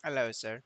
Hello, sir.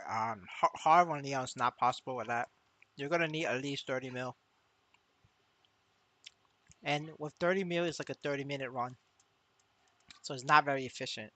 Hard on Leon is not possible with that. You're gonna need at least 30 mil. And with 30 mil, it's like a 30-minute run. So it's not very efficient.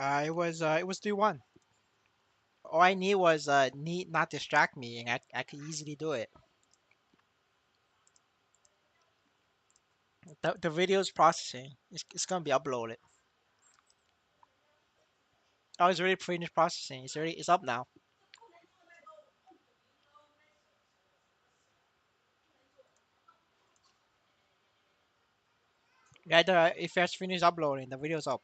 It was 3-1. All I need was need not distract me, and I could easily do it. The video's processing. It's gonna be uploaded. Oh, it's already finished processing. It's up now. Yeah, if it's finished uploading, the video's up.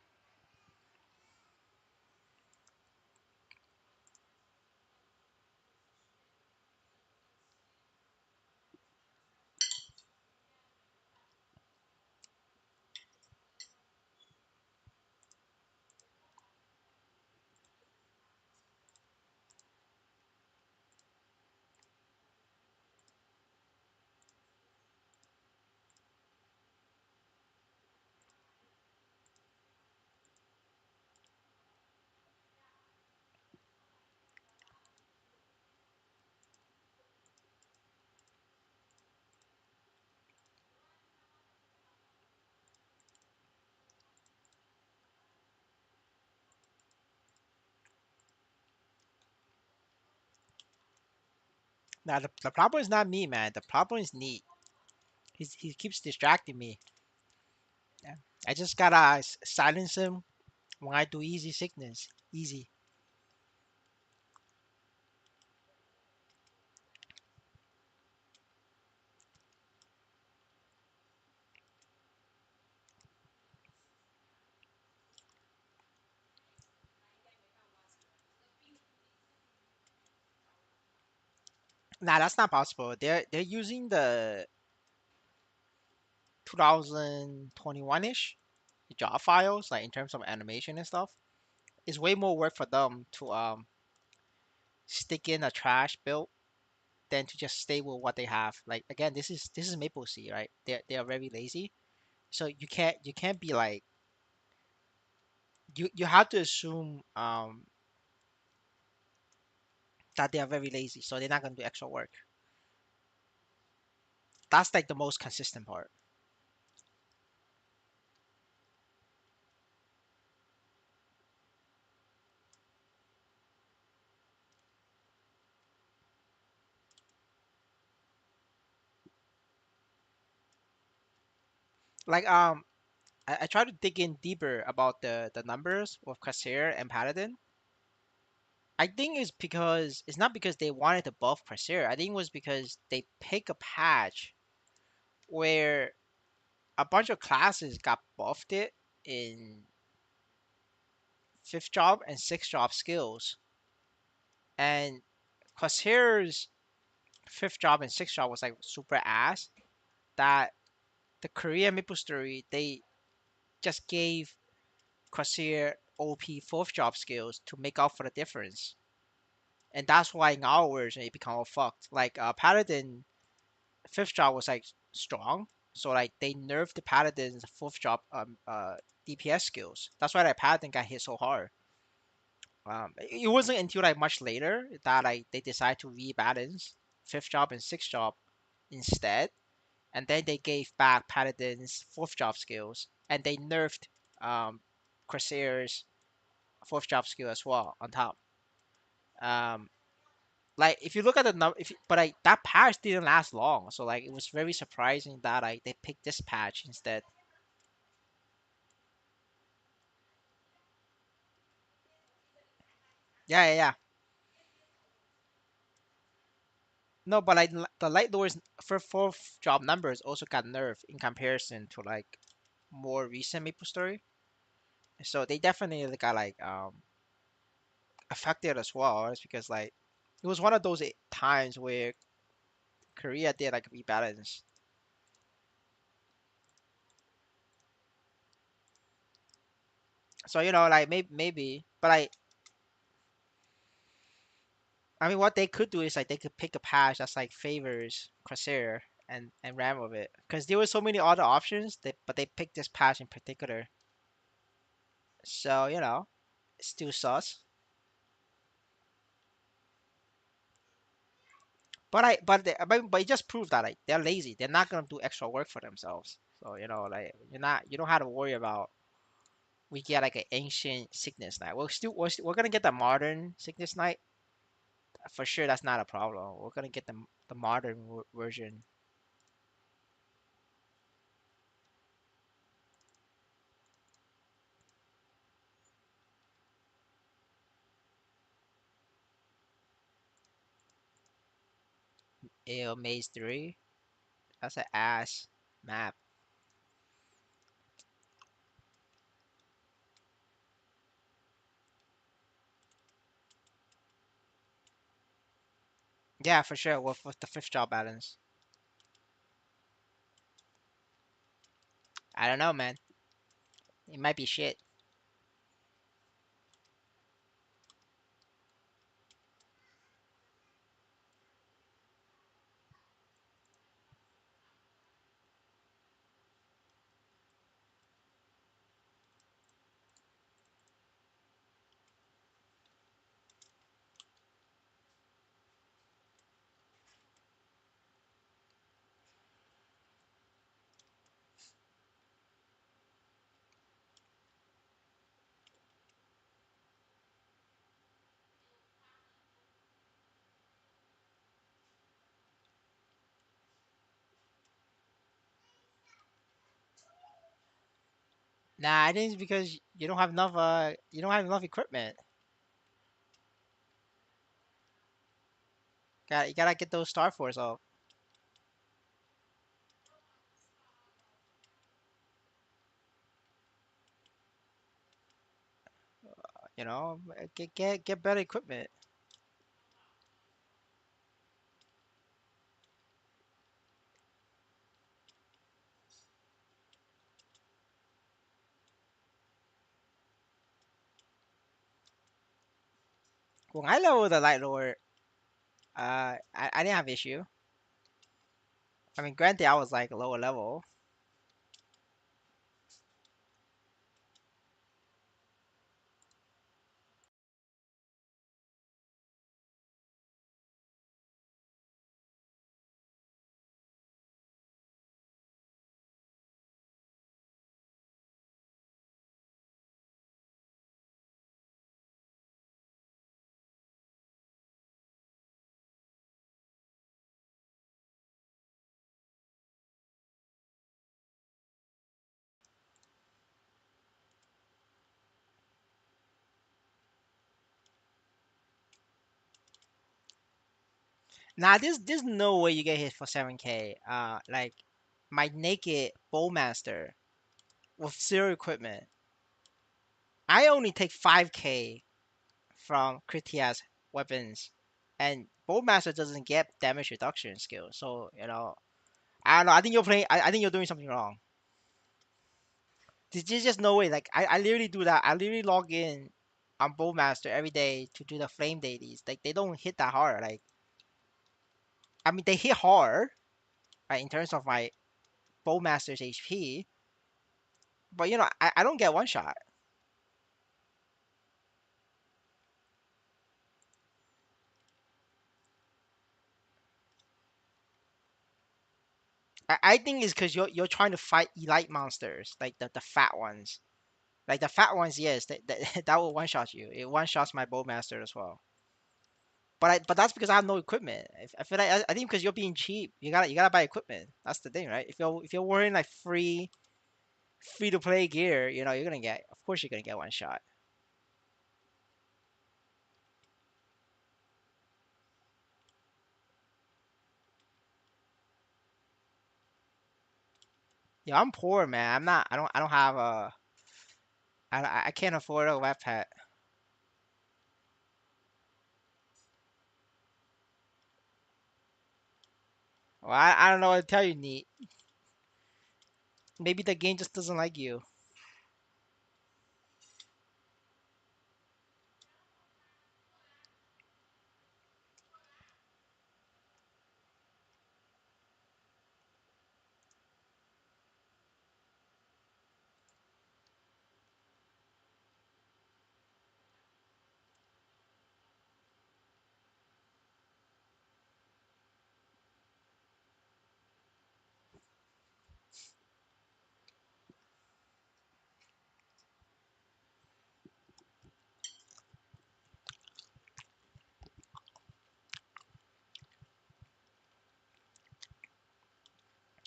Now the problem is not me, man. The problem is Neat. He keeps distracting me. Yeah. I just gotta silence him when I do easy sickness. Easy. Nah, that's not possible. They're using the 2021-ish job files, like in terms of animation and stuff. It's way more work for them to stick in a trash build than to just stay with what they have. Like again, this is Maple Sea, right? They are very lazy, so you can't be like you have to assume that they are very lazy, so they're not gonna do extra work. That's like the most consistent part. Like I try to dig in deeper about the numbers with Corsair and Paladin. I think it's because it's not because they wanted to buff Corsair. I think it was because they pick a patch where a bunch of classes got buffed it in fifth job and sixth job skills. And Corsair's fifth job and sixth job was like super ass that the Korean Maple Story they just gave Corsair OP fourth job skills to make up for the difference. And that's why in our version it become all fucked. Like Paladin fifth job was like strong, so like they nerfed the Paladin's fourth job DPS skills. That's why like Paladin got hit so hard. It wasn't until like much later that like they decided to rebalance fifth job and sixth job instead, and then they gave back Paladin's fourth job skills, and they nerfed Corsair's fourth job skill as well on top. Um, like if you look at the number, if you, but like that patch didn't last long, so like it was very surprising that like they picked this patch instead. Yeah, yeah, yeah. No, but like the light doors for fourth job numbers also got nerfed in comparison to like more recent Maple Story. So they definitely got like affected as well. It's because like it was one of those times where Korea did like rebalance. So like maybe, but I mean, what they could do is like they could pick a patch that's like favors Corsair and ram with it, because there were so many other options. But they picked this patch in particular. So it's still sus. But it just proved that like they're lazy. They're not gonna do extra work for themselves. So like you don't have to worry about. we get like an ancient sickness knight. We're gonna get the modern sickness knight for sure. That's not a problem. We're gonna get the modern version. Ew, Maze 3. That's an ass map. Yeah, for sure. With the fifth job balance. I don't know, man. It might be shit. Nah, I think it's because you don't have enough. You don't have enough equipment. You gotta get those Star Force off. You know, get better equipment. When I leveled the Light Lord, I didn't have issue. I mean, granted, I was like lower level. Nah, there's no way you get hit for 7K. Like my naked bowmaster with zero equipment. I only take 5K from Critias weapons, and bowmaster doesn't get damage reduction skill. So I don't know. I think you're playing. I think you're doing something wrong. There's just no way. Like I literally do that. I literally log in on bowmaster every day to do the flame dailies. Like they don't hit that hard. Like I mean, they hit hard, right, in terms of my bowmaster's HP. But I don't get one shot. I think it's because you're trying to fight elite monsters, like the fat ones. Like the fat ones, yes, that that will one shot you. It one shots my bowmaster as well. But that's because I have no equipment. I feel like I think because you're being cheap, you gotta buy equipment. That's the thing, right? If you're wearing like free to play gear, you're gonna get. Of course, you're gonna get one shot. Yeah, I'm poor, man. I'm not. I don't have a. I can't afford a web pet. Well, I don't know what to tell you, Neat. Maybe the game just doesn't like you.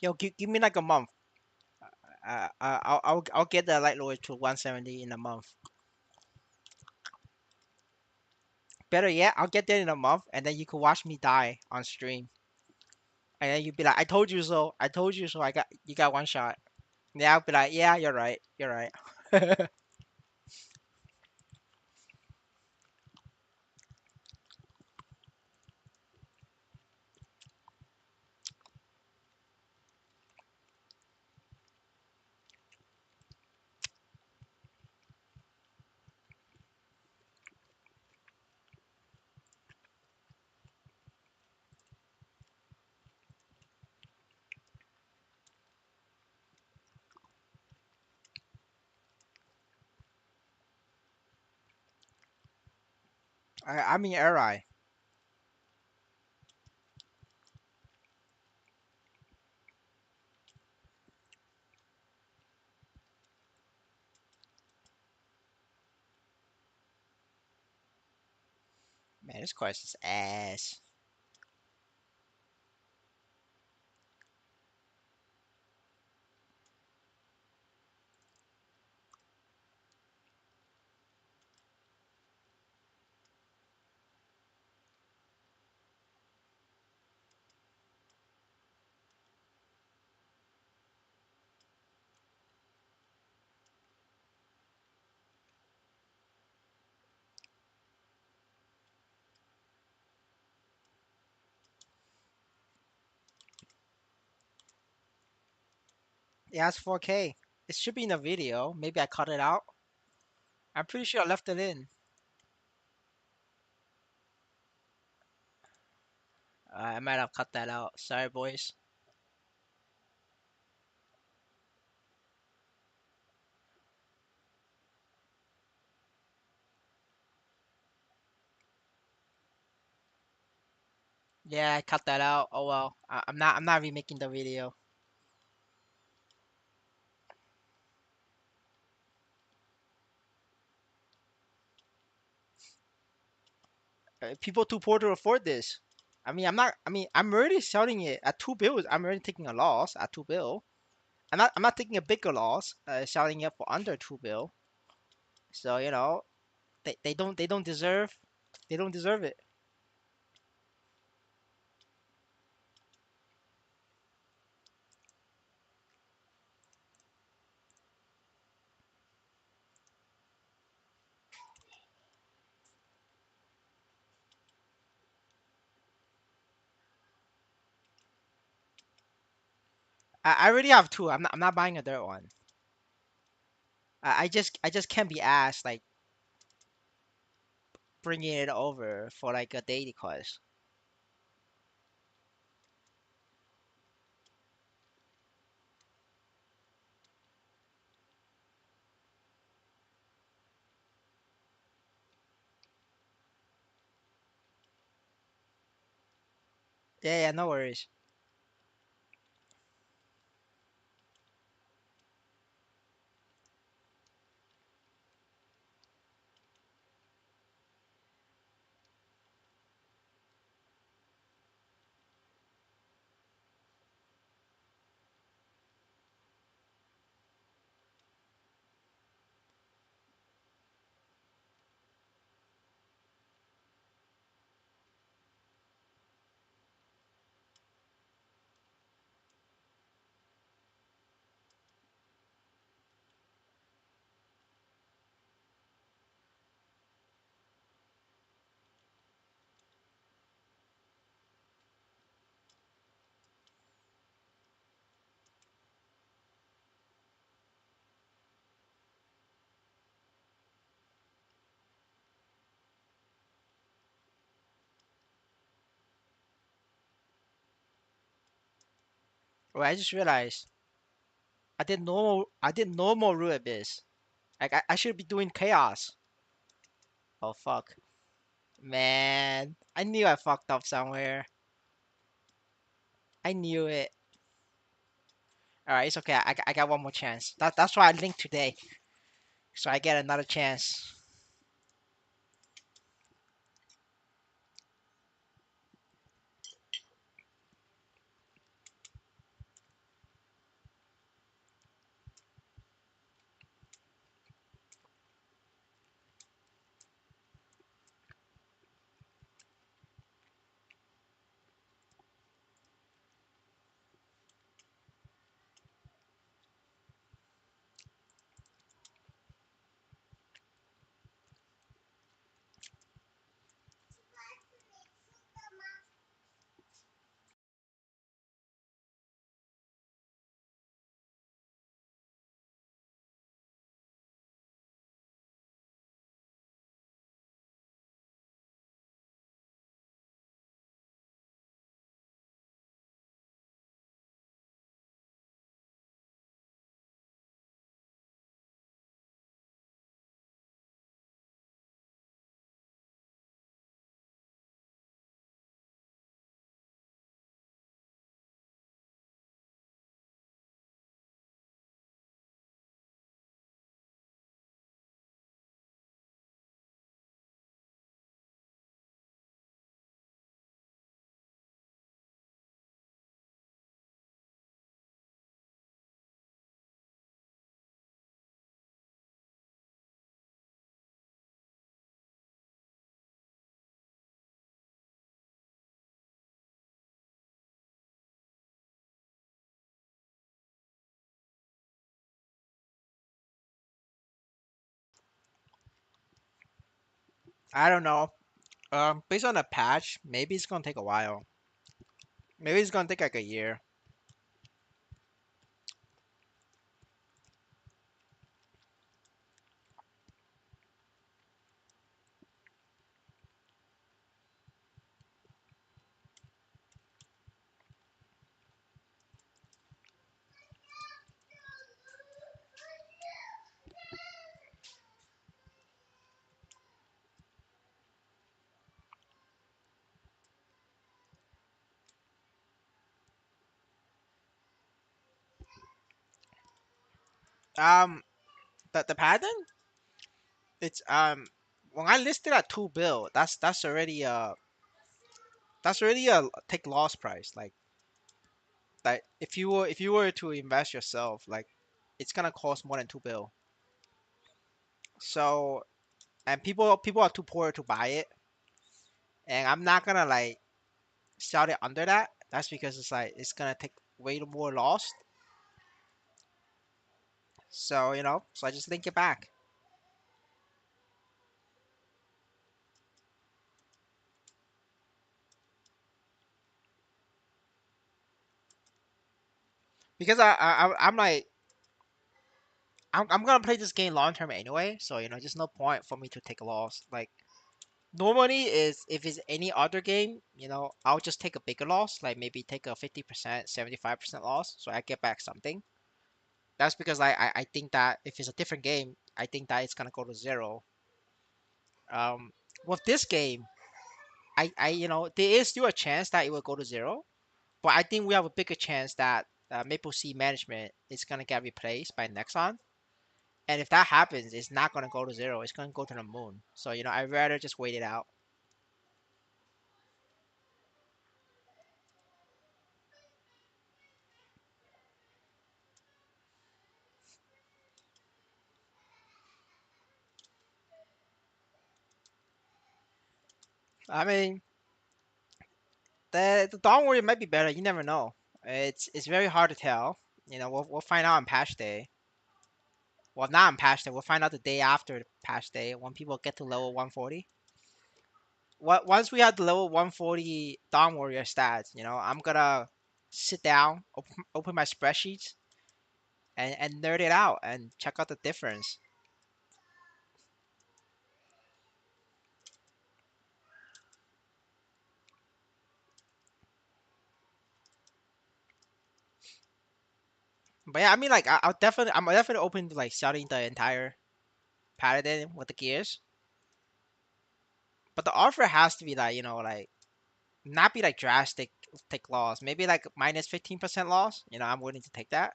Yo, give me like a month. I'll get the light lord to 170 in a month. Better yet, I'll get there in a month, and then you can watch me die on stream, and then you'll be like, "I told you so. I told you so. You got one shot." Yeah, I'll be like, "Yeah, you're right. You're right." I mean, alright. Man, this quest is ass. Yeah, it's 4K. It should be in the video. Maybe I cut it out. I'm pretty sure I left it in. I might have cut that out. Sorry, boys. Yeah, I cut that out. Oh well. I'm not remaking the video. People too poor to afford this. I mean, I'm not. I mean, I'm already selling it at 2 bills. I'm already taking a loss at 2 bill. I'm not taking a bigger loss. Selling it for under 2 bill. So they don't deserve. They don't deserve it. I already have two. I'm not buying a third one. I just can't be asked like bringing it over for like a daily quest. Yeah, yeah, no worries. Well, I just realized I did normal root abyss. Like I should be doing chaos. Oh fuck. Man, I knew I fucked up somewhere. I knew it. Alright, it's okay. I got one more chance. That's why I linked today. So I get another chance. I don't know. Based on the patch, maybe it's gonna take a while. Maybe it's gonna take like a year. Um, the pattern, it's when I listed at 2 bill, that's already a take loss price. Like that, if you were to invest yourself, like it's gonna cost more than 2 bill. So and people are too poor to buy it, and I'm not gonna like sell it under that. That's because it's like it's gonna take way more loss. So so I just link it back because I'm like I'm gonna play this game long term anyway. So just no point for me to take a loss. Like normally is if it's any other game, I'll just take a bigger loss, like maybe take a 50%, 75% loss, so I get back something. That's because I think that if it's a different game, I think that it's gonna go to zero. Um, with this game, there is still a chance that it will go to zero, but I think we have a bigger chance that Maple Sea management is gonna get replaced by Nexon. And if that happens, it's not gonna go to zero. It's gonna go to the moon. So I'd rather just wait it out. I mean, the Dawn Warrior might be better. You never know. It's very hard to tell. We'll find out on patch day. Well, not on patch day. We'll find out the day after patch day when people get to level 140. Once we have the level 140 Dawn Warrior stats, I'm gonna sit down, open my spreadsheets, and nerd it out and check out the difference. But yeah, I mean, like, I'm definitely open to like selling the entire paladin with the gears. But the offer has to be like, like not be like drastic take loss. Maybe like minus 15% loss. I'm willing to take that.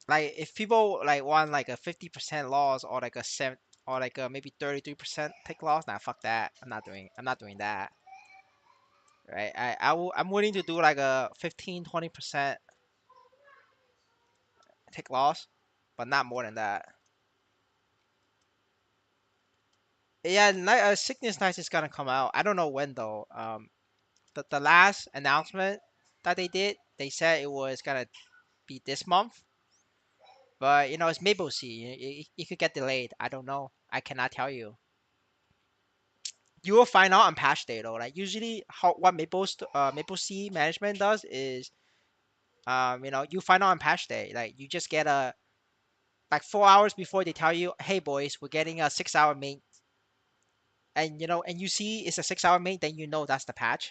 Like if people like want like a 50% loss or like a seven or like a maybe 33% take loss, nah, fuck that. I'm not doing that. Right? I'm willing to do like a 15-20% take loss, but not more than that. Yeah, Sickness Nights is gonna come out. I don't know when though. The last announcement that they did, they said it was gonna be this month, but it's Maple Sea. It could get delayed. I don't know. I cannot tell you. You will find out on patch day though. Like usually, what Maple Sea management does is, you find out on patch day. Like you just get a like 4 hours before they tell you, hey boys, we're getting a 6 hour main, and and you see it's a 6 hour main, then that's the patch.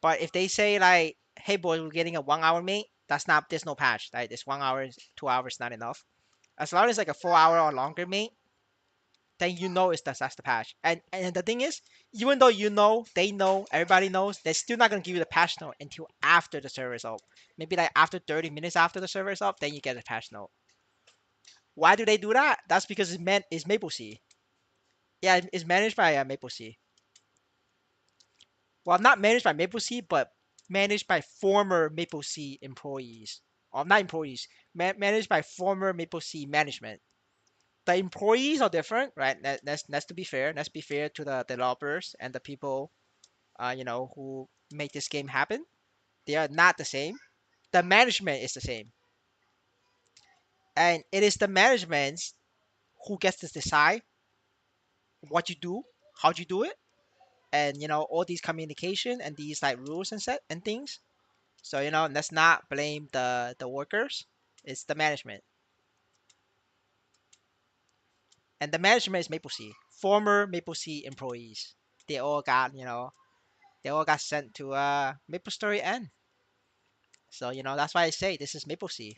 But if they say like, "Hey boys, we're getting a 1 hour mate," that's not. There's no patch. Like this 1 hour, 2 hours not enough. As long as like a 4 hour or longer mate, then it's that's the patch. And the thing is, even though they know, everybody knows, they're still not gonna give you the patch note until after the server is up. Maybe like after 30 minutes after the server is up, then you get a patch note. Why do they do that? That's because it's Maple Sea. Yeah, it's managed by Maple Sea. Well, not managed by Maple Sea, but managed by former Maple Sea employees. Or not employees, managed by former Maple Sea management. The employees are different, right? That's to be fair. Let's be fair to the developers and the people, who make this game happen. They are not the same. The management is the same, and it is the management who gets to decide what you do how'd you do it, and all these communication and these like rules and set and things. So let's not blame the workers. It's the management, and the management is Maple Sea. Former Maple Sea employees. They all got they all got sent to Maple Story N. So that's why I say this is Maple Sea.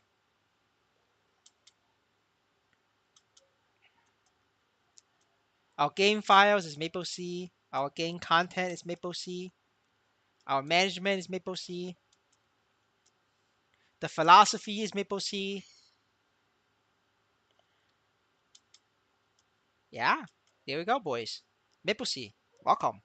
Our game files is Maple Sea. Our game content is Maple Sea. Our management is Maple Sea. The philosophy is Maple Sea. Yeah, there we go, boys. Maple Sea, welcome.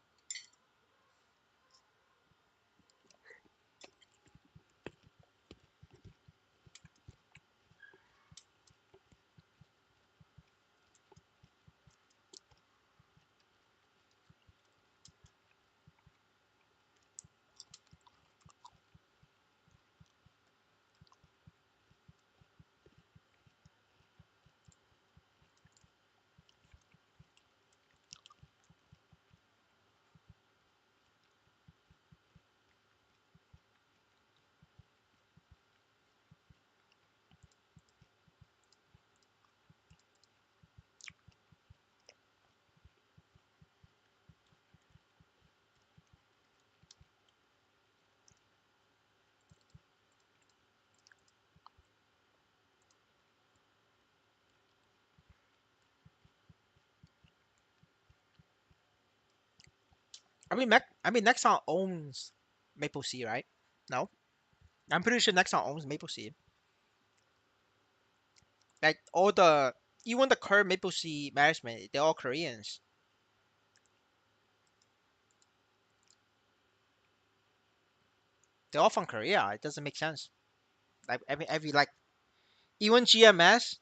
I mean, Nexon owns Maple Sea, right? No, I'm pretty sure Nexon owns Maple Sea. Like even the current Maple Sea management, they're all Koreans. They're all from Korea. It doesn't make sense. Like every like even GMS,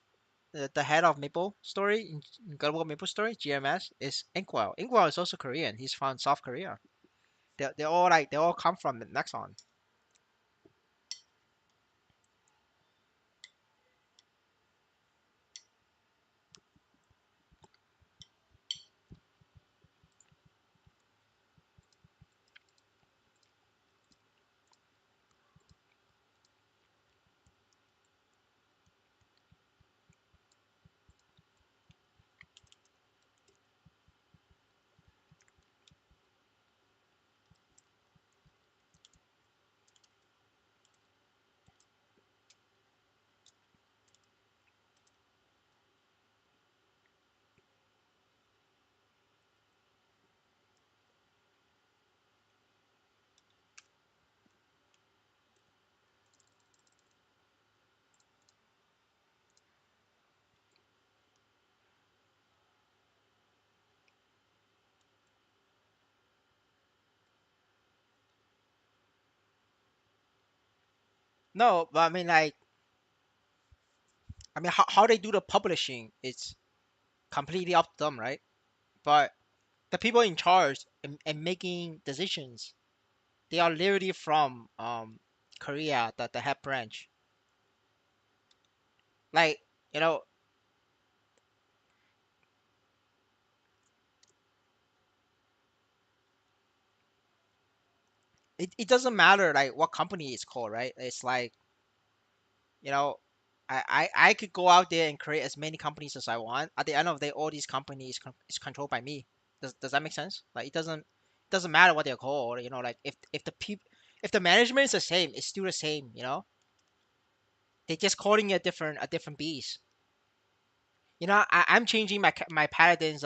the head of Maple Story in Global Maple Story, GMS is Inkwell. Inkwell is also Korean. He's from South Korea. They all come from Nexon. No, but I mean how they do the publishing, it's completely up to them, right? But the people in charge and making decisions, they are literally from Korea, the head branch. Like you know, it doesn't matter like what company it's called, right? It's like you know, I could go out there and create as many companies as I want. At the end of the day, all these companies is controlled by me. Does that make sense? Like it doesn't matter what they're called. Like if the management is the same, it's still the same. They're just calling it a different beast. I'm changing my paladin's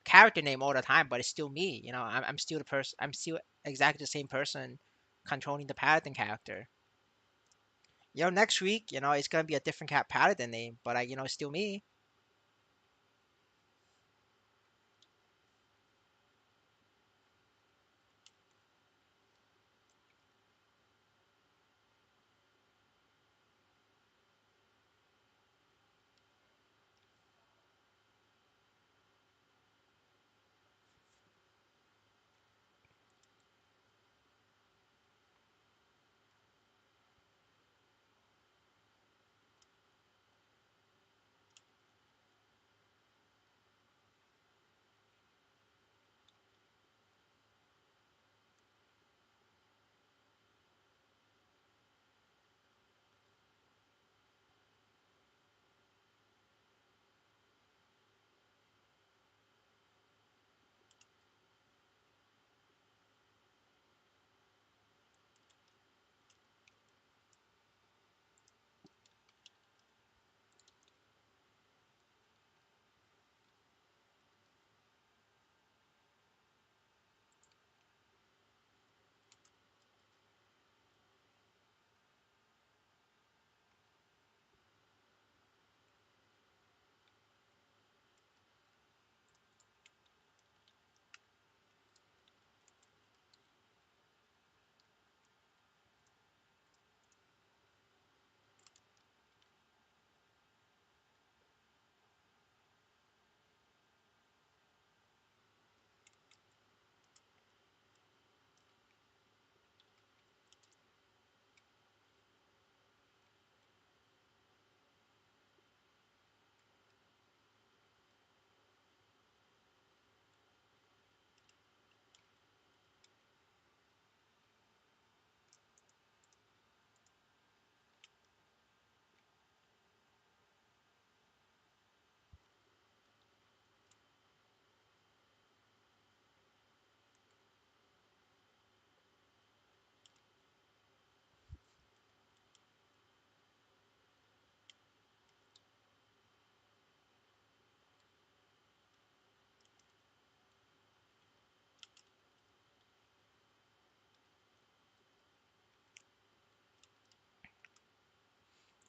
character name all the time, but it's still me. I'm still the person. I'm still exactly the same person controlling the paladin character. Next week, it's gonna be a different cat paladin name, but it's still me.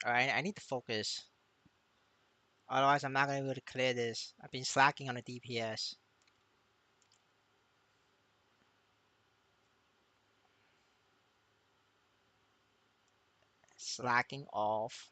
Alright, I need to focus. Otherwise, I'm not gonna be able to clear this. I've been slacking on the DPS. Slacking off.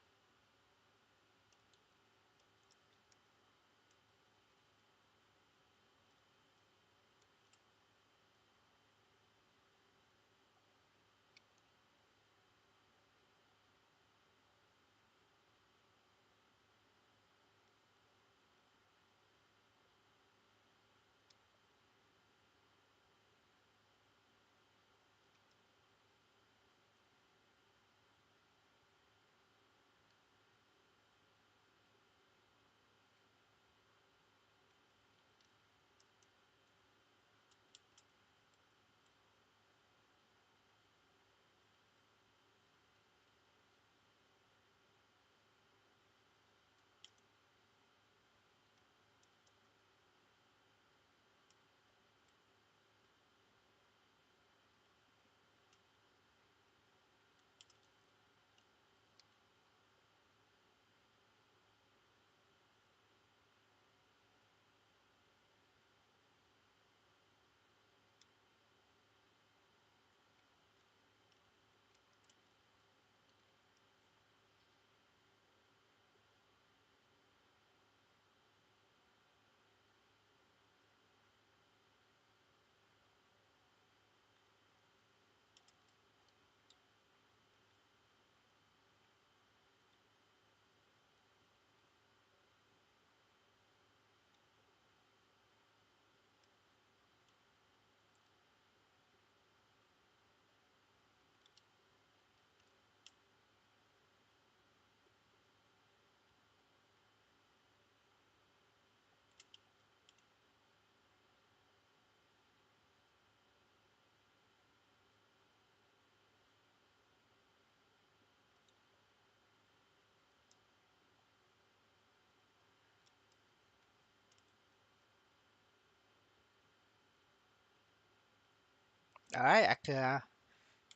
Alright,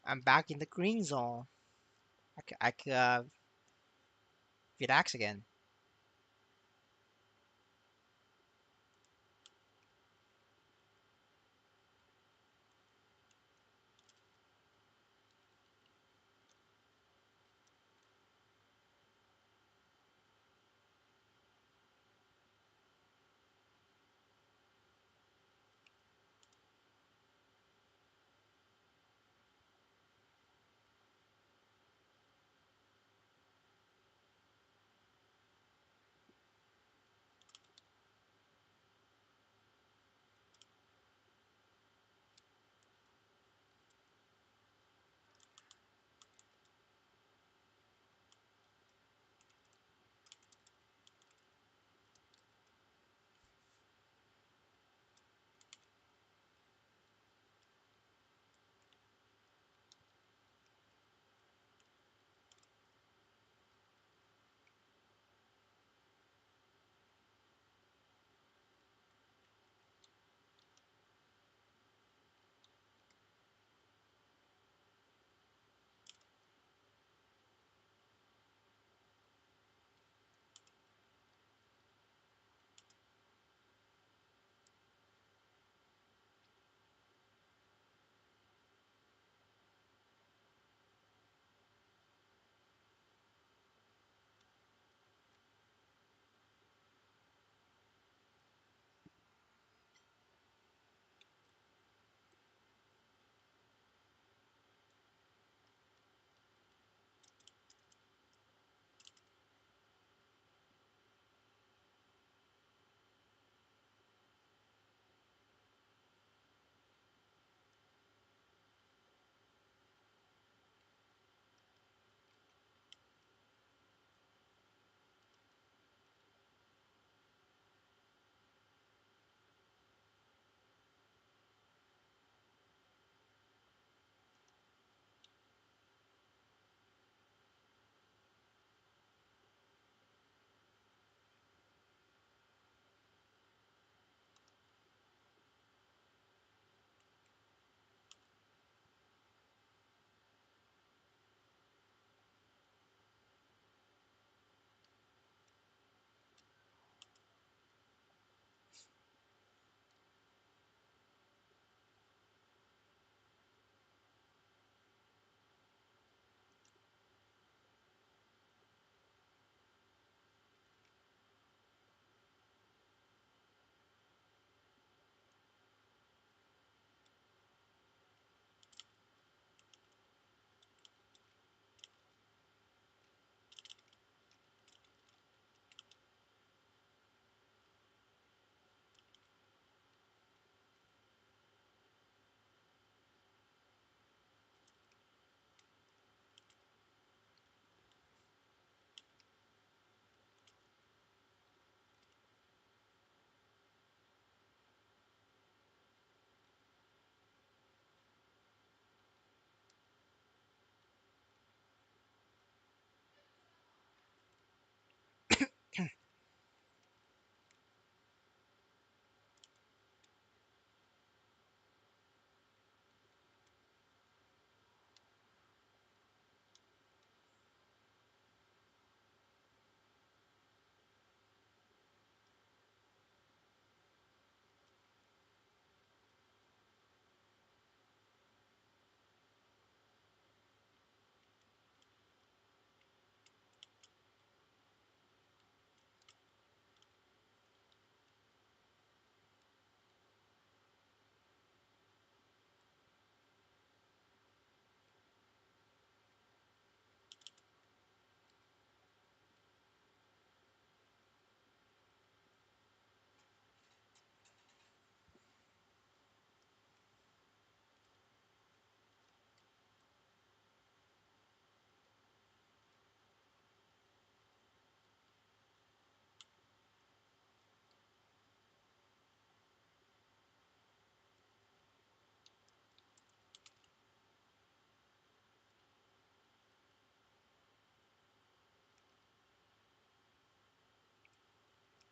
I'm back in the green zone. I could relax again.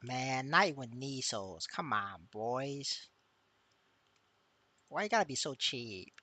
Man, not even knee soles. Come on, boys. Why you gotta be so cheap?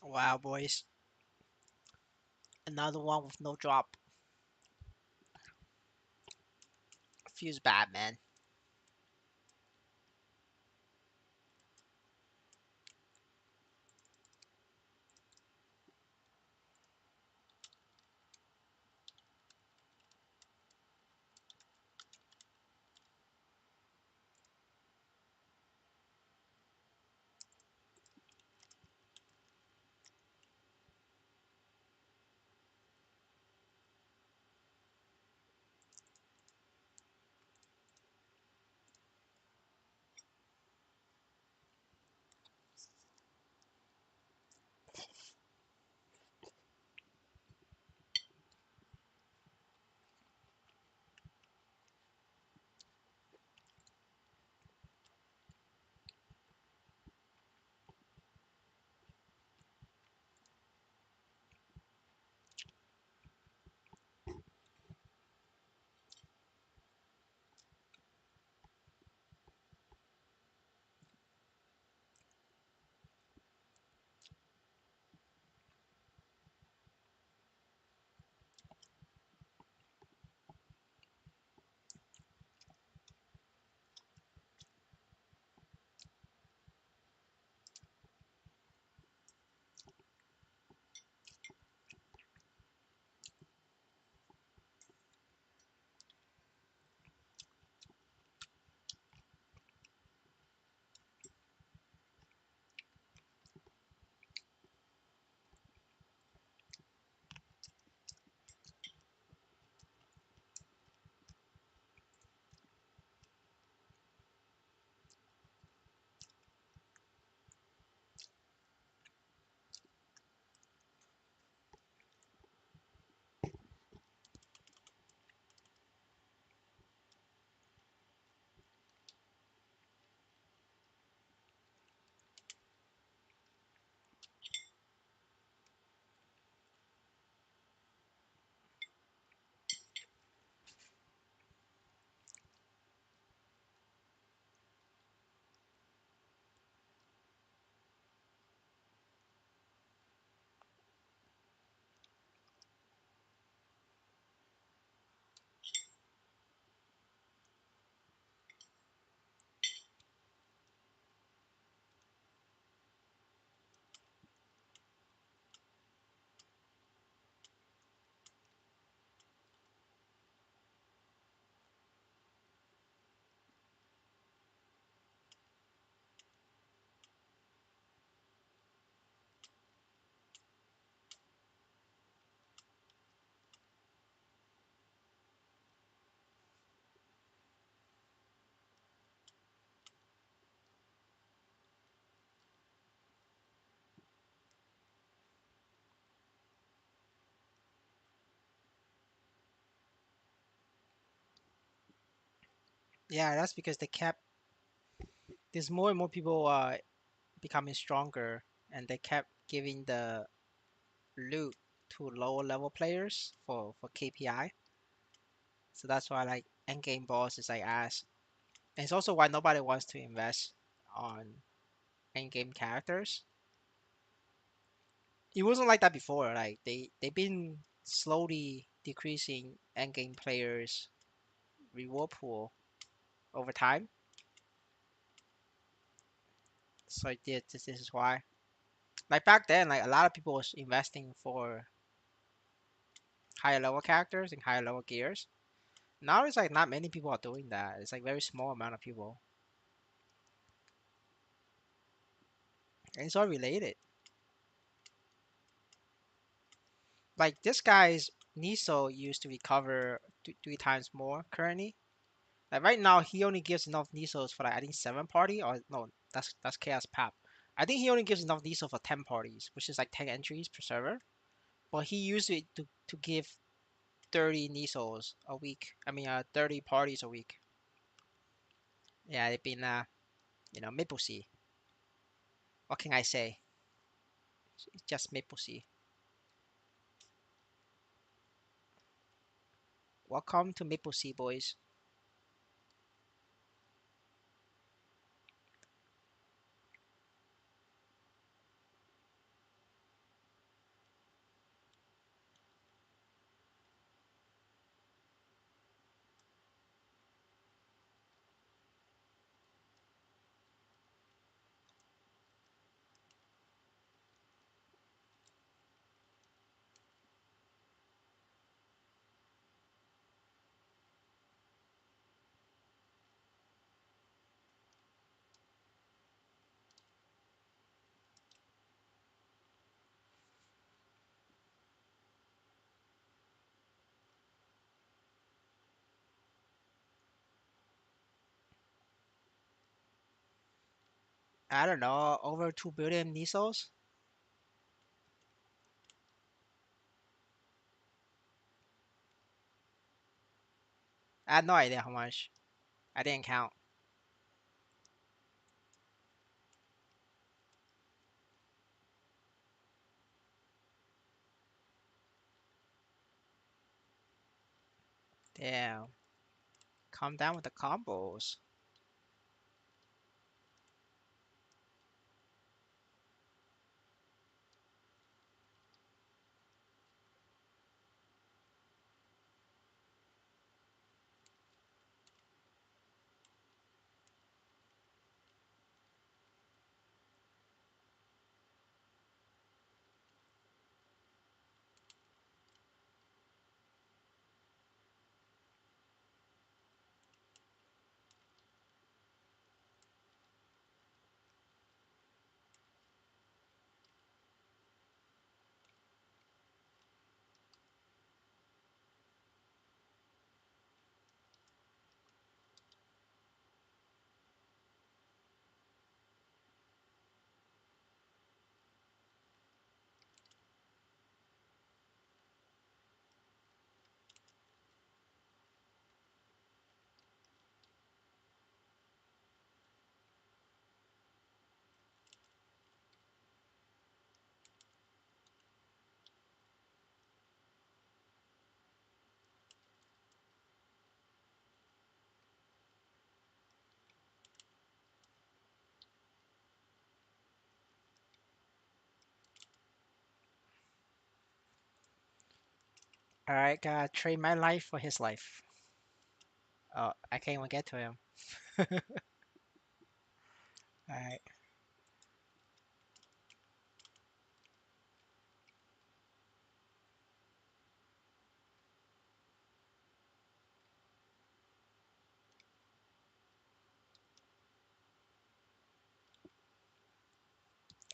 Wow, boys. Another one with no drop. Feels bad, man. Yeah, that's because they kept there's more and more people becoming stronger, and they kept giving the loot to lower level players for KPI. So that's why like endgame boss is like ass. And it's also why nobody wants to invest on endgame characters. It wasn't like that before. Like they've been slowly decreasing endgame players' reward pool over time. So this is why. Like back then, like a lot of people was investing for higher level characters and higher level gears. Now it's like not many people are doing that. It's like very small amount of people, and it's all related. Like this guy's Niso used to recover 3 times more currently. Like right now, he only gives enough Nisos for like I think 7 party or no, that's Chaos Pap. I think he only gives enough Niso for 10 parties, which is like 10 entries per server. But he used it to give 30 Nisos a week. I mean, 30 parties a week. Yeah, they've been Maple Sea. What can I say? It's just Maple Sea. Welcome to Maple Sea, boys. I don't know, over 2 billion missiles. I had no idea how much. I didn't count. Damn. Calm down with the combos. Alright, gotta trade my life for his life. Oh, I can't even get to him. Alright.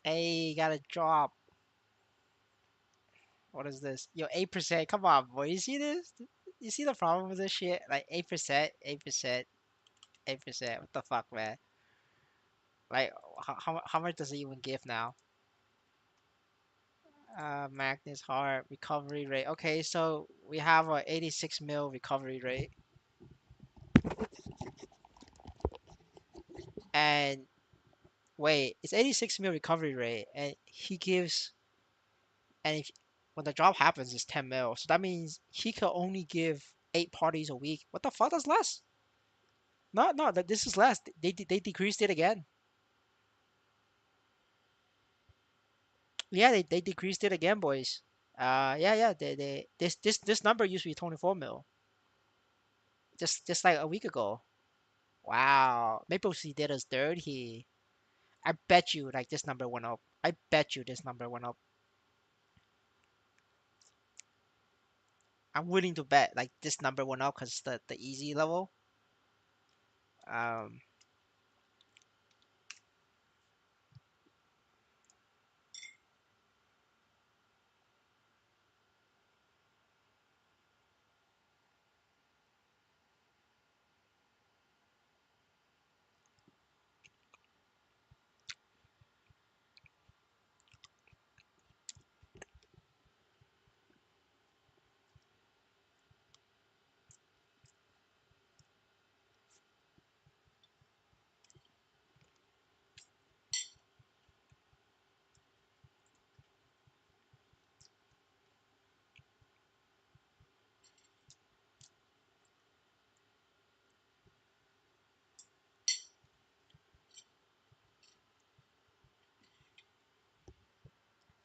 Hey, gotta drop. What is this? Yo, 8%. Come on, boy. You see this? You see the problem with this shit? Like 8%, 8%, 8%. What the fuck, man? Like, how much does it even give now? Magnus heart recovery rate. Okay, so we have a 86 mil recovery rate, and wait, it's 86 mil recovery rate, and he gives, and if, when the drop happens, it's 10 mil. So that means he could only give 8 parties a week. What the fuck? That's less. No, no, that this is less. They decreased it again. Yeah, they decreased it again, boys. Yeah, yeah. They this number used to be 24 mil, just like a week ago. Wow, Maple Sea did us dirty. I bet you like this number went up. I bet you this number went up. I'm willing to bet like this number went up because the easy level. Um,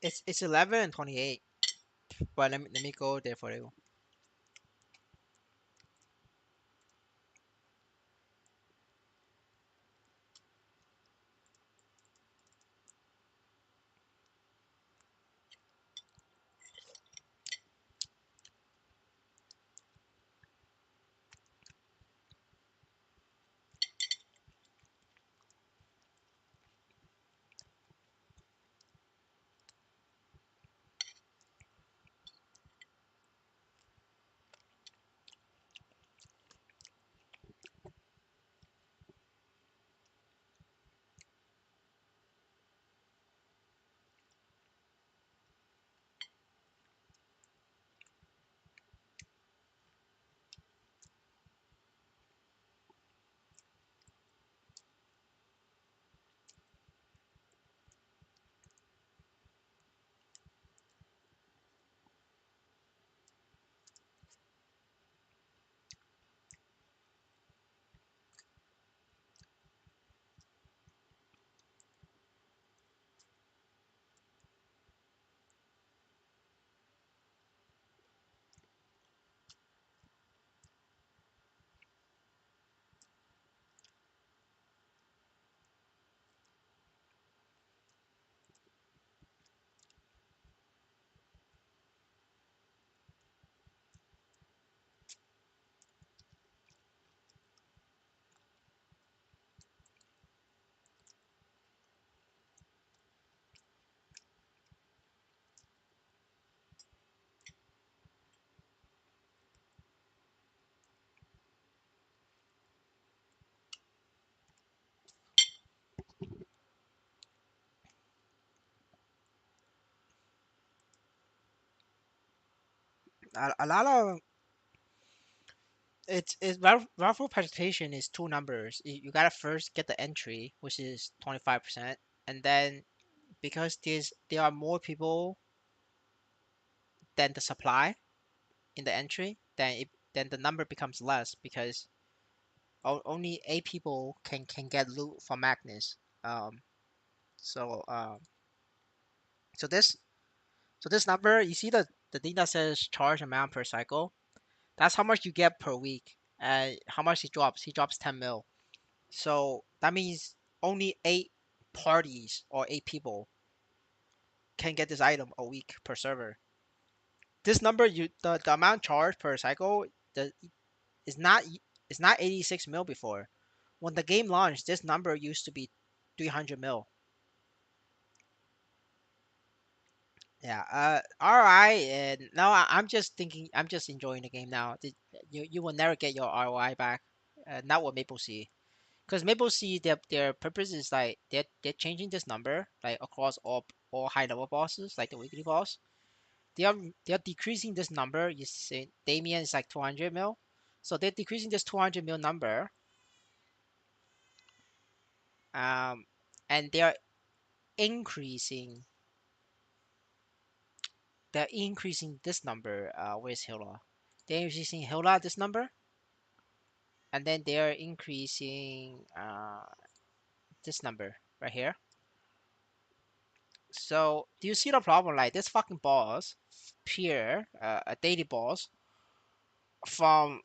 it's 11 and 28. But let me go there for you. A lot of it's raffle participation is two numbers. You gotta first get the entry, which is 25%, and then because there are more people than the supply in the entry, then the number becomes less because only 8 people can get loot from Magnus. Um, so so this so this number, you see the thing that says charge amount per cycle. That's how much you get per week. And how much he drops? He drops 10 mil. So that means only 8 parties or 8 people can get this item a week per server. This number, the amount charged per cycle, the is not is not 86 mil before. When the game launched, this number used to be 300 mil. Yeah. ROI, and now I'm just thinking, I'm just enjoying the game now. You will never get your ROI back. Not with Maple Sea. Because Maple Sea, their purpose is like they're changing this number like across all high level bosses, like the weekly boss. They are decreasing this number. You see, Damien is like 200 mil, so they're decreasing this 200 mil number. Um, and increasing they're increasing this number. Where's Hila? They're increasing Hila this number, and then they're increasing this number right here. So do you see the problem? Like this fucking boss, Pierre, a daily boss from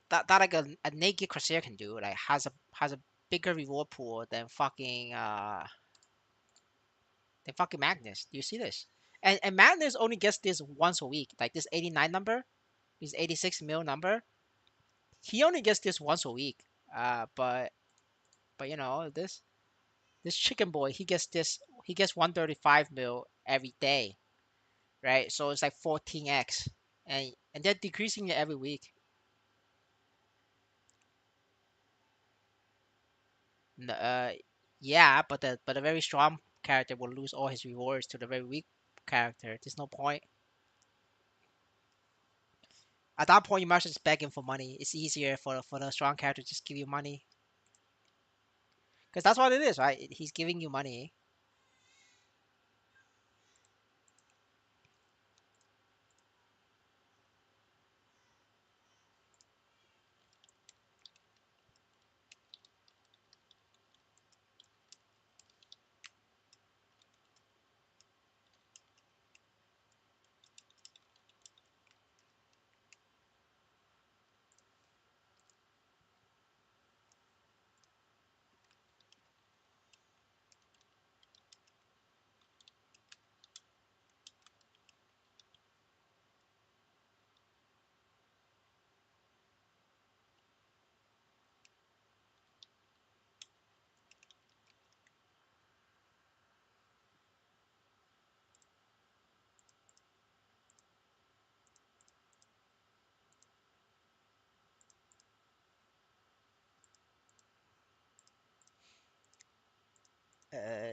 that like a naked Crusader can do, like has a bigger reward pool than fucking Magnus. Do you see this? And Magnus only gets this once a week, like this 89 number, this 86 mil number. He only gets this once a week. But this chicken boy, he gets 135 mil every day, right? So it's like 14x, and they're decreasing it every week. Yeah, but the very strong character will lose all his rewards to the very weak character. There's no point. At that point, you might just beg him for money. It's easier for the strong character to just give you money, because that's what it is, right? He's giving you money.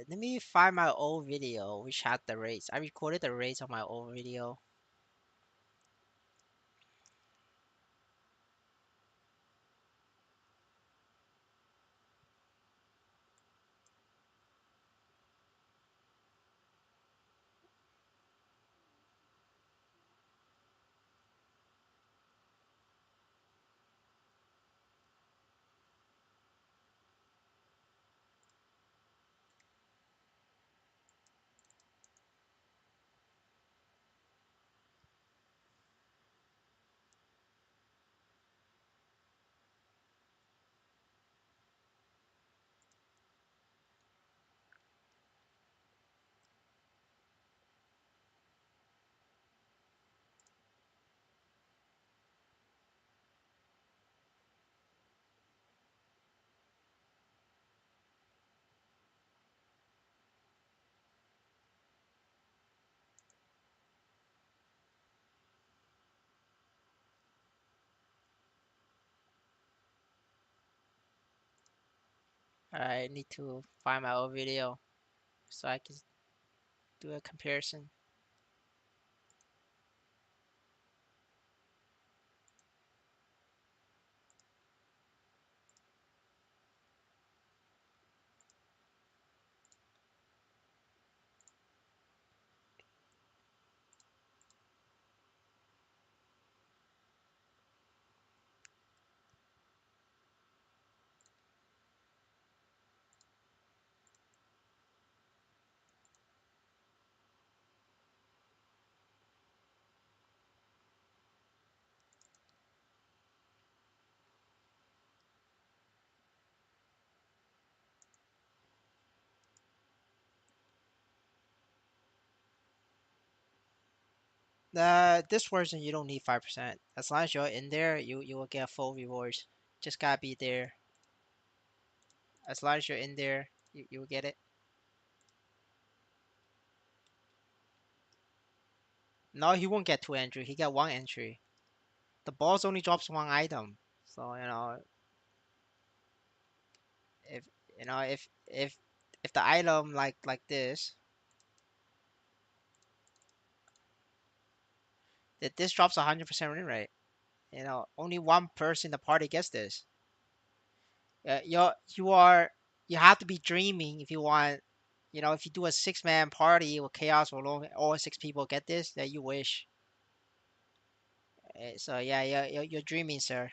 Let me find my old video which had the rates. I recorded the rates on my old video. I need to find my old video so I can do a comparison. This version you don't need 5%. As long as you're in there, you will get full rewards. Just gotta be there. As long as you're in there, you will get it. No, he won't get two entry. He get one entry. The boss only drops one item. So if if the item like this, that this drops 100% win rate. Only one person in the party gets this. You are you have to be dreaming if you want. If you do a six-man party with chaos where all six people get this, that you wish. So yeah, you're dreaming, sir.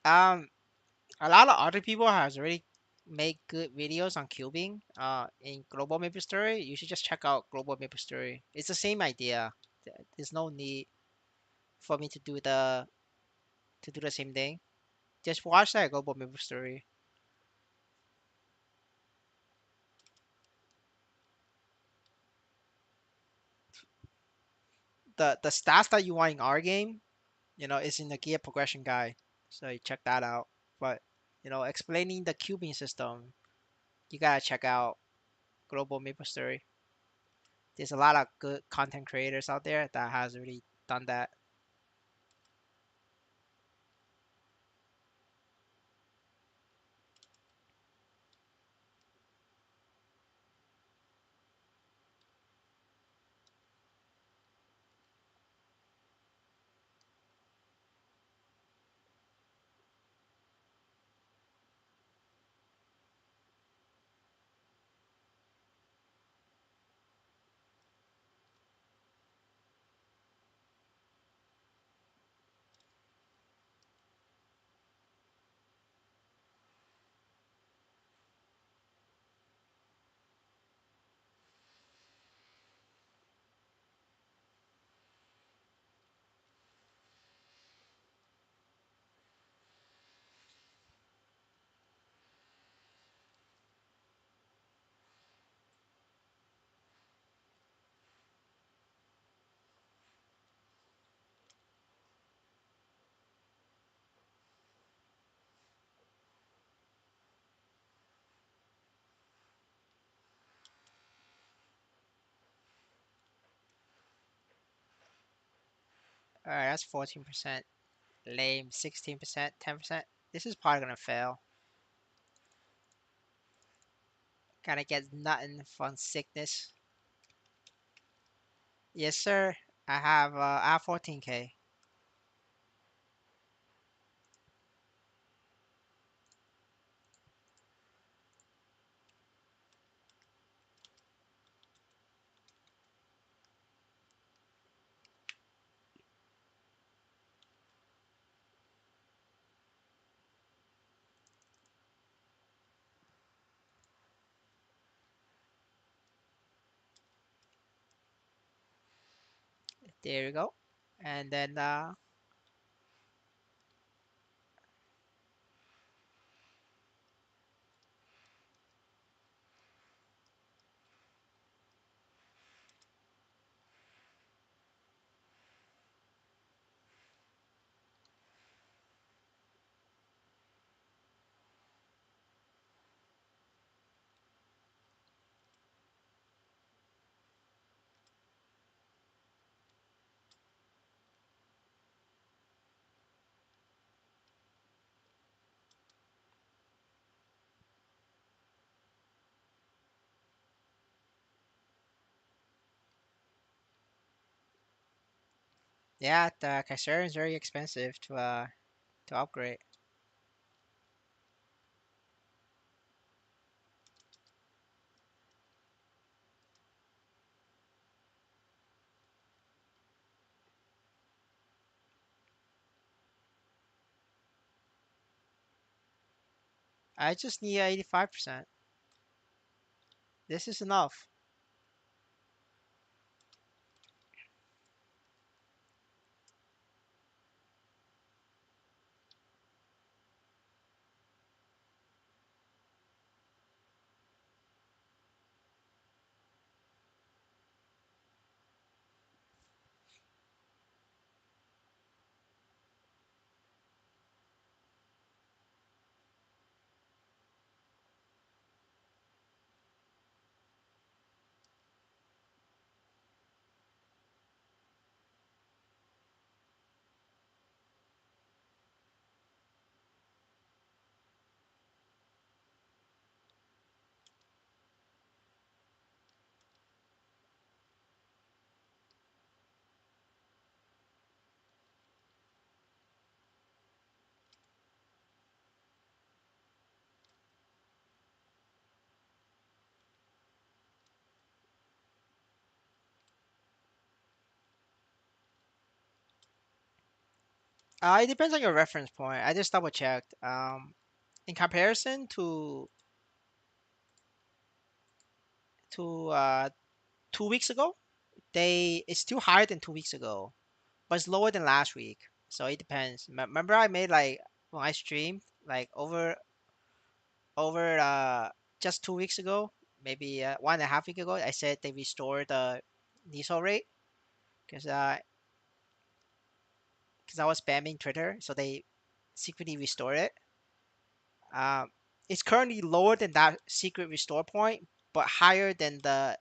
Um, a lot of other people has already made good videos on cubing. In Global Maple Story, you should just check out Global Maple Story. It's the same idea. There's no need for me to do the same thing. Just watch that Global Maple Story. The stats that you want in our game, is in the gear progression guide. So you check that out. But explaining the cubing system, you gotta check out Global Maple Story. There's a lot of good content creators out there that has already done that. All right, that's 14%. Lame. 16%. 10%. This is probably gonna fail. Gonna get nothing from sickness. Yes, sir. I have 14K. There you go. And then yeah, the Kaiseri is very expensive to upgrade. I just need 85%. This is enough. It depends on your reference point. I just double checked. In comparison to 2 weeks ago, they it's still higher than 2 weeks ago, but it's lower than last week. So it depends. Remember, I made like when I streamed like over just 2 weeks ago, maybe 1.5 week ago. I said they restored the diesel rate because because I was spamming Twitter, so they secretly restored it. Um, it's currently lower than that secret restore point, but higher than the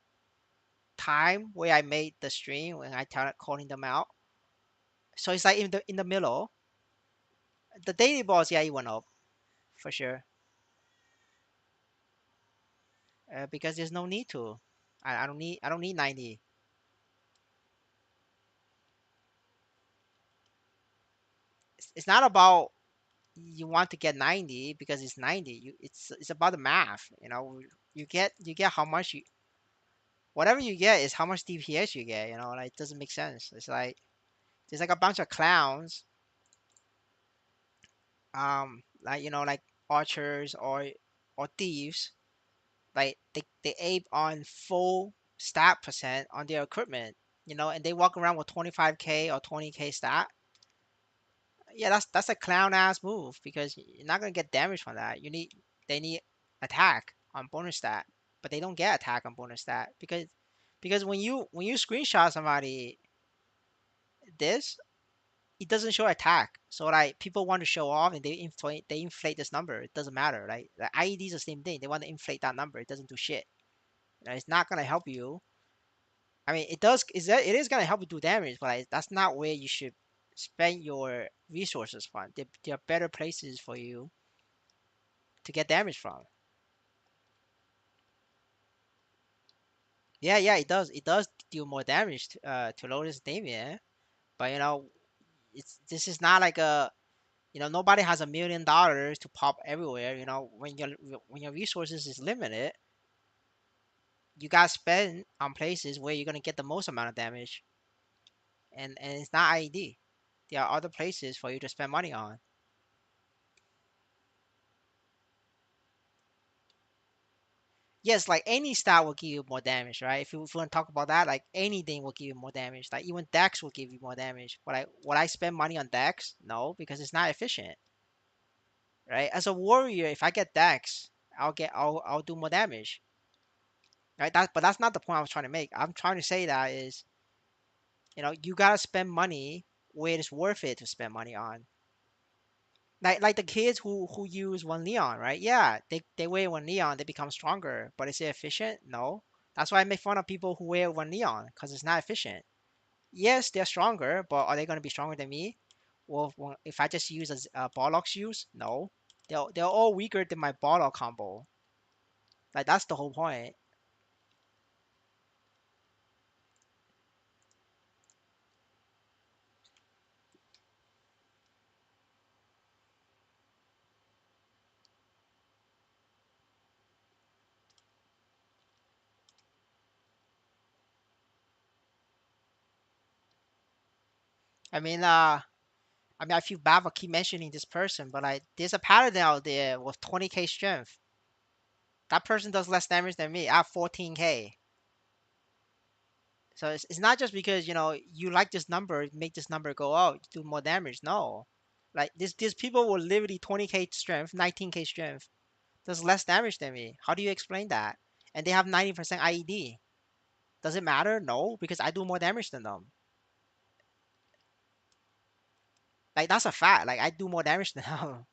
time where I made the stream when I started calling them out. So it's like in the middle. The daily balls, yeah, it went up for sure. Because there's no need to. I don't need 90. It's not about you want to get 90 because it's 90. It's about the math. You get how much you whatever you get is how much DPS you get. Like it doesn't make sense. It's like there's like a bunch of clowns, like like archers or thieves. Like they aim on full stat percent on their equipment. And they walk around with 25k or 20k stat. Yeah, that's a clown ass move because you're not gonna get damage from that. They need attack on bonus stat, but they don't get attack on bonus stat because when you screenshot somebody this, it doesn't show attack. So like people want to show off and they inflate this number. It doesn't matter. Like the IED is the same thing. They want to inflate that number. It doesn't do shit. It's not gonna help you. I mean, it is gonna help you do damage, but like, that's not where you should spend your resources from. There are better places for you to get damage from. Yeah, yeah, it does. It does do more damage to Lotus Damien, but this is not like nobody has $1 million to pop everywhere. When your resources is limited, you got to spend on places where you're gonna get the most amount of damage, and it's not IED. There are other places for you to spend money on. Yes, like any stat will give you more damage, right? If you want to talk about that, like anything will give you more damage. Like even Dex will give you more damage. But like, would I spend money on Dex? No, because it's not efficient, right? As a warrior, if I get Dex, I'll do more damage, right? But that's not the point I was trying to make. I'm trying to say that is, you gotta spend money where it's worth it to spend money on. Like the kids who use one Leon, right? Yeah, they wear one Leon, they become stronger, but is it efficient? No. That's why I make fun of people who wear one Leon because it's not efficient. Yes, they're stronger, but are they gonna be stronger than me? Well, if I just use a Barlock's use, no. They're all weaker than my Barlock combo. Like that's the whole point. I mean, I feel bad for keep mentioning this person, but like, there's a paladin out there with 20k strength. That person does less damage than me. I have 14k. So it's not just because you like this number, make this number go out, do more damage. No, like these people with literally 20k strength, 19k strength, does less damage than me. How do you explain that? And they have 90% IED. Does it matter? No, because I do more damage than them. Like that's a fact. Like I do more damage than them.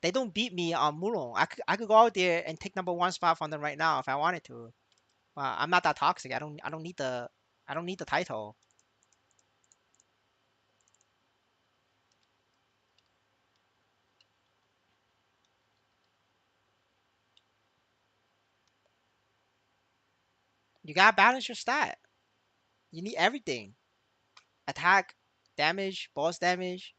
They don't beat me on Mulong. I could go out there and take number one spot from them right now if I wanted to. I'm not that toxic. I don't need the title. You gotta balance your stat. You need everything. Attack, damage, boss damage,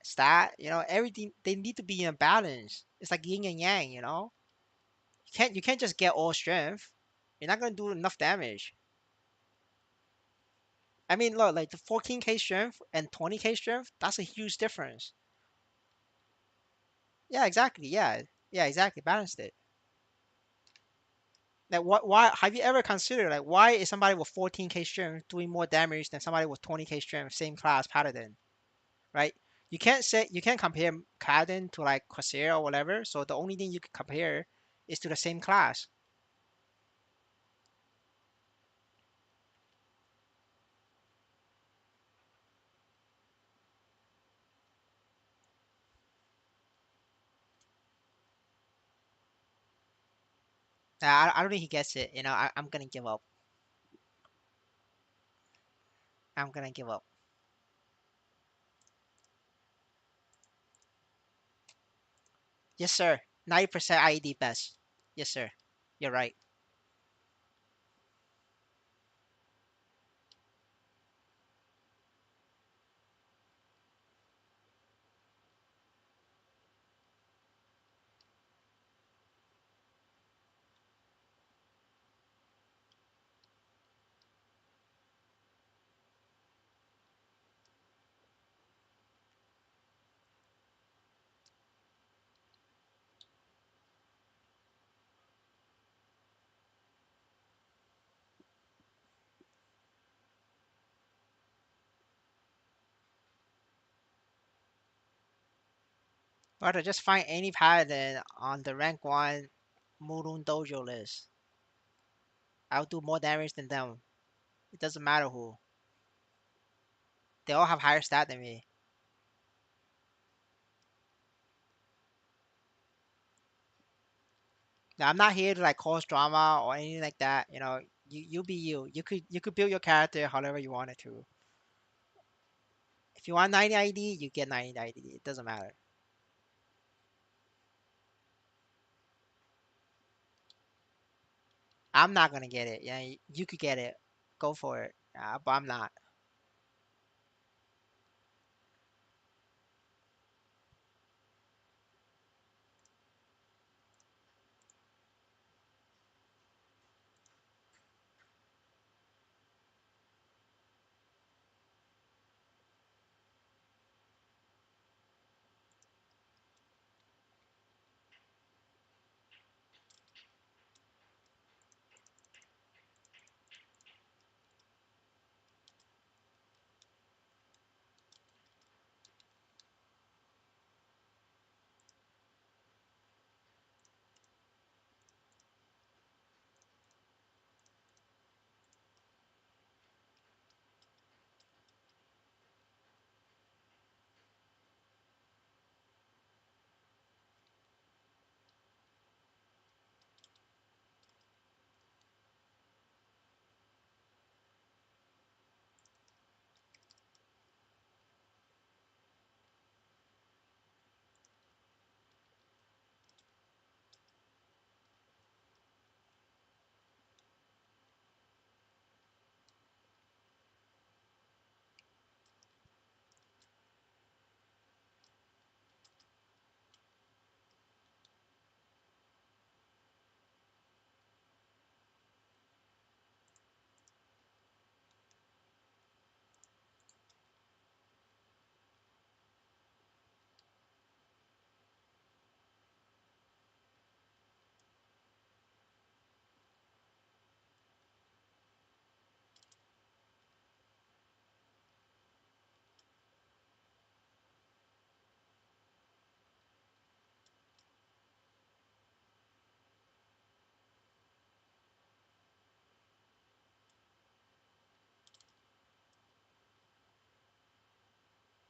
stat. Everything they need to be in balance. It's like yin and yang. You can't just get all strength. You're not gonna do enough damage. I mean, look, like the 14k strength and 20k strength, that's a huge difference. Yeah, exactly. Yeah, yeah, exactly. Balanced it. Like, what? Why have you ever considered like why is somebody with 14k strength doing more damage than somebody with 20k strength, same class paladin, right? You can't compare paladin to like Corsair or whatever. So the only thing you can compare is to the same class. I don't think he gets it. I'm gonna give up. I'm gonna give up. Yes, sir. 90% IED best. Yes, sir. You're right. Brother, just find any paladin on the rank one Murun Dojo list. I'll do more damage than them. It doesn't matter who. They all have higher stat than me. Now, I'm not here to like cause drama or anything like that. You be you. You could build your character however you want it to. If you want 90 ID, you get 90 ID. It doesn't matter. I'm not gonna get it. Yeah, you could get it. Go for it. But I'm not.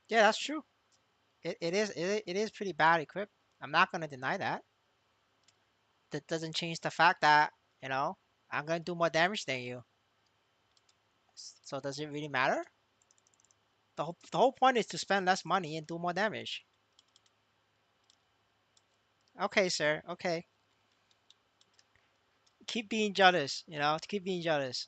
Yeah, that's true. It is pretty bad equipped. I'm not gonna deny that. That doesn't change the fact that you know I'm gonna do more damage than you. So does it really matter? The whole point is to spend less money and do more damage. Okay, sir. Okay. Keep being jealous. Keep being jealous.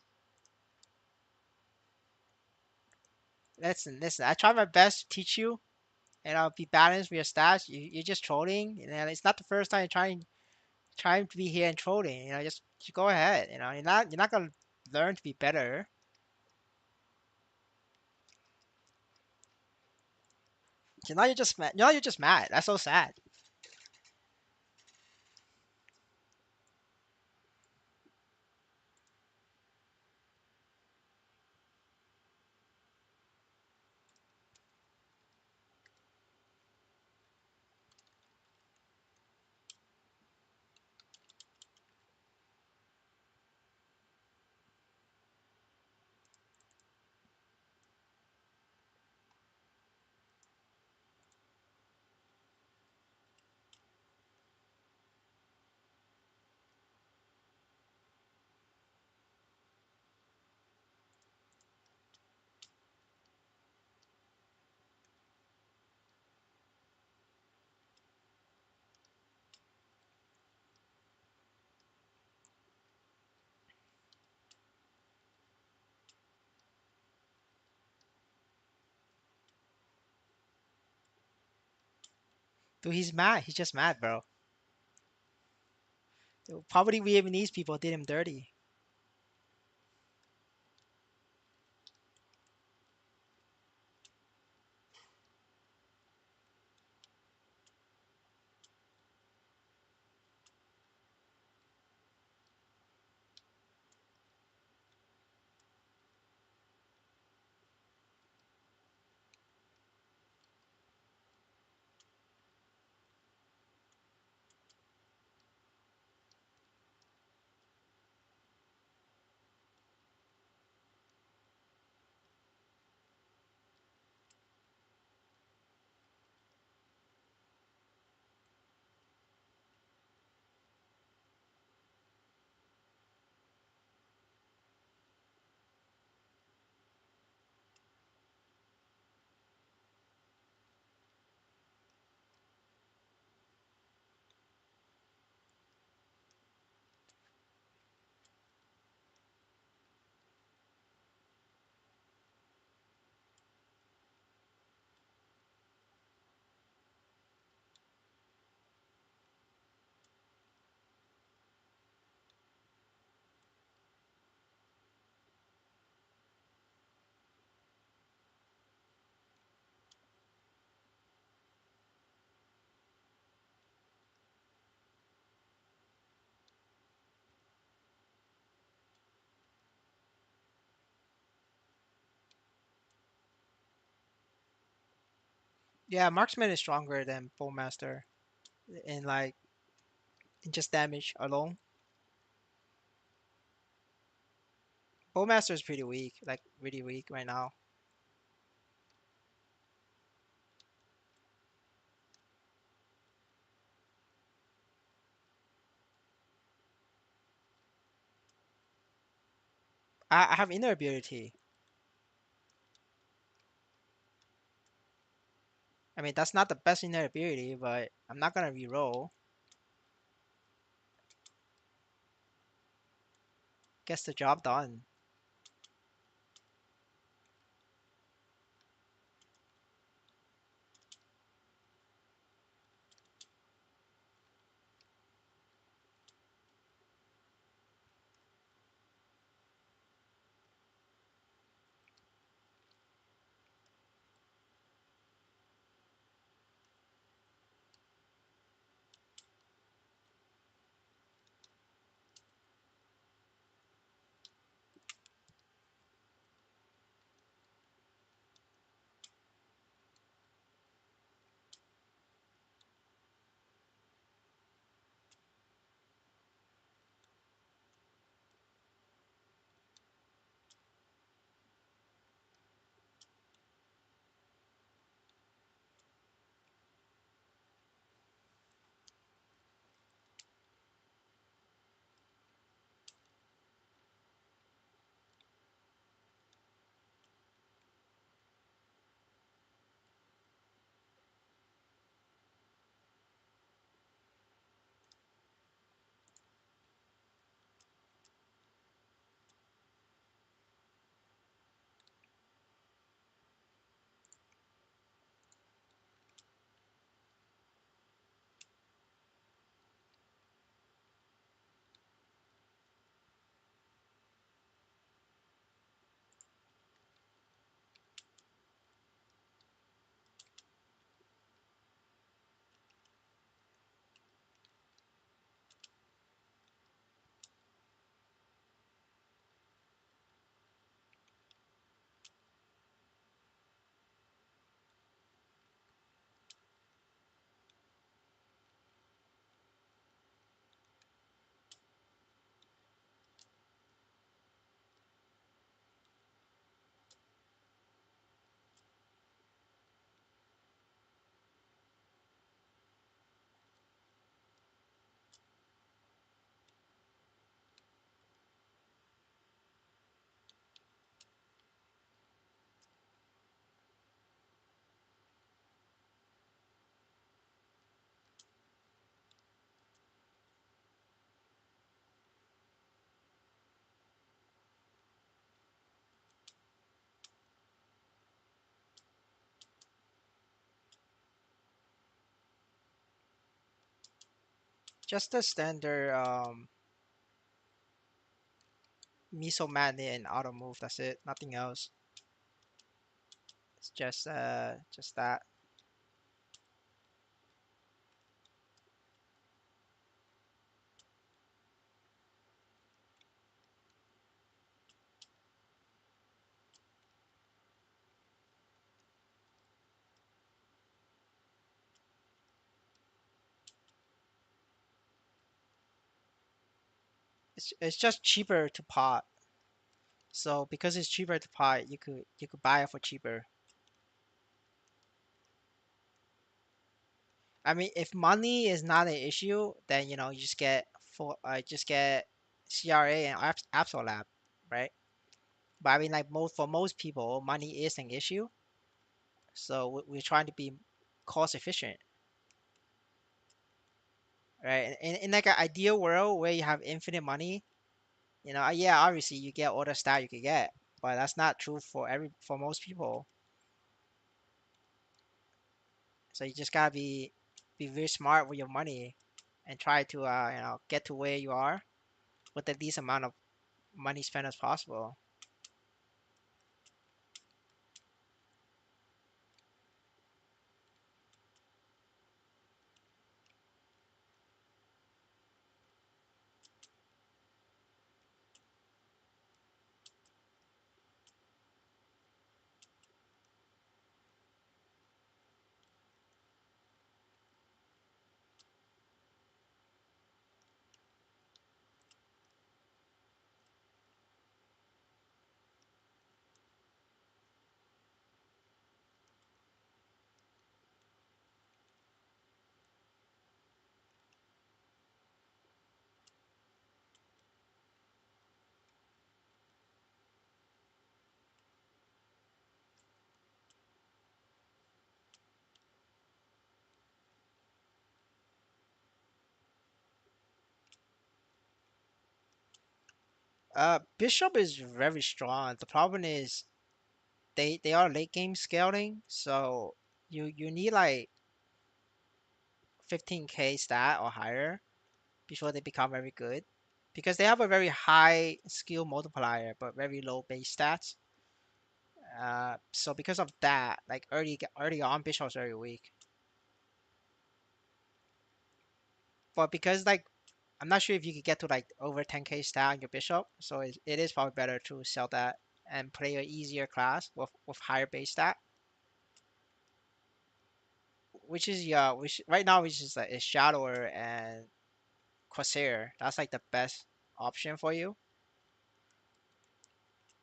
Listen. I try my best to teach you. Be balanced with your stats. You're just trolling. It's not the first time you're trying to be here and trolling. Just go ahead. You're not gonna learn to be better. Now you're just mad. Now you're just mad. That's so sad. Dude, he's mad. He's just mad, bro. Dude, probably Vietnamese people did him dirty. Yeah, marksman is stronger than bowmaster in like in just damage alone. Bowmaster is pretty weak, like really weak right now. I have inner ability. I mean, that's not the best inner ability, but I'm not gonna reroll. Gets the job done. Just the standard miso magnet and auto move. That's it. Nothing else. It's just that. It's just cheaper to pot. So because it's cheaper to pot, you could buy it for cheaper. I mean, if money is not an issue, then you just get CRA and Absolab, right? But I mean, like most people, money is an issue. So we're trying to be cost efficient, right? In like an ideal world where you have infinite money, yeah, obviously you get all the stat you could get, but that's not true for most people. So you just gotta be very smart with your money and try to get to where you are with the least amount of money spent as possible. Bishop is very strong. The problem is they are late game scaling, so you need like 15k stat or higher before they become very good because they have a very high skill multiplier but very low base stats. So because of that, like early on, Bishop's very weak. But because like I'm not sure if you could get to like over 10k stat on your Bishop, so it is probably better to sell that and play an easier class with higher base stat, which is which right now which is like is Shadower and Corsair. That's like the best option for you.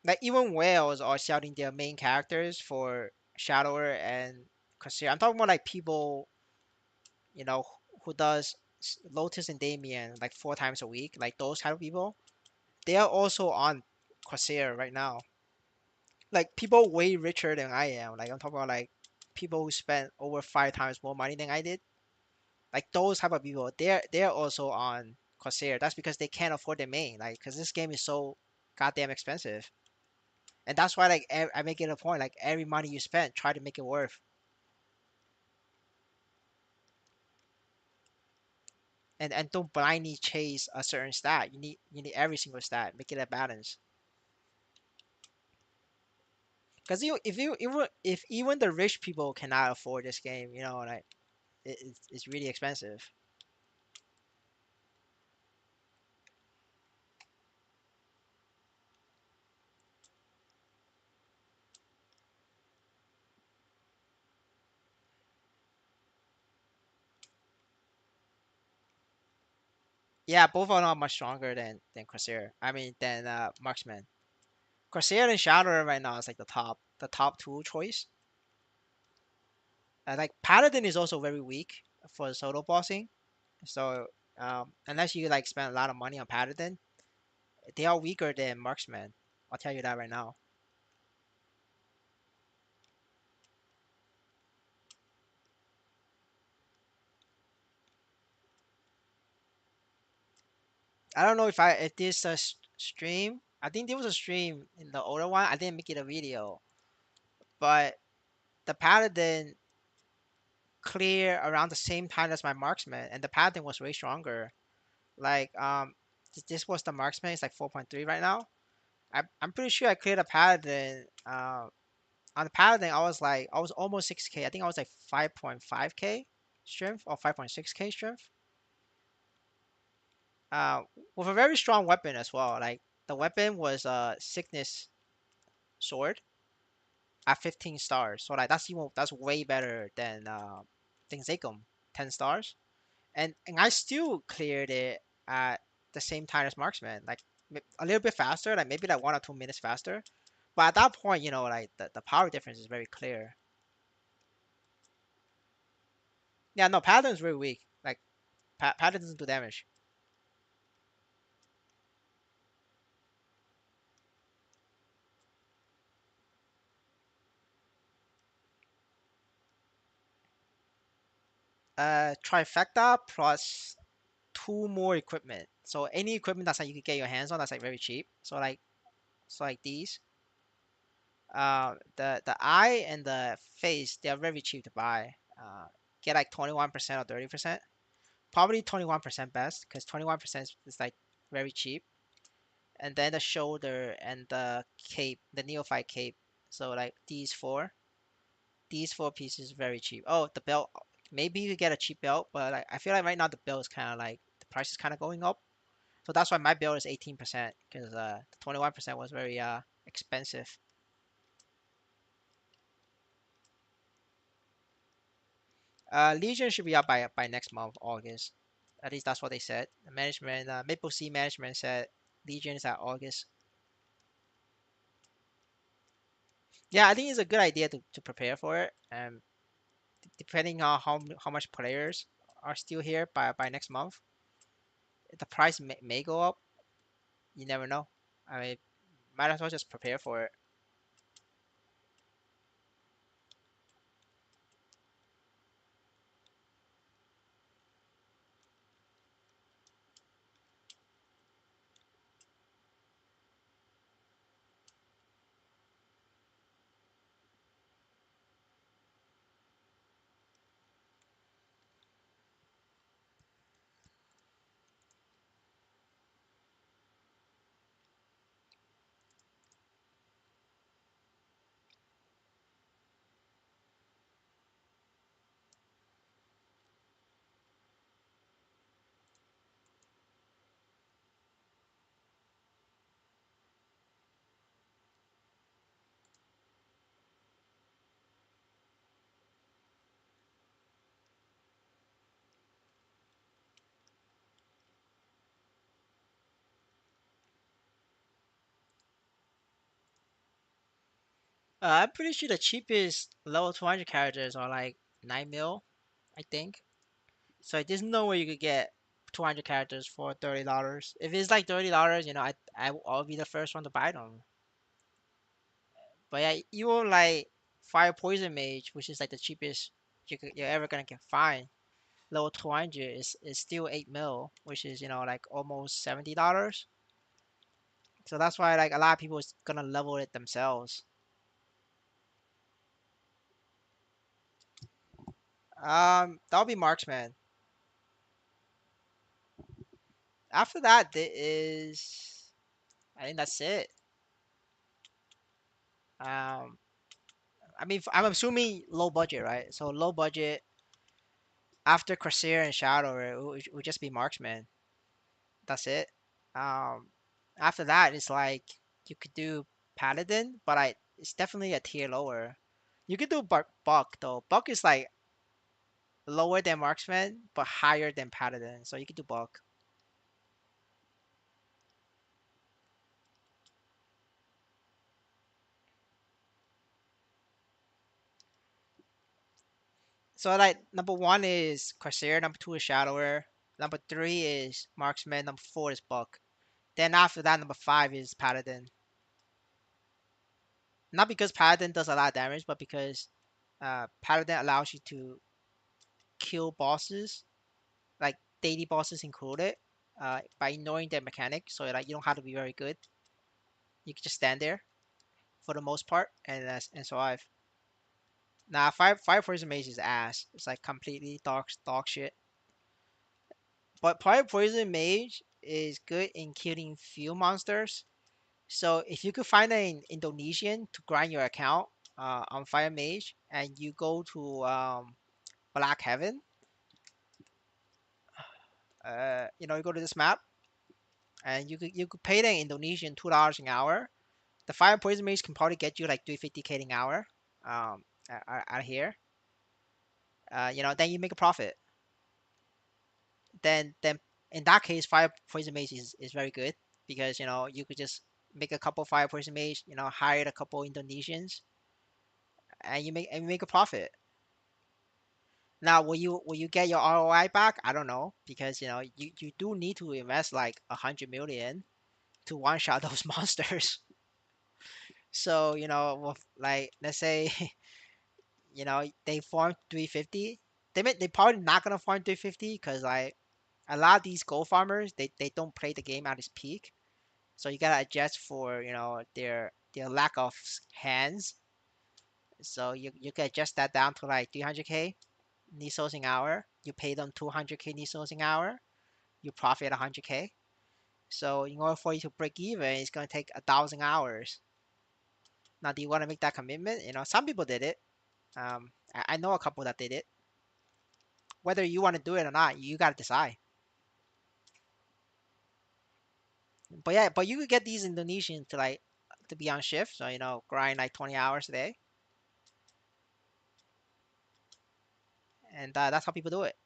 Like even whales are shouting their main characters for Shadower and Corsair. I'm talking about like people, you know, who does Lotus and Damien like 4 times a week, like those kind of people. They are also on Corsair right now. Like people way richer than I am. Like I'm talking about like people who spent over 5 times more money than I did. Like those type of people, they're also on Corsair. That's because they can't afford the main. Like because this game is so goddamn expensive. And that's why like I make it a point like every money you spend, try to make it worth, and don't blindly chase a certain stat. You need every single stat, make it a balance. Because if even the rich people cannot afford this game, like it's really expensive. Yeah, both of them are much stronger than Corsair. I mean than Marksman. Corsair and Shadow right now is like the top two choice. Like Paladin is also very weak for solo bossing. So unless you like spend a lot of money on Paladin, they are weaker than Marksman. I'll tell you that right now. I don't know if this stream. I think there was a stream in the older one. I didn't make it a video, but the Paladin clear around the same time as my marksman, and the paladin was way stronger. Like this was the marksman. It's like 4.3 right now. I'm pretty sure I cleared a paladin. On the paladin, I was almost 6k. I think I was like 5.5k strength or 5.6k strength. Uh, with a very strong weapon as well. Like the weapon was a sickness sword at 15 stars. So like that's way better than Zakum 10 stars. And I still cleared it at the same time as marksman, like a little bit faster, like maybe like 1 or 2 minutes faster. But at that point, like the power difference is very clear. Yeah, no, paladin is very weak. Like paladin doesn't do damage. Trifecta plus two more equipment. So any equipment that's like you could get your hands on that's like very cheap. So like these. The eye and the face, they're very cheap to buy. Get like 21% or 30%. Probably 21% best because 21% is like very cheap. And then the shoulder and the cape, the neophyte cape. So like these four pieces very cheap. Oh, the belt. Maybe you could get a cheap belt, but like, I feel like right now the belt is kind of like the price is kind of going up. So that's why my belt is 18% because the 21% was very expensive. Legion should be out by next month, August. At least that's what they said. The management, Maple Sea management said Legion is at August. Yeah, I think it's a good idea to prepare for it. Depending on how much players are still here by next month, the price may go up. You never know. I mean, might as well just prepare for it. I'm pretty sure the cheapest level 200 characters are like 9 mil, I think. So there's no way you could get 200 characters for $30. If it's like $30, I'll be the first one to buy them. But yeah, even like Fire Poison Mage, which is like the cheapest you're ever gonna get find, level 200 is still 8 mil, which is like almost $70. So that's why like a lot of people is gonna level it themselves. That'll be marksman. After that, there is, I think that's it. Um, I mean, I'm assuming low budget, right? So low budget after Corsair and Shadow, it would just be marksman. That's it. Um, After that, it's like you could do paladin, but it's definitely a tier lower. You could do buck though. Buck is like lower than marksman, but higher than paladin. So you could do buck. So like number one is Corsair, number two is Shadower, number three is marksman, number four is buck. Then after that, number five is paladin. Not because paladin does a lot of damage, but because paladin allows you to kill bosses, like daily bosses included, by ignoring their mechanic. So like you don't have to be very good. You can just stand there for the most part and survive. Nah, fire poison mage is ass. It's like completely dog shit. But fire poison mage is good in killing few monsters. So if you could find an Indonesian to grind your account on fire mage, and you go to Black Heaven, you go to this map, and you could pay the Indonesian $2 an hour. The fire poison mage can probably get you like 350k an hour out here. Then you make a profit. Then in that case, fire poison mage is very good because you could just make a couple fire poison mage, hire a couple Indonesians, and you make a profit. Now, will you get your ROI back? I don't know because you do need to invest like 100 million to one shot those monsters. So like let's say they farm 350. They probably not gonna farm 350 because like a lot of these gold farmers they don't play the game at its peak. So you gotta adjust for their lack of hands. So you can adjust that down to like 300k Nisos an hour. You pay them 200k Nisos an hour. You profit 100k. So in order for you to break even, it's gonna take 1,000 hours. Now, do you want to make that commitment? Some people did it. I know a couple that did it. Whether you want to do it or not, you gotta decide. But yeah, but you could get these Indonesians to be on shift, so grind like 20 hours a day, and that's how people do it.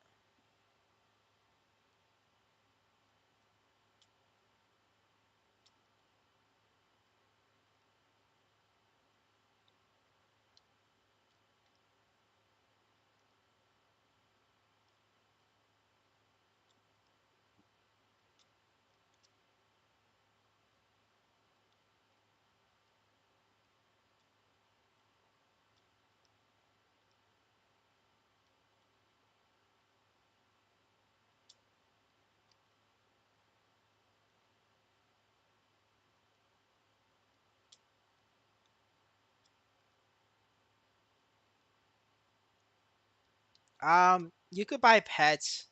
You could buy pets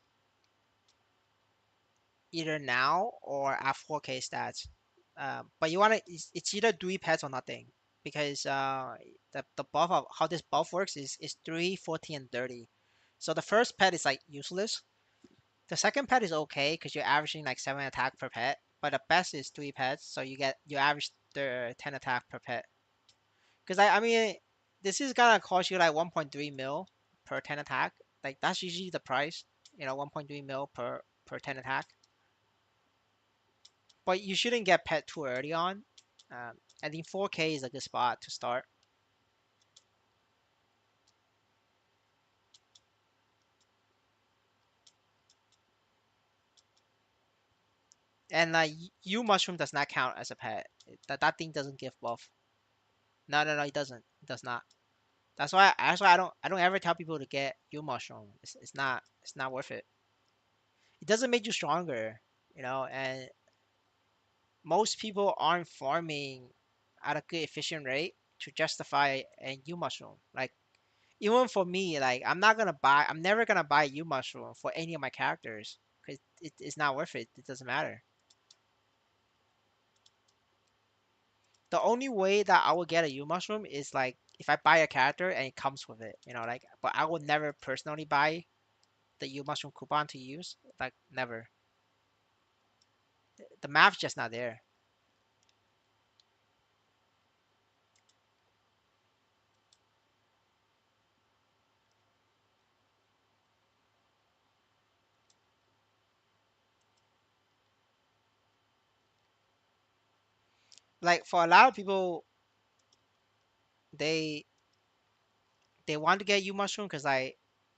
either now or at 4K stats. But it's either three pets or nothing because the buff of how this buff works is 3, 14, and 30. So the first pet is like useless. The second pet is okay because you're averaging like 7 attack per pet, but the best is three pets, so you average the 10 attack per pet. Because I mean, this is gonna cost you like 1.3 mil per 10 attack. Like that's usually the price, 1.3 mil per 10 attack. But you shouldn't get pet too early on. I think 4K is a good spot to start. And you mushroom does not count as a pet. That thing doesn't give buff. No, no, no, it doesn't. It does not. That's why I don't ever tell people to get you mushroom. It's not worth it. It doesn't make you stronger, and most people aren't farming at a good efficient rate to justify a U mushroom. Like even for me, like I'm never gonna buy U mushroom for any of my characters because it's not worth it. It doesn't matter. The only way that I will get a U mushroom is like if I buy a character and it comes with it, like. But I would never personally buy the U mushroom coupon to use. Like never. The math's just not there. Like for a lot of people, they they want to get U mushroom because like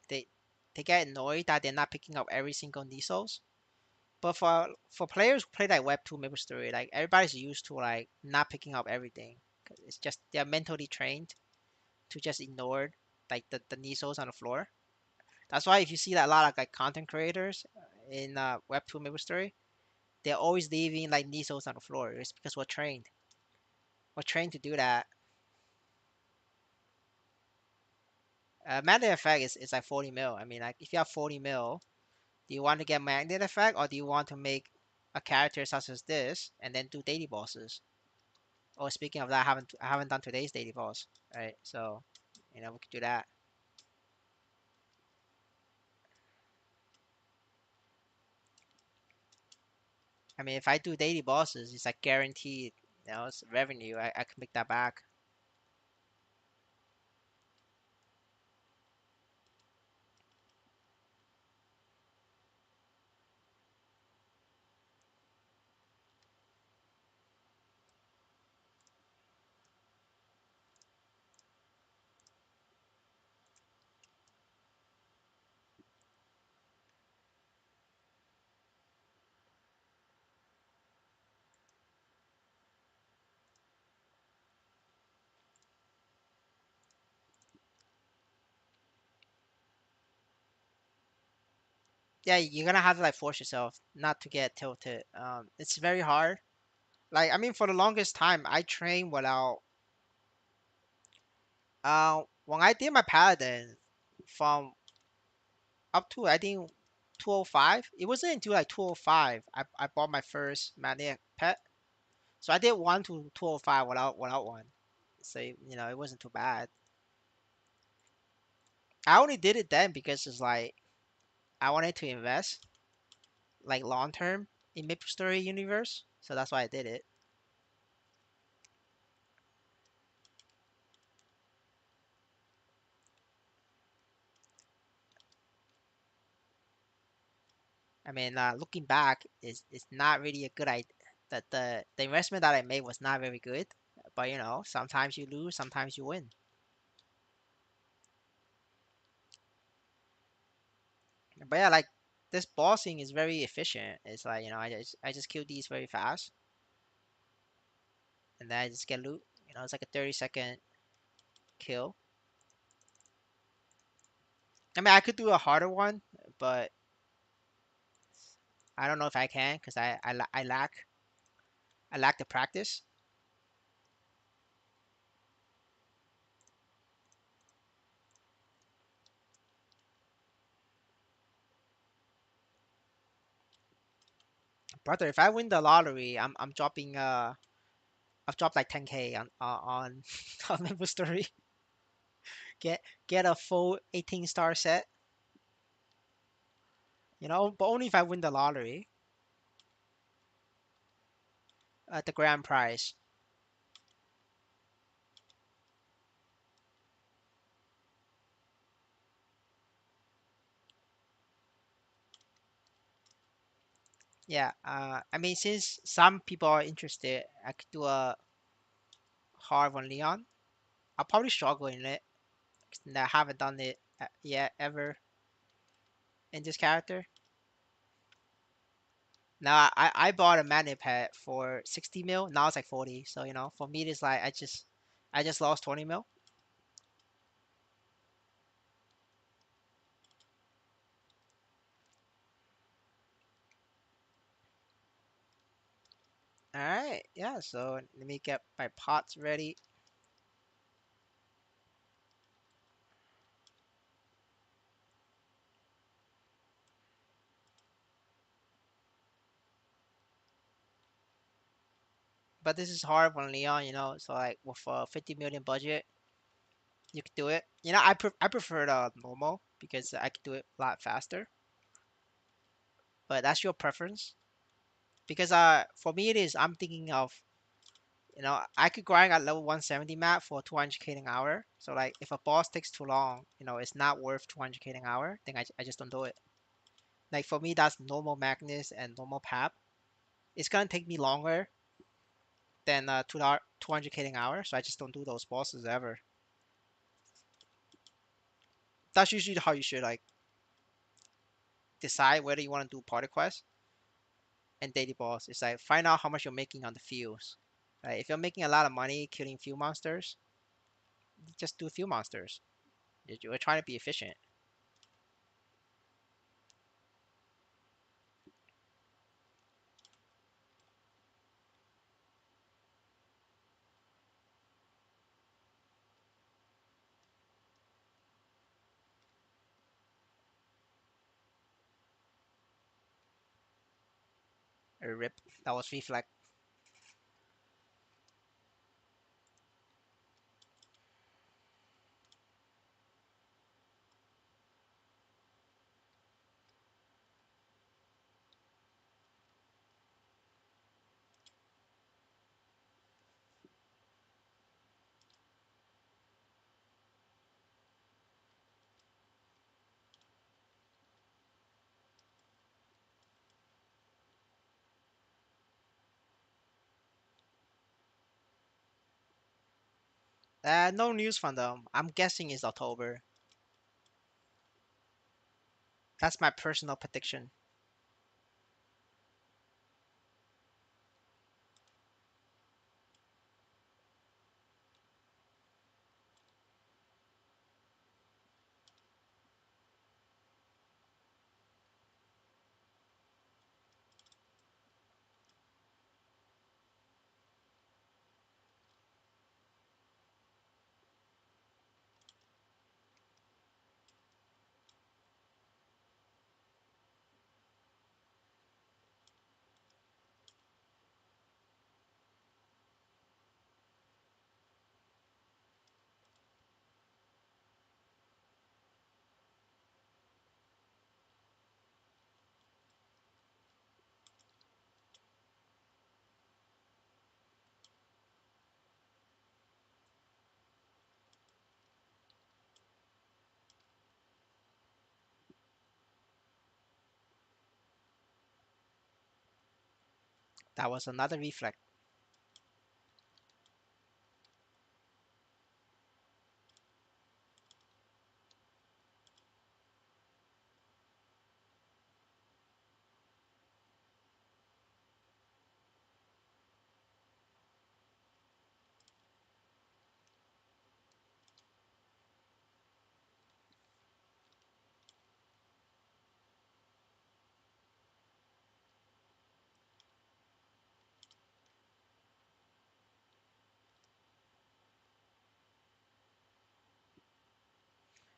they they get annoyed that they're not picking up every single Nisos. But for players who play like Web 2 Maple Story, like everybody's used to like not picking up everything. 'Cause it's just they're mentally trained to just ignore like the Nisos on the floor. That's why if you see that a lot of like content creators in Web 2 Maple Story, they're always leaving like Nisos on the floor. It's because we're trained. We're trained to do that. Magnet effect is like 40 mil. I mean, like if you have 40 mil, do you want to get magnet effect or do you want to make a character such as this and then do daily bosses? Oh, speaking of that, I haven't done today's daily boss, right? So, we could do that. I mean, if I do daily bosses, it's like guaranteed, it's revenue. I can make that back. Yeah, you're gonna have to like force yourself not to get tilted. It's very hard. Like, I mean, for the longest time, I trained without. When I did my paladin, from up to I think 205, it wasn't until like 205 I bought my first magnetic pet. So I did 1 to 205 without one. So it wasn't too bad. I only did it then because it's like I wanted to invest like long term in MapleStory universe. So that's why I did it. I mean, looking back, it's not really a good idea. That the investment that I made was not very good. But sometimes you lose, sometimes you win. But yeah, like this bossing is very efficient. It's like I just kill these very fast, and then I just get loot. It's like a 30-second kill. I mean, I could do a harder one, but I don't know if I can because I lack the practice. Brother, if I win the lottery, I'm dropping I've dropped like 10K on on Maple Story. Get a full 18 star set, but only if I win the lottery, the grand prize. Yeah, I mean, since some people are interested, I could do a hard one Leon. I'll probably struggle in it 'cause I haven't done it yet ever in this character. Now I bought a magnet pet for 60 mil. Now it's like 40. So for me it's like I just lost 20 mil. All right, yeah. So let me get my pots ready. But this is hard for Leon. So like with a 50 million budget, you could do it. I prefer the normal because I could do it a lot faster. But that's your preference. Because for me it is I'm thinking of I could grind at level 170 map for 200k an hour. So like if a boss takes too long, it's not worth 200k an hour, then I just don't do it. Like for me that's normal Magnus and normal Pap. It's gonna take me longer than 200k an hour, so I just don't do those bosses ever. That's usually how you should like decide whether you want to do party quest and daily boss. It's like find out how much you're making on the fields. Right? If you're making a lot of money killing few monsters, just do few monsters. You're trying to be efficient. Rip. That was reflect. No news from them. I'm guessing it's October. That's my personal prediction. That was another reflect.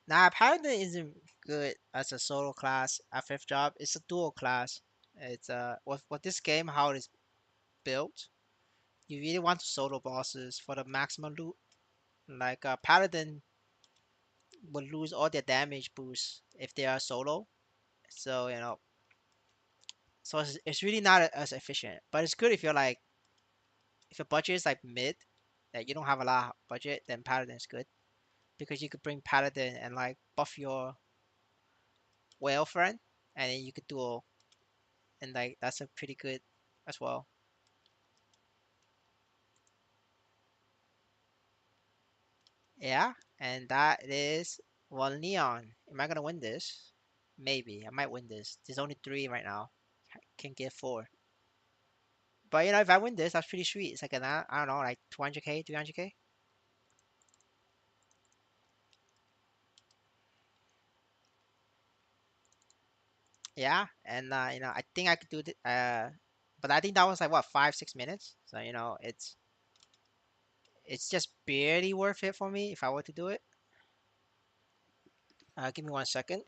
Nah, paladin isn't good as a solo class at fifth job. It's a dual class. It's with this game how it is built. You really want to solo bosses for the maximum loot. Like paladin will lose all their damage boosts if they are solo. So so it's really not as efficient. But it's good if you're like if your budget is like mid, that you don't have a lot of budget, then paladin is good because you could bring paladin and like buff your whale friend, and then you could duel, and like that's a pretty good as well. Yeah, and that is one neon. Am I gonna win this? Maybe I might win this. There's only three right now. Can get four. But if I win this, that's pretty sweet. It's like an I don't know, like 200k, 300k. Yeah, and I think I could do it. But I think that was like what 5 6 minutes. So it's just barely worth it for me if I were to do it. Give me 1 second.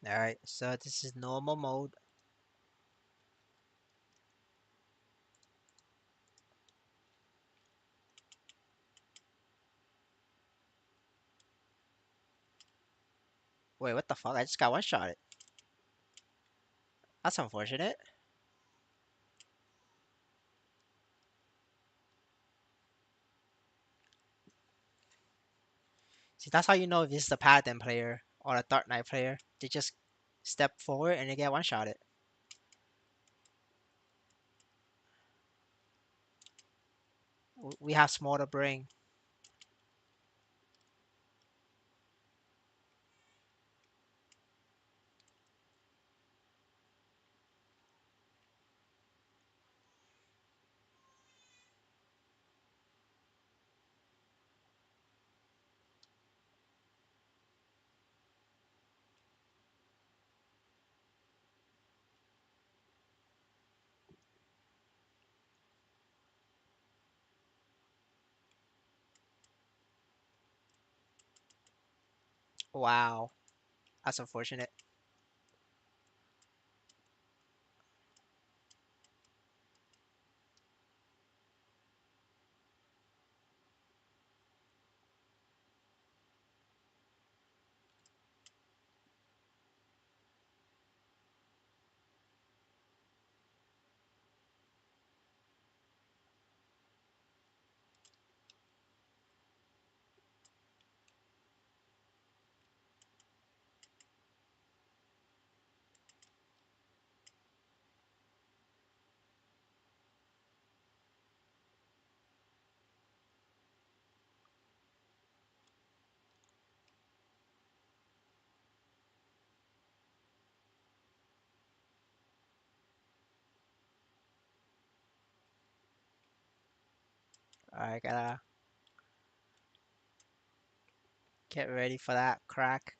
All right, so this is normal mode. Wait, what the fuck? I just got one shot. That's unfortunate. See, that's how you know if this is a paladin player or a dark knight player. They just step forward and they get one shot. We have small to bring. Wow, that's unfortunate. I gotta get ready for that crack.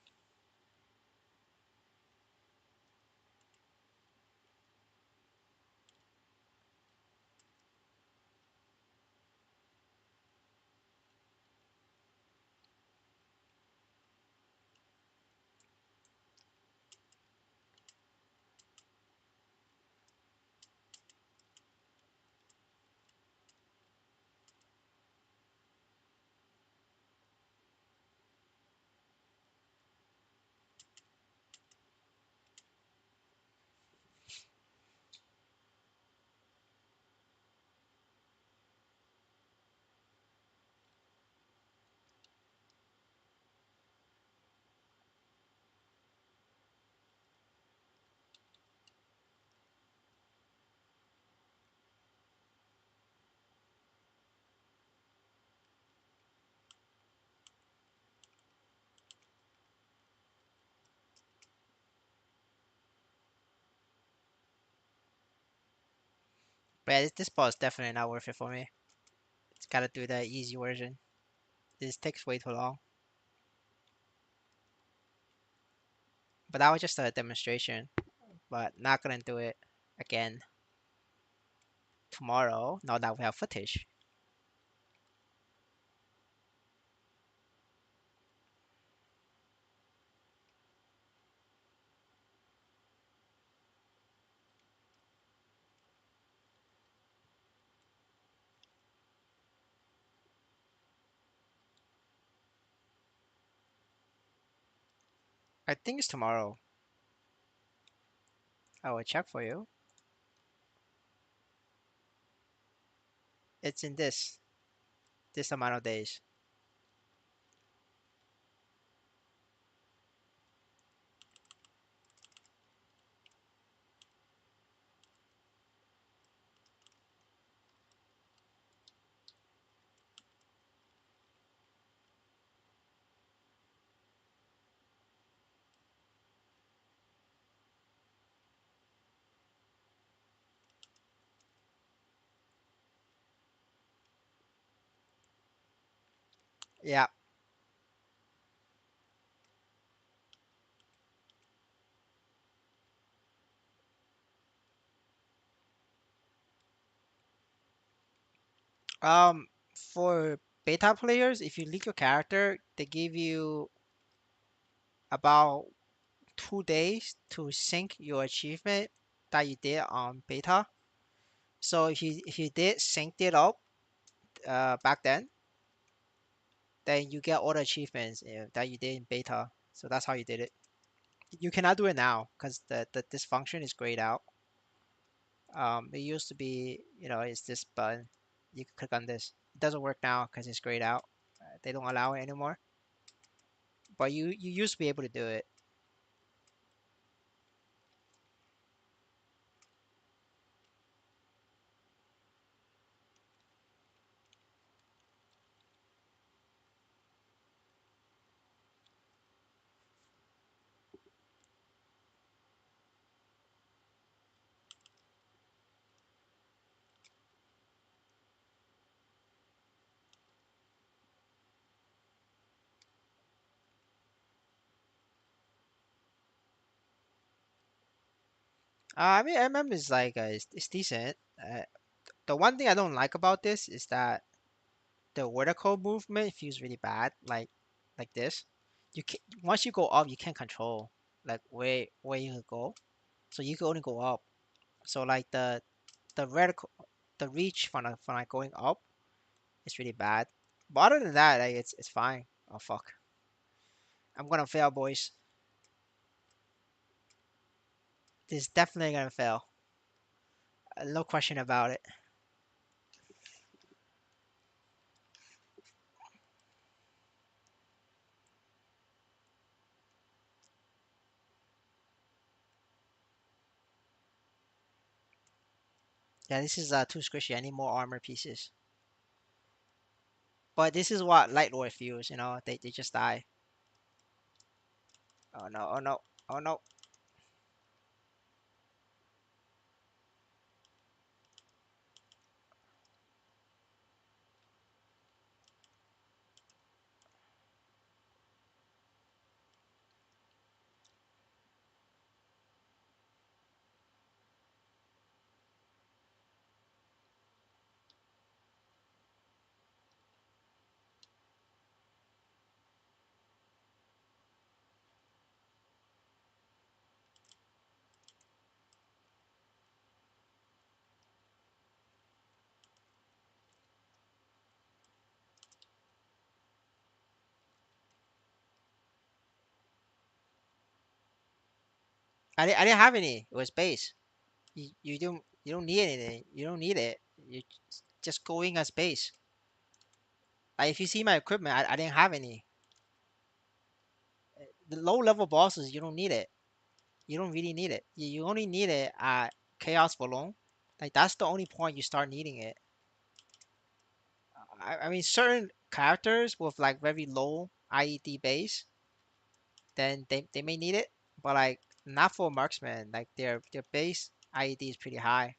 But yeah, this ball is definitely not worth it for me. It's gotta do the easy version. This takes way too long. But that was just a demonstration. But not gonna do it again tomorrow. Now that we have footage. I think it's tomorrow. I will check for you. It's in this amount of days. Yeah. Um, for beta players, if you leak your character, they give you about 2 days to sync your achievement that you did on beta. So if you did sync it up back then you get all the achievements that you did in beta. So that's how you did it. You cannot do it now because this function is grayed out. It used to be, it's this button. You can click on this. It doesn't work now because it's grayed out. They don't allow it anymore. But you used to be able to do it. I mean, MM is like it's decent. The one thing I don't like about this is that the vertical movement feels really bad, like this. You can Once you go up, you can't control like where you can go, so you can only go up. So like the vertical the reach from like going up is really bad. But other than that, like it's fine. Oh fuck, I'm gonna fail, boys. This is definitely gonna fail. No question about it. Yeah, this is too squishy. I need more armor pieces. But this is what Light Lord feels. They just die. Oh no! Oh no! Oh no! I didn't have any. It was base. You don't need anything. You don't need it. You just going as base. Like if you see my equipment, I didn't have any. The low level bosses, you don't need it. You don't really need it. You only need it at Chaos Balloon. Like that's the only point you start needing it. I mean, certain characters with like very low IED base, then they may need it, but like not for marksman. Like their base IED is pretty high.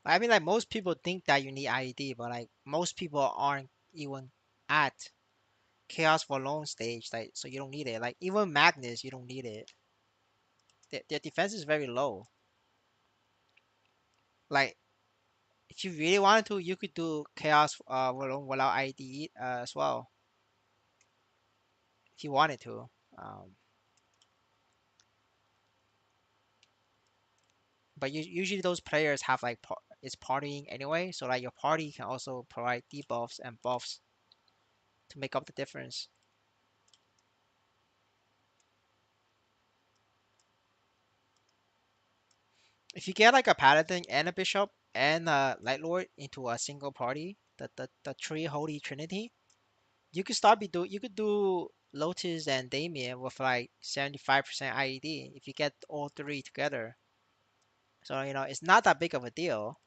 I mean, like most people think that you need IED, but like most people aren't even at Chaos Balloon stage. Like so you don't need it. Like even Magnus, you don't need it. Their defense is very low. Like if you really wanted to, you could do Chaos without ID as well if you wanted to. Um, but usually those players have like it's partying anyway, so like your party can also provide debuffs and buffs to make up the difference. If you get like a paladin and a bishop and a light lord into a single party, the three holy trinity, you could do Lotus and Damien with like 75% IED if you get all three together. So it's not that big of a deal.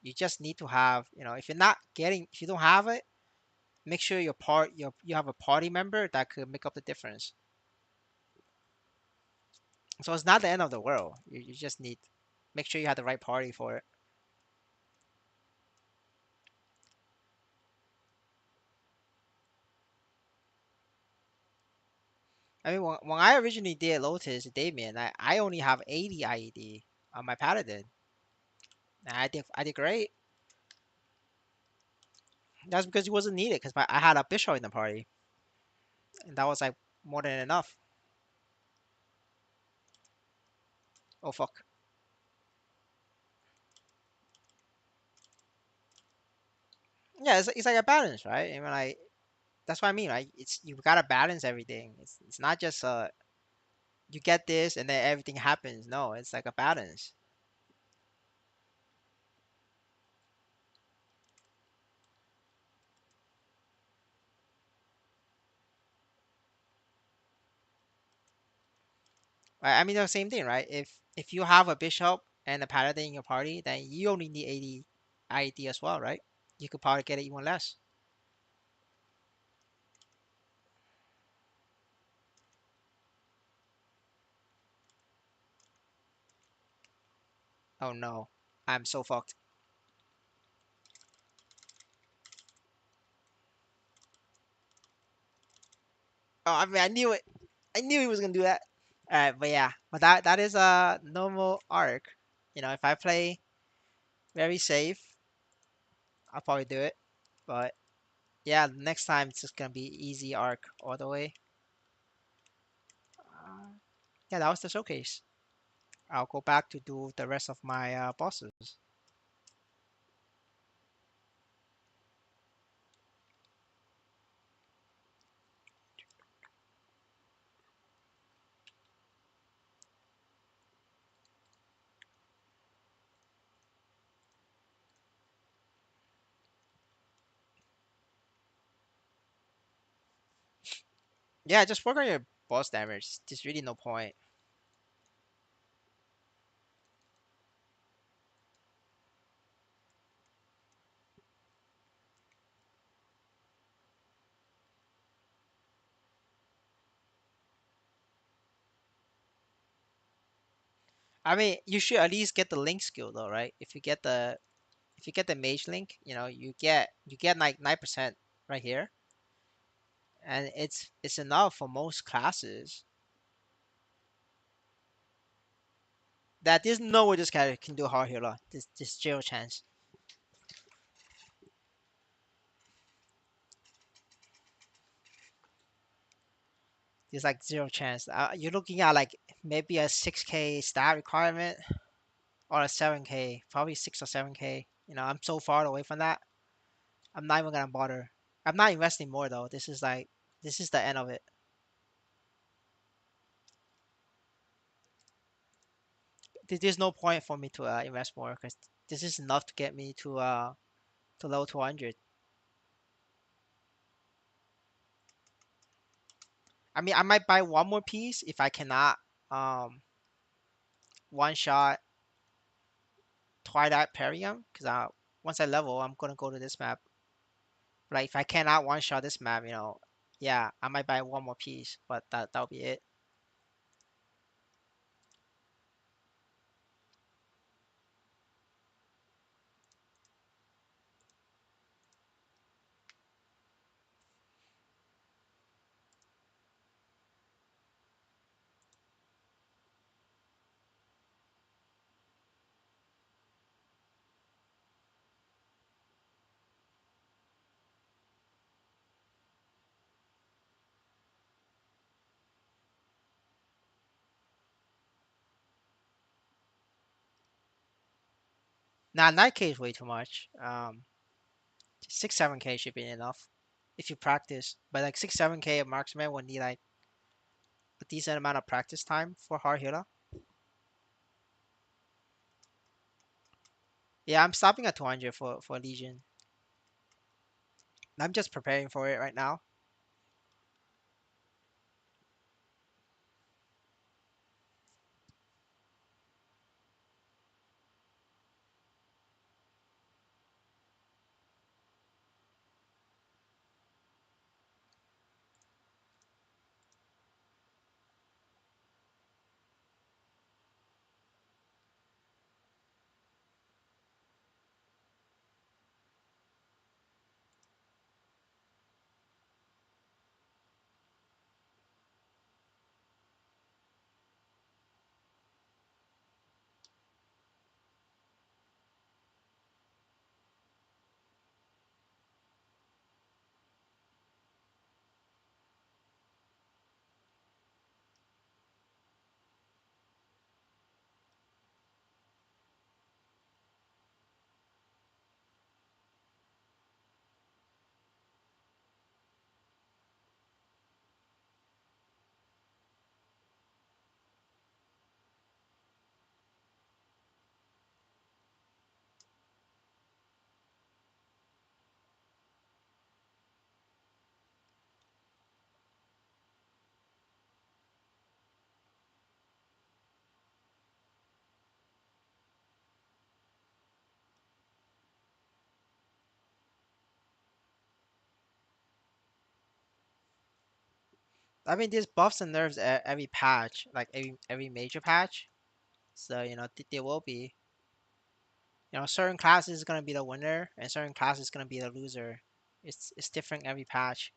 You just need to have, if you're not getting, if you don't have it, make sure you have a party member that could make up the difference. So it's not the end of the world. You just need make sure you have the right party for it. I mean, when I originally did Lotus Damien, I only have 80 IED on my paladin. And I did great. That's because it wasn't needed because I had a bishop in the party, and that was like more than enough. Oh fuck. Yeah, it's like a balance, right? I mean, like that's what I mean, right? It's you gotta balance everything. It's not just you get this and then everything happens. No, it's like a balance. Right? I mean, the same thing, right? If you have a bishop and a paladin in your party, then you only need 80 IED as well, right? You could probably get it even less. Oh no, I'm so fucked. Oh, I mean, I knew it. I knew he was gonna do that. All right, but yeah, but that is a normal arc. If I play very safe, I'll probably do it. But yeah, next time it's just gonna be easy arc all the way. Yeah, that was the showcase. I'll go back to do the rest of my bosses. Yeah, just work on your boss damage. There's really no point. I mean, you should at least get the link skill though, right? If you get the mage link, you get like 9% right here, and it's enough for most classes. That there's no way this guy can do hard healer. There's zero chance. There's like zero chance. You're looking at like maybe a 6K stat requirement or a 7K, probably 6 or 7K. I'm so far away from that. I'm not even gonna bother. I'm not investing more though. This is the end of it. There's no point for me to invest more because this is enough to get me to level 200. I mean, I might buy one more piece if I cannot um one shot Twilight Perium because once I level, I'm gonna go to this map. Like if I cannot one shot this map, yeah, I might buy one more piece, but that'll be it. Now 9K is way too much. 6 7K should be enough if you practice. But like 6 7K of marksman will need like a decent amount of practice time for hard hitter. Yeah, I'm stopping at 200 for Legion. I'm just preparing for it right now. I mean, there's buffs and nerfs every patch, like every major patch. So there will be. Certain classes is gonna be the winner, and certain classes is gonna be the loser. It's different every patch.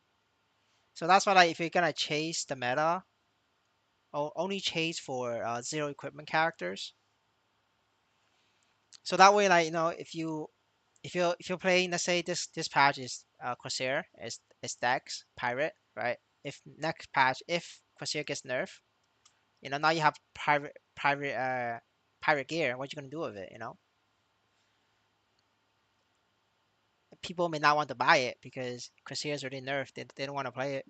So that's why, like, if you're gonna chase the meta, only chase for zero equipment characters. So that way, like, if you're playing, let's say this patch is Corsair, is Dex pirate, right? If next patch, if Corsair gets nerfed, now you have pirate gear. What you gonna do with it? People may not want to buy it because Corsair's already nerfed. They don't want to play it.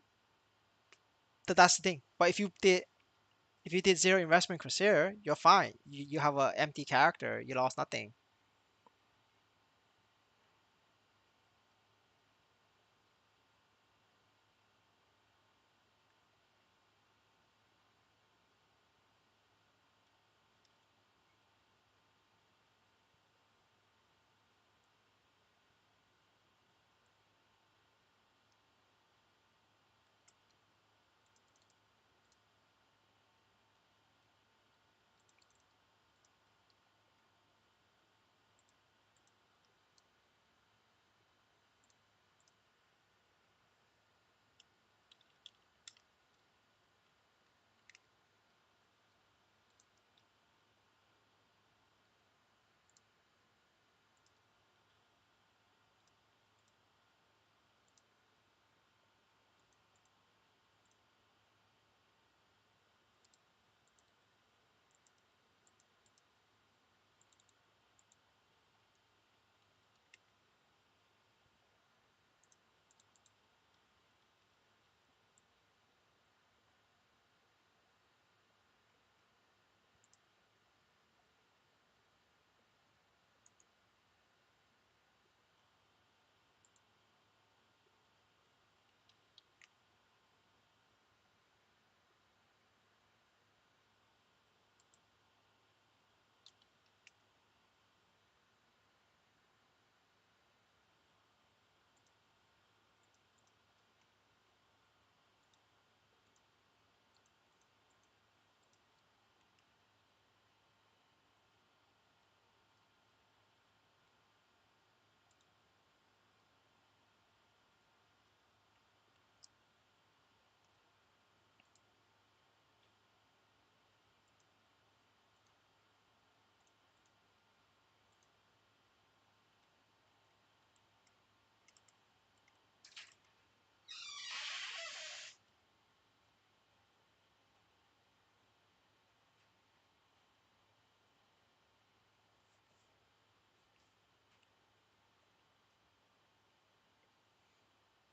That's the thing. But if you did zero investment Corsair, you're fine. You have an empty character. You lost nothing.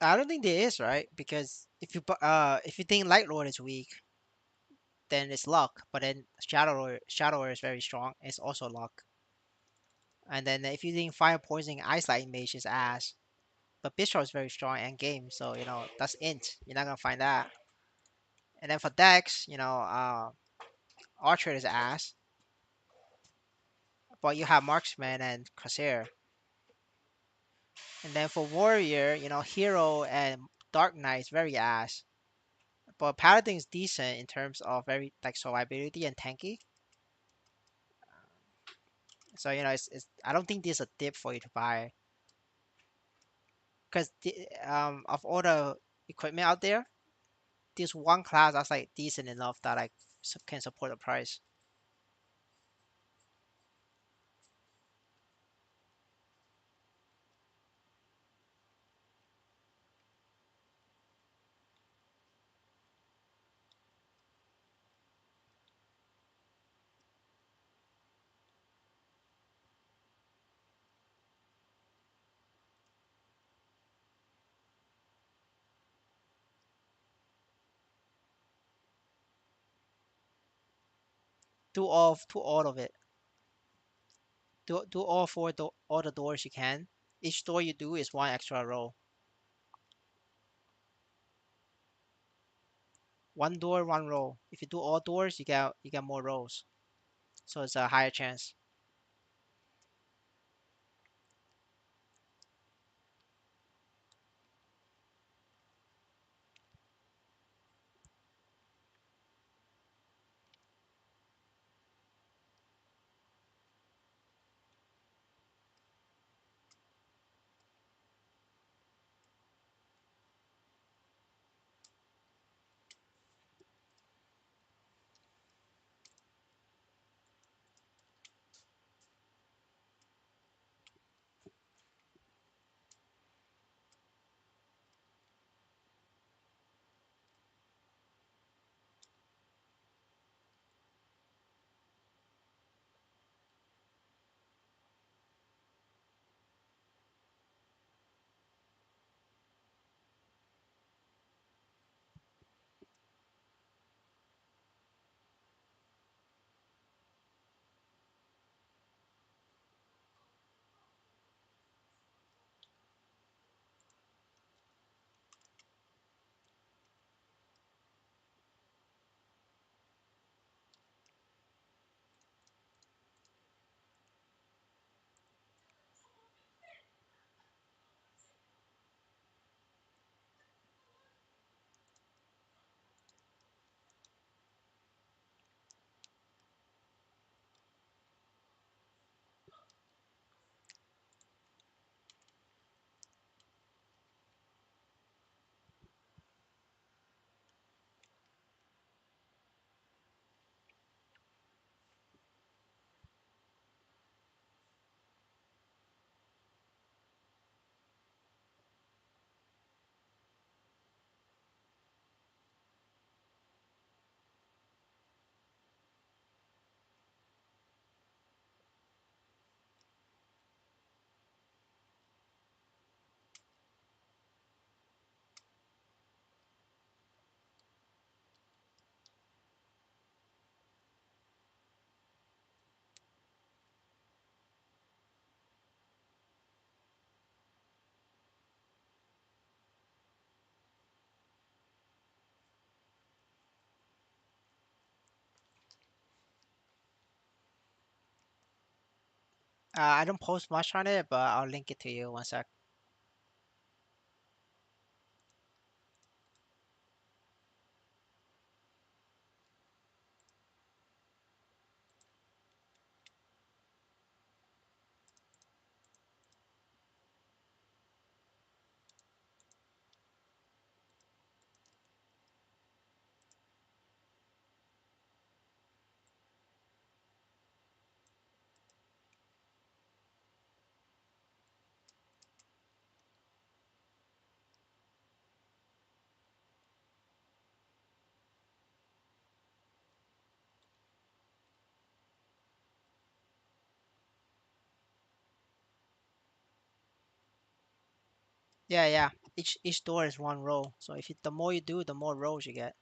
I don't think there is, right? Because if you think Light Lord is weak, then it's luck. But then Shadow Lord is very strong. It's also luck. And then if you think Fire Poisoning Ice Light Mage is ass, but Bishop is very strong and game. So that's int. You're not gonna find that. And then for Dex, Archer is ass, but you have Marksman and Corsair. And then for Warrior, Hero and Dark Knight is very ass. But Paladin is decent in terms of very like survivability and tanky. So it's I don't think there's a dip for you to buy because of all the equipment out there, there's one class that's like decent enough that like can support the price. Do all of it. Do all the doors you can. Each door you do is one extra roll. One door, one roll. If you do all doors, you get more rolls, so it's a higher chance. I don't post much on it, but I'll link it to you one sec. Yeah, yeah. Each door is one row. So if you, the more you do, the more rows you get.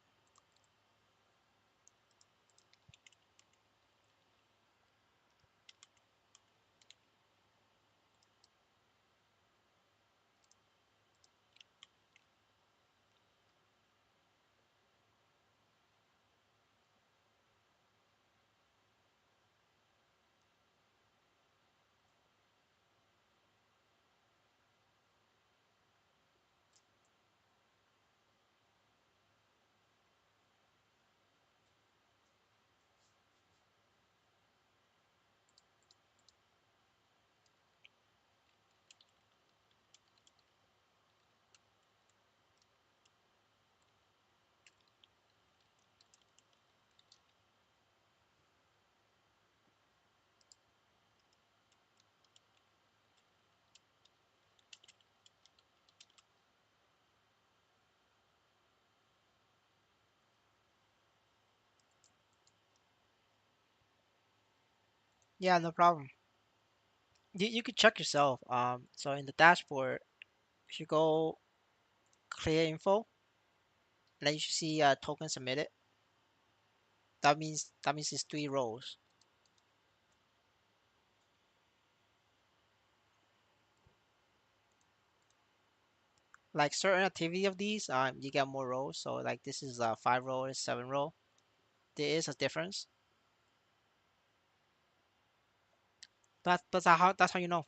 Yeah, no problem. You could check yourself. So in the dashboard, if you go clear info, and then you should see token submitted. That means it's 3 rows. Like certain activity of these, you get more rows. So like this is 5 row, 7 row. There is a difference. That's how you know.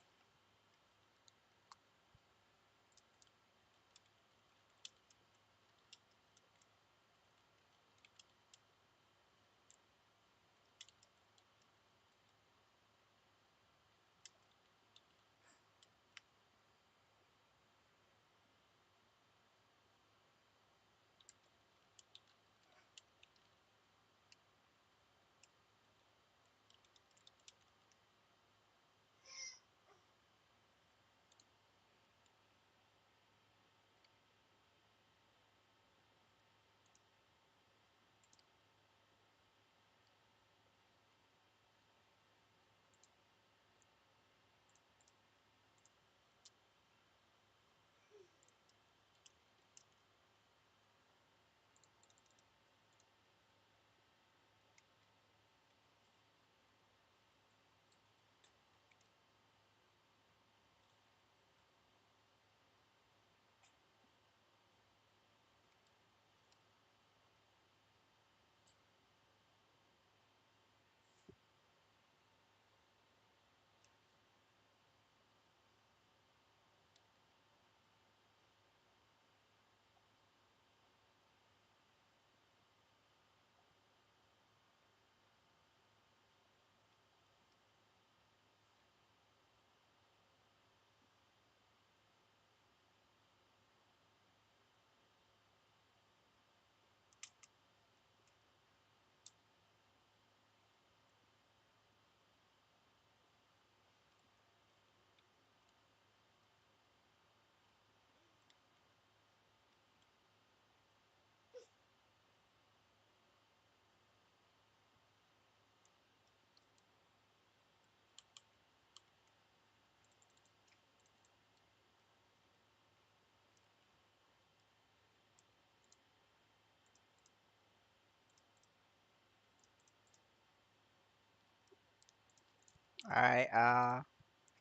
All right. I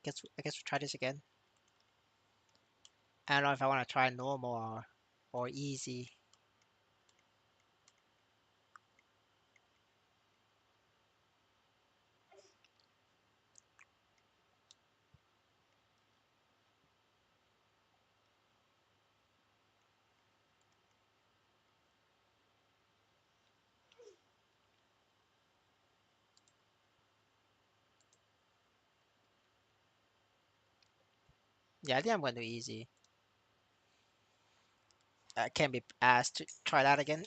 guess we'll try this again. I don't know if I want to try normal or easy. Yeah, I think I'm gonna do easy. I can't be asked to try that again.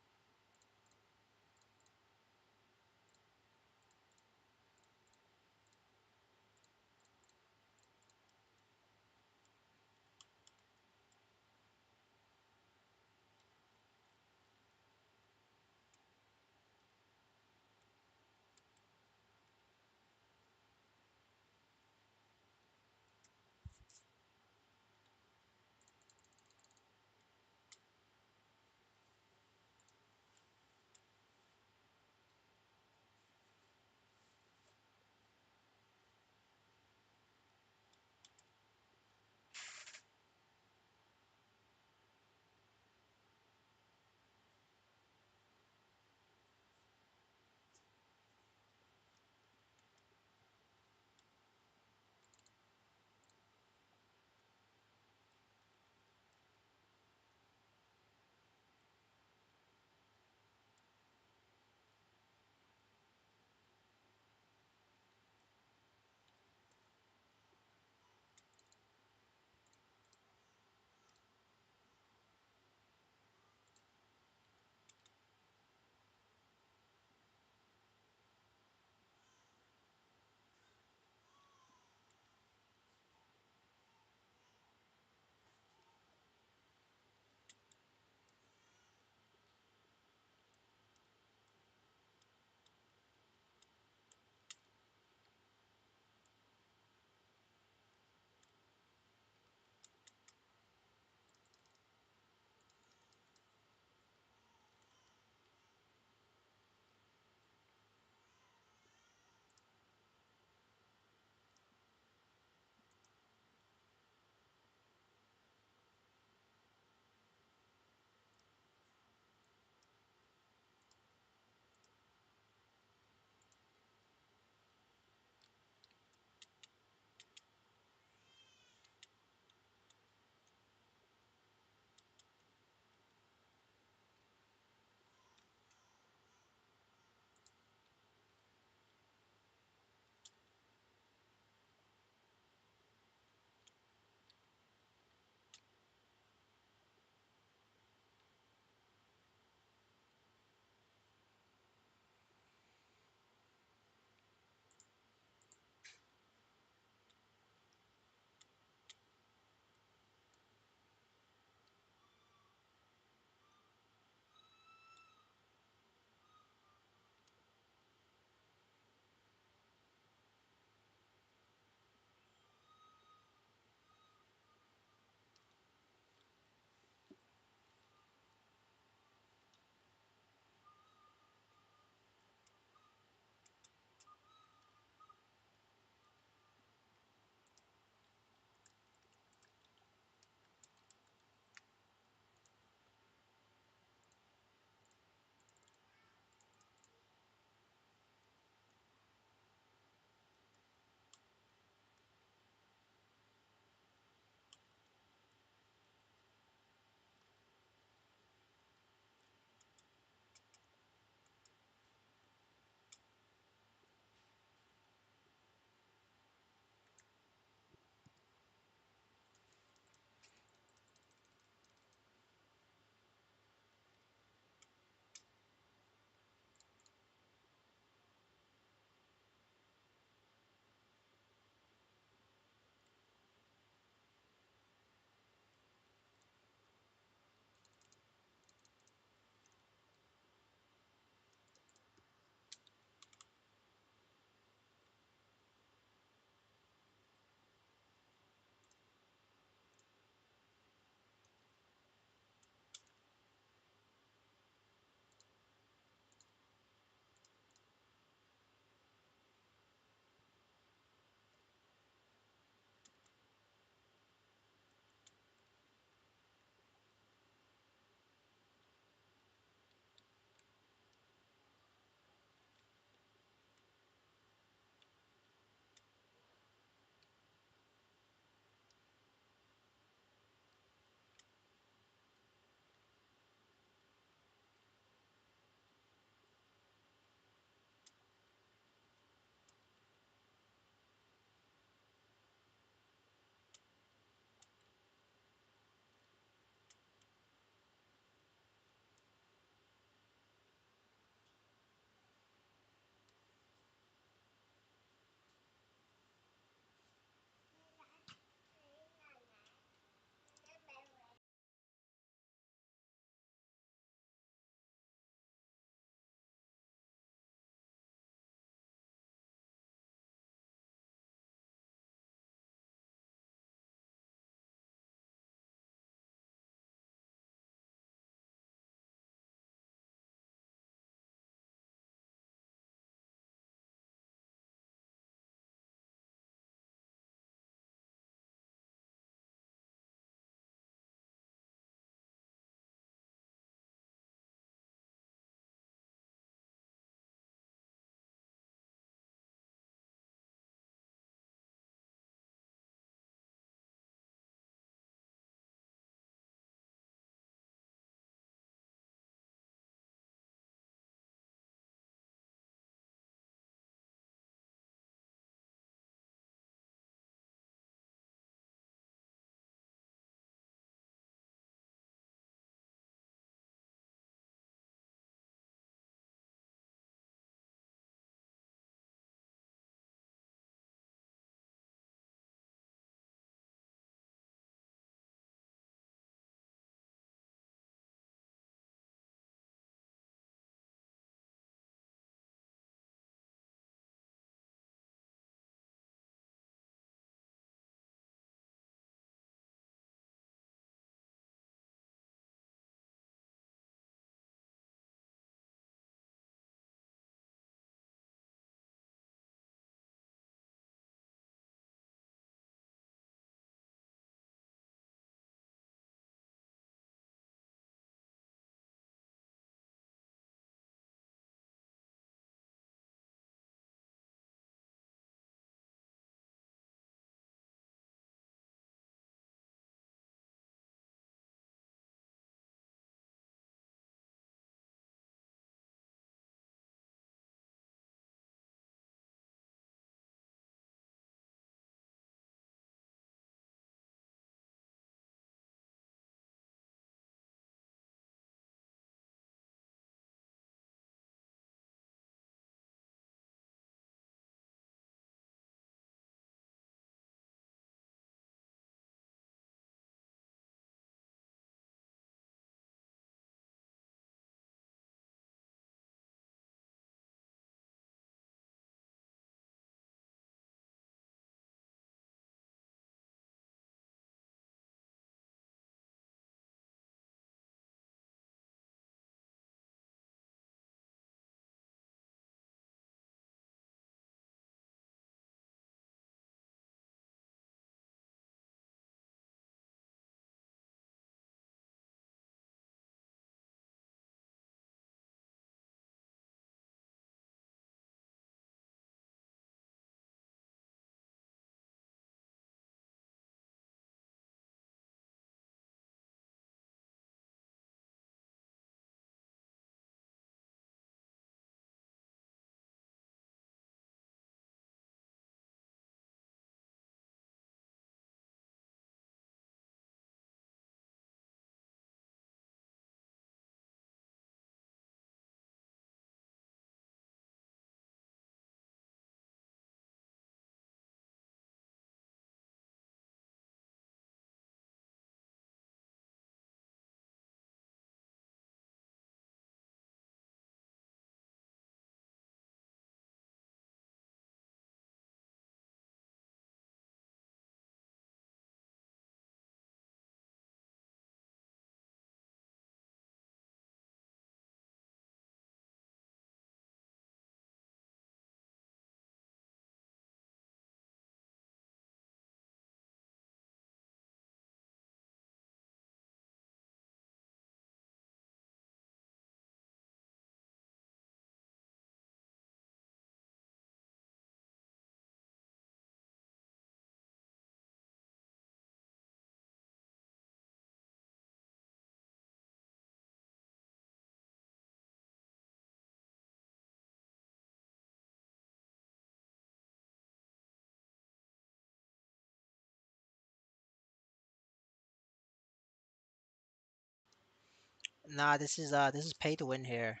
Nah, this is pay to win here.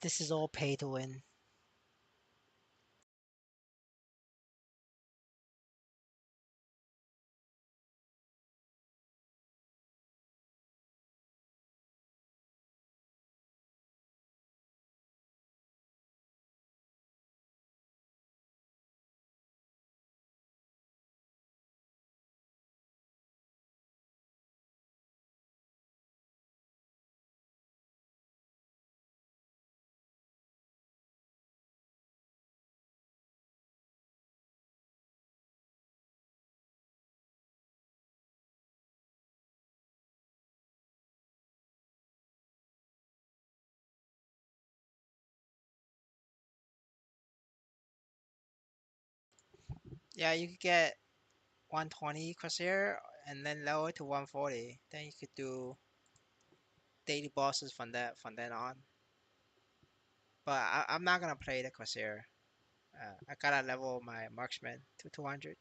This is all pay to win. Yeah, you could get 120 Corsair and then lower to 140. Then you could do daily bosses from then on. But I'm not gonna play the Corsair. I gotta level my marksman to 200.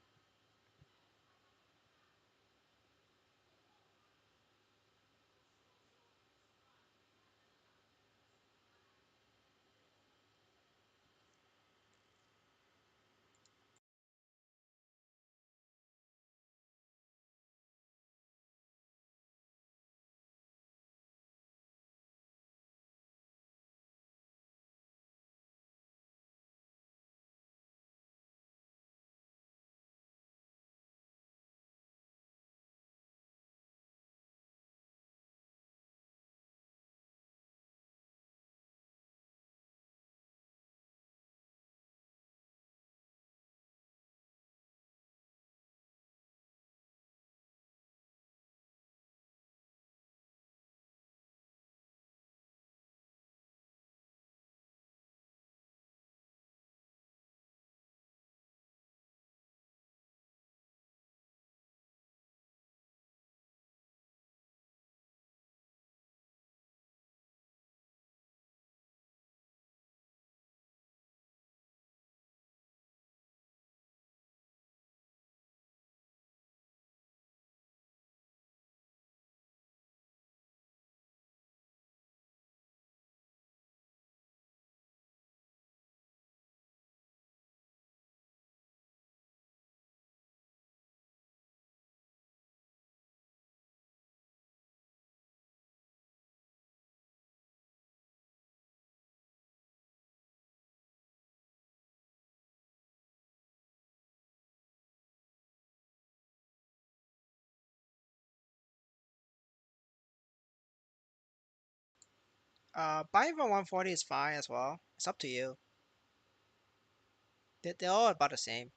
Buying from 140 is fine as well. It's up to you. They're all about the same.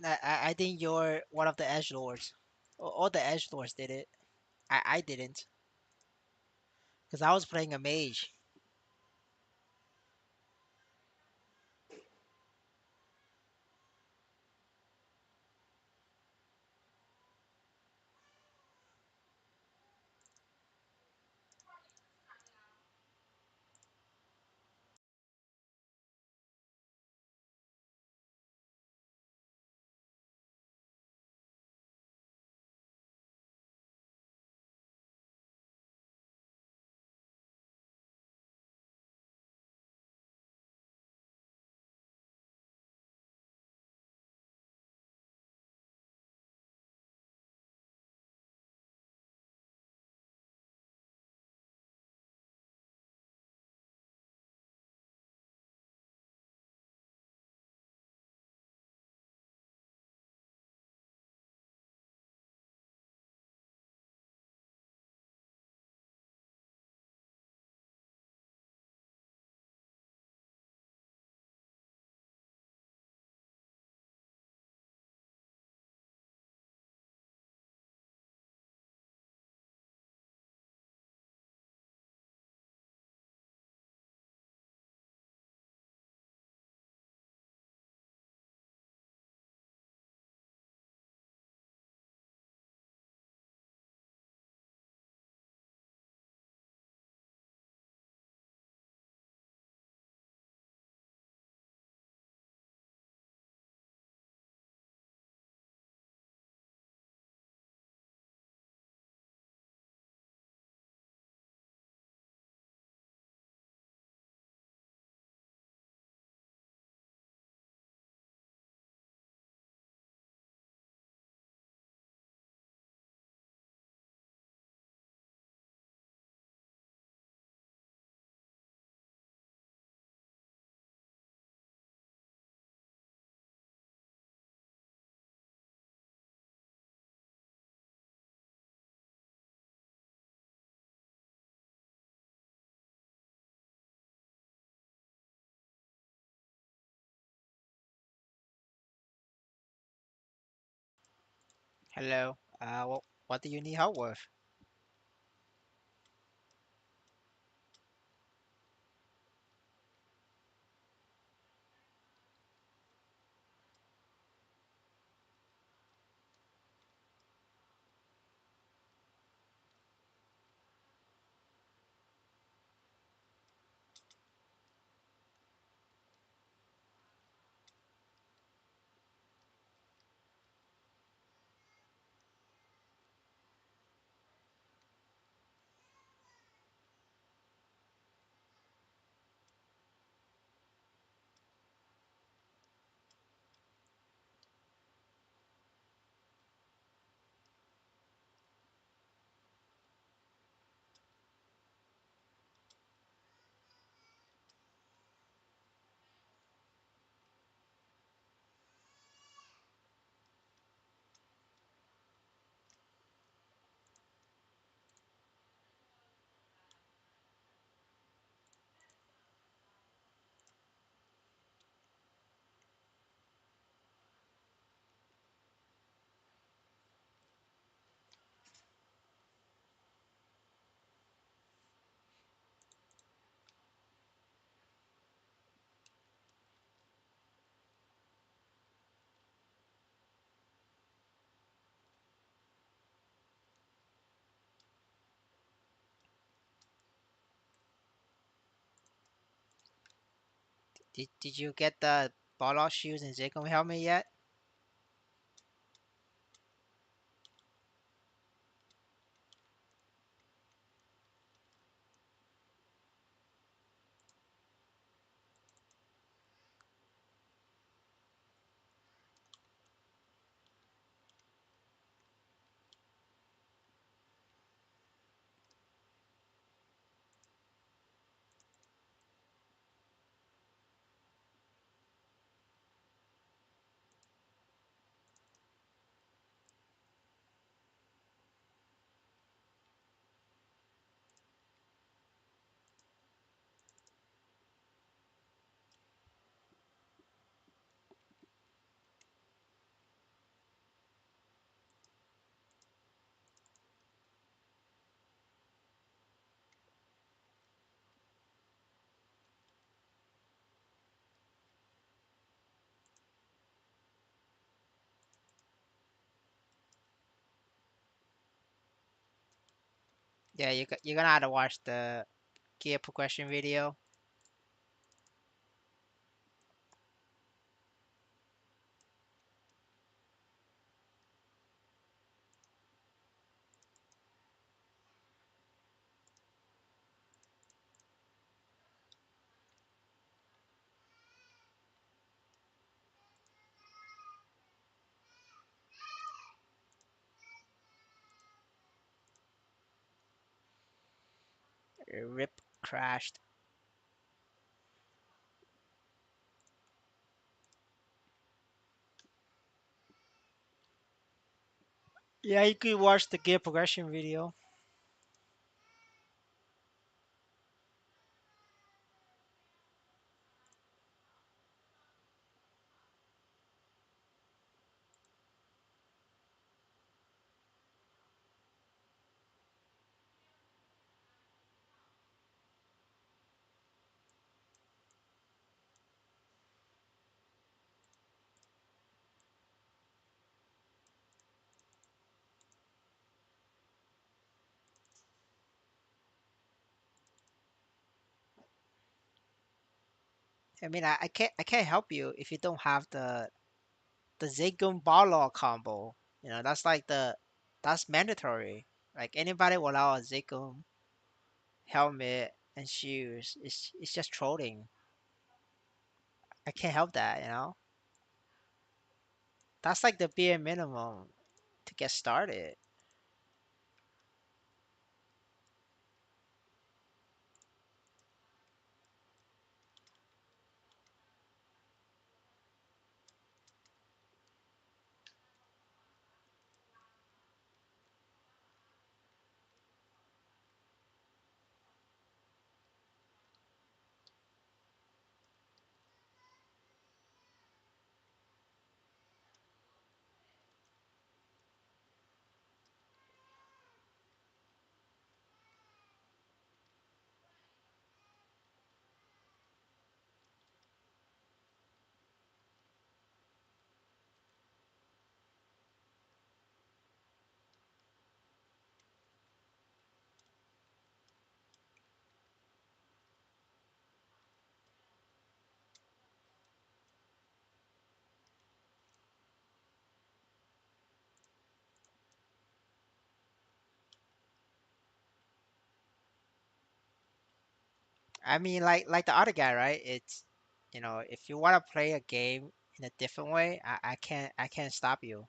I think you're one of the edge lords. All the edge lords did it. I didn't, because I was playing a mage. Hello. What do you need help with? Did you get the Ballout shoes and Zigguum helmet yet? Yeah, you're gonna have to watch the gear progression video. Rip crashed. Yeah, you could watch the gear progression video. I mean, I can't help you if you don't have the Zigum Barlaw combo. You know, that's mandatory. Like anybody without a Zigum helmet and shoes, it's just trolling. I can't help that, you know? That's like the bare minimum to get started. I mean, like the other guy, right? It's you know, if you want to play a game in a different way, I can't stop you.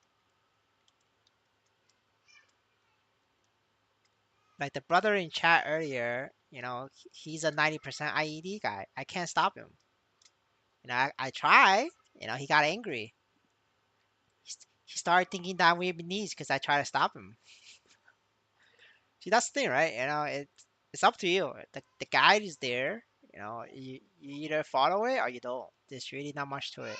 Like the brother in chat earlier, you know, he's a 90% IED guy. I can't stop him. You know, I try. You know, he got angry. He started thinking that I'm Vietnamese because I try to stop him. See, that's the thing, right? You know, it's up to you. The guide is there. You know, you either follow it or you don't. There's really not much to it.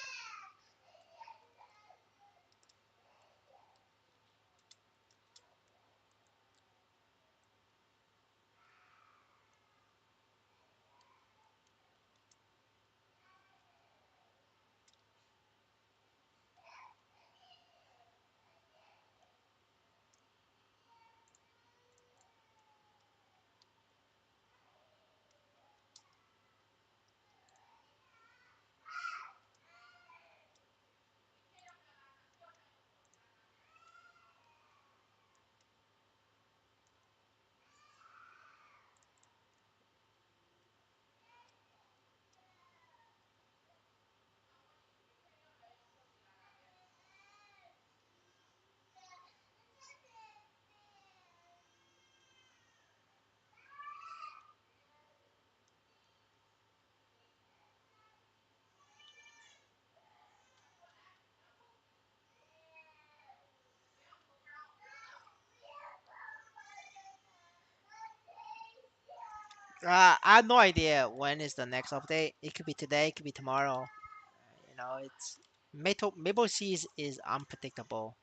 I have no idea when is the next update. It could be today, it could be tomorrow. You know, it's Maple Seas is unpredictable.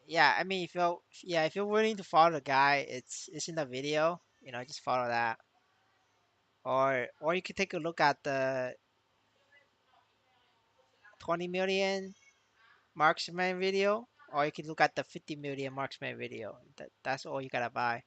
Yeah, I mean, if you're willing to follow the guy, it's in the video. You know, just follow that. Or you could take a look at the 20 million marksman video Or you can look at the 50 million marksman video. That's all you gotta buy.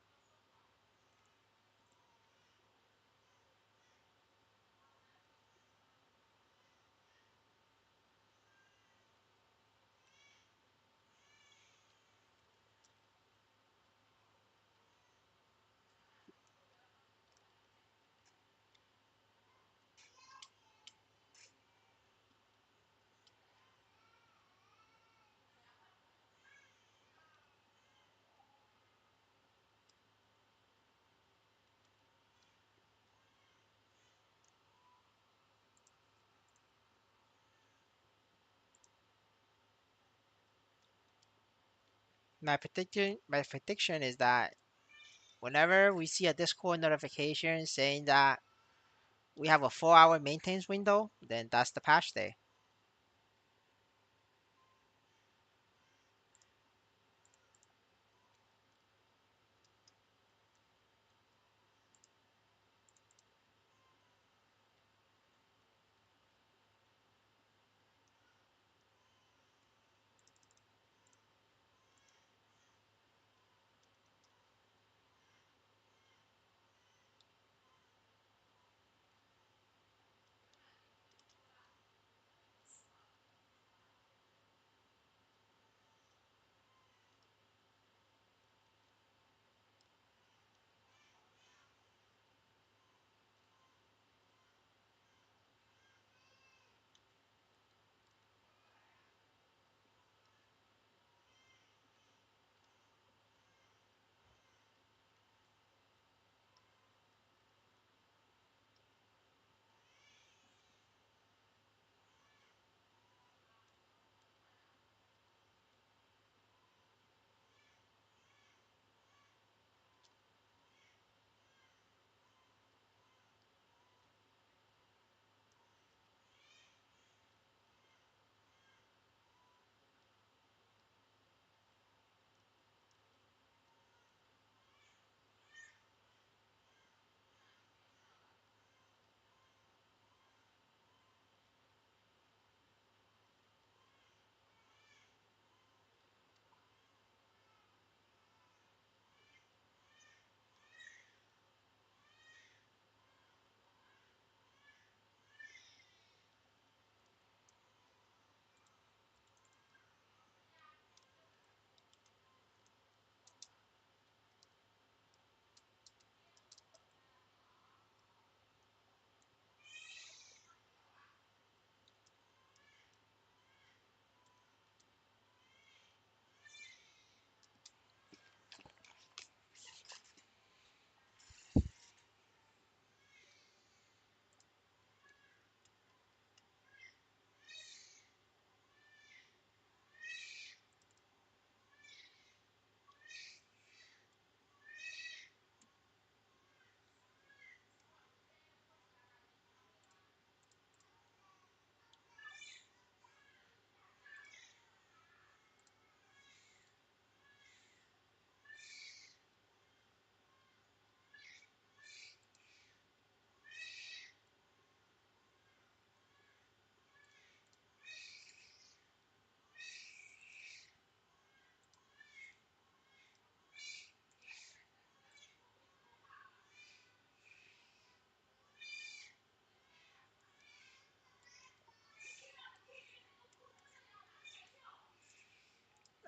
My prediction is that whenever we see a Discord notification saying that we have a 4 hour maintenance window, then that's the patch day.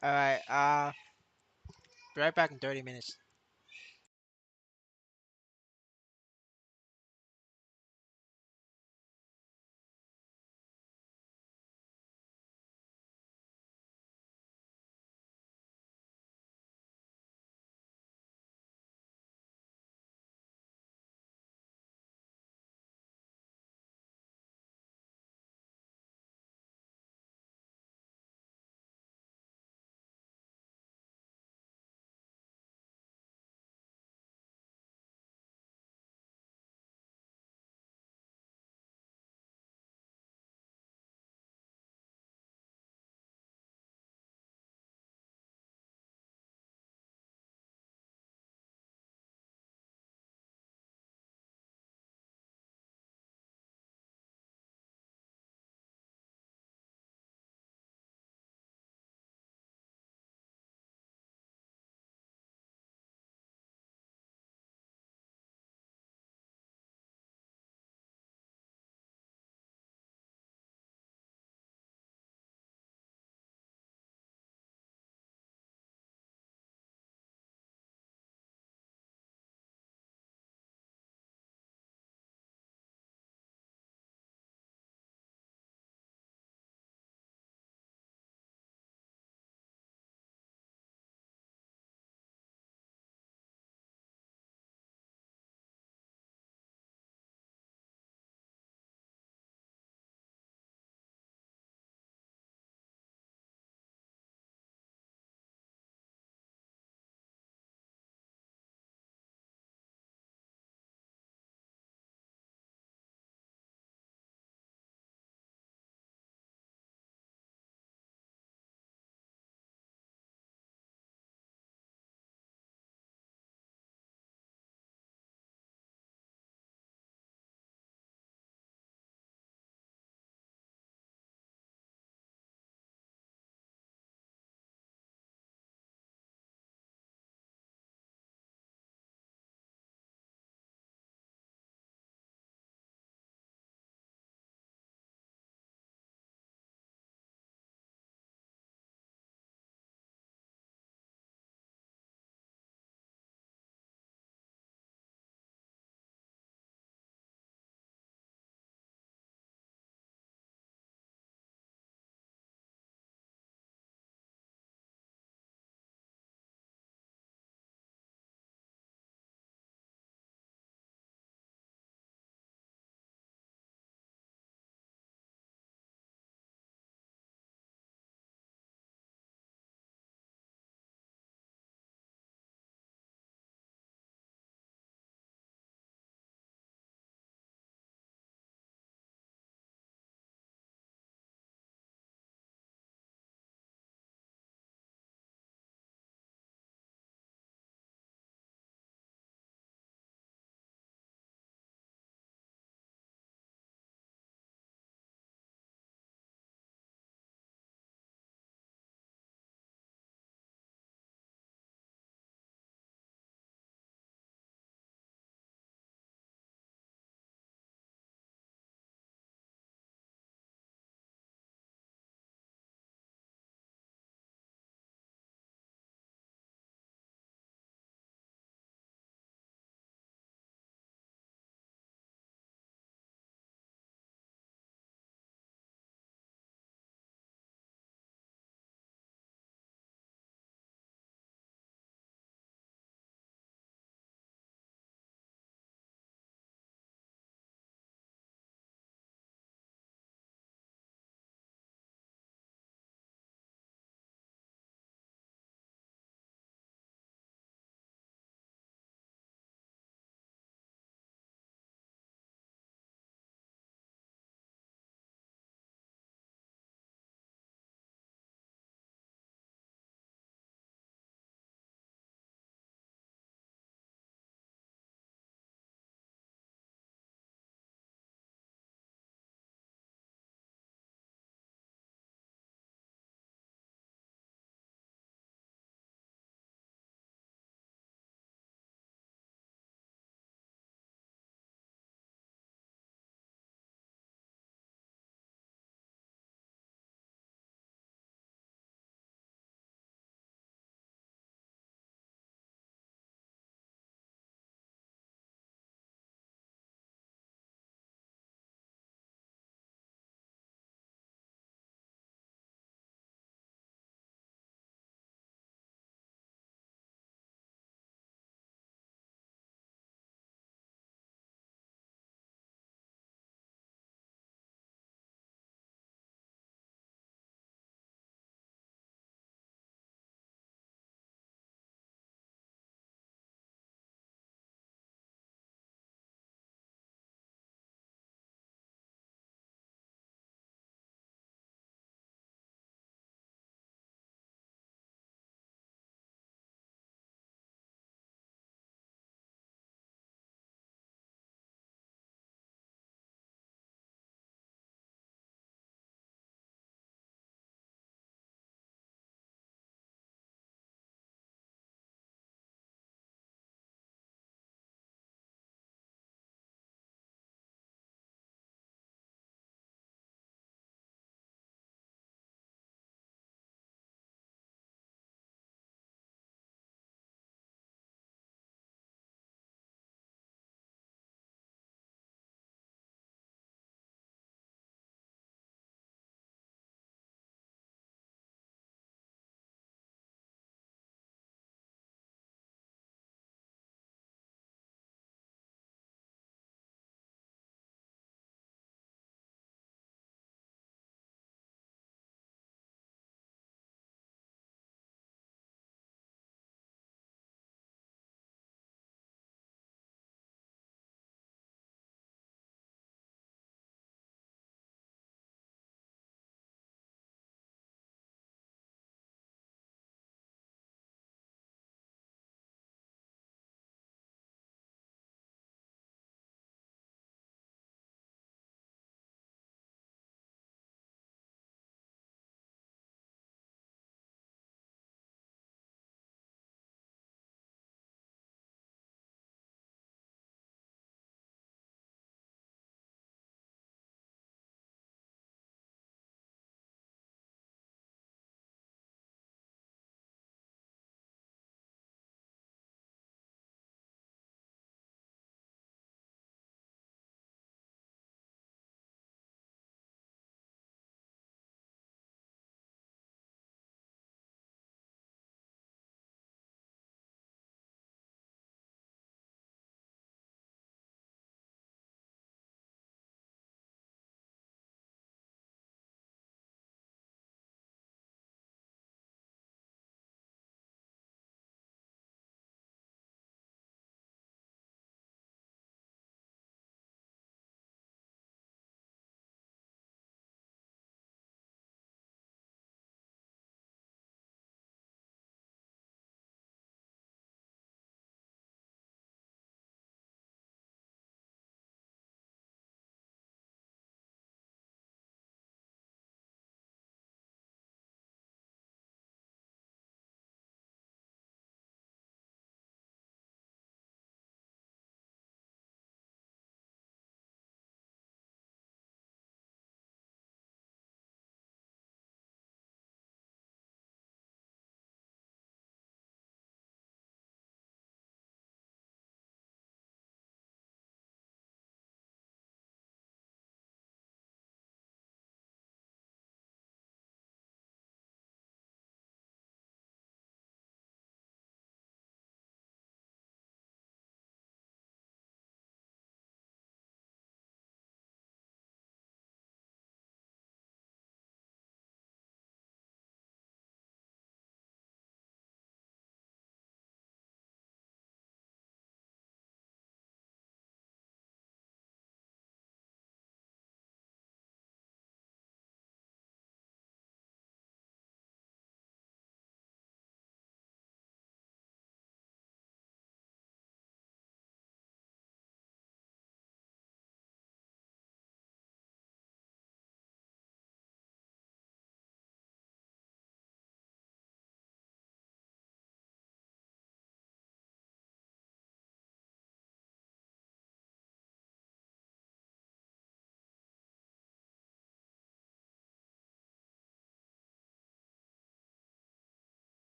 All right. Be right back in 30 minutes.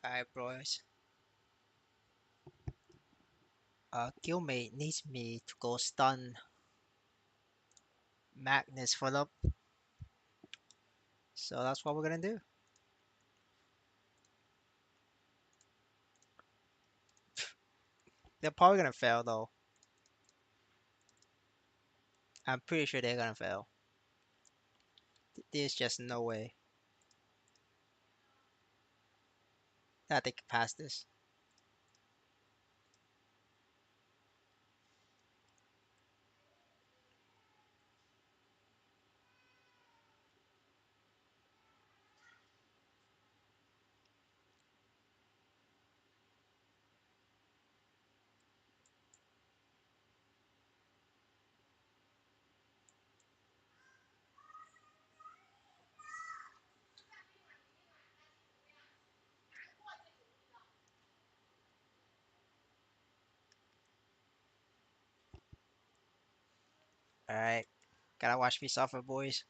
Alright, boys. Guildmate needs me to go stun Magnus full up. So that's what we're gonna do. They're probably gonna fail though. I'm pretty sure they're gonna fail. There's just no way that they can pass this. Alright, gotta watch me suffer, boys.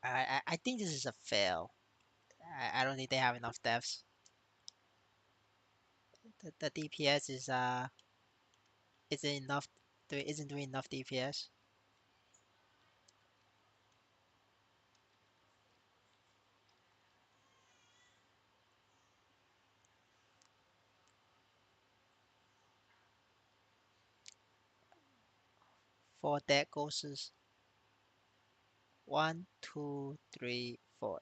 I think this is a fail. I don't think they have enough deaths. The DPS is isn't enough. Isn't doing enough DPS. 4 dead ghosts. 1, 2, 3, 4.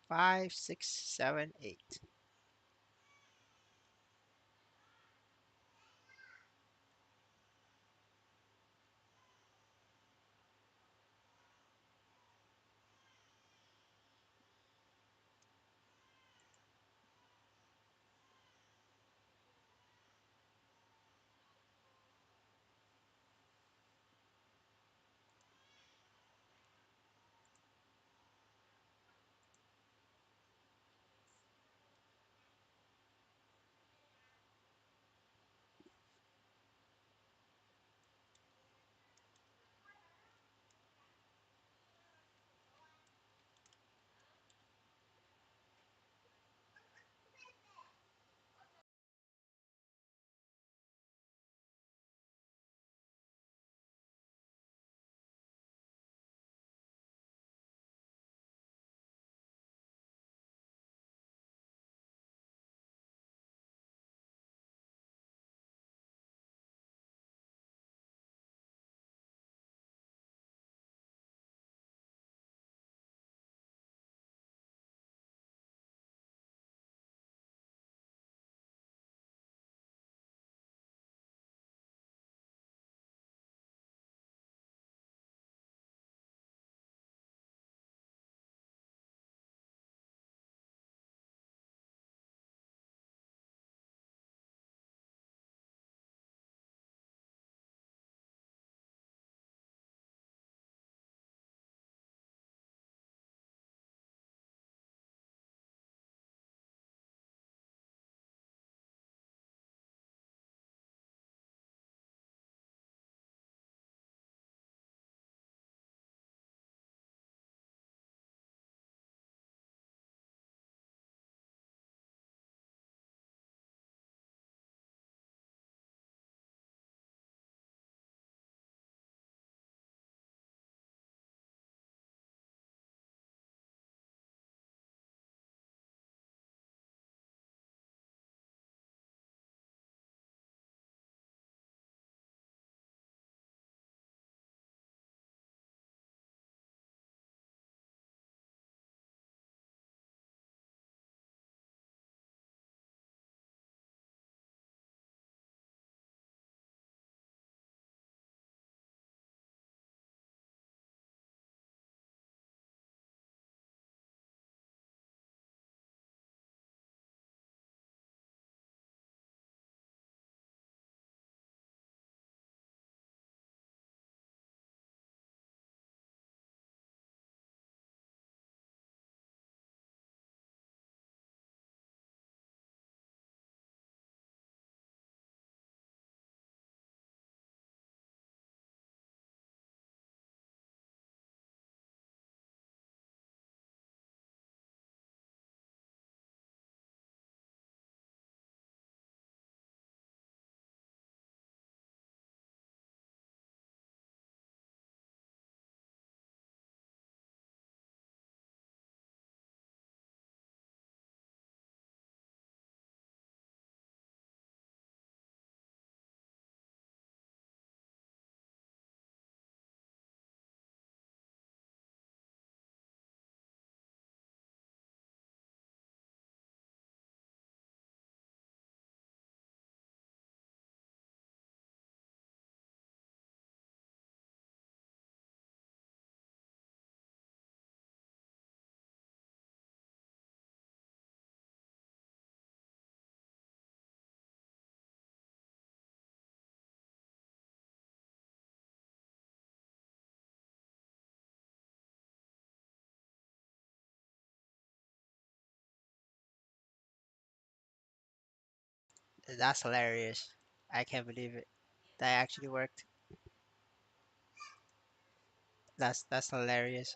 5, 6, 7, 8. That's hilarious. I can't believe it. That actually worked. That's hilarious.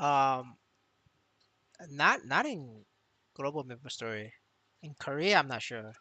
Um, not in global Maple Story. In Korea, I'm not sure.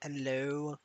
Hello.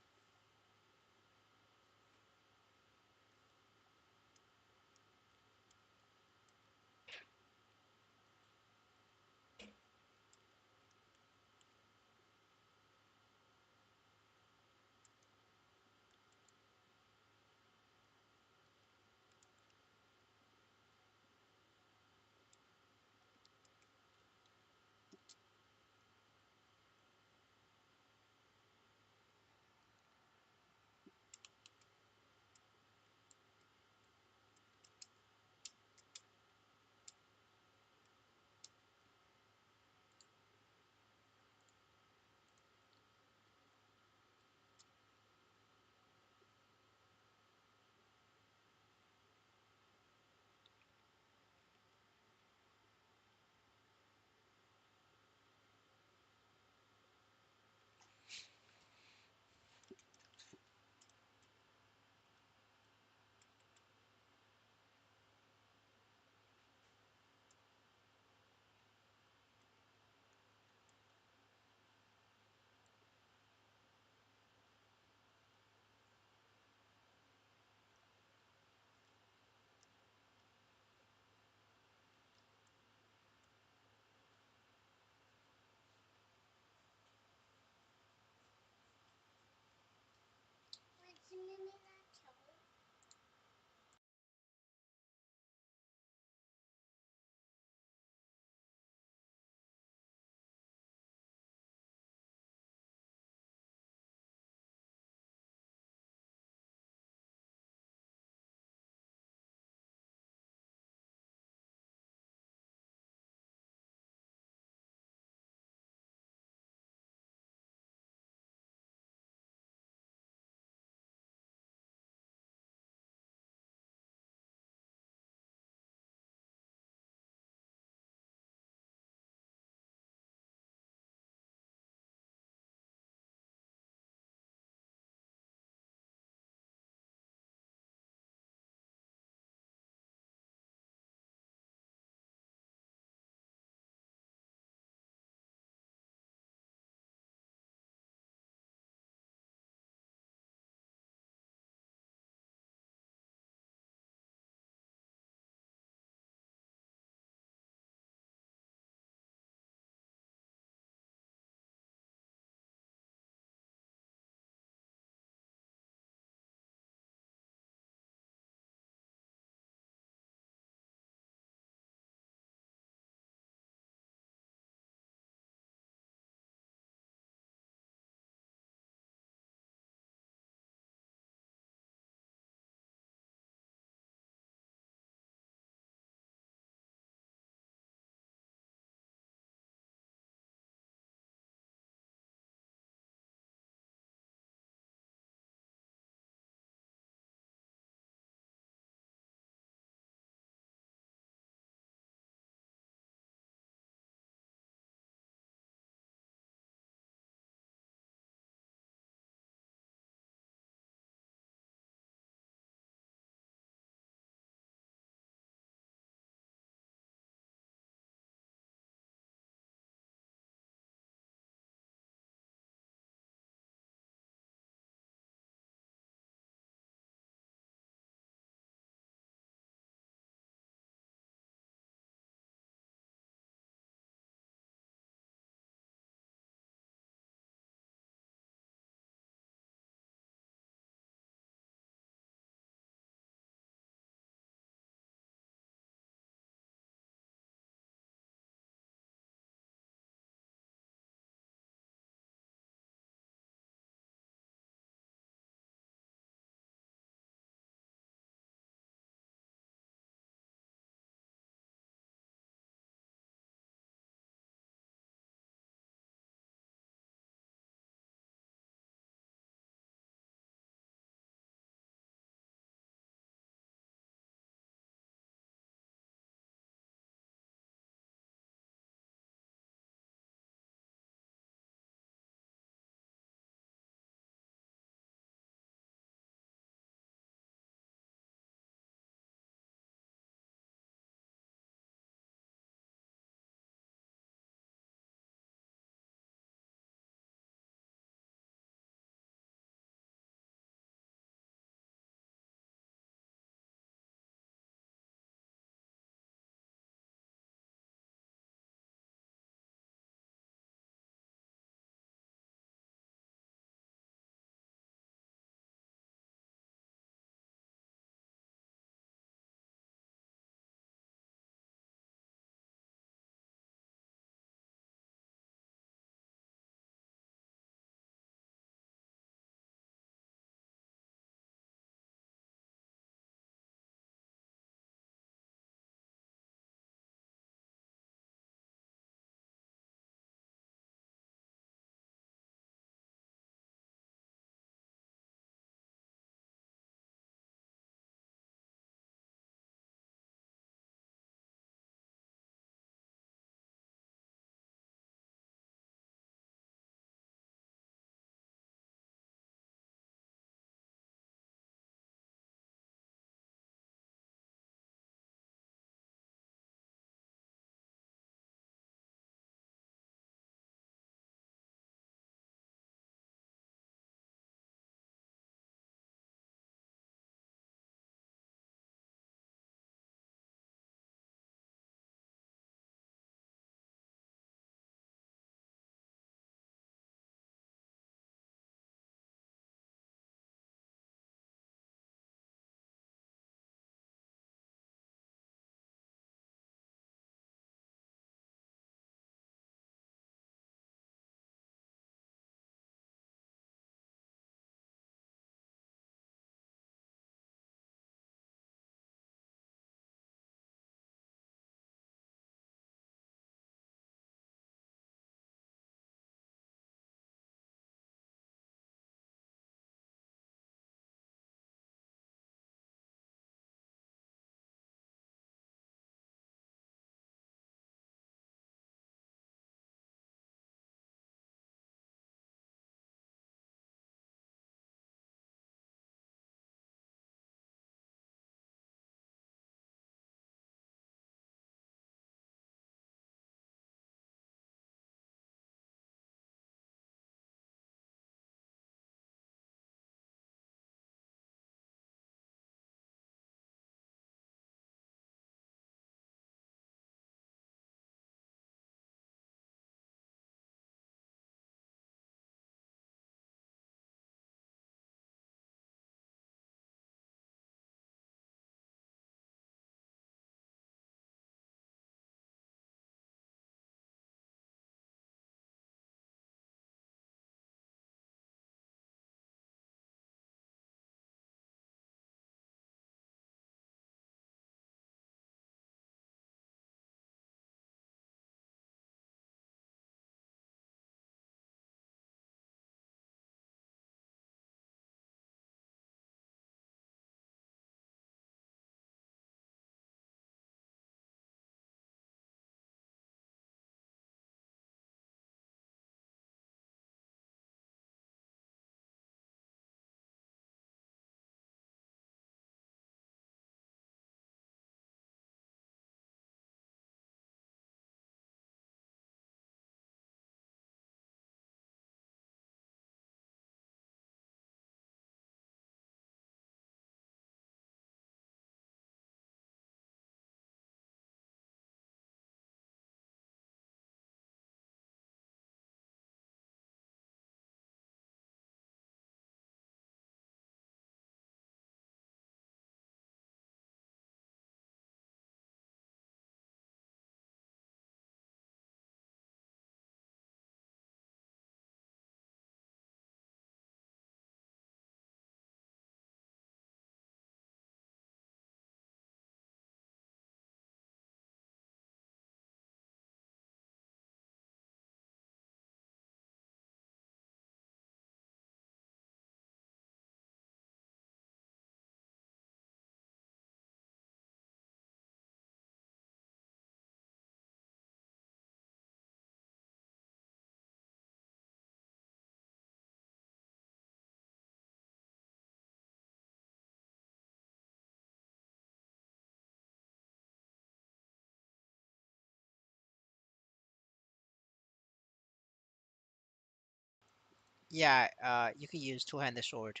Yeah, you can use two-handed sword.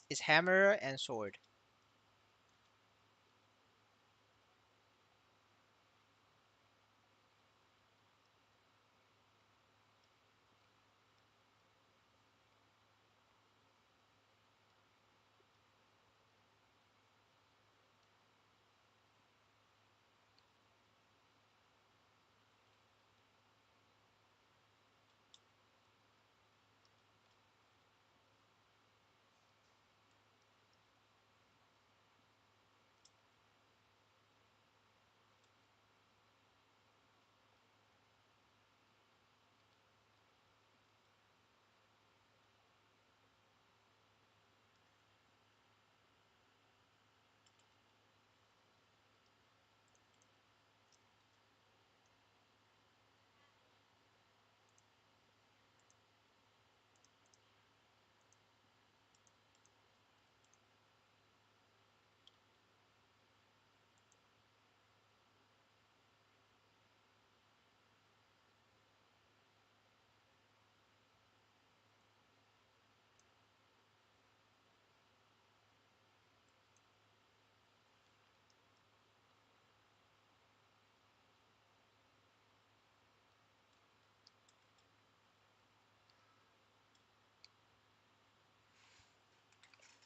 It's hammer and sword.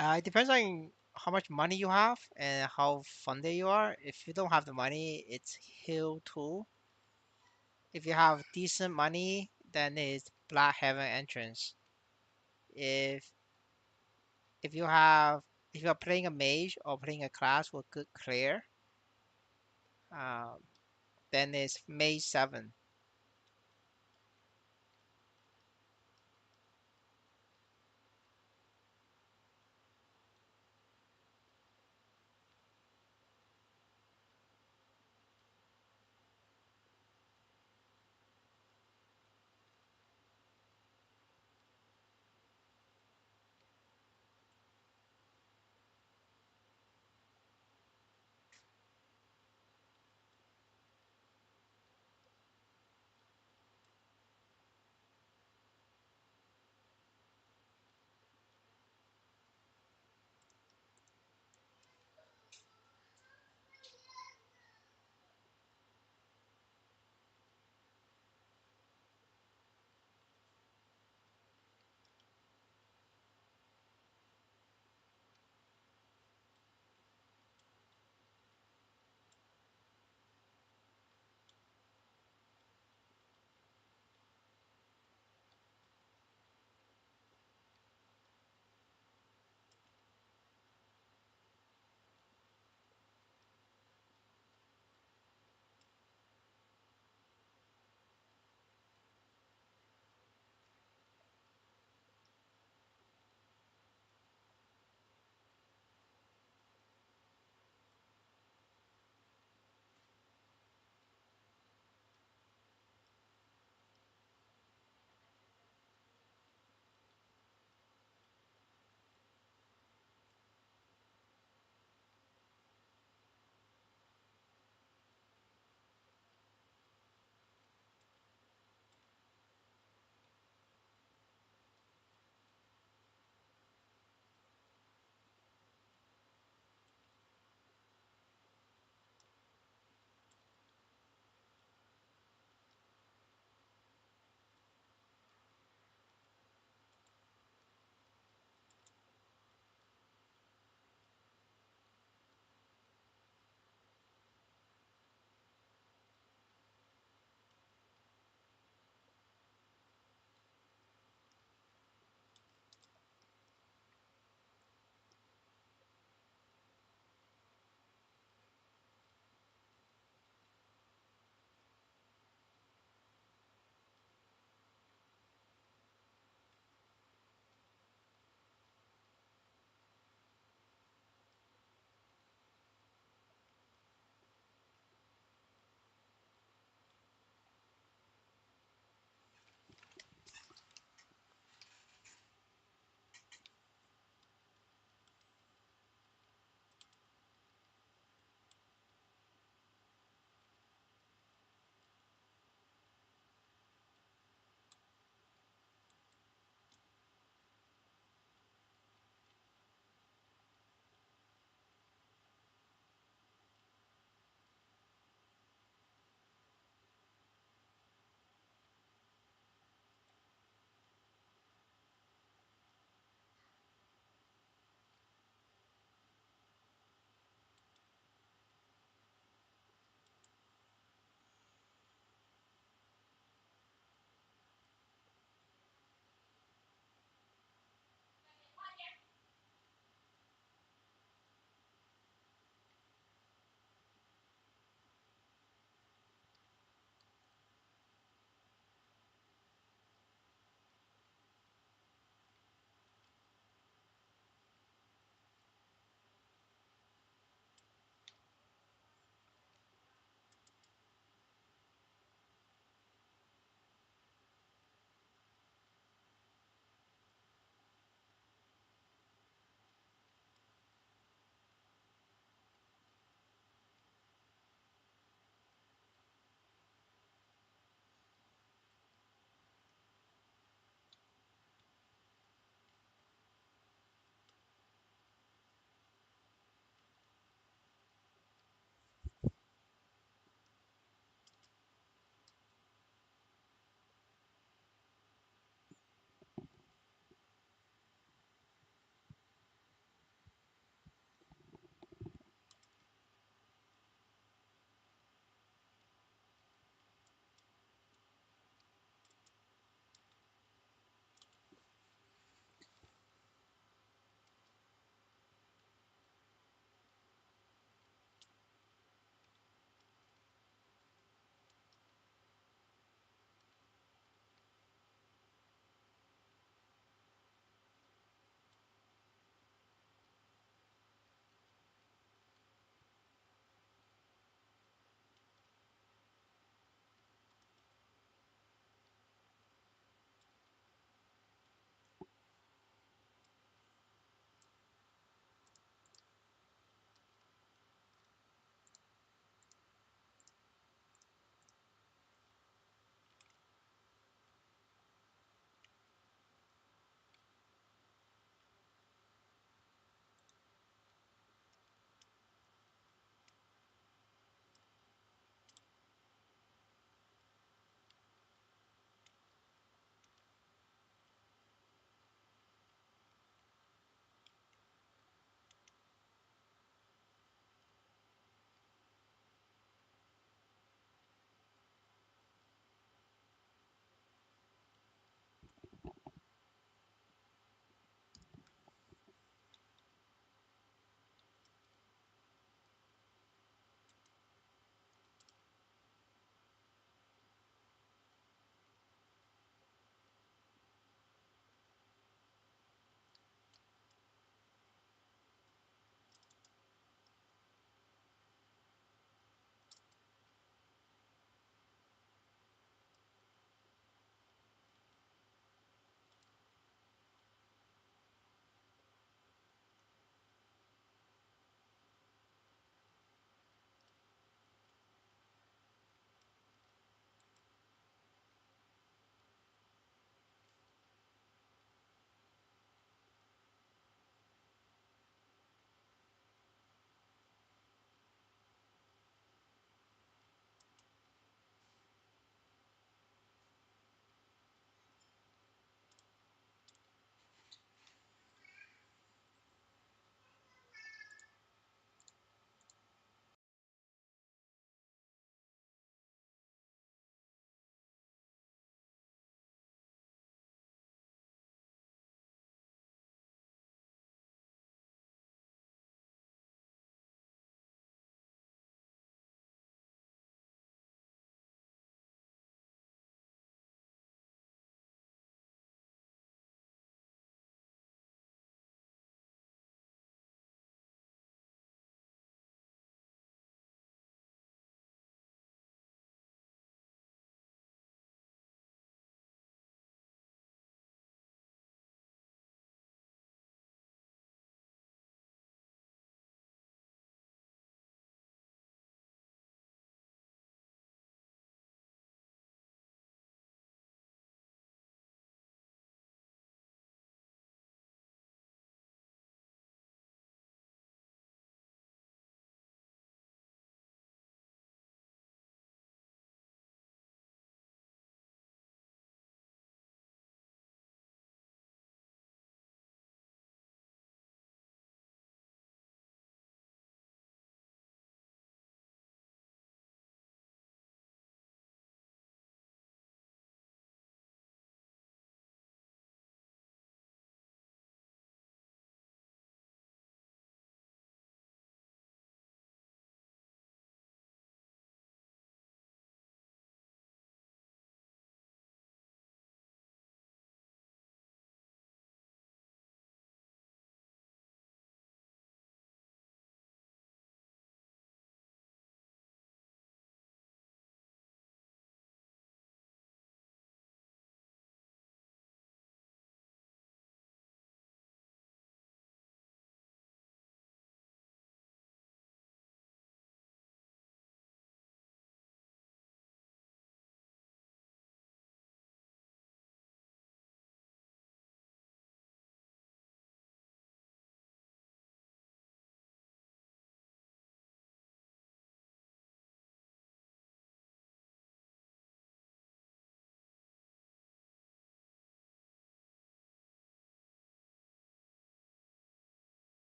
It depends on how much money you have and how funded you are. If you don't have the money, it's heal tool. If you have decent money, then it's black heaven entrance. If if you have if you're playing a mage or playing a class with good clear, um, then it's mage 7.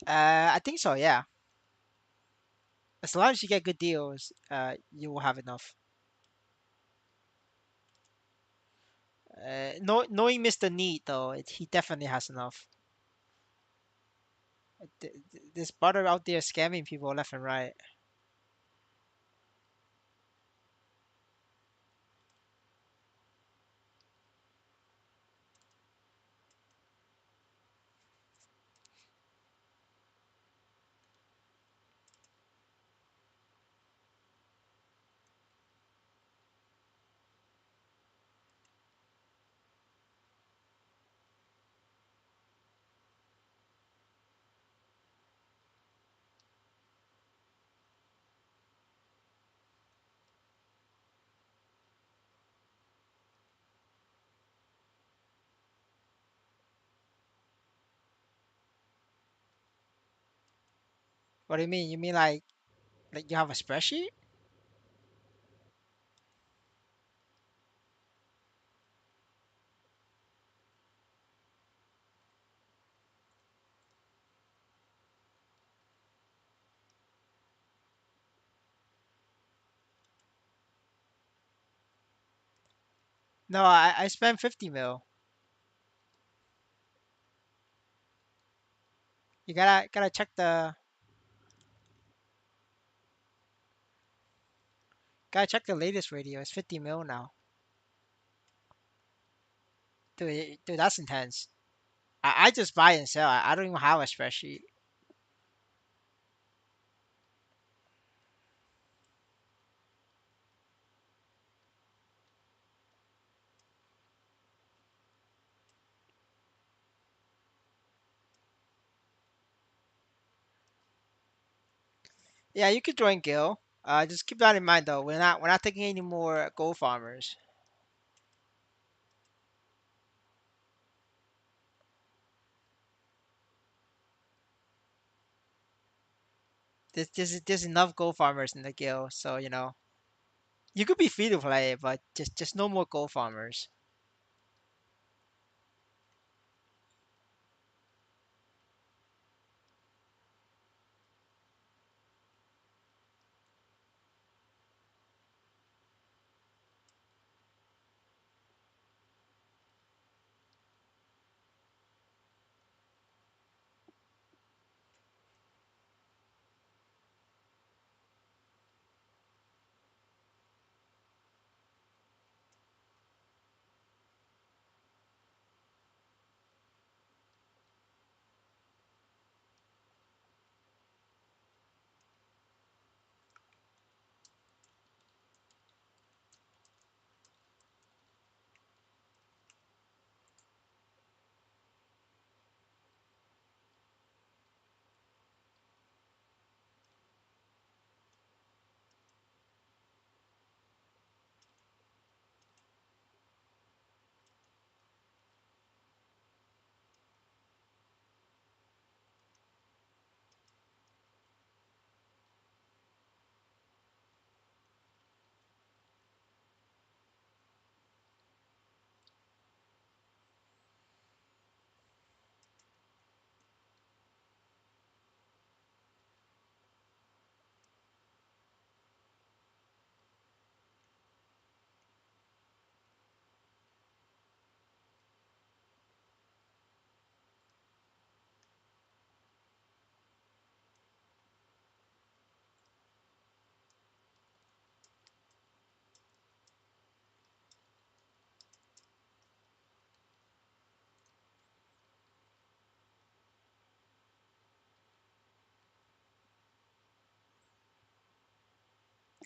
I think so. Yeah, as long as you get good deals, you will have enough. Knowing Mr. Neat though, he definitely has enough. This brother out there scamming people left and right. What do you mean? You mean like you have a spreadsheet? No, I spent 50 mil. You gotta check the latest radio. It's 50 mil now. Dude, that's intense. I just buy and sell. I don't even have a spreadsheet. Yeah, you could join Gil. Just keep that in mind though. We're not taking any more gold farmers. There's enough gold farmers in the Gil, so you could be free to play, but just no more gold farmers.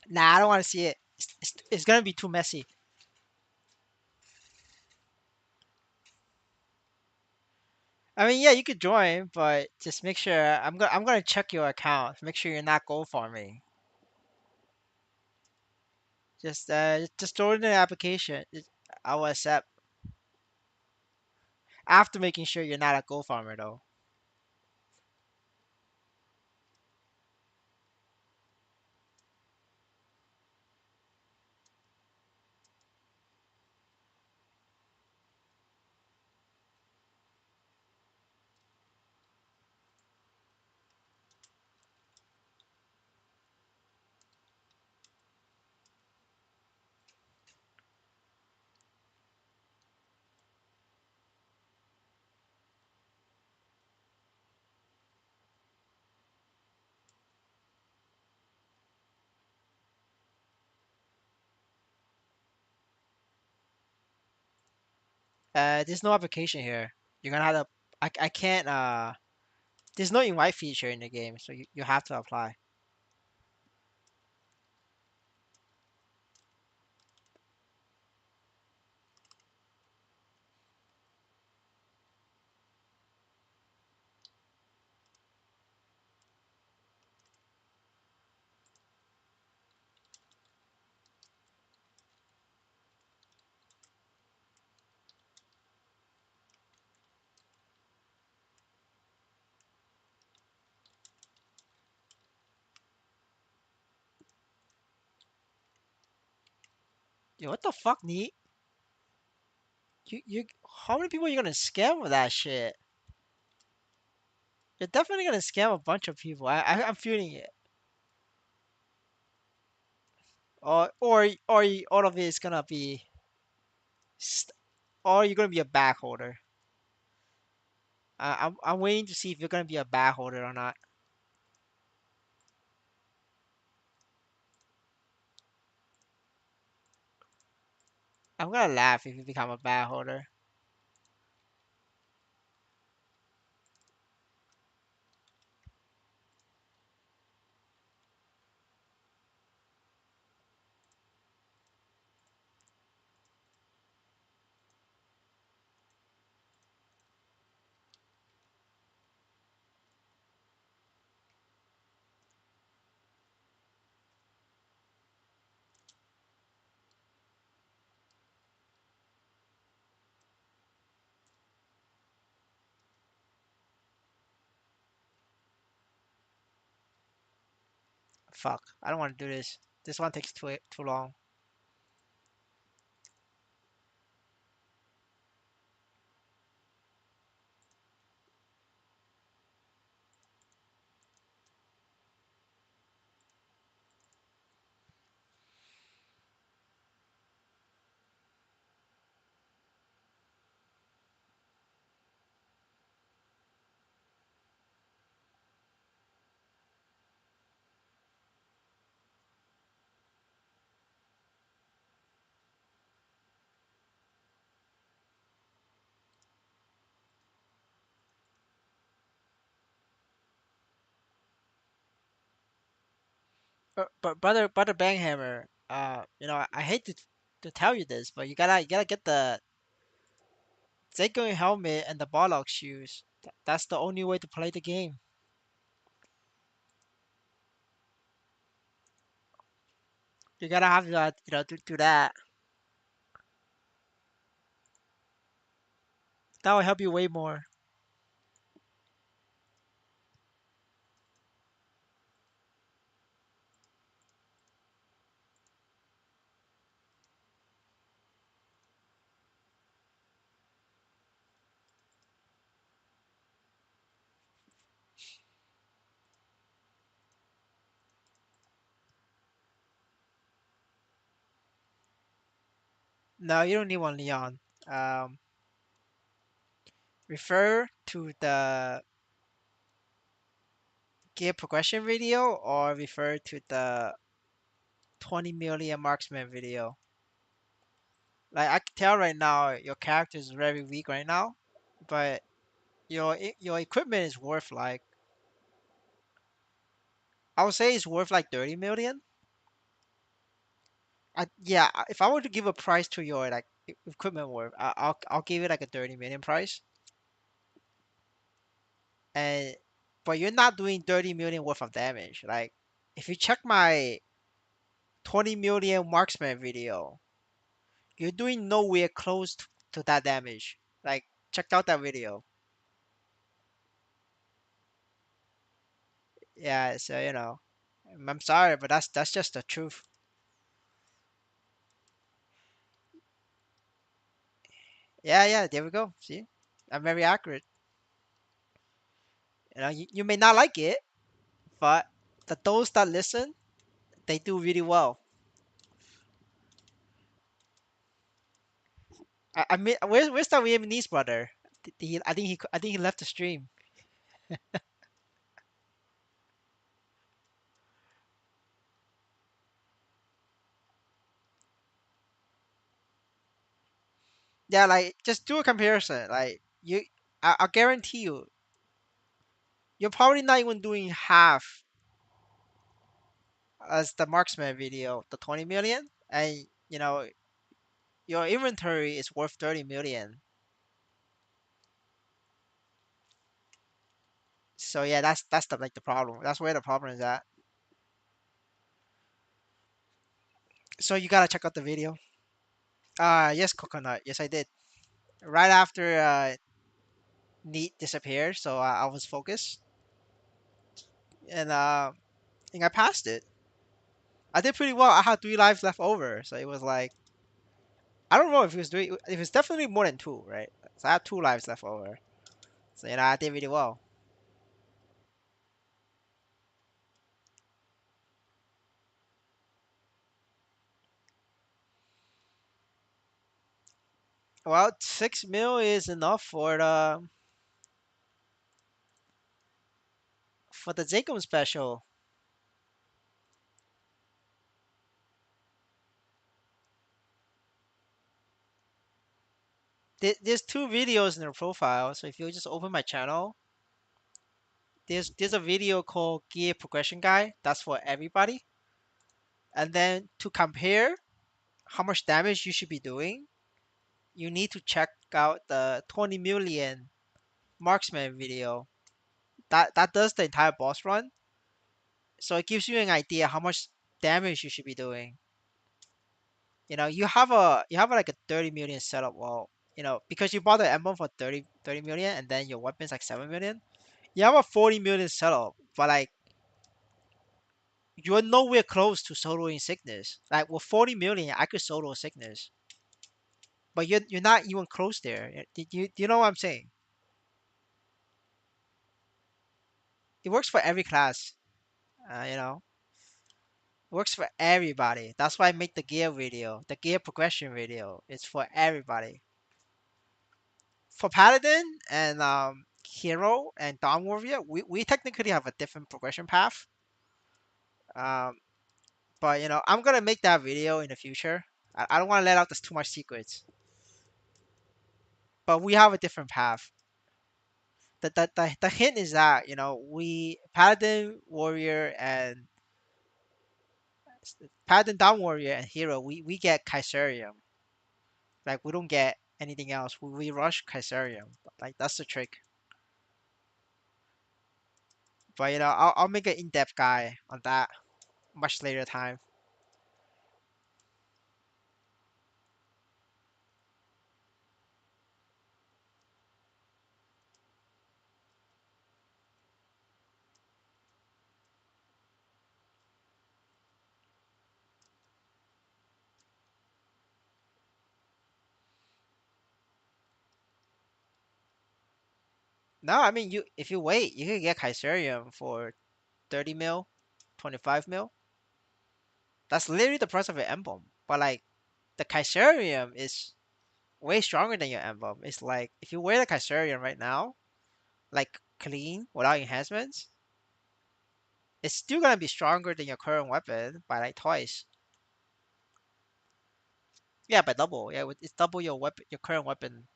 Nah, I don't want to see it. It's gonna be too messy. I mean, yeah, you could join, but just make sure I'm gonna check your account. Make sure you're not gold farming. Just throw it in the application. I will accept after making sure you're not a gold farmer though. There's no application here. You're gonna have to. I can't. There's no invite feature in the game, so you have to apply. Yo, what the fuck, neat? How many people are you gonna scam with that shit? You're definitely gonna scam a bunch of people. I'm feeling it. Or all of it is gonna be, st- or you're gonna be a bag holder. I'm waiting to see if you're gonna be a bag holder or not. I'm gonna laugh if you become a bag holder. Fuck, I don't want to do this. This one takes too long. But brother Banghammer, I hate to tell you this, but you gotta get the Zegoing helmet and the Barlock shoes. That's the only way to play the game. You gotta have that, to do that. That will help you way more. No, you don't need one, Leon. Um, Refer to the gear progression video or refer to the 20 million marksman video. Like I can tell right now, your character is very weak right now, but your equipment is worth like, I would say it's worth like 30 million. Yeah, if I were to give a price to your like equipment worth, I'll give it like a 30 million price. And but you're not doing 30 million worth of damage. Like if you check my 20 million marksman video, you're doing nowhere close to that damage. Like check out that video. Yeah, so I'm sorry, but that's just the truth. Yeah, yeah, there we go. See, I'm very accurate. You may not like it, but those that listen, they do really well. I mean, where's that Vietnamese brother? I think he left the stream. Yeah, like just do a comparison. Like I guarantee you, you're probably not even doing half as the marksman video, the 20 million, and your inventory is worth 30 million. So yeah, that's the like the problem. That's where the problem is at. So you gotta check out the video. Yes, coconut. Yes, I did. Right after Neat disappeared, so I was focused, and I think I passed it. I did pretty well. I had 3 lives left over, so it was like I don't know if it was three. It was definitely more than two, right? So I had 2 lives left over. So I did really well. Well, 6 mil is enough for the Jacob special. There's 2 videos in the profile, so if you just open my channel, there's a video called Gear Progression Guide. That's for everybody. And then to compare how much damage you should be doing, you need to check out the 20 million marksman video. That does the entire boss run, so it gives you an idea how much damage you should be doing. You have like a 30 million setup. Well, because you bought the emblem for 30 million and then your weapon's like 7 million. You have a 40 million setup, but like you're nowhere close to soloing sickness. Like with 40 million, I could solo sickness, but you're not even close there. Do you know what I'm saying? It works for every class. Uh, you know, works for everybody. That's why I make the gear video, the gear progression video. It's for everybody. For paladin and hero and dawn warrior, we technically have a different progression path. Um, but I'm gonna make that video in the future. I don't want to let out this too much secrets, but we have a different path. The hint is that we paladin warrior and paladin dawn warrior and hero we get kaiserium. Like we don't get anything else. We rush kaiserium. Like that's the trick. But I'll make an in-depth guy on that much later time. No, I mean you if you wait, you can get kaiserium for 30 mil, 25 mil. That's literally the price of an emblem. But like the kaiserium is way stronger than your emblem. It's like if you wear the kaiserium right now, like clean without enhancements, it's still gonna be stronger than your current weapon by like twice. Yeah, by double. Yeah, it's double your weapon, your current weapon,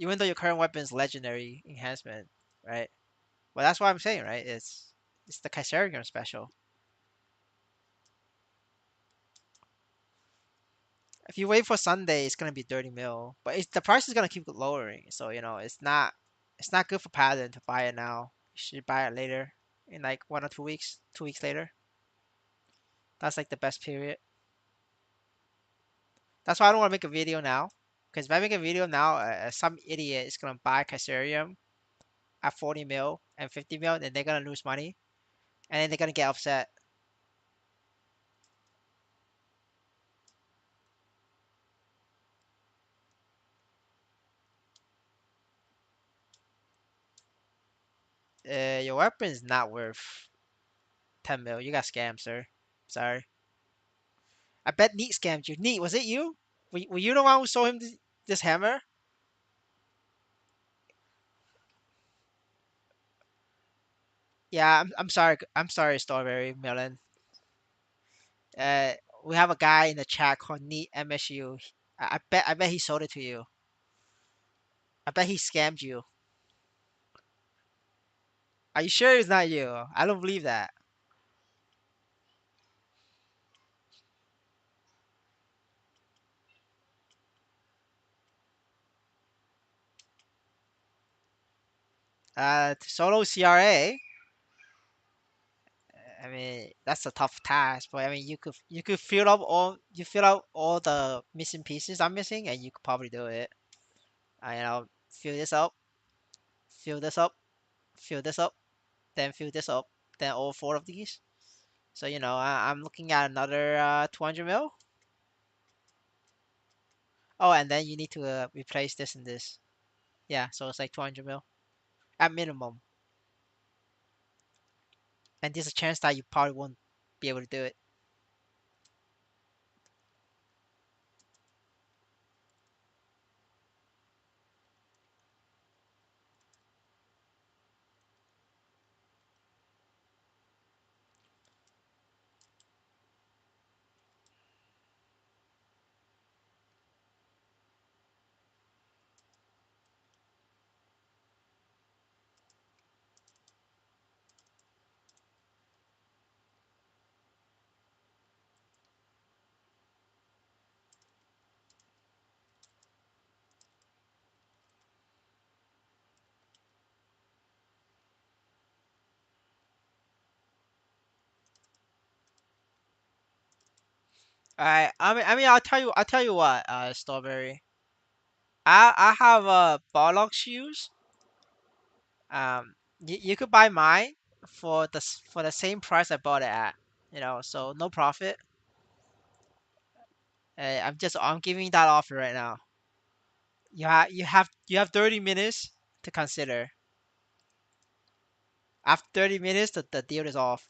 even though your current weapon is legendary enhancement, right? Well, that's what I'm saying, right? It's the kaiserium special. If you wait for Sunday, it's gonna be 30 mil, but the price is gonna keep lowering. So it's not good for Paladin to buy it now. You should buy it later, in like 1 or 2 weeks, 2 weeks later. That's like the best period. That's why I don't want to make a video now, because if I make a video now, some idiot is gonna buy Caesarium at 40 mil and 50 mil, and they're gonna lose money, and then they're gonna get upset. Your weapon is not worth 10 mil. You got scammed, sir. Sorry. I bet Neat scammed you. Neat, was it you? Were you the one who sold him this hammer? Yeah, I'm sorry. I'm sorry, Strawberry Melon. Uh, we have a guy in the chat called Neat MSU. I bet he sold it to you. I bet he scammed you. Are you sure it's not you? I don't believe that. To solo CRA. I mean, that's a tough task, but I mean, you could fill out all the missing pieces I'm missing, and you could probably do it. Fill this up, fill this up, fill this up, then fill this up, then all four of these. So I'm looking at another 200 mil. Oh, and then you need to replace this and this. Yeah, so it's like 200 mil at minimum, and there's a chance that you probably won't be able to do it. Alright, I mean, I'll tell you what, Strawberry. I have Barlock shoes. You could buy mine for the same price I bought it at. So no profit. I'm giving you that offer right now. You have 30 minutes to consider. After 30 minutes, the deal is off.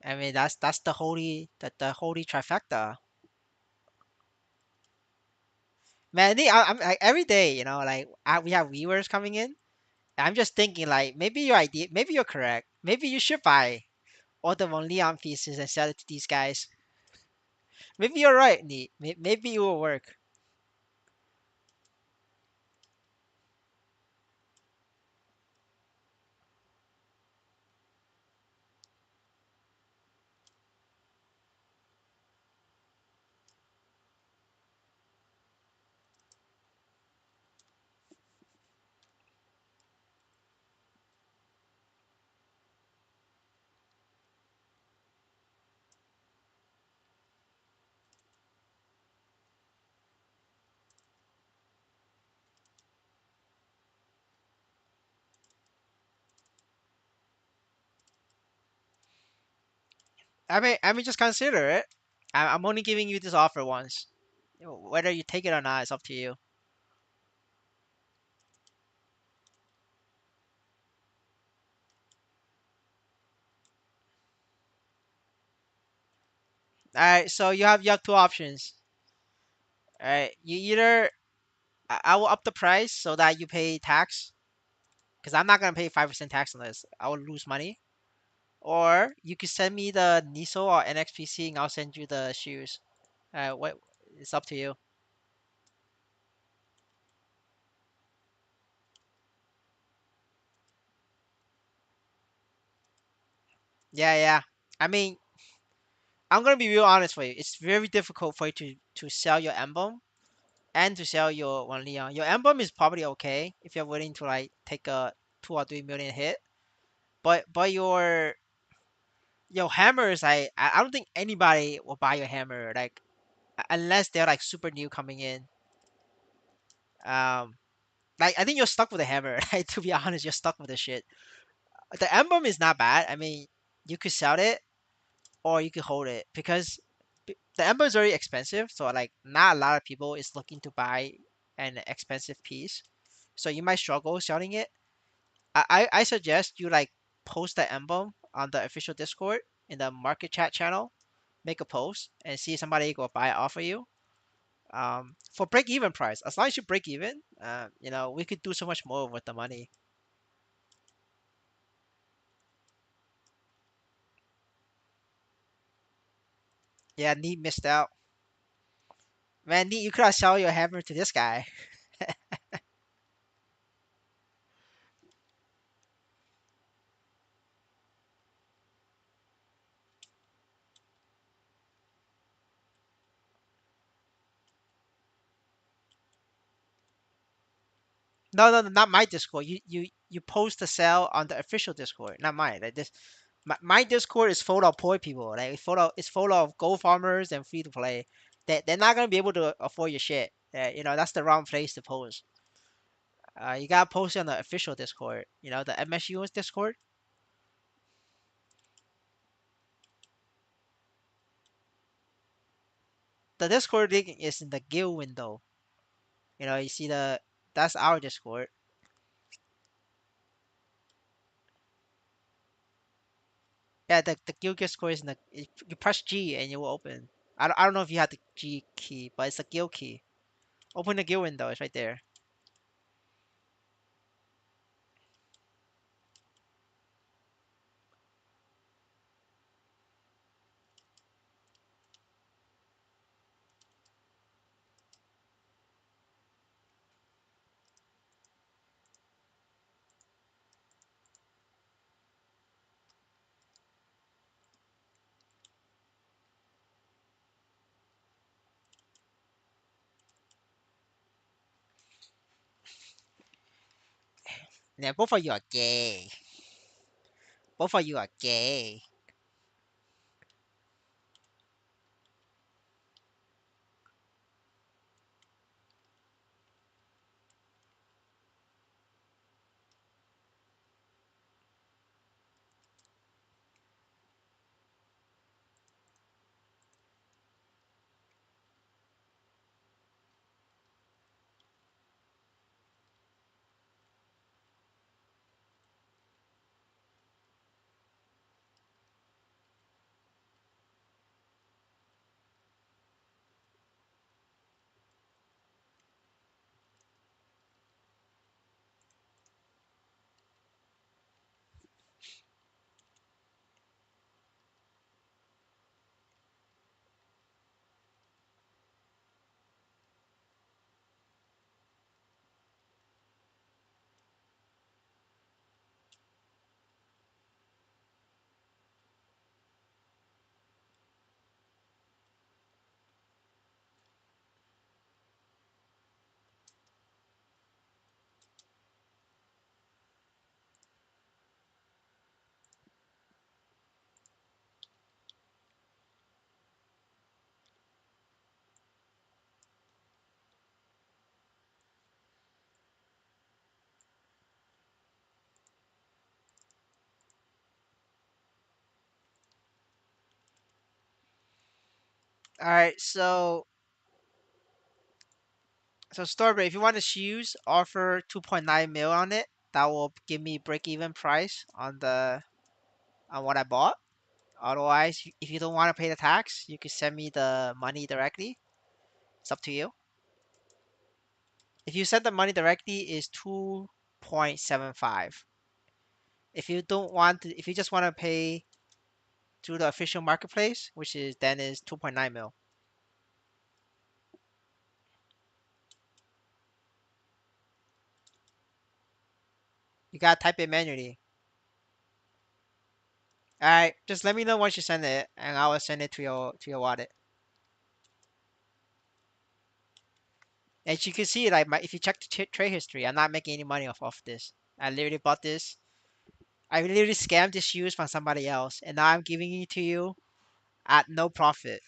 I mean, that's the holy trifecta. Man, I'm like every day, like we have viewers coming in. I'm just thinking like maybe you're correct. Maybe you should buy all the Von Leon pieces and sell it to these guys. Maybe you're right, Neat. Maybe it will work. I mean, just consider it. I'm only giving you this offer once. Whether you take it or not, it's up to you. All right, so you have two options. All right, you either I will up the price so that you pay tax, because I'm not gonna pay 5% tax on this. I will lose money. Or you could send me the Niso or NXPC, and I'll send you the shoes. What? It's up to you. Yeah, yeah. I mean, I'm gonna be real honest with you. It's very difficult for you to sell your emblem and to sell your one Leon. Your emblem is probably okay if you're willing to like take a 2 or 3 million hit. But your hammers, I don't think anybody will buy your hammer like unless they're like super new coming in. Um, like I think you're stuck with the hammer. Like, to be honest, you're stuck with the shit. The emblem is not bad. I mean, you could sell it or you could hold it because the emblem is very expensive. So like, not a lot of people is looking to buy an expensive piece. So you might struggle selling it. I suggest you like post the emblem on the official Discord in the market chat channel. Make a post and see if somebody will buy it off of you. For break even price. As long as you break even, we could do so much more with the money. Yeah, Neat missed out. Man, Neat, you could have sold your hammer to this guy. No, no, no, not my Discord. You post the sale on the official Discord, not mine. Like this, my Discord is full of poor people. Like it's full of gold farmers and free to play. They're not gonna be able to afford your shit. That's the wrong place to post. You gotta post it on the official Discord. The MSU's Discord. The Discord link is in the guild window. You see that's our Discord. Yeah, the guild Discord is in the. You press G and it will open. I don't know if you have the G key, but it's the guild key. Open the guild window. It's right there. Yeah, both of you are gay. Both of you are gay. All right, so Strawberry, if you want to choose, offer 2.9 mil on it. That will give me break even price on what I bought. Otherwise, if you don't want to pay the tax, you can send me the money directly. It's up to you. If you send the money directly, is 2.75. If you just want to pay through the official marketplace, which is 2.9 mil. You gotta type it manually. All right, just let me know once you send it, and I will send it to your wallet. And you can see, like, if you check the trade history, I'm not making any money off this. I literally bought this. I literally scammed this shoes from somebody else, and now I'm giving it to you at no profit.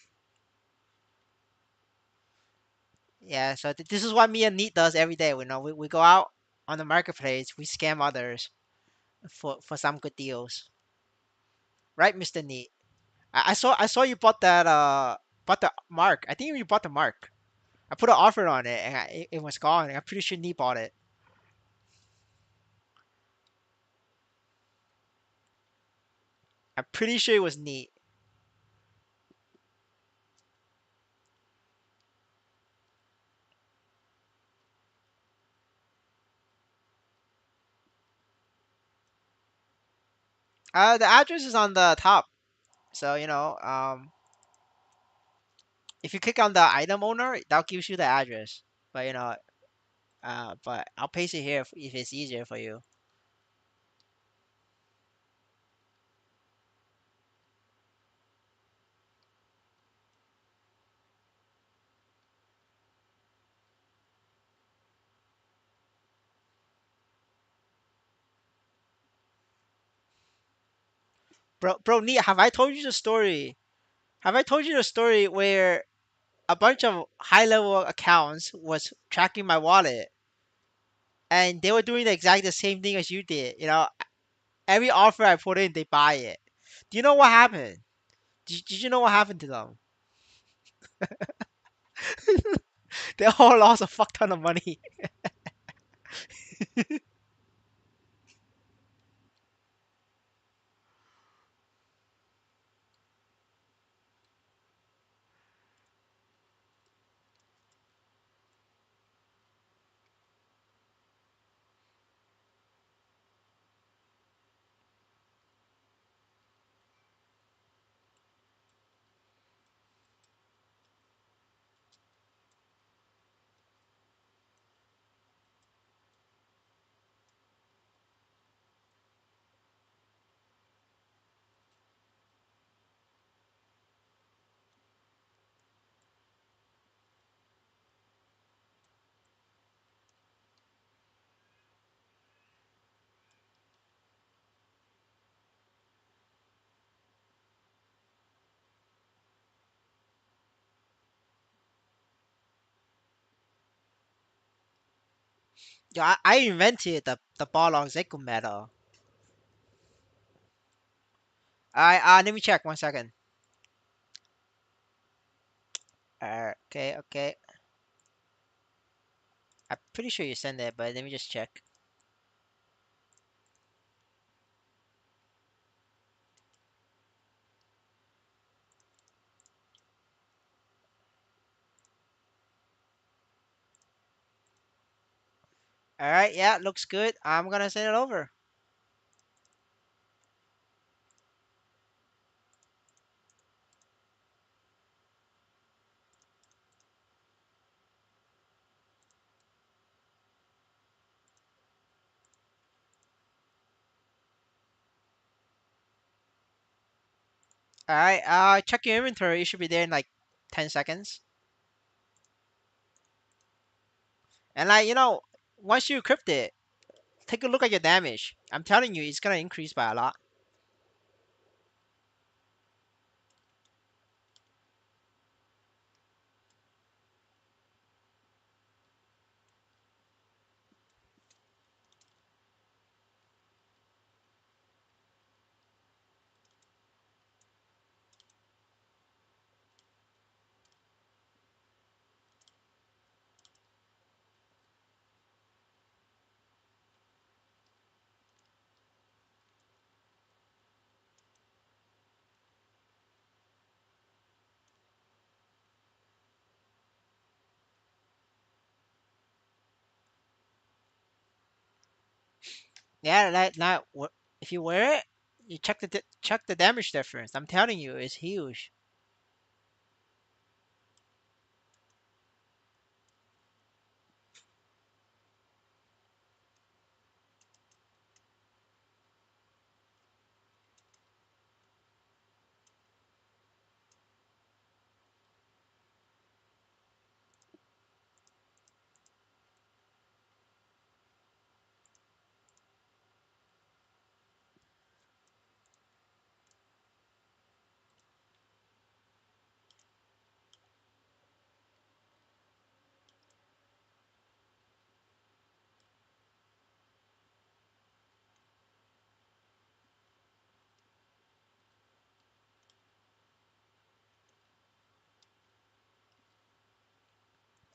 Yeah, so this is what me and Neat does every day. We go out on the marketplace, we scam others for some good deals, right, Mr. Neat? I saw you bought the mark. I think you bought the mark. I put an offer on it and it was gone. I'm pretty sure Neat bought it. I'm pretty sure it was Neat. The address is on the top. So if you click on the item owner, that gives you the address. But but I'll paste it here if it's easier for you. Bro, Neat, have I told you the story? Have I told you the story where a bunch of high level accounts was tracking my wallet and they were doing the exact the same thing as you did? Every offer I put in, they buy it. Do you know what happened? Did you know what happened to them? They all lost a fuck ton of money. Yo, I invented the ball on Zeku metal. Let me check 1 second. Okay. I'm pretty sure you sent it, but let me just check. All right, yeah, looks good. I'm gonna send it over. All right, check your inventory. It should be there in like 10 seconds. And once you equip it, take a look at your damage. I'm telling you, it's gonna increase by a lot. Yeah, if you wear it, you check the damage difference. I'm telling you, it's huge.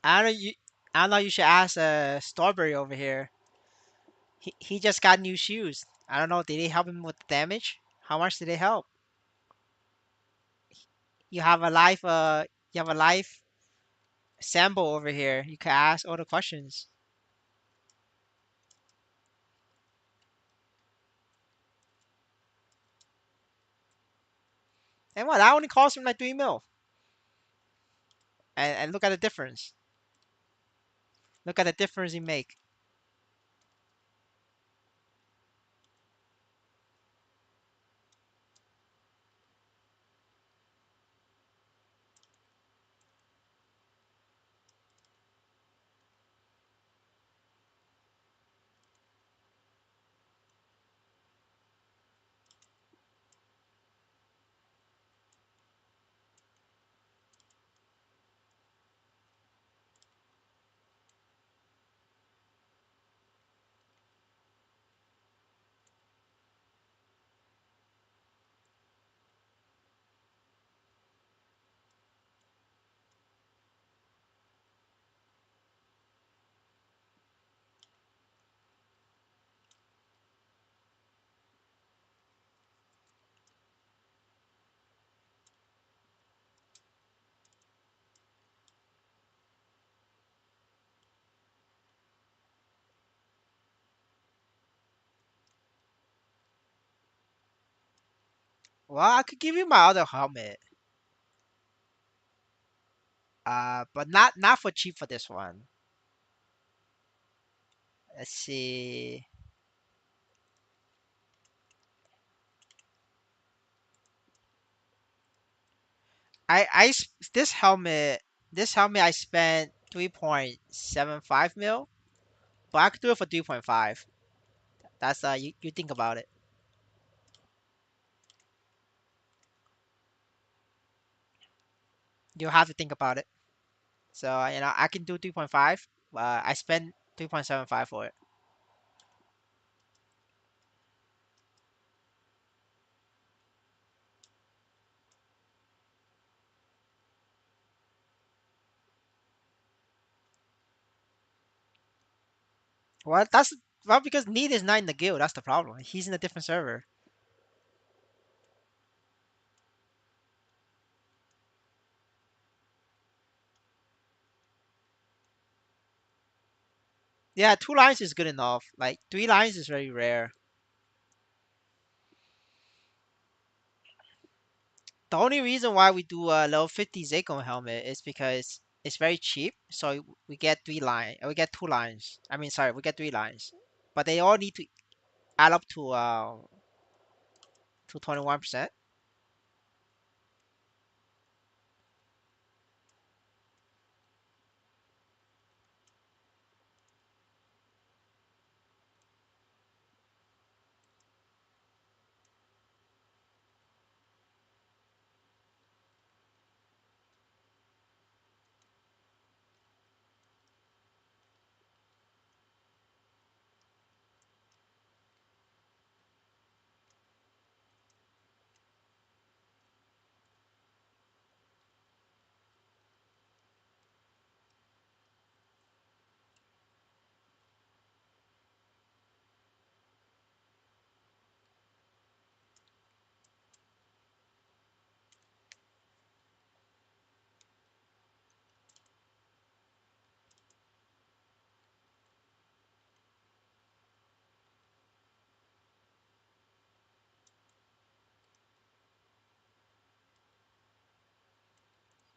I don't know you. I don't know. You should ask Strawberry over here. He just got new shoes. I don't know. Did they help him with the damage? How much did they help? You have a live sample over here. You can ask all the questions. And what? That only cost him like 3 mil. And look at the difference. Look at the difference he make. Well, I could give you my other helmet. But not for cheap for this one. Let's see. This helmet I spent 3.75 mil, but I could do it for 3.5. That's you think about it. You have to think about it. So I can do 3.5. I spent 3.75 for it. Well, because Need is not in the guild. That's the problem. He's in a different server. Yeah, 2 lines is good enough. Like 3 lines is very rare. The only reason why we do a level 50 Zako helmet is because it's very cheap. So we get 3 line. We get 2 lines. I mean, sorry, we get 3 lines. But they all need to add up to 21%.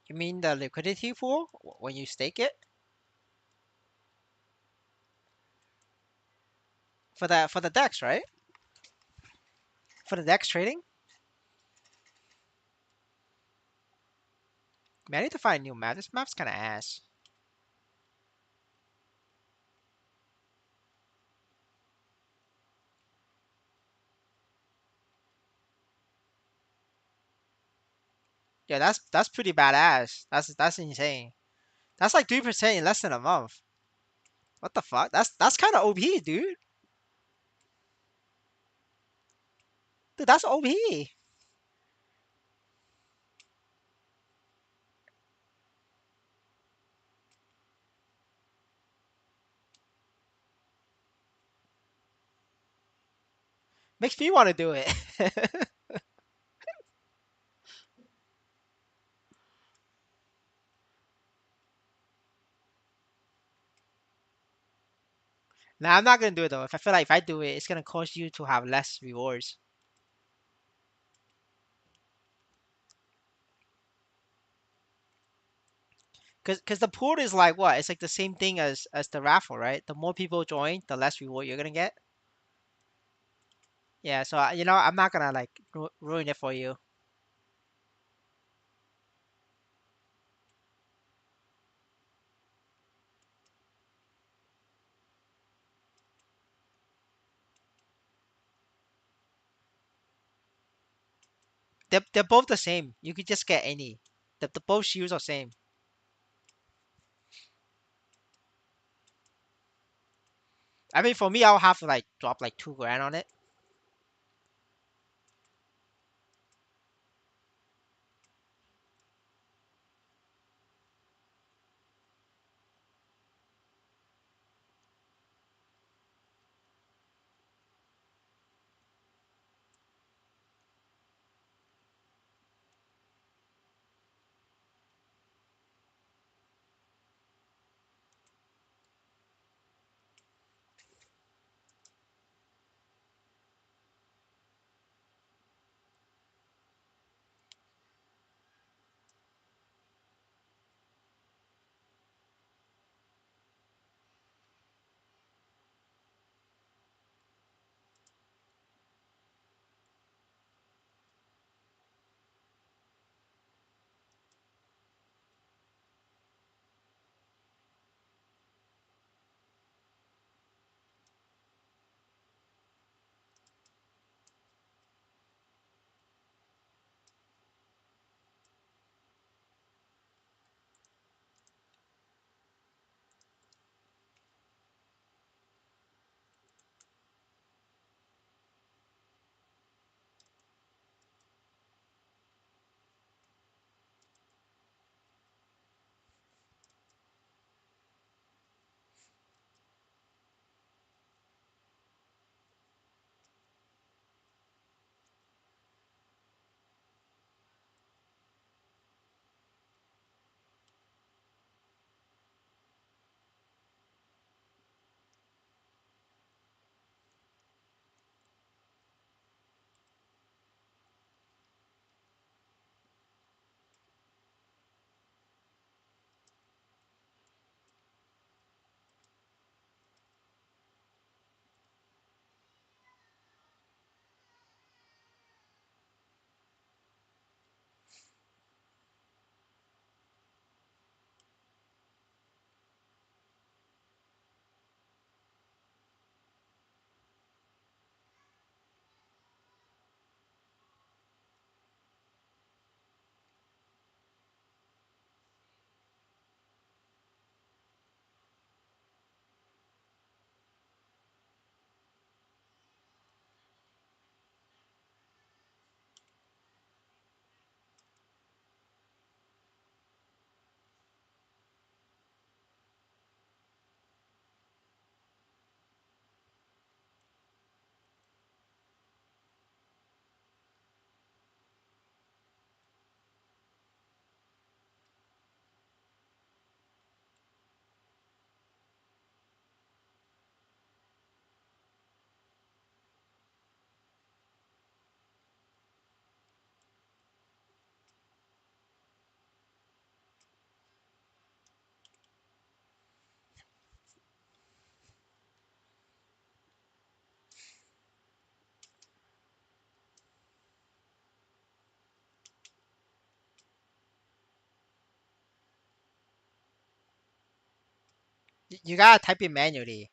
You mean the liquidity pool when you stake it for the DEX, right? For the DEX trading. Man, I need to find a new map. This map's kind of ass. Yeah, that's pretty badass. That's insane. That's like 3% in less than a month. What the fuck? That's kind of OP, dude. Dude, that's OP. Makes me want to do it. Nah, I'm not gonna do it though. If I feel like if I do it, it's gonna cause you to have less rewards. Cause the pool is like what? It's like the same thing as the raffle, right? The more people join, the less reward you're gonna get. Yeah, so I'm not gonna like ruin it for you. They're both the same. You could just get any. The both shields are same. I mean, for me, I'll have to like drop like 2 grand on it. You gotta type it manually.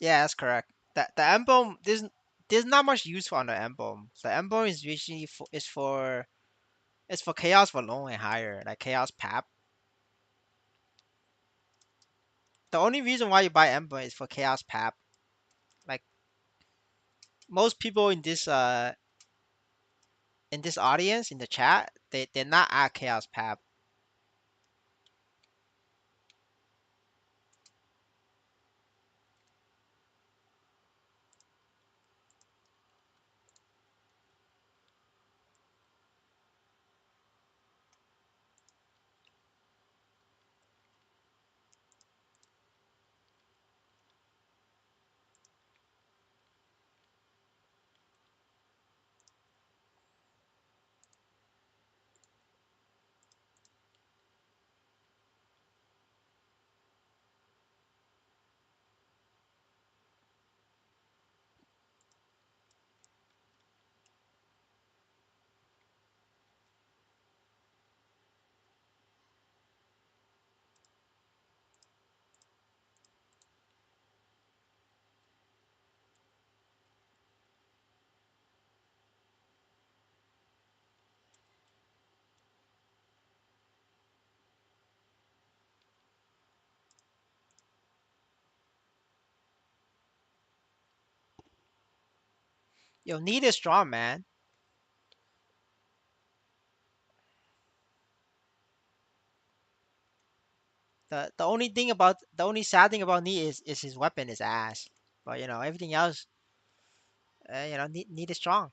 Yeah, that's correct. The emblem there's not much use on the emblem. The emblem is usually for chaos for low and higher, like chaos pap. The only reason why you buy emblem is for chaos pap. Like most people in this audience in the chat, they're not at chaos pap. Yo, need is strong, man. The only sad thing about need is his weapon is ass. But everything else, need is strong.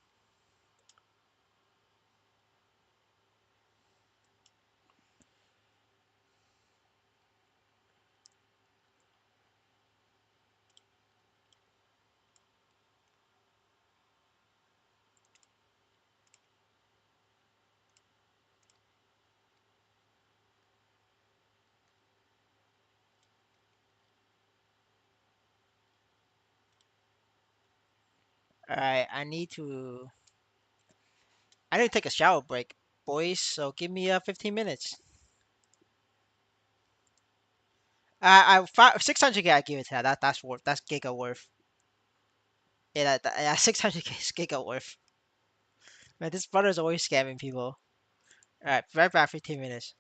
All right, I need to take a shower break, boys. So give me 15 minutes. 600K. I give it to that. That's worth. That's giga worth. Yeah, 600K is giga worth. Man, this brother's always scamming people. All right, right back. 15 minutes.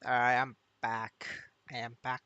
Alright, I'm back. I am back.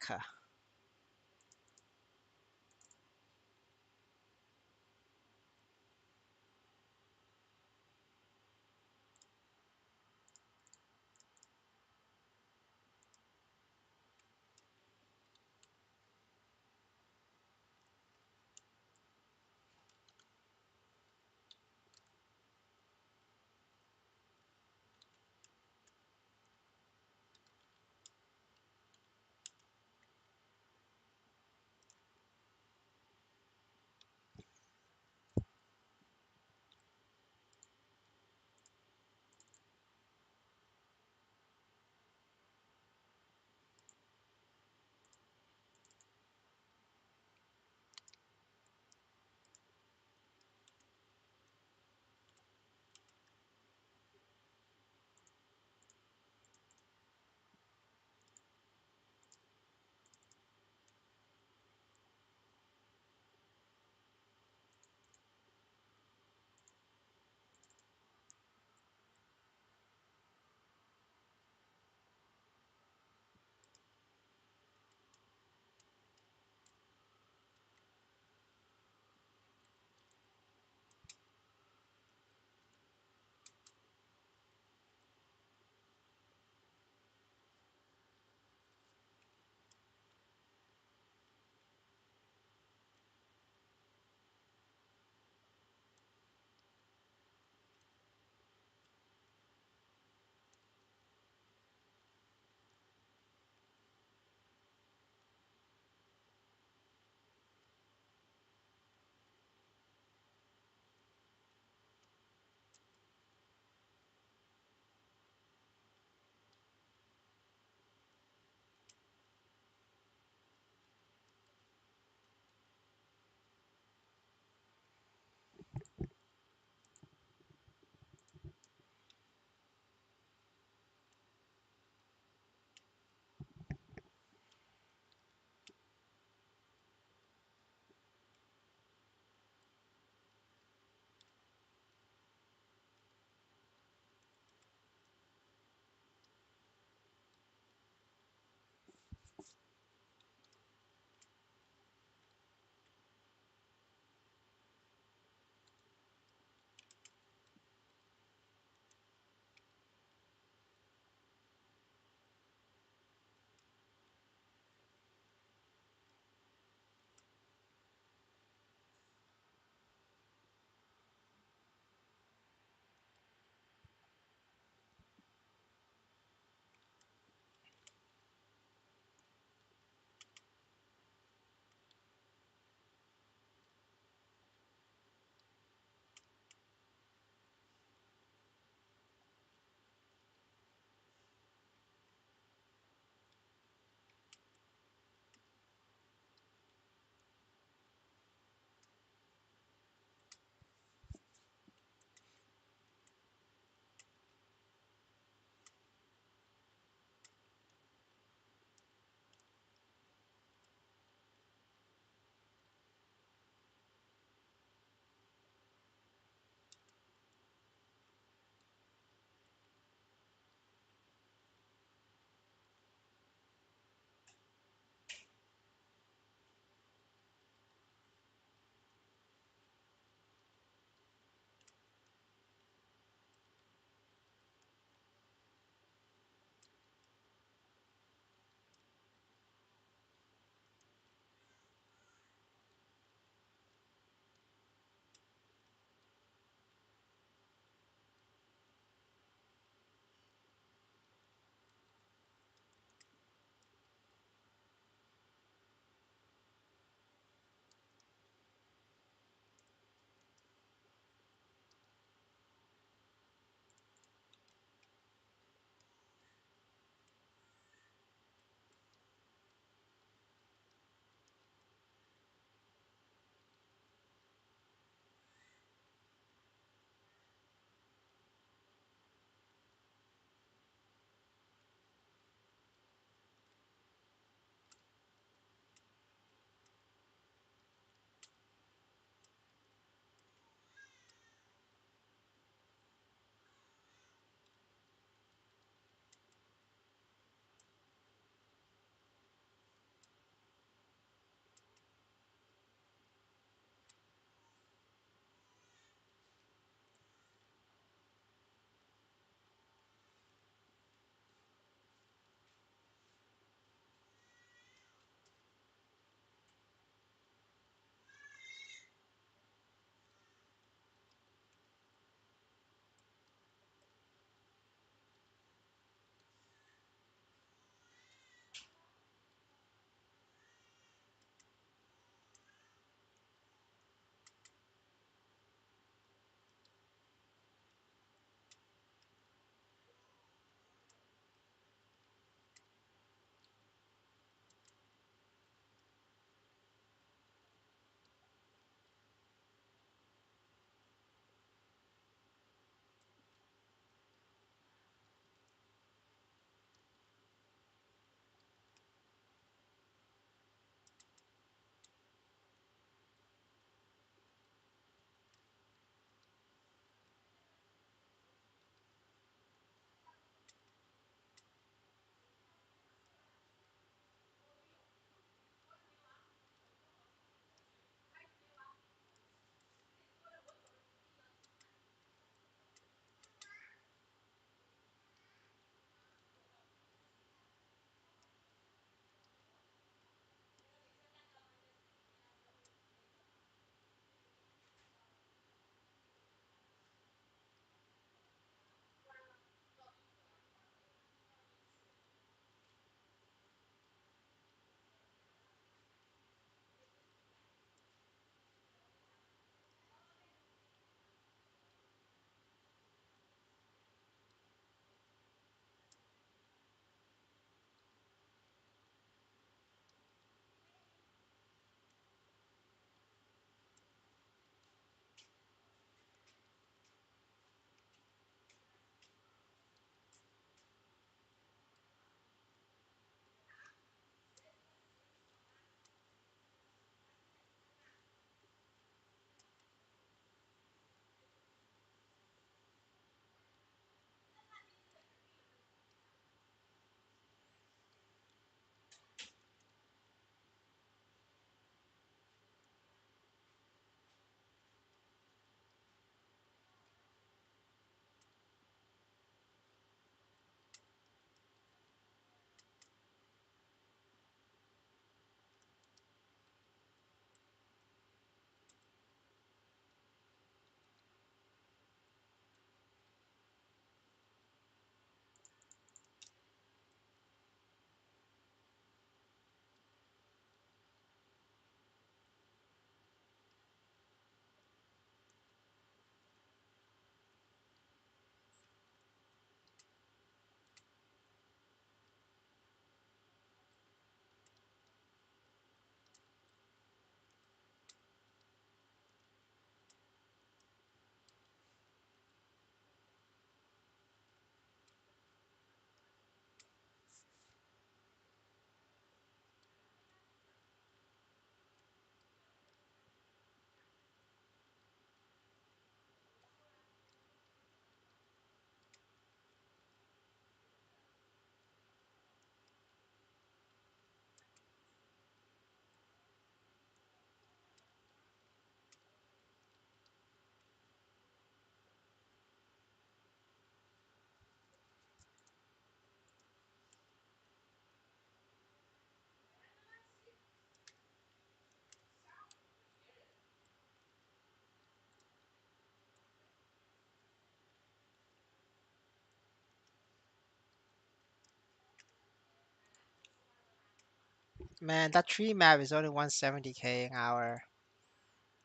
Man, that tree map is only 170k an hour.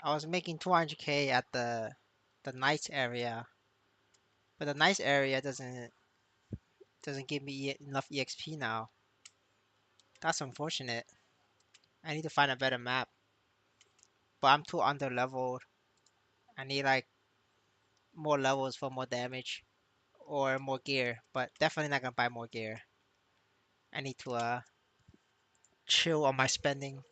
I was making 200k at the nice area, but the nice area doesn't give me enough exp now. That's unfortunate. I need to find a better map, but I'm too under leveled. I need like more levels for more damage or more gear, but definitely not gonna buy more gear. I need to chill on my spending.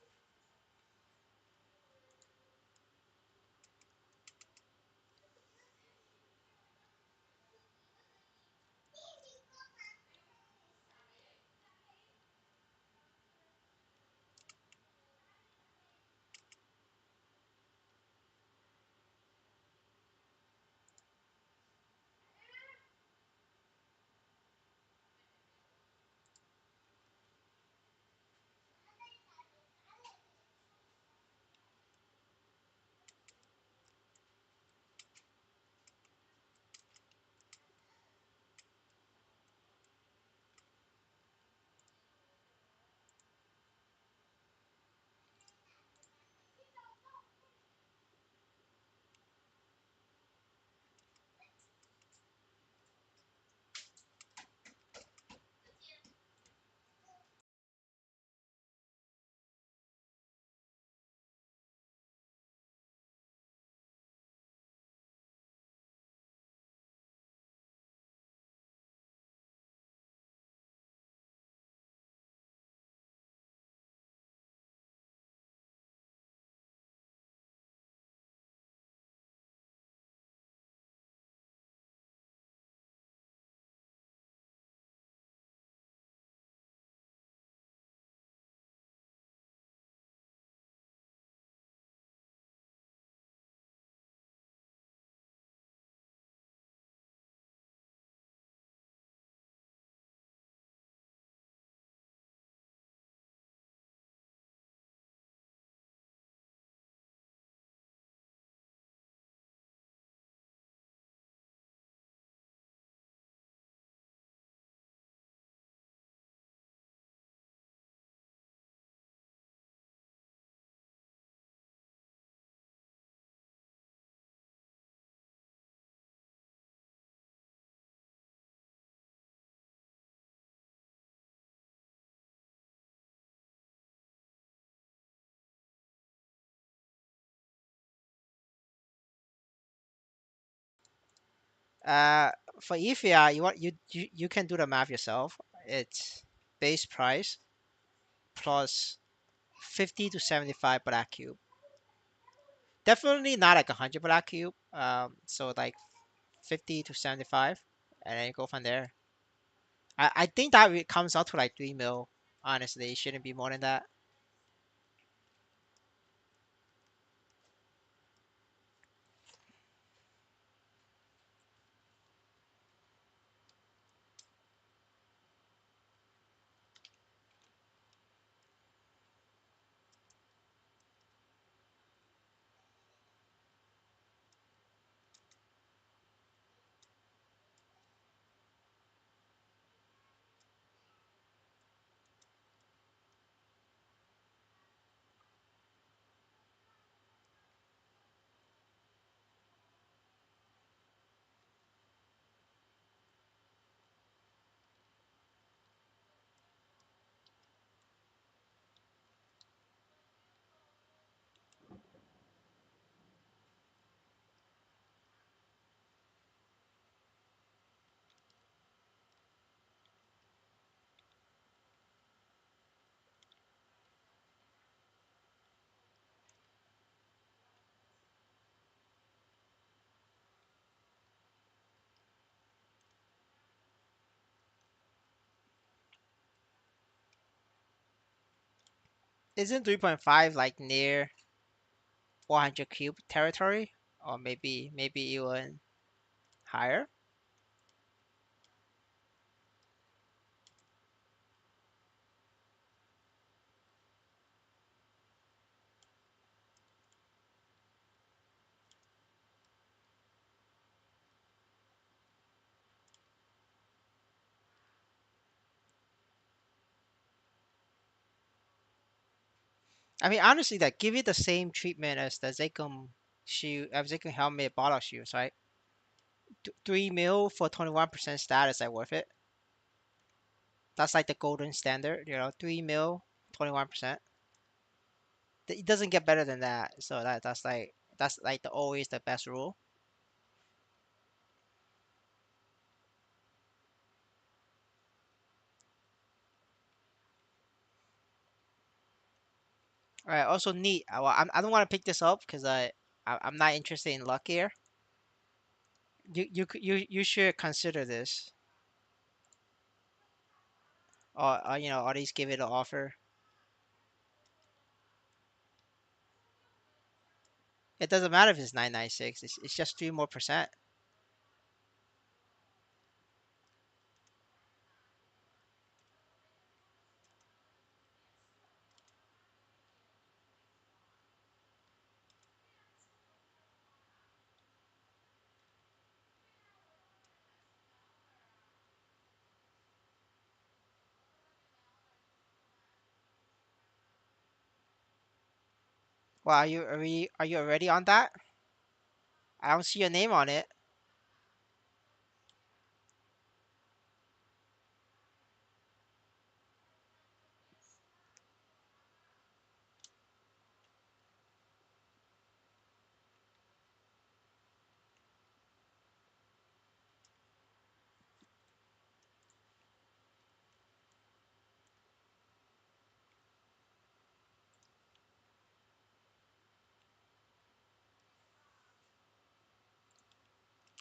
Uh, for Ethiopia, you can do the math yourself. It's base price plus 50 to 75 black cube. Definitely not like 100 black cube. So like 50 to 75, and then you go from there. I think that comes out to like 3 mil. Honestly, it shouldn't be more than that. Isn't 3.5 like near 400 cube territory, or maybe even higher? I mean, honestly, that give it the same treatment as the Zekum helmet bottle shoes, right? 3 mil for 21% status, like worth it. That's like the golden standard, 3 mil, 21%. It doesn't get better than that. So that's like the always the best rule. All right. Also neat. I don't want to pick this up because I'm not interested in luck here. You should consider this. Or at least give it an offer. It doesn't matter if it's 996. It's just 3 more percent. Well, are you already on that? I don't see your name on it.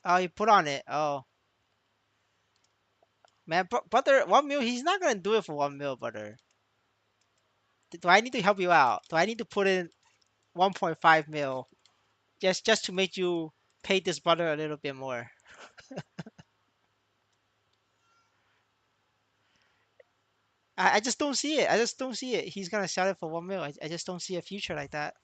Oh, you put on it. Oh man, brother, 1 mil. He's not gonna do it for 1 mil, brother. Do I need to help you out? Do I need to put in 1.5 mil just to make you pay this brother a little bit more? I just don't see it. I just don't see it. He's gonna sell it for 1 mil. I just don't see a future like that.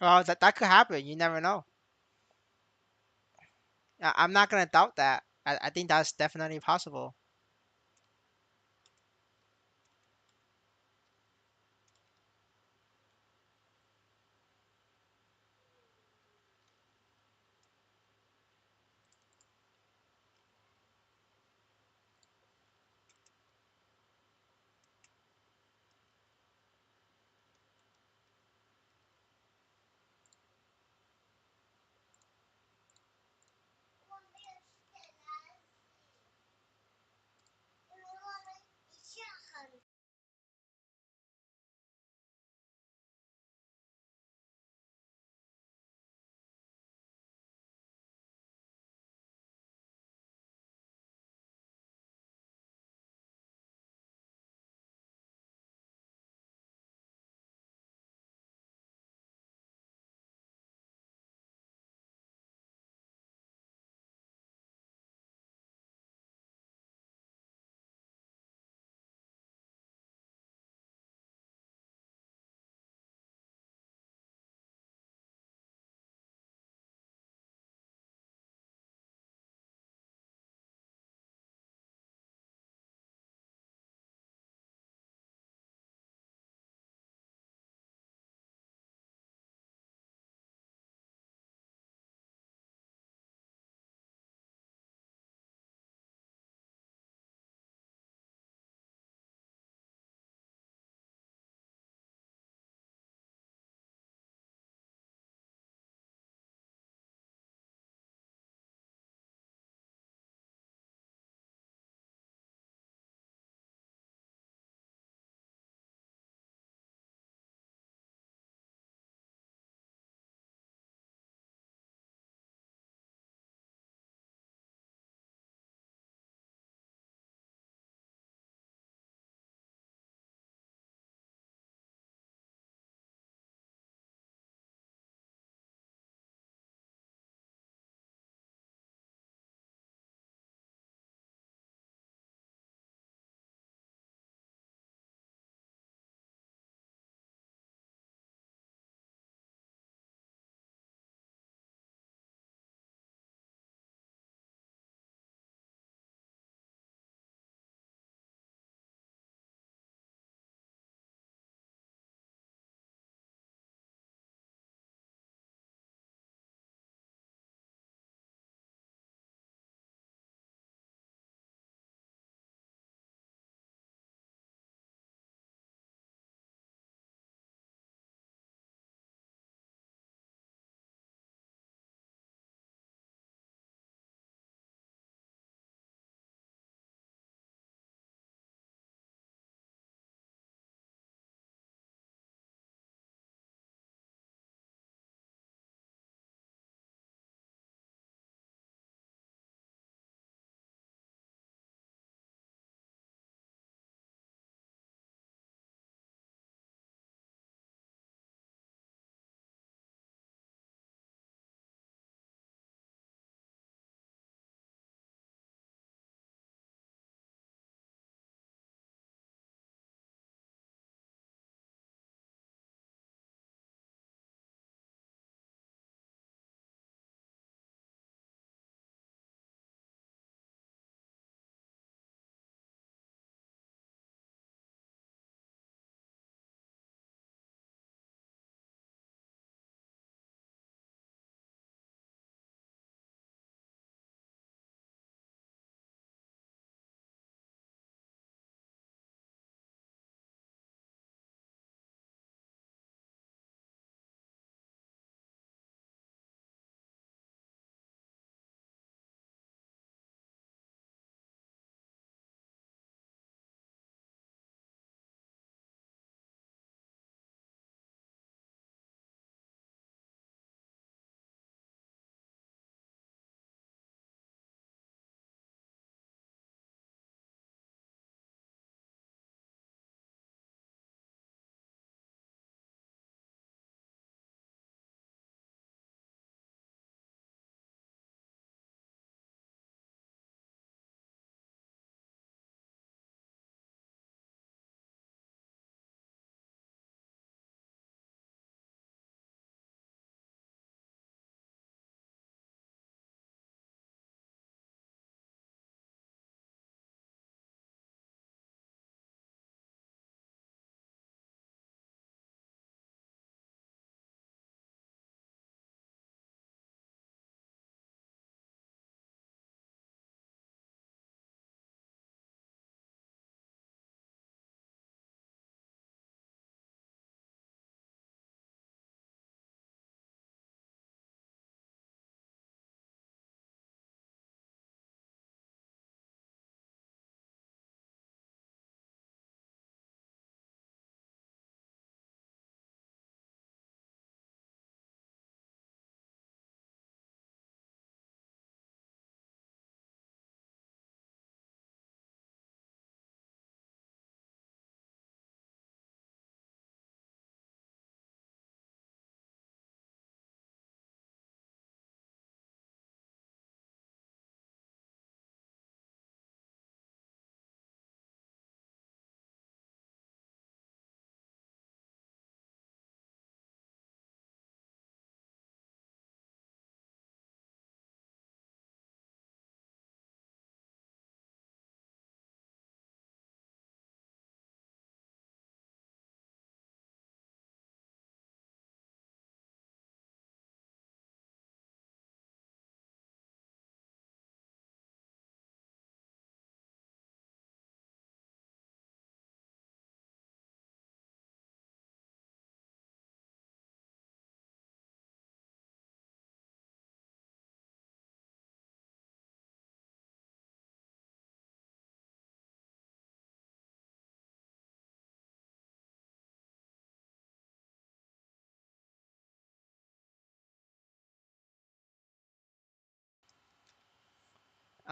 Well, that could happen. You never know. I'm not gonna doubt that. I think that's definitely possible.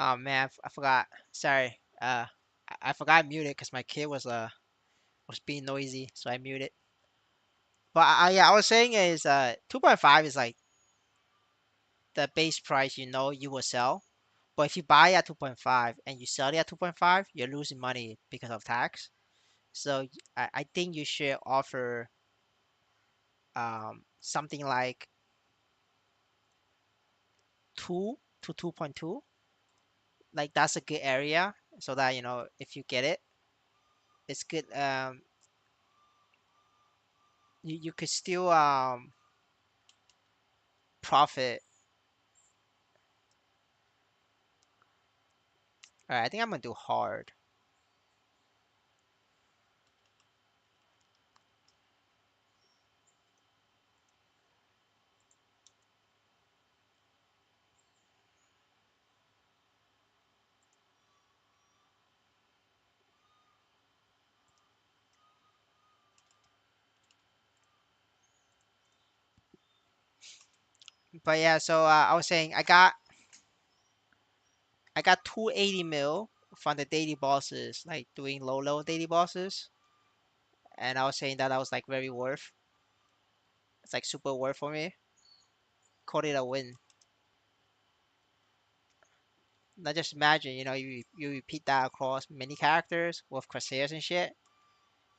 Oh man, I forgot. Sorry. I forgot I muted because my kid was being noisy, so I muted. But yeah, I was saying is 2.5 is like the base price you will sell. But if you buy at 2.5 and you sell it at 2.5, you're losing money because of tax. So I think you should offer something like 2 to 2.2. Like that's a good area so that if you get it, it's good. You could still profit. All right, I think I'm gonna do hard. But yeah, so I was saying I got 280 mil from the daily bosses, like doing low daily bosses, and I was saying that was like very worth. It's like super worth for me. Call it a win. Now just imagine, you repeat that across many characters with crosshairs and shit.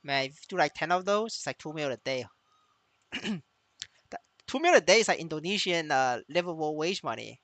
Man, if you do like 10 of those, it's like 2 mil a day. 2 mil a day is like Indonesian livable wage money.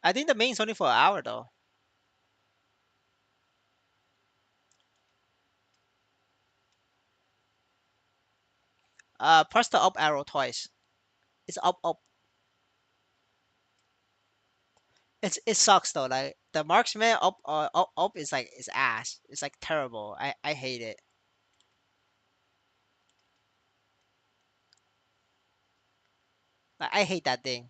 I think the main's only for an hour though. Press the up arrow twice. It's up up. It sucks though. Like the marksman up is like is ass. It's like terrible. I hate it. Like, I hate that thing.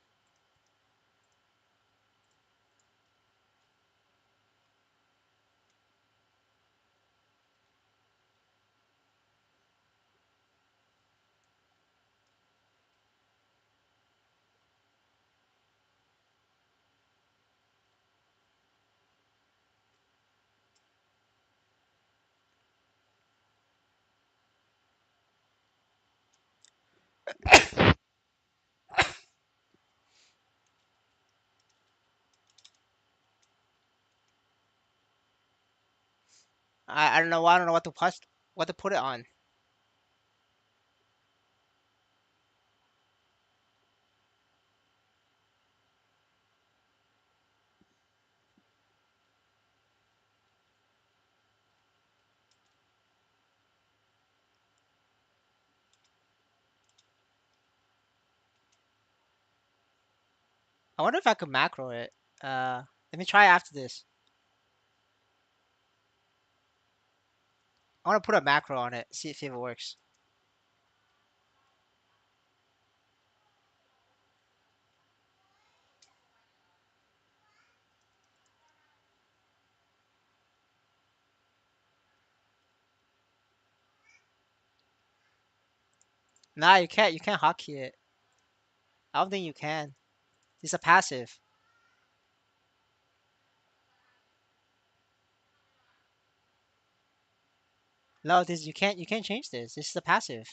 I don't know. I don't know what to put it on. I wonder if I could macro it. Let me try after this. I want to put a macro on it. See if it works. Nah, you can't. You can't hotkey it. I don't think you can. It's a passive. No, this you can't. You can't change this. This is a passive.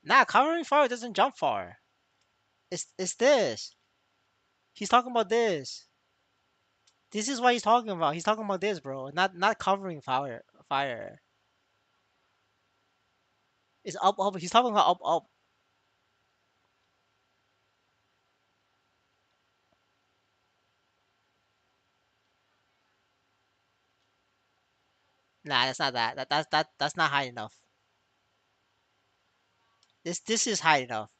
Nah, covering fire doesn't jump far. It's this. He's talking about this. This is what he's talking about. He's talking about this, bro. Not covering fire. Fire. It's up up. He's talking about up up. Nah, that's not that. That's not high enough. This is high enough.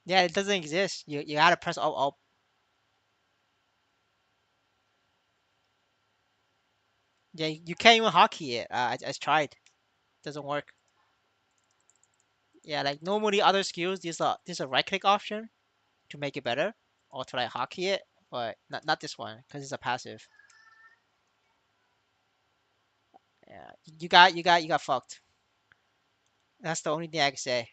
Yeah, it doesn't exist. You gotta press up. Yeah, you can't even hotkey it. I tried. Doesn't work. Yeah, like normally other skills, there's a right click option to make it better, or to like hotkey it, but not this one because it's a passive. Yeah, you got fucked. That's the only thing I can say.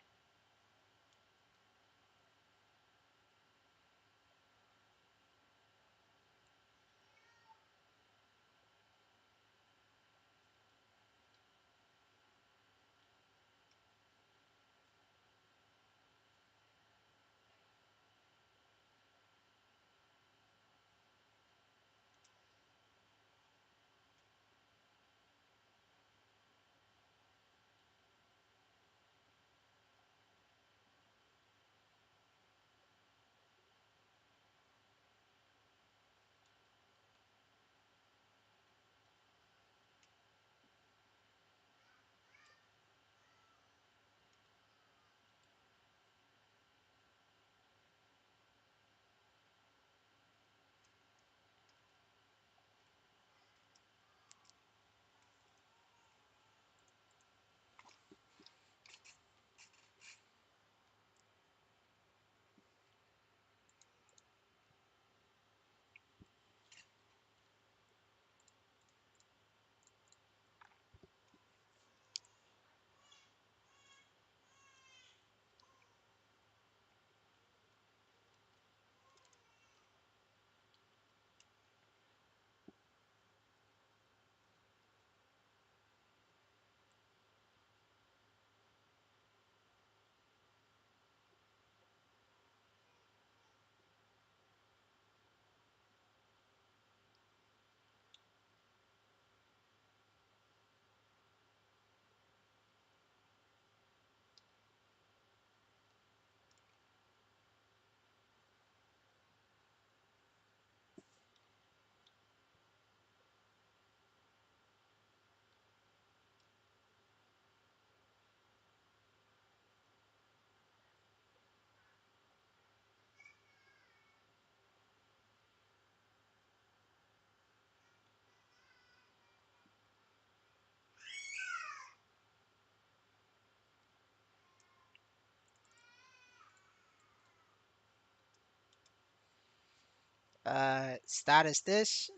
Status this.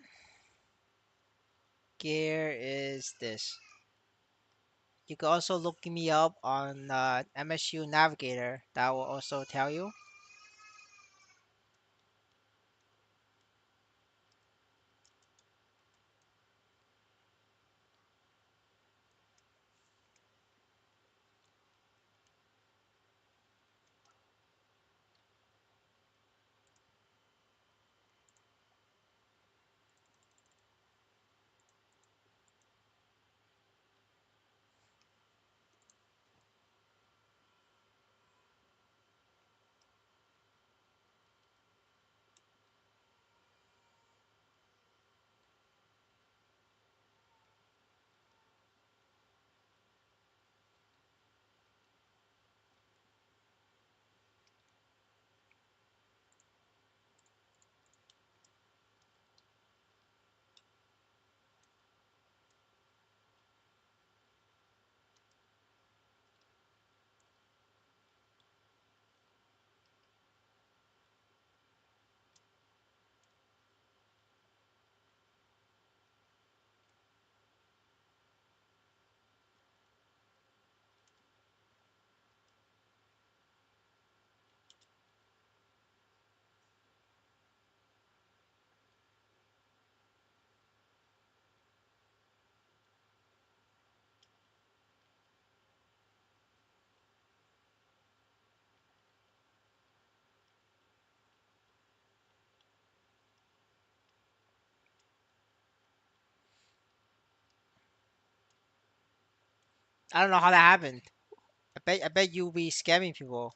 Gear is this. You can also look me up on MSU Navigator. That will also tell you. I don't know how that happened. I bet you'll be scamming people.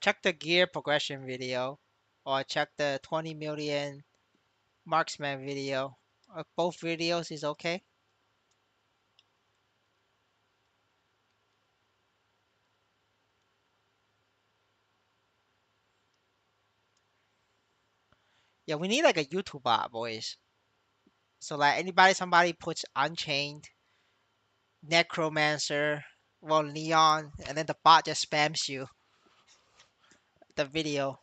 check the gear progression video, or check the 20 million marksman video. Both videos is okay. Yeah, we need like a YouTube bot, boys. So like somebody puts Unchained, Necromancer, well Neon, and then the bot just spams you the video.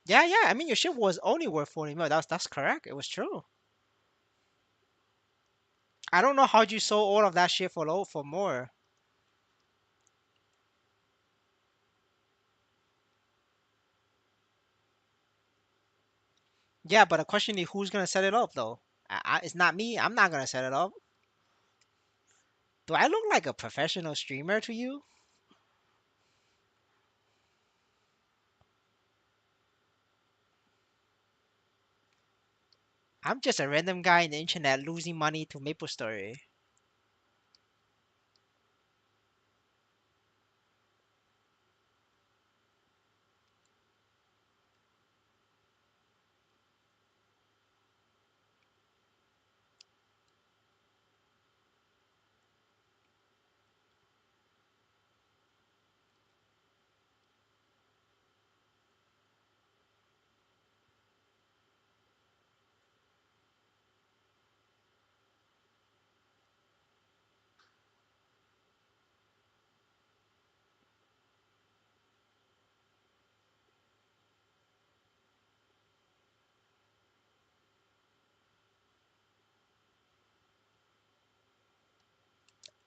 Yeah, yeah. I mean, your ship was only worth 40 mil. That's correct. It was true. I don't know how you sold all of that shit for low for more. Yeah, but the question is, who's gonna set it up though? It's not me. I'm not gonna set it up. Do I look like a professional streamer to you? I'm just a random guy in the internet losing money to MapleStory.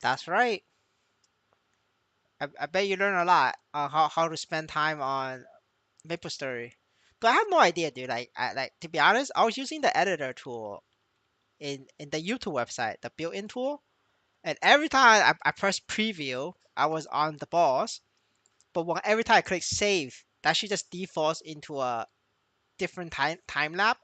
That's right. I bet you learn a lot on how to spend time on MapleStory. But I have no idea, dude. Like to be honest, I was using the editor tool in the YouTube website, the built-in tool, and every time I press preview, I was on the boss. But every time I click save, that shit just defaults into a different time lapse,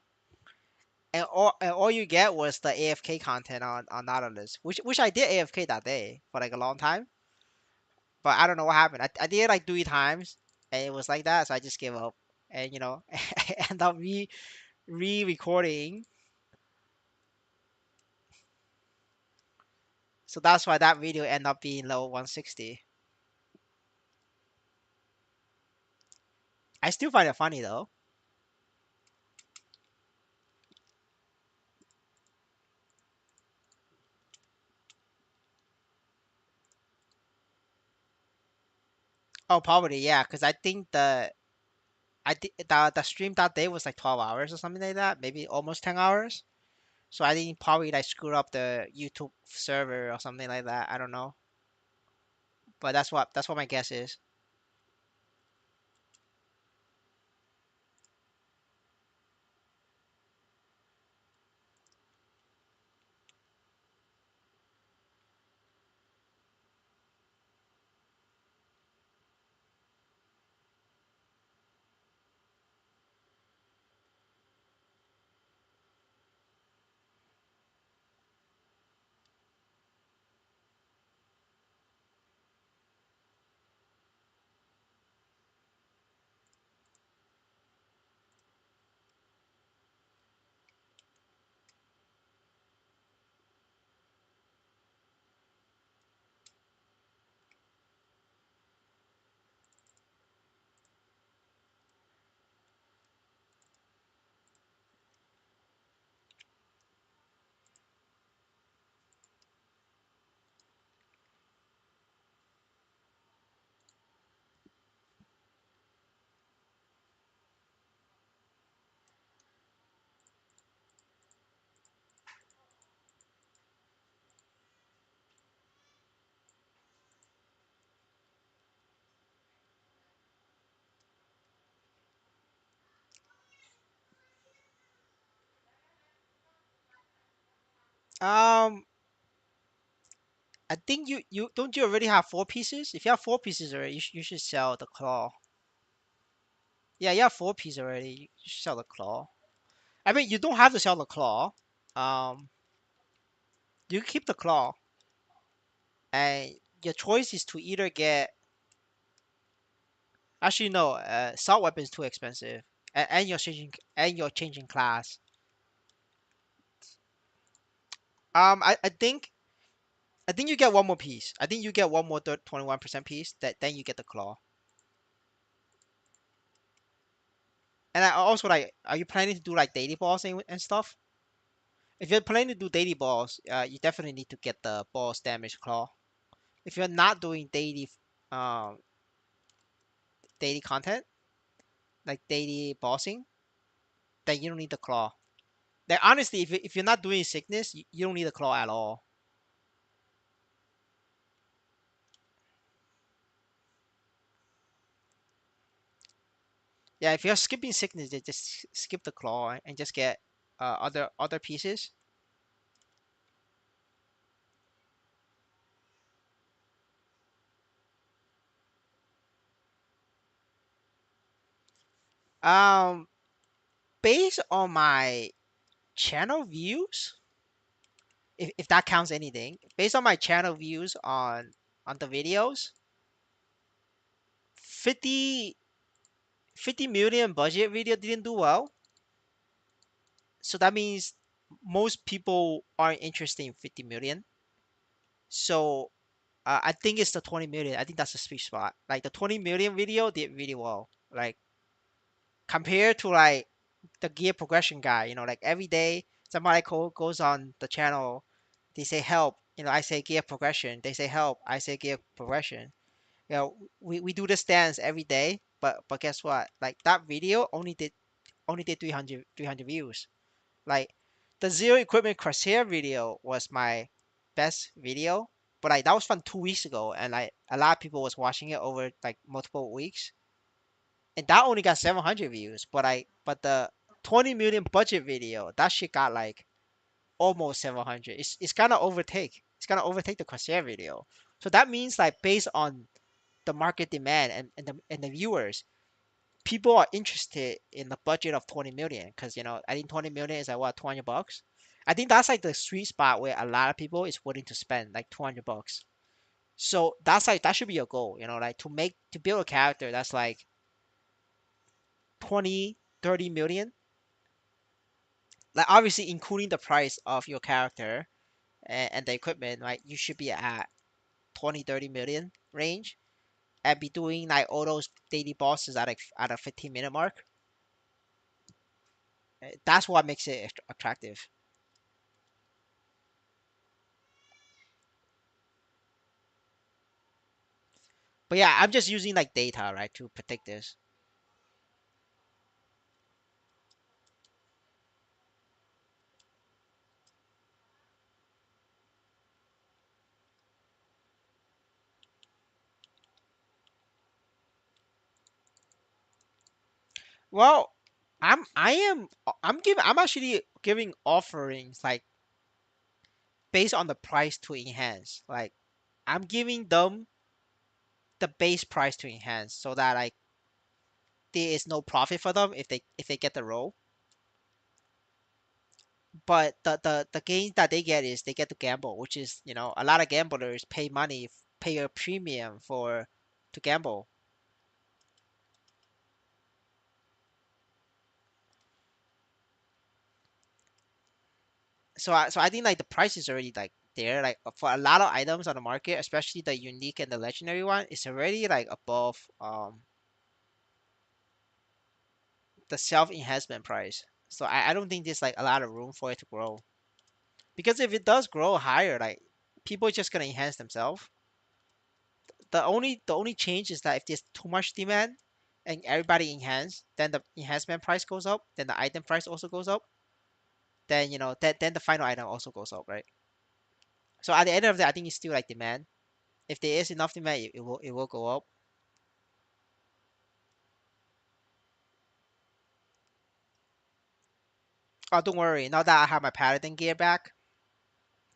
and all you get was the AFK content on Nautilus, which I did AFK that day for like a long time, but I don't know what happened. I did it like 3 times, and it was like that, so I just gave up, and I end up re-recording, so that's why that video ended up being level 160. I still find it funny though. Oh, probably yeah, because I think the stream that day was like 12 hours or something like that, maybe almost 10 hours. So I think probably like screwed up the YouTube server or something like that. I don't know, but that's what my guess is. Um, I think you already have 4 pieces. If you have 4 pieces already, you should sell the claw. Yeah, you have 4 piece already. You should sell the claw. I mean, you don't have to sell the claw. Um, you can keep the claw, and your choice is to either get. Actually, no. Assault weapon is too expensive, and you're changing class. I think you get one more piece. I think you get one more 21% piece. That then you get the claw. And I also like, are you planning to do like daily balls and stuff? If you're planning to do daily balls, you definitely need to get the balls damage claw. If you're not doing um, daily content, like daily bossing, then you don't need the claw. Like honestly, if you're not doing sickness, you don't need the claw at all. Yeah, if you're skipping sickness, then just skip the claw and just get other pieces. Um, Based on my channel views, if that counts anything, based on my channel views on the videos, 50 50 million budget video didn't do well. So that means most people aren't interested in 50 million. So I think it's the 20 million. I think that's the sweet spot. Like the 20 million video did really well. Like compared to like the gear progression guy, like every day somebody goes on the channel, they say help, I say gear progression, they say help, I say gear progression. We do this dance every day, but guess what? Like that video only did 300 views. Like the zero equipment crosshair video was my best video, but like that was from 2 weeks ago, and like a lot of people was watching it over like multiple weeks, and that only got 700 views. But the 20 million budget video, that shit got like almost 700. It's gonna overtake. It's gonna overtake the crosshair video. So that means like based on the market demand and the viewers, people are interested in the budget of 20 million because I think 20 million is like what, $200. I think that's like the sweet spot where a lot of people is willing to spend like $200. So that's like that should be your goal, like to build a character that's like 20, 30 million, like obviously including the price of your character and the equipment, right? You should be at 20, 30 million range and be doing like all those daily bosses at a 15-minute mark. That's what makes it attractive. But yeah, I'm just using like data, right, to predict this. Well, I'm actually giving offerings like based on the price to enhance. Like I'm giving them the base price to enhance so that like there is no profit for them if they get the role. But the gain that they get is they get to gamble, which is a lot of gamblers pay money, pay a premium for to gamble. So I think like the price is already like there, like for a lot of items on the market, especially the unique and the legendary one, it's already like above the self enhancement price. So I don't think there's like a lot of room for it to grow, because if it does grow higher, like people are just gonna enhance themselves. The only change is that if there's too much demand and everybody enhance, then the enhancement price goes up, then the item price also goes up, then then the final item also goes up, right? So at the end of the day, I think it's still like demand. If there is enough demand, it will go up. Oh, don't worry. Now that I have my paladin gear back,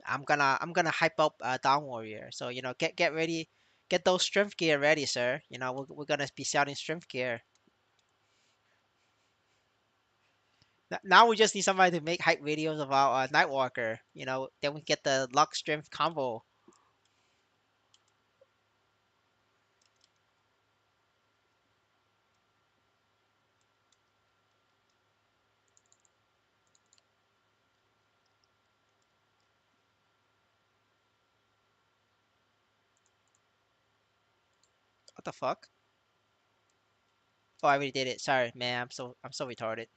I'm gonna hype up Down Warrior. So get ready, get those strength gear ready, sir. We're gonna be selling strength gear. Now we just need somebody to make hype videos about Nightwalker. Then we get the luck strength combo. What the fuck? Oh, I already did it. Sorry, man. I'm so retarded.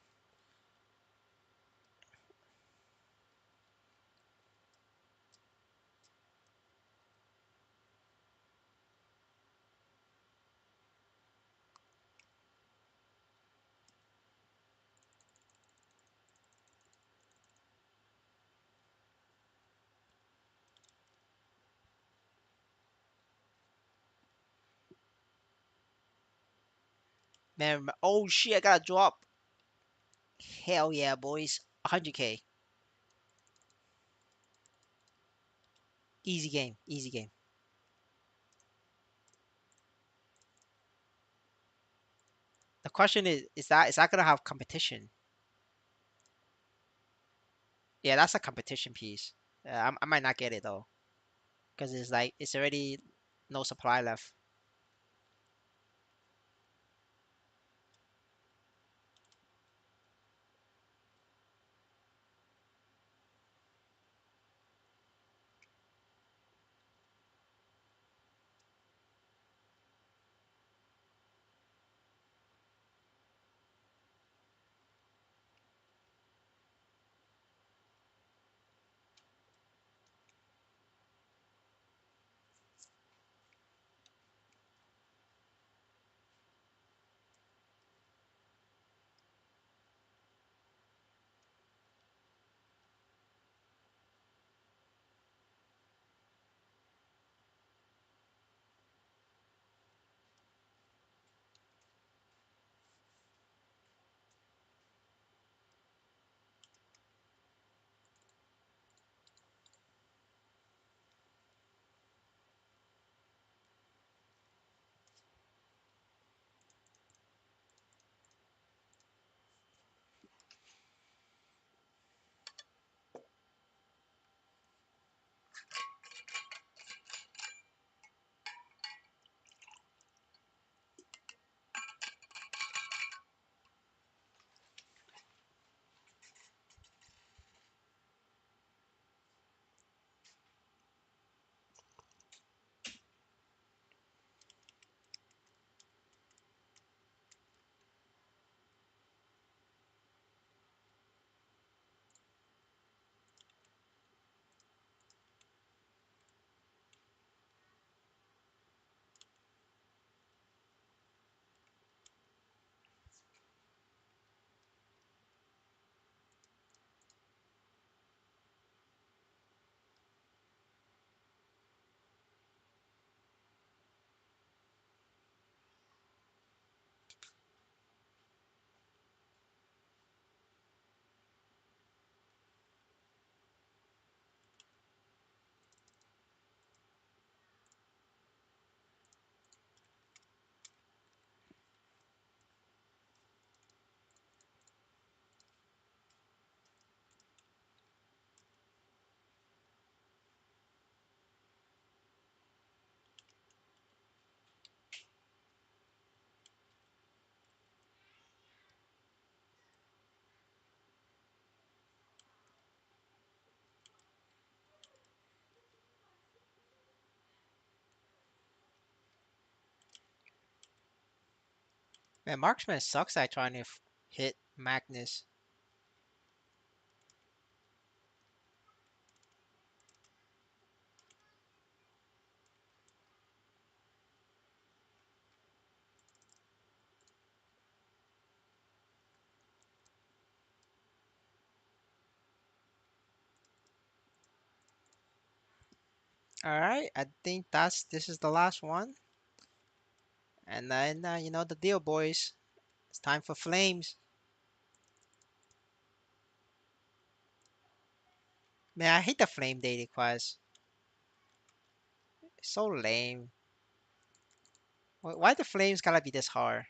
Man, oh shit, I got a drop. Hell yeah, boys. 100K. Easy game. Easy game. The question is that gonna have competition? Yeah, that's a competition piece. I might not get it though, because it's already no supply left. Man, marksman sucks at trying to hit Magnus. All right, I think this is the last one, and then you know the deal, boys. It's time for flames. Man, I hate the flame daily quest. It's so lame. Why the flames gotta be this hard?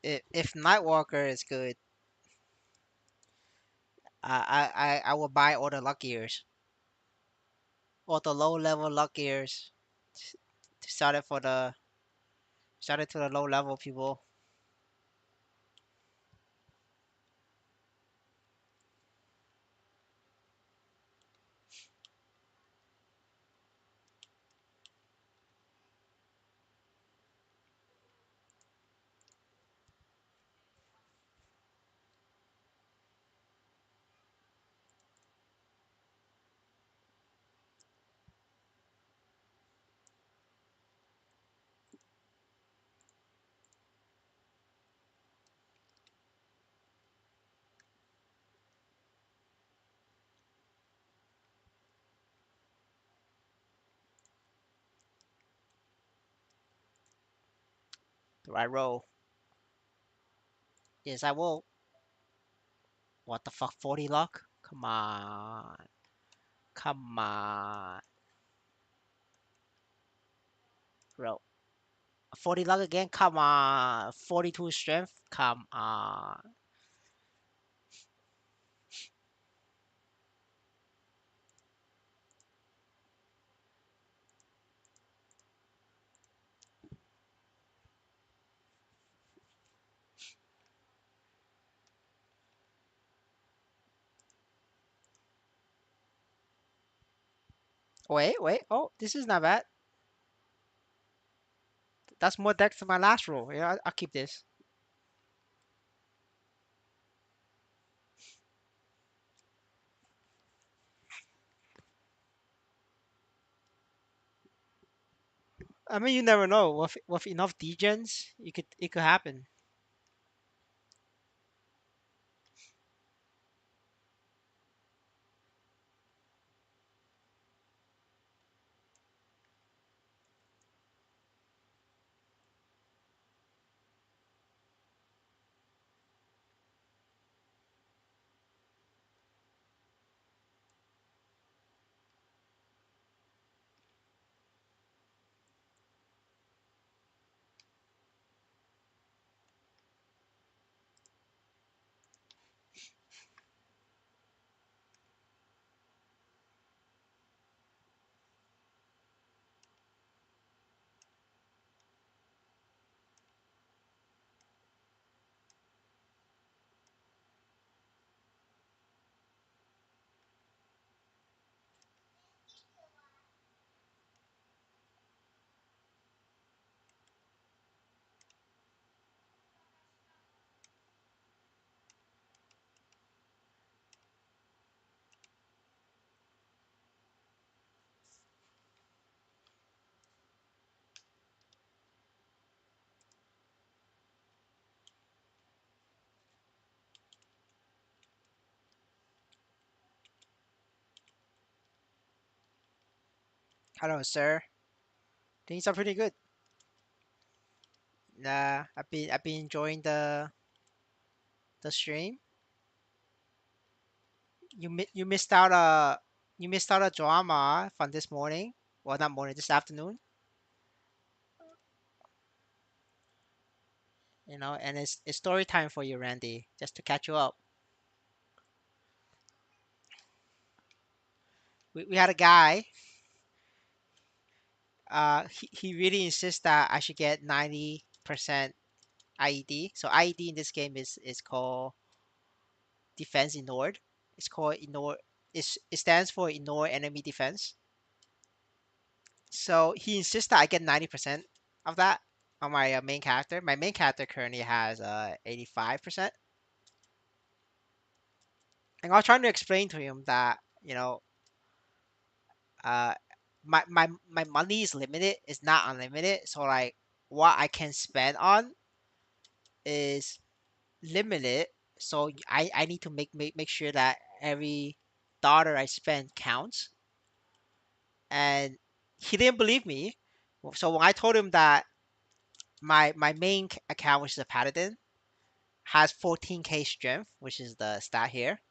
If Nightwalker is good, I will buy all the luck gears, all the low level luck gears to start it to the low level people. Do I roll? Yes, I will. What the fuck? 40 luck? Come on, come on, roll. 40 luck again? Come on. 42 strength? Come on. Wait, wait. Oh, this is not bad. That's more deck than my last roll. Yeah, I'll keep this. I mean, you never know. With enough degens, it could happen. Hello, sir. Things are pretty good. Nah, I've been enjoying the stream. You missed out a drama from this morning. Well, not morning, this afternoon. And it's story time for you, Randy, just to catch you up. We had a guy. He really insists that I should get 90% IED. So IED in this game is called defense ignored. It's called ignore. It stands for ignore enemy defense. So he insists that I get 90% of that on my main character. My main character currently has 85%. And I was trying to explain to him that uh my money is limited. It's not unlimited. So like what I can spend on is limited. So I need to make sure that every dollar I spend counts. And he didn't believe me. So when I told him that my main account, which is a paladin, has 14k strength, which is the stat here.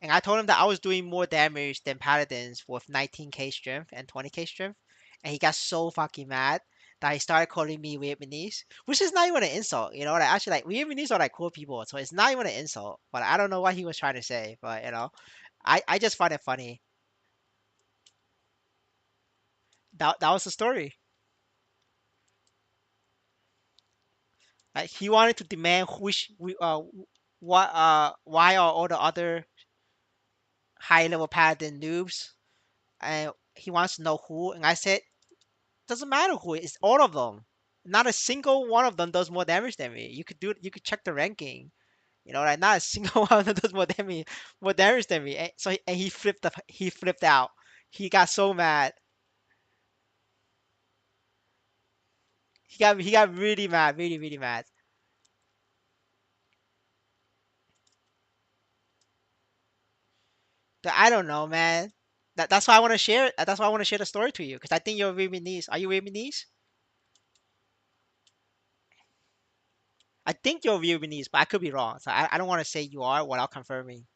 And I told him that I was doing more damage than paladins with 19k strength and 20k strength. And he got so fucking mad that he started calling me Vietnamese, which is not even an insult, you know. Like actually, like Vietnamese are like cool people, so it's not even an insult. But I don't know what he was trying to say, but you know, I just find it funny. That was the story. Like he wanted to demand what why are all the other high level paladin noobs, and he wants to know who, and I said doesn't matter who, it's all of them. Not a single one of them does more damage than me. You could check the ranking. You know, like not a single one of them does more damage than me. And he flipped out. He got so mad. He got really mad, really mad. But I don't know, man. That's why I want to share. That's why I want to share the story to you because I think you're Vietnamese. Are you Vietnamese? I think you're Vietnamese, but I could be wrong. So I don't want to say you are without confirming.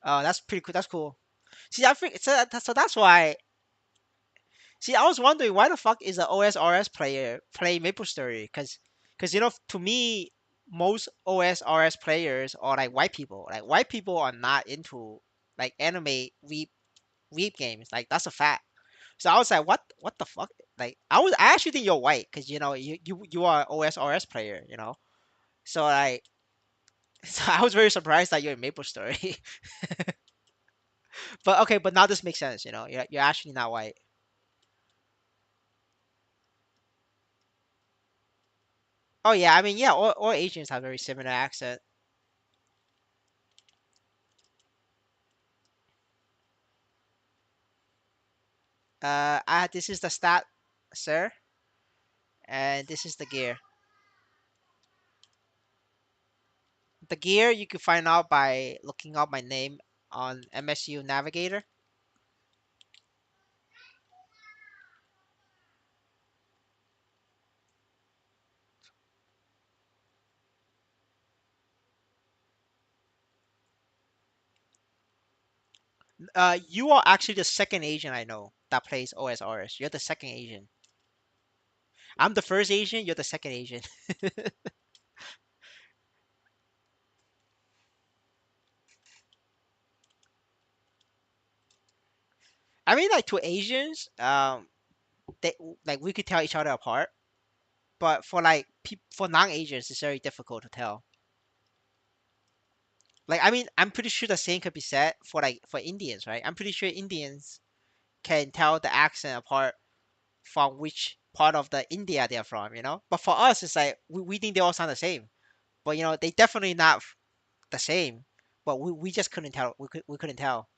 Oh, that's pretty cool. That's cool. See, I think so that's why. See, I was wondering why the fuck is an OSRS player play MapleStory? Because you know, to me, most OSRS players are like white people. Like white people are not into like anime weep games. Like that's a fact. So I was like, what the fuck? Like I actually think you're white because you know you are an OSRS player. You know, so like so I was very surprised that you're in MapleStory. But okay, but now this makes sense. You know, you're actually not white. Oh yeah, I mean yeah, all Asians have very similar accent. This is the stat, sir, and this is the gear. The gear you can find out by looking up my name on MSU Navigator. You are actually the second Asian I know that plays OSRS. You're the second Asian. I'm the first Asian. You're the second Asian. I mean, like to Asians, they like we could tell each other apart, but for like for non-Asians, it's very difficult to tell. Like, I mean, I'm pretty sure the same could be said for like for Indians, right? I'm pretty sure Indians can tell the accent apart from which part of the India they're from, you know. But for us, it's like we think they all sound the same, but you know, they definitely not the same. But we just couldn't tell. We couldn't tell.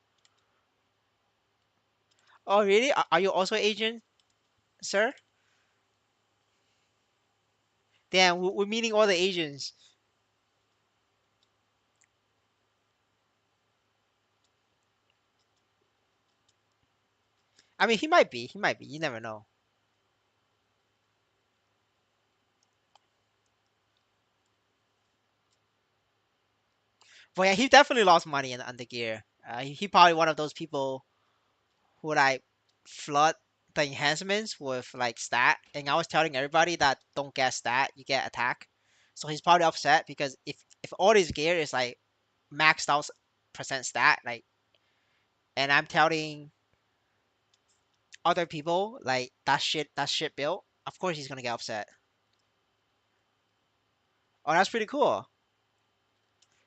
Oh, really? Are you also Asian, sir? Damn, we're meeting all the Asians. I mean, he might be. He might be. You never know. But yeah, he definitely lost money on the gear. He probably one of those people who like flood the enhancements with like stat. And I was telling everybody that don't get stat, you get attack. So he's probably upset because if all his gear is like maxed out percent stat, like, and I'm telling other people like that shit built, of course he's gonna get upset. Oh, that's pretty cool.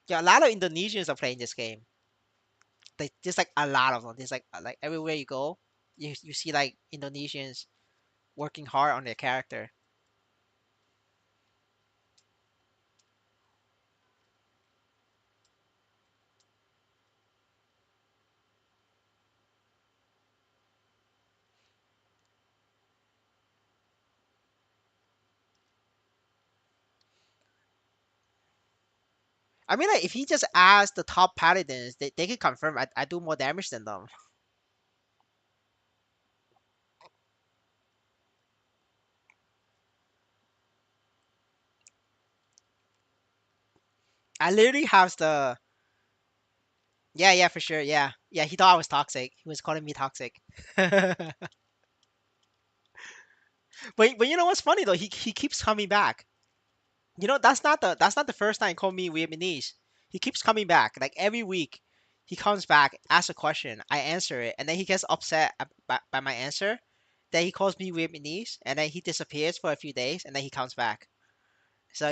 Yeah, a lot of Indonesians are playing this game. They There's like a lot of them. There's like everywhere you go, you see like Indonesians working hard on their character. I mean, like, if he just asks the top paladins, they can confirm I do more damage than them. I literally have the yeah, yeah, for sure. Yeah. Yeah, he thought I was toxic. He was calling me toxic. but you know what's funny though? He keeps coming back. You know, that's not the first time he called me Vietnamese. He keeps coming back. Like every week he comes back, asks a question, I answer it, and then he gets upset by my answer. Then he calls me Vietnamese, and then he disappears for a few days, and then he comes back. So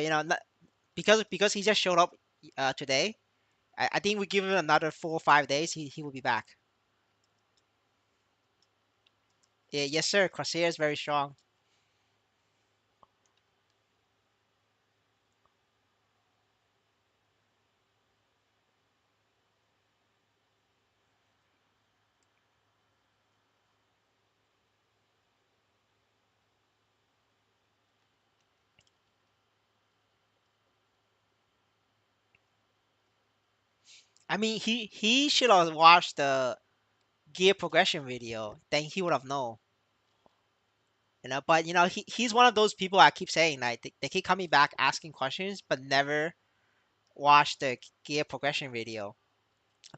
because he just showed up today, I think we give him another 4 or 5 days, he will be back. Yeah, yes sir. Crosshair is very strong. I mean, he should have watched the gear progression video. Then he would have known. But he's one of those people I keep saying like they keep coming back asking questions, but never watch the gear progression video.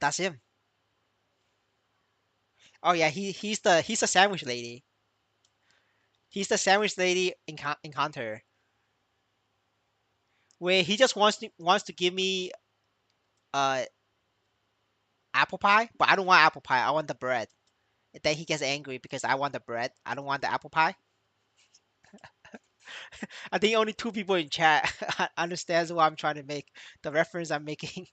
That's him. Oh yeah, he's the sandwich lady. He's the sandwich lady encounter where he just wants to give me uh apple pie, but I don't want apple pie. I want the bread. And then he gets angry because I want the bread. I don't want the apple pie. I think only two people in chat understands what I'm trying to make, the reference I'm making.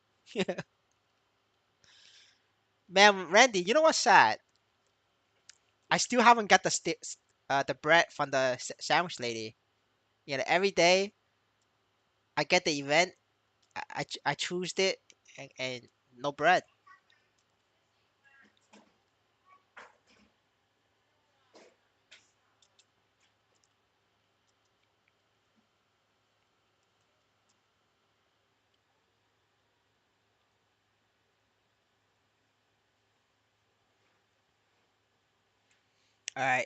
Man, Randy, you know what's sad? I still haven't got the bread from the sandwich lady. Every day I get the event, I choose it, and no bread. All right,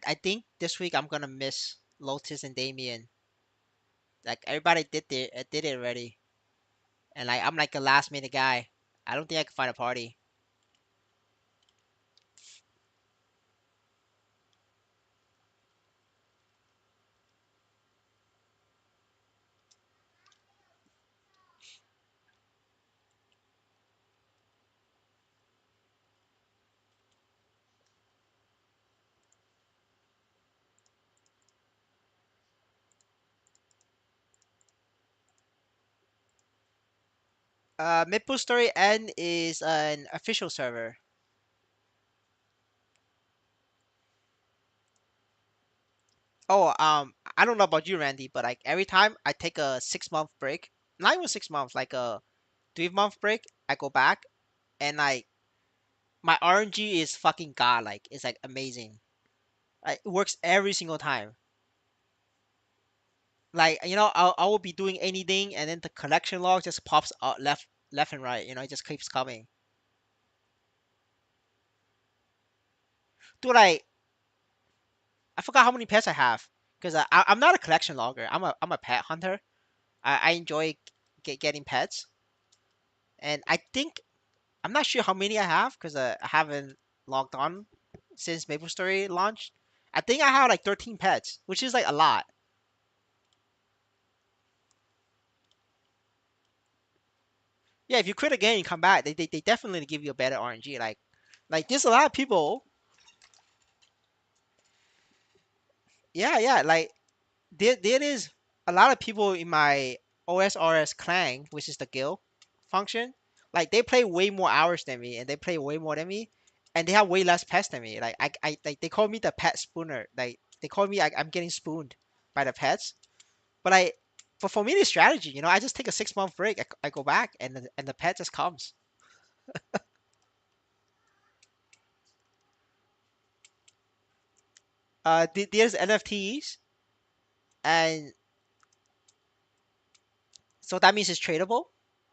I think this week I'm gonna miss Lotus and Damien. Like everybody did it already, and like I'm like a last minute guy. I don't think I can find a party. MaplestoryN is an official server. Oh, I don't know about you, Randy, but like every time I take a 6 month break, not even 6 months, like a 3 month break, I go back and like my RNG is fucking god, like it's like amazing. Like, it works every single time. Like I will be doing anything, and then the collection log just pops out left and right. It just keeps coming. Dude, I forgot how many pets I have because I'm not a collection logger. I'm a pet hunter. I enjoy getting pets, and I think I'm not sure how many I have because I haven't logged on since MapleStory launched. I think I have like 13 pets, which is like a lot. Yeah, if you quit a game and come back, they definitely give you a better RNG. Like there's a lot of people. Yeah, yeah. Like there is a lot of people in my OSRS clan, which is the guild function. Like they play way more hours than me, and they play way more than me, and they have way less pets than me. Like like they call me the pet spooner. Like they call me I'm getting spooned by the pets. But for me, the strategy, I just take a 6 month break. I go back, and the pet just comes. There's NFTs, and so that means it's tradable.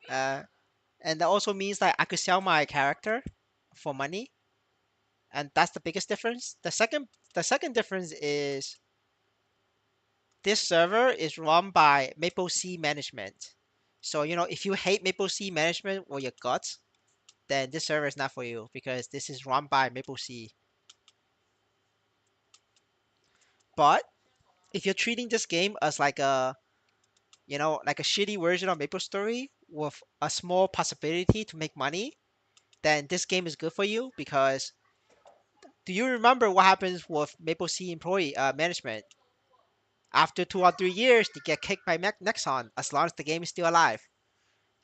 Uh, and that also means that I could sell my character for money, and that's the biggest difference. The second difference is this server is run by Maple Sea Management. So, if you hate Maple Sea management or your guts, then this server is not for you because this is run by Maple Sea. But if you're treating this game as like like a shitty version of MapleStory with a small possibility to make money, then this game is good for you because do you remember what happens with Maple Sea employee management? After 2 or 3 years, they get kicked by Nexon as long as the game is still alive.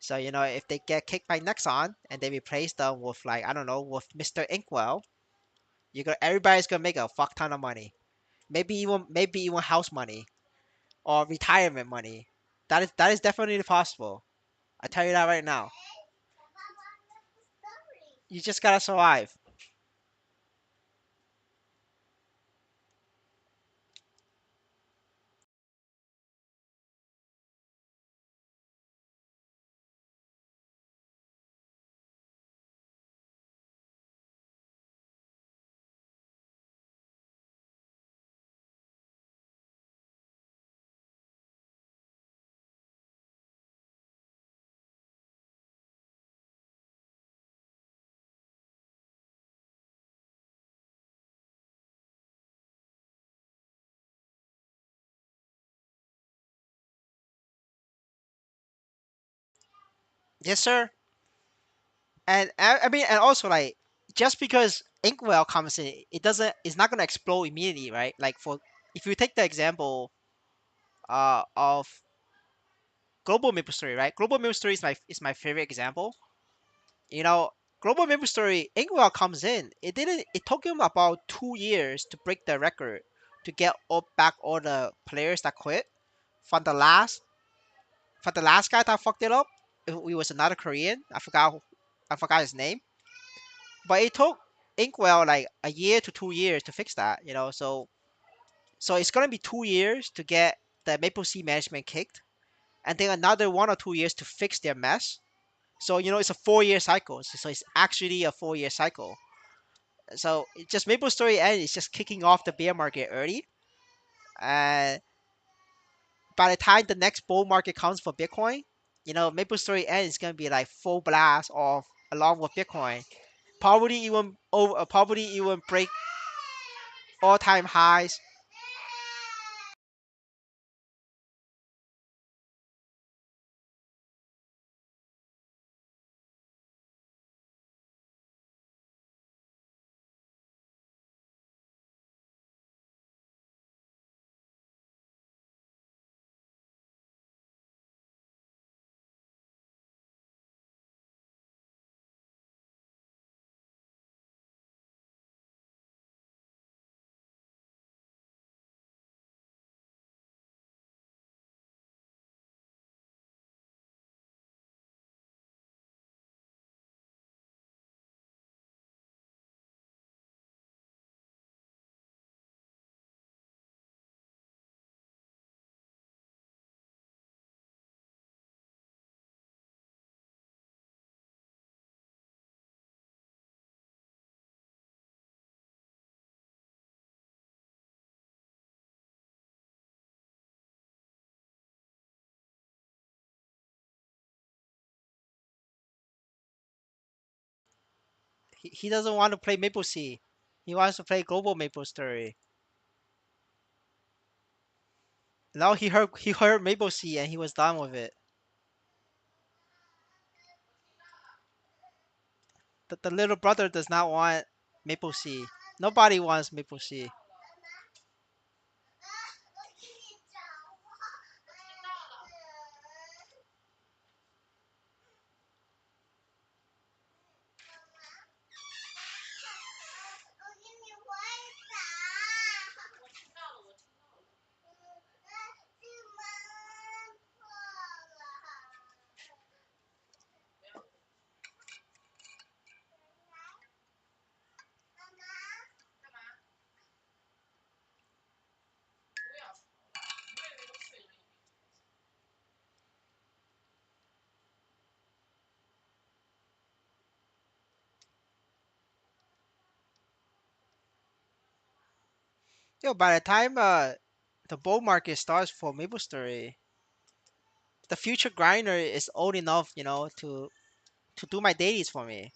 So, if they get kicked by Nexon and they replace them with like, I don't know, with Mr. Inkwell, everybody's gonna make a fuck ton of money. Maybe even house money or retirement money. That is definitely possible. I tell you that right now. You just gotta survive. Yes, sir. And I mean, and also like just because Inkwell comes in, it's not gonna explode immediately, right? Like for if you take the example of Global Maple Story, right? Global Maple Story is my favorite example. You know, Global Maple Story, Inkwell comes in. It took him about 2 years to break the record to get back all the players that quit from the last guy that fucked it up. It was another Korean. I forgot his name. But it took Inkwell like a year to 2 years to fix that. So it's gonna be 2 years to get the Maple Sea management kicked, and then another 1 or 2 years to fix their mess. So it's a 4-year cycle. So it's actually a 4-year cycle. So it just Maple Story N is just kicking off the bear market early. And by the time the next bull market comes for Bitcoin, Maple Story N is gonna be like full blast off along with Bitcoin. Probably even break all time highs. He doesn't want to play Maple Sea. He wants to play Global Maple Story. Now he heard Maple Sea and he was done with it. The little brother does not want Maple Sea. Nobody wants Maple Sea. By the time the bull market starts for Maple Story, the future grinder is old enough, to do my dailies for me.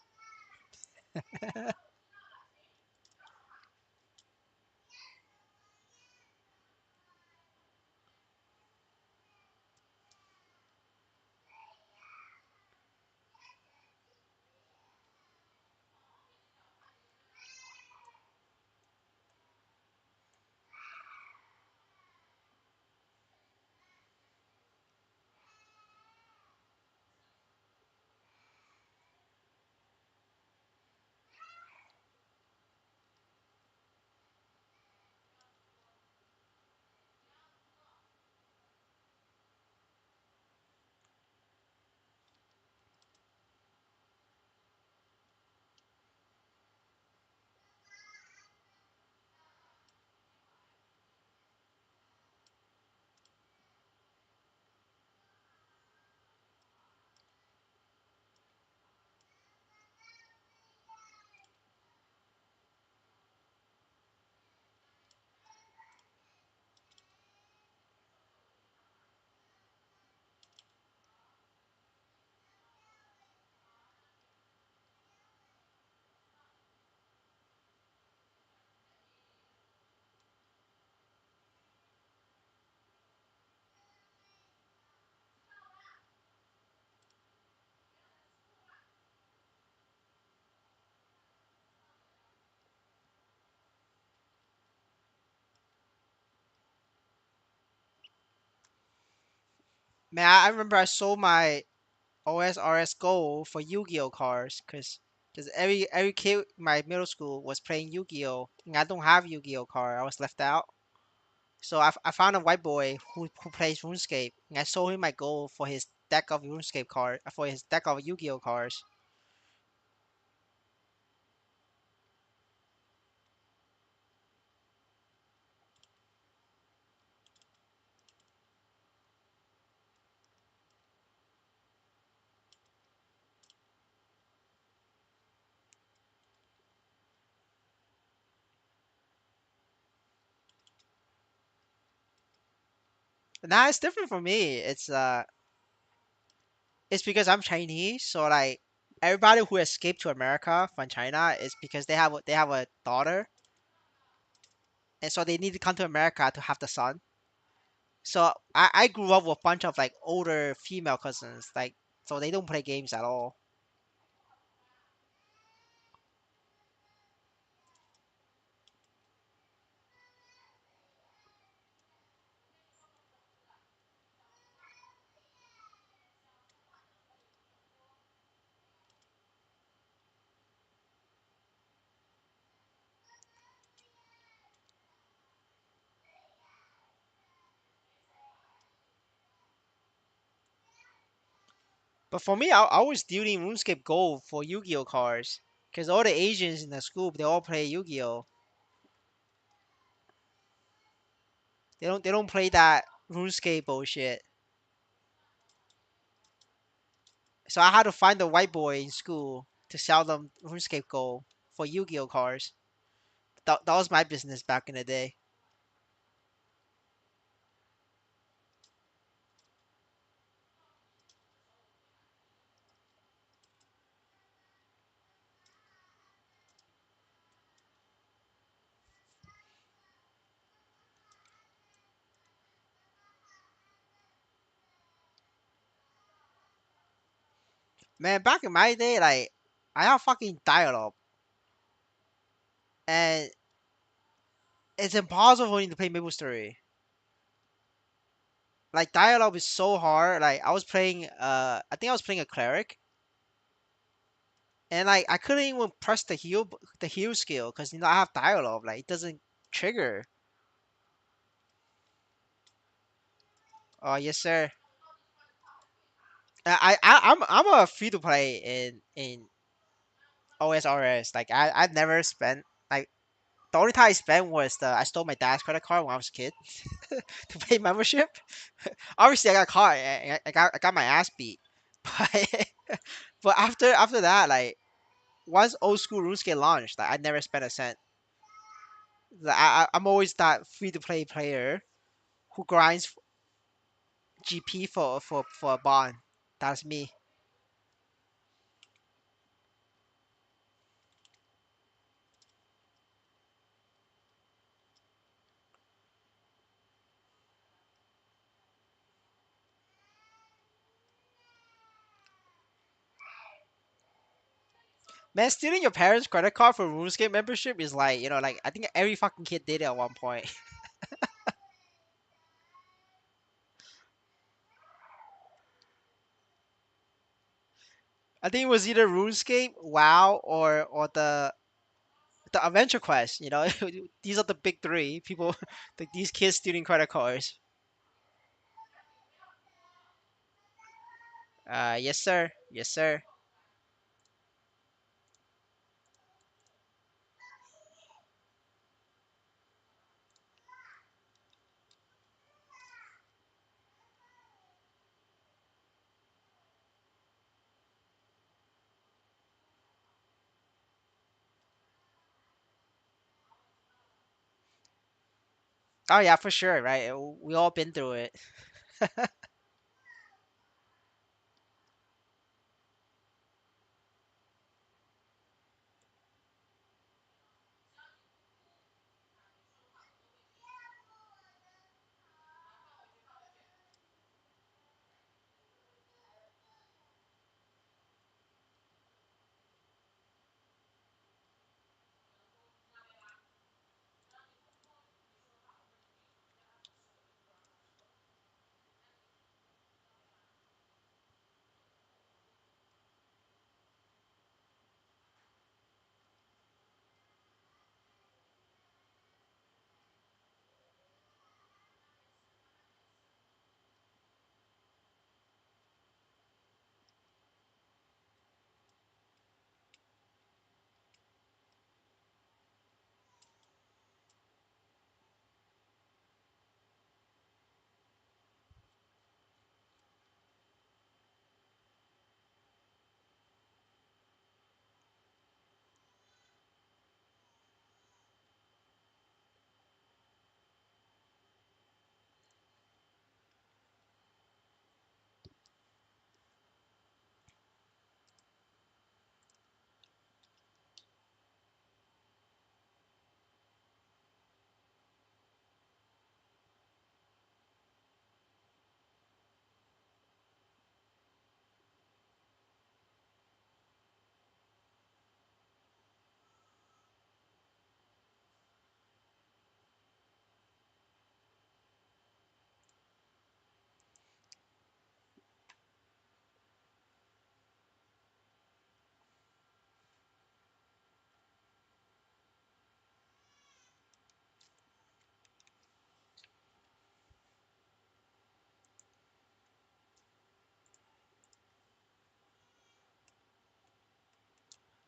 Man, I remember I sold my OSRS Gold for Yu-Gi-Oh cards because every kid in my middle school was playing Yu-Gi-Oh, and I don't have Yu-Gi-Oh card. I was left out. So I found a white boy who plays RuneScape, and I sold him my gold for his deck of RuneScape card for his deck of Yu-Gi-Oh cards. But now it's different for me. It's because I'm Chinese, so like everybody who escaped to America from China is because they have a daughter, and so they need to come to America to have the son. So I grew up with a bunch of like older female cousins, like so they don't play games at all. But for me, I was dealing RuneScape Gold for Yu-Gi-Oh cards, because all the Asians in the school they all play Yu-Gi-Oh. They don't play that RuneScape bullshit. So I had to find a white boy in school to sell them RuneScape Gold for Yu-Gi-Oh cards. That was my business back in the day. Man, back in my day, like I have fucking dial-up, and it's impossible for me to play MapleStory. Like dial-up is so hard. Like I think I was playing a cleric, and like I couldn't even press the heal skill because I have dial-up. Like it doesn't trigger. Oh yes sir. I'm a free to play in OSRS. Like I never spent like the only time I spent was I stole my dad's credit card when I was a kid to pay membership. Obviously, I got caught. I got my ass beat. But but after that, like once old school RuneScape launched, like I never spent a cent. Like, I'm always that free to play player who grinds GP for a bond. That's me. Man, stealing your parents' credit card for RuneScape membership is like, like I think every fucking kid did it at one point. I think it was either RuneScape, WoW, or the Adventure Quest. These are the big three. People, like these kids stealing credit cards. Yes sir, yes sir. Oh yeah, for sure, right? We all been through it.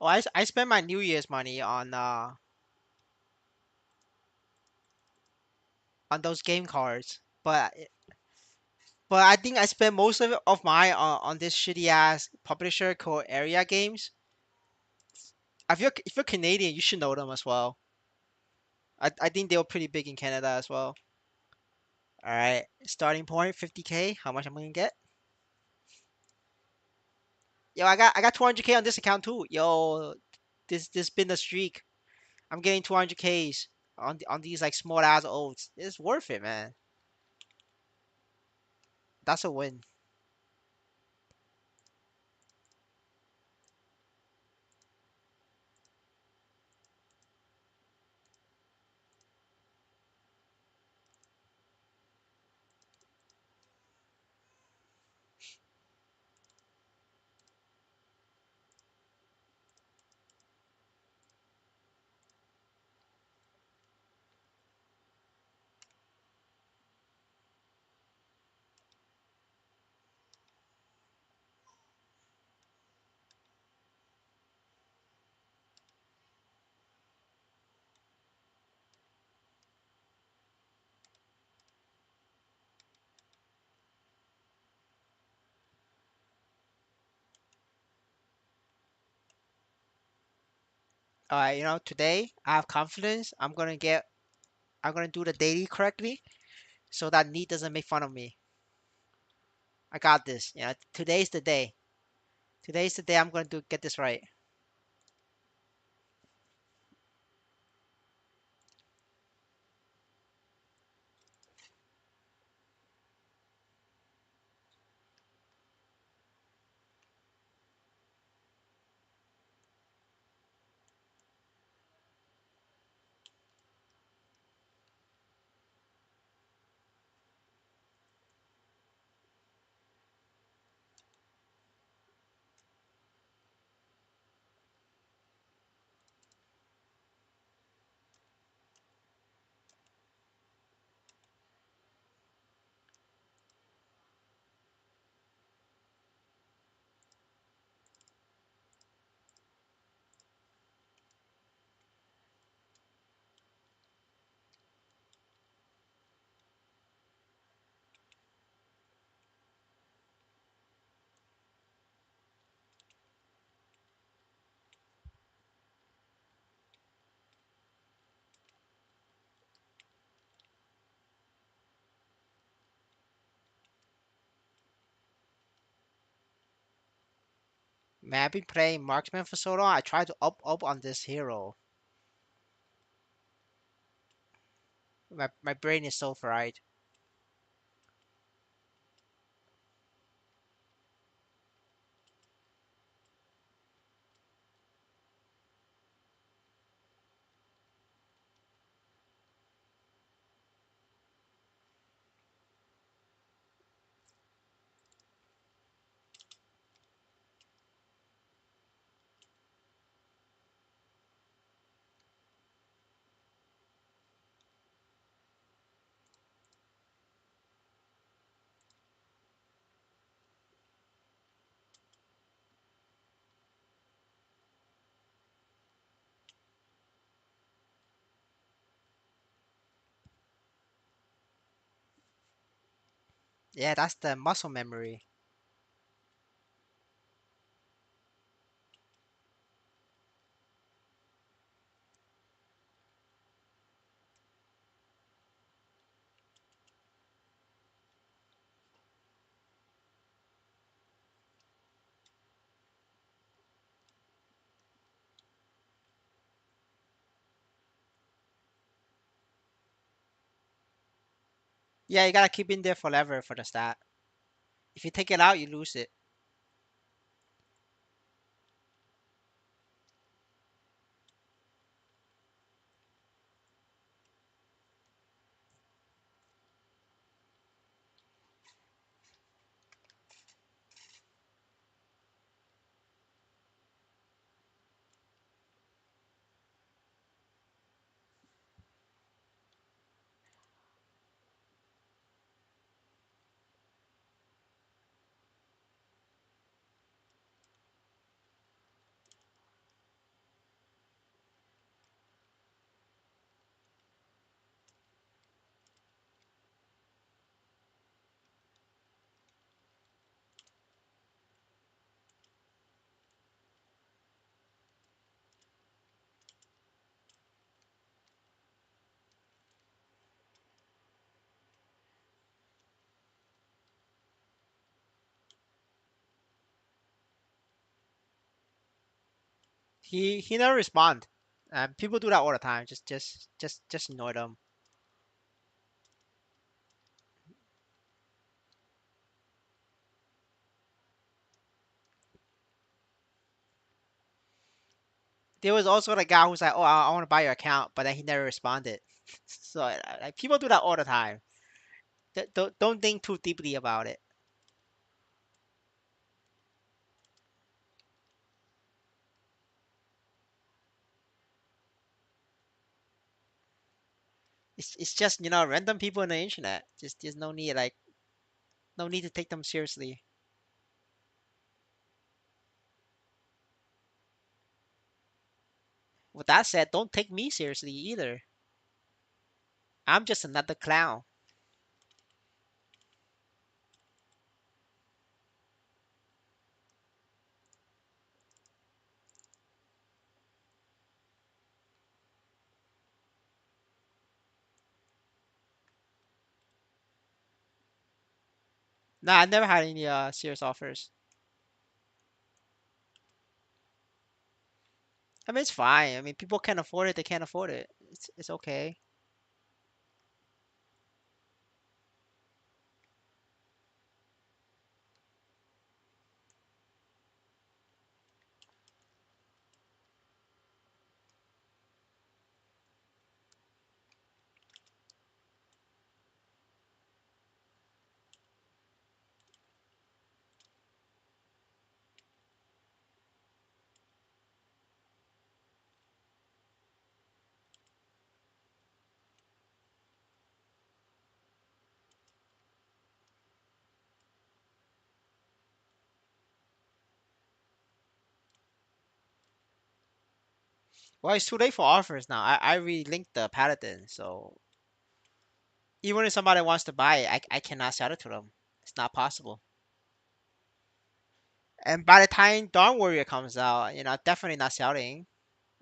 Oh, I spent my New Year's money on those game cards, but I think I spent most of mine on this shitty ass publisher called Area Games. If you're Canadian, you should know them as well. I think they were pretty big in Canada as well. All right, starting point 50K. How much I'm gonna get? Yo, I got 200K on this account too. Yo, this been the streak. I'm getting 200Ks on these like small ass oats. It's worth it, man. That's a win. All right, today I have confidence. I'm gonna do the daily correctly, so that Neat doesn't make fun of me. I got this. You know, today's the day. Today's the day I'm going to get this right. Man, I've been playing marksman for so long. I tried to up on this hero. My brain is so fried. Yeah, that's the muscle memory. Yeah, you gotta keep in there forever for the stat. If you take it out, you lose it. He never respond. People do that all the time. Just ignore them. There was also the guy who's like, "Oh, I want to buy your account," but then he never responded. So like, people do that all the time. Don't think too deeply about it. It's just random people on the internet. Just there's no need to take them seriously. With that said, don't take me seriously either. I'm just another clown. Nah, I never had any serious offers. I mean, it's fine. I mean, people can afford it. They can't afford it. It's okay. Well, it's too late for offers now. I relinked the paladin, so even if somebody wants to buy it, I cannot sell it to them. It's not possible. And by the time Dawn Warrior comes out, definitely not selling.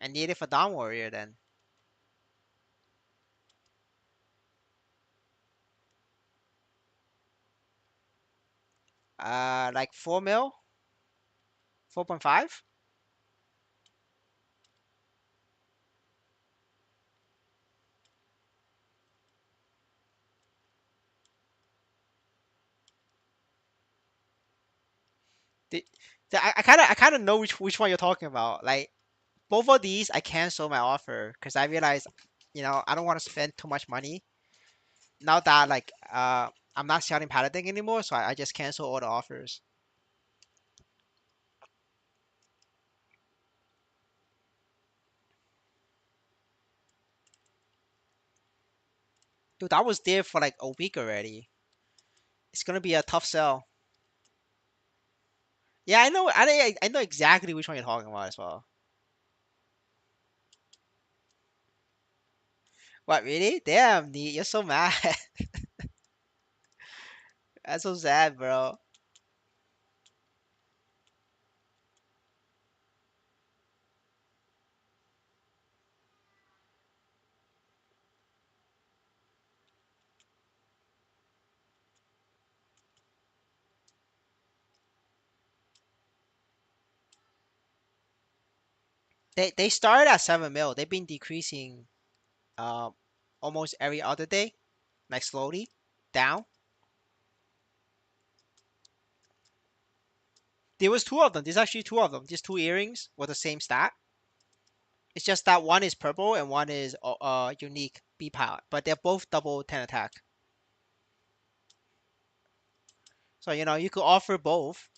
I need it for Dawn Warrior then. Like 4 mil, 4.5. The, I kind of know which one you're talking about. Like both of these, I cancel my offer because I realize, I don't want to spend too much money. Now that like I'm not selling Paladin anymore, so I just cancel all the offers. Dude, that was there for like a week already. It's gonna be a tough sell. Yeah, I know. I know exactly which one you're talking about as well. What, really? Damn, Neat, you're so mad. That's so sad, bro. They started at 7 mil. They've been decreasing um almost every other day, like slowly down. There was two of them. There's actually two of them. Just two earrings with the same stat. It's just that one is purple and one is unique B power, but they're both double 10 attack. So you could offer both.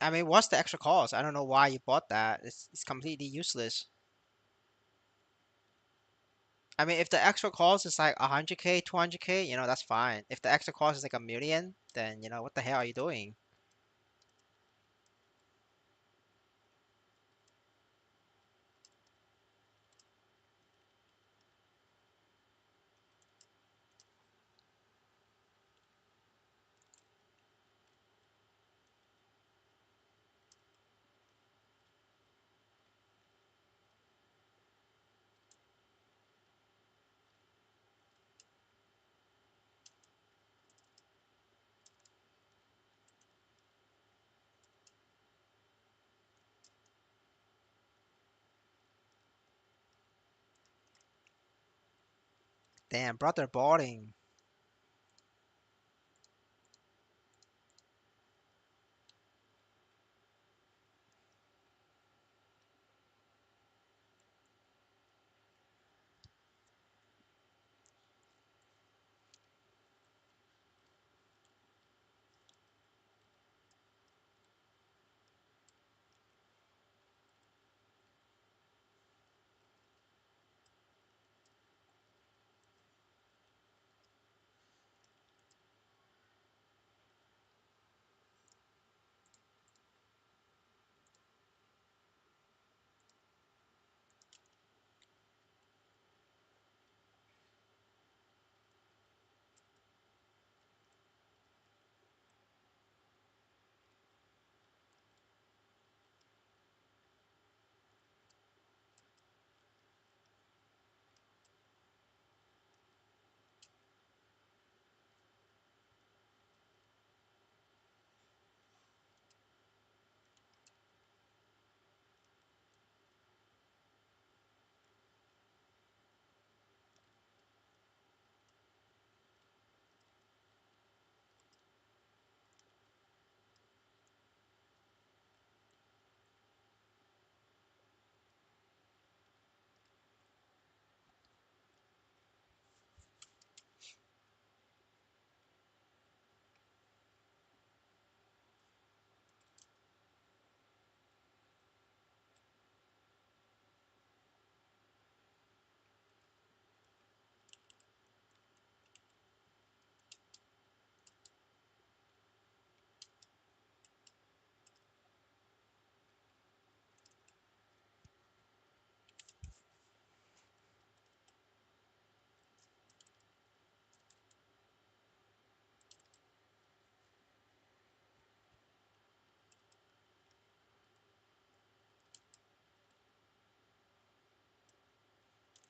I mean, what's the extra cost? I don't know why you bought that. It's completely useless. I mean, if the extra cost is like 100K, 200K, that's fine. If the extra cost is like a million, then what the hell are you doing? Damn, brother boarding.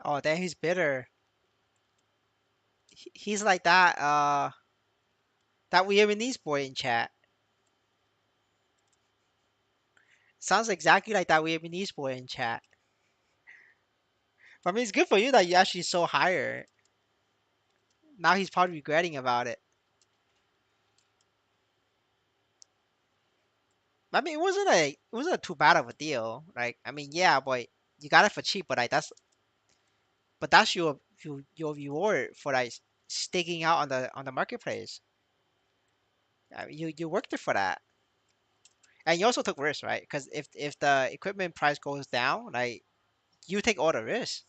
Oh, damn, he's bitter. He's like that Vietnamese boy in chat. Sounds exactly like that Vietnamese boy in chat. I mean, it's good for you that you actually so higher. Now he's probably regretting about it. I mean, it wasn't too bad of a deal. Like, I mean, yeah, but you got it for cheap, but that's your reward for like sticking out on the marketplace. You worked it for that, and you also took risks, right? Because if the equipment price goes down, like you take all the risks.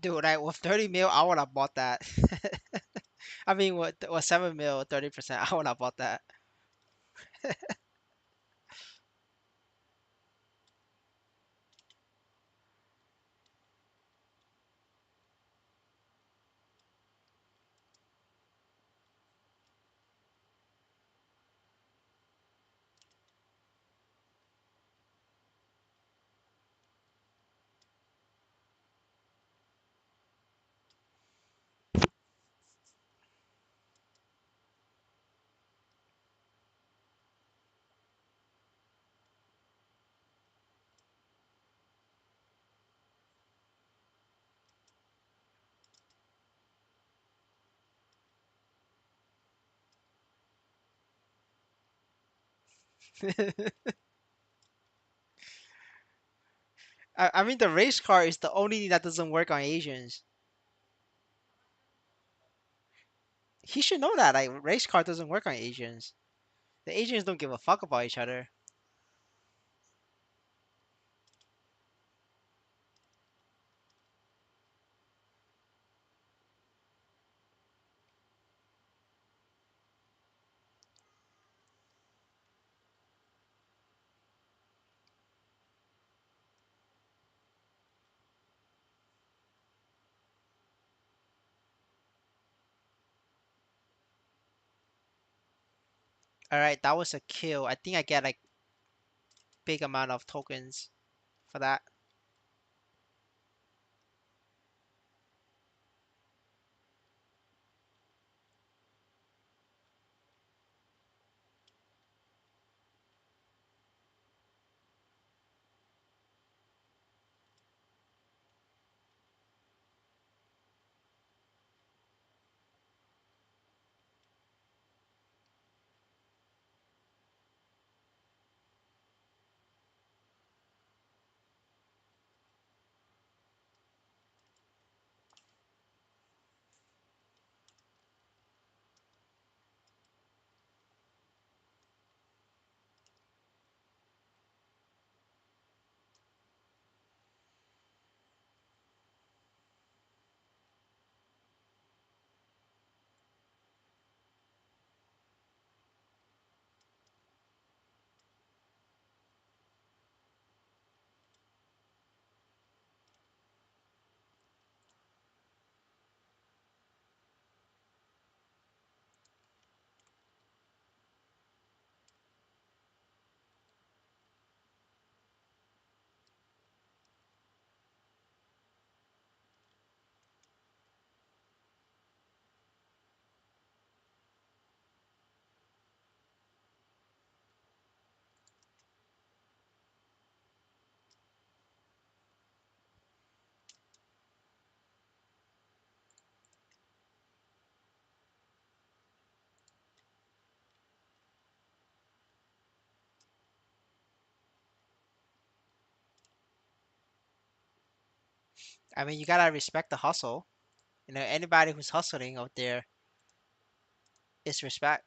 Dude, like with 30 mil, I would have bought that. I mean, what 7 mil, 30%, I would have bought that. I mean, the race car is the only thing that doesn't work on Asians. He should know that. Like, race car doesn't work on Asians. The Asians don't give a fuck about each other. All right, that was a kill. I think I get like big amount of tokens for that. I mean, you gotta respect the hustle. You know, anybody who's hustling out there is respect.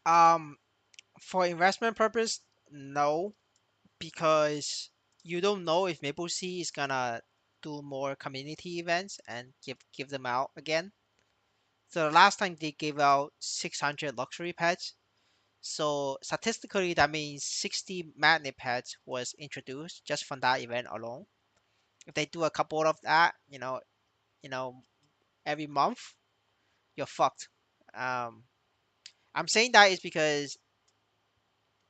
Um, for investment purpose, no, because you don't know if Maple Sea is gonna do more community events and give them out again. So the last time they gave out 600 luxury pets. So statistically, that means 60 magnet pets was introduced just from that event alone. If they do a couple of that, you know, every month, you're fucked. Um, I'm saying that is because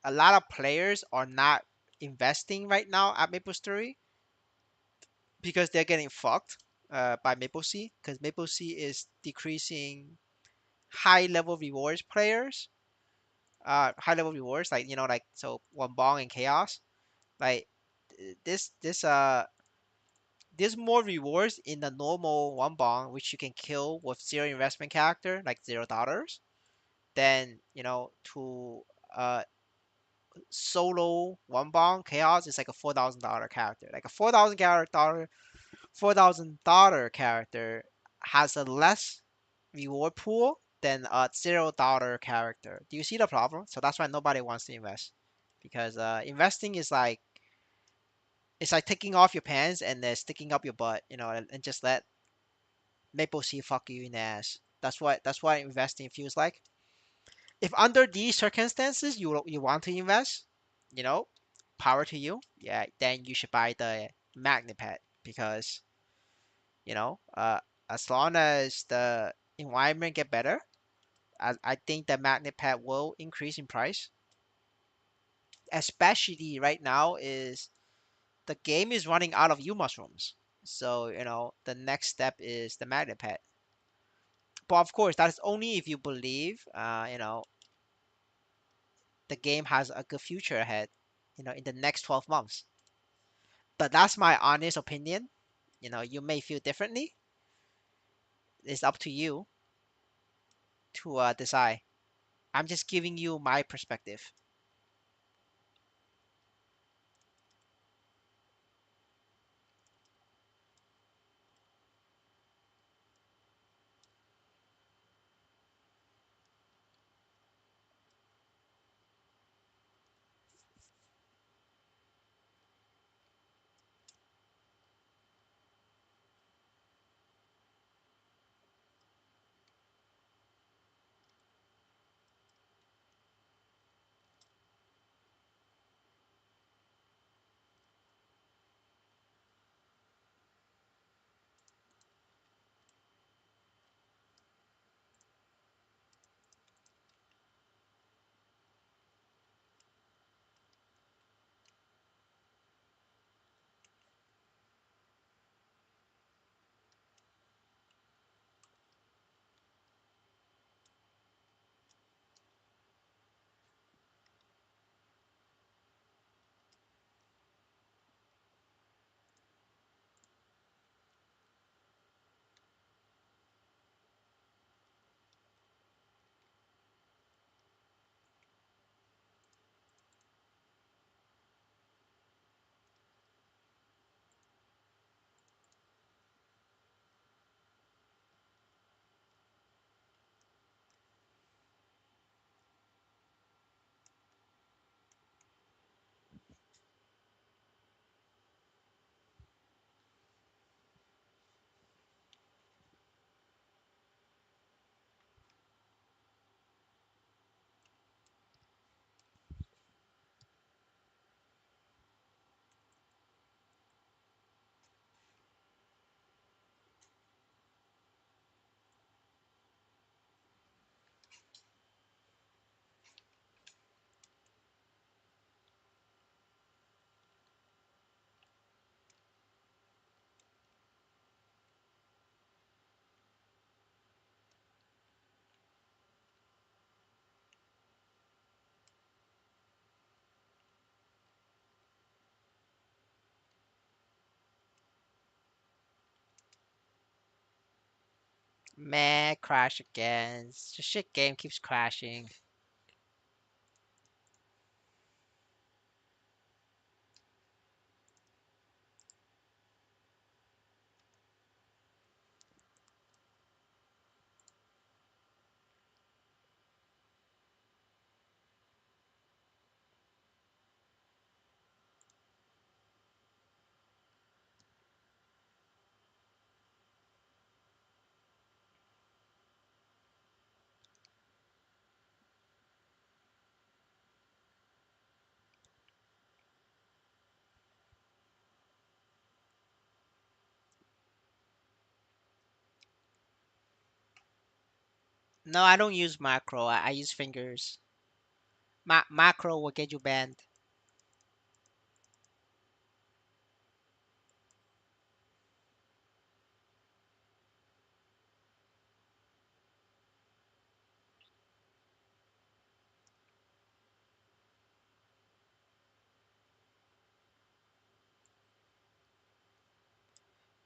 a lot of players are not investing right now at MapleStory because they're getting fucked. by Maple Sea, because Maple Sea is decreasing high level rewards players. High level rewards, like, like, so one bong and chaos, like, there's more rewards in the normal one bong, which you can kill with zero investment character, like $0, than, to uh solo one bong chaos is like a $4,000 character. Like a $4,000 character has a less reward pool than a $0 character. Do you see the problem? So that's why nobody wants to invest, because investing is like, it's like taking off your pants and then sticking up your butt, and just let Maple Sea fuck you in the ass. That's what investing feels like. If under these circumstances you want to invest, you know, power to you. Yeah, then you should buy the magnet pet, because you know, as long as the environment get better, I think the magnet pet will increase in price. Especially right now is the game is running out of U mushrooms. So, the next step is the magnet pet. But of course, that is only if you believe, the game has a good future ahead, in the next 12 months. But that's my honest opinion. You may feel differently. It's up to you to decide. I'm just giving you my perspective. Man, crash again. The shit game keeps crashing. No, I don't use macro. I use fingers. Macro will get you banned.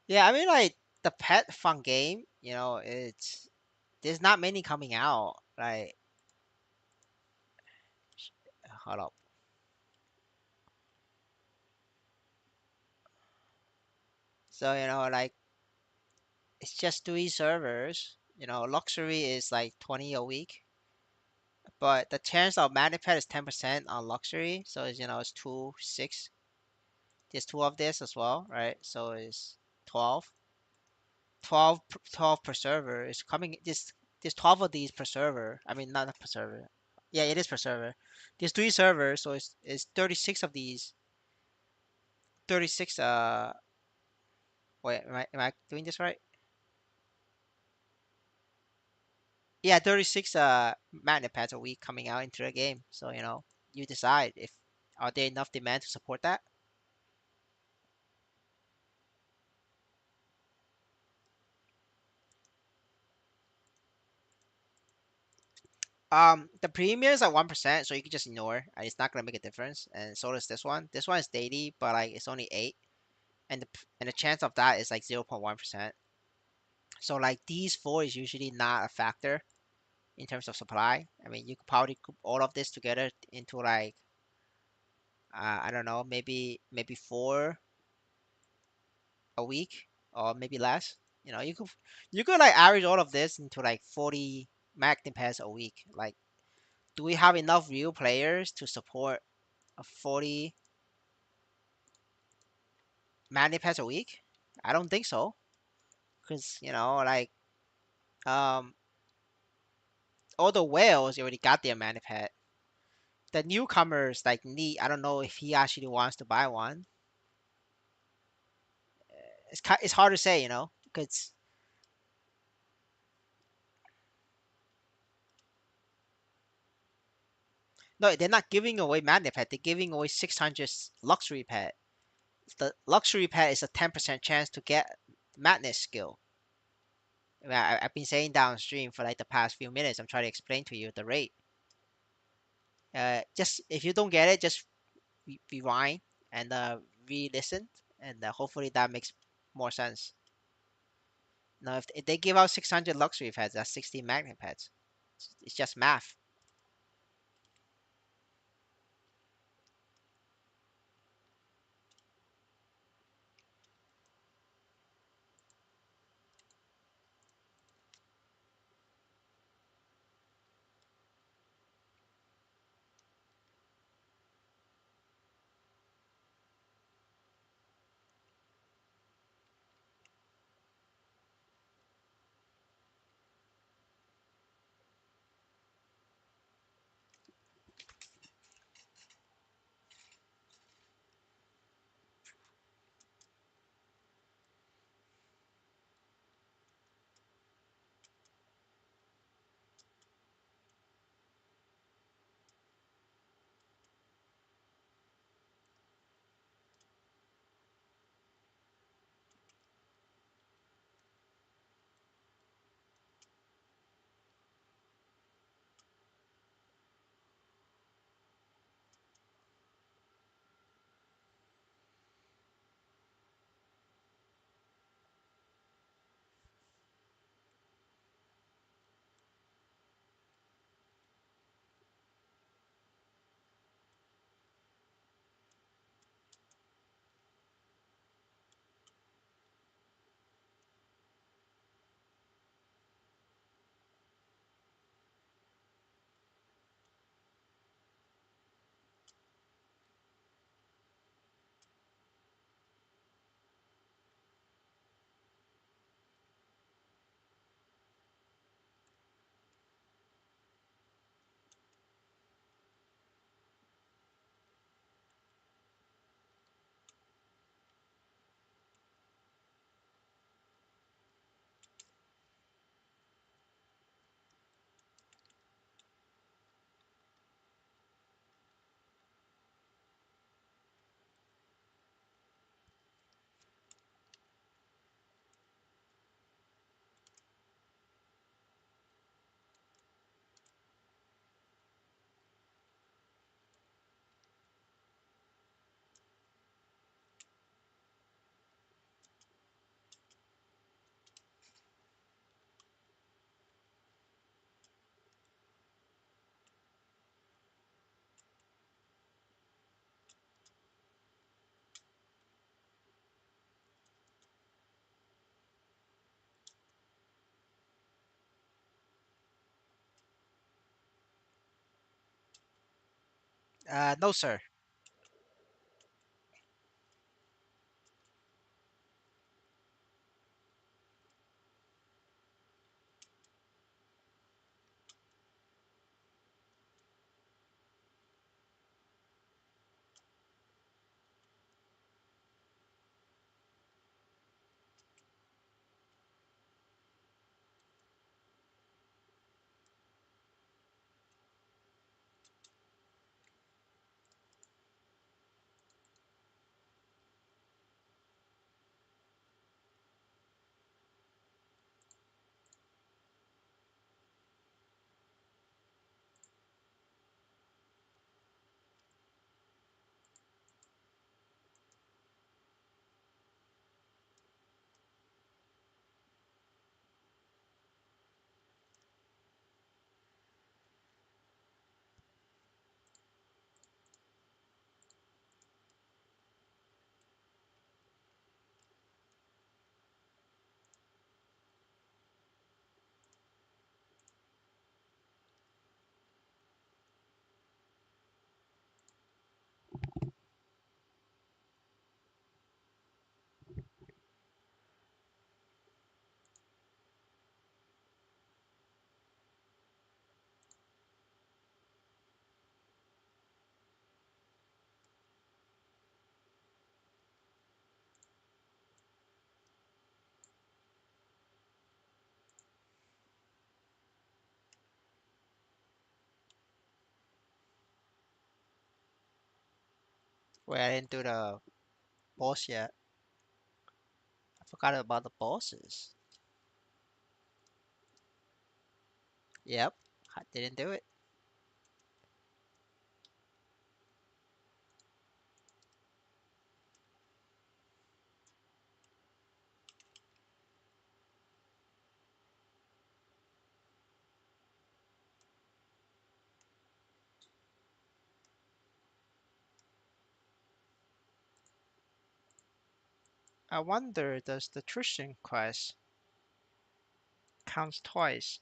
Yeah, I mean like the pet fun game, it's there's not many coming out. Like hold up. So, like it's just 3 servers. Luxury is like 20 a week, but the chance of magnet pet is 10% on luxury. So it's 2 6. There's two of this as well, right? So it's 12. 12 per server is coming. There's 12 of these per server. I mean, not per server. Yeah, it is per server. There's 3 servers, so it's 36 of these. 36. Wait, am I doing this right? Yeah, 36 magnet pads a week coming out into the game. So you decide if are there enough demand to support that. The premium is at 1%, so you can just ignore. It's not gonna make a difference. And so does this one. This one is daily, but like it's only 8, and the chance of that is like 0.1%. So like these four is usually not a factor in terms of supply. I mean, you could probably group all of this together into like I don't know, maybe four a week or maybe less. You could like average all of this into like 40 magnet pads a week. Like, do we have enough real players to support a 40 magnet pads a week? I don't think so, because like um all the whales already got their magnet pad. The newcomers like need. I don't know if he actually wants to buy one. It's hard to say, because no, they're not giving away magnet pad. They're giving away 600 luxury pad. The luxury pad is a 10% chance to get madness skill. I mean, I've been saying downstream for like the past few minutes. I'm trying to explain to you the rate. Just if you don't get it, just rewind and re-listen, and hopefully that makes more sense. Now, if they give out 600 luxury pads, that's 60 magnet pads. It's just math. No, sir. Wait, I didn't do the boss yet. I forgot about the bosses. Yep, I didn't do it. I wonder, does the Tristan quest counts twice?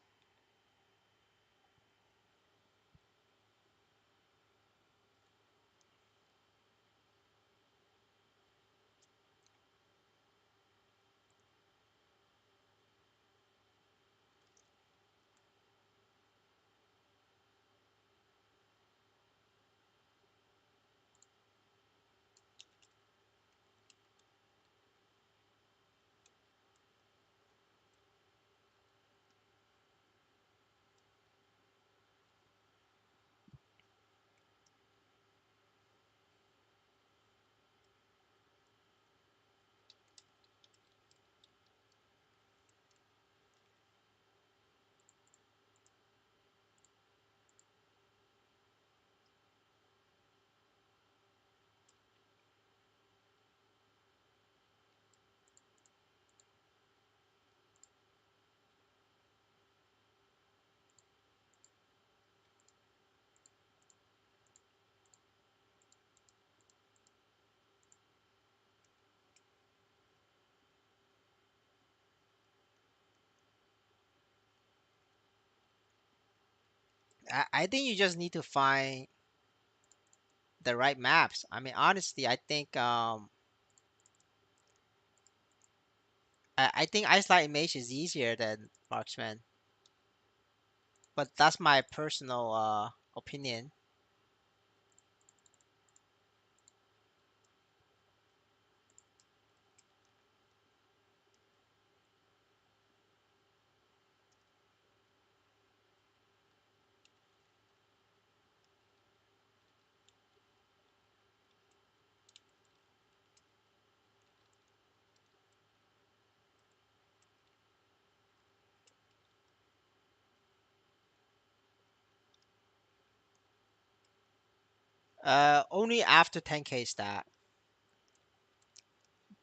I think you just need to find the right maps. I mean, honestly, I think I think Ice Light Mage is easier than Marksman, but that's my personal opinion. Only after 10k stat.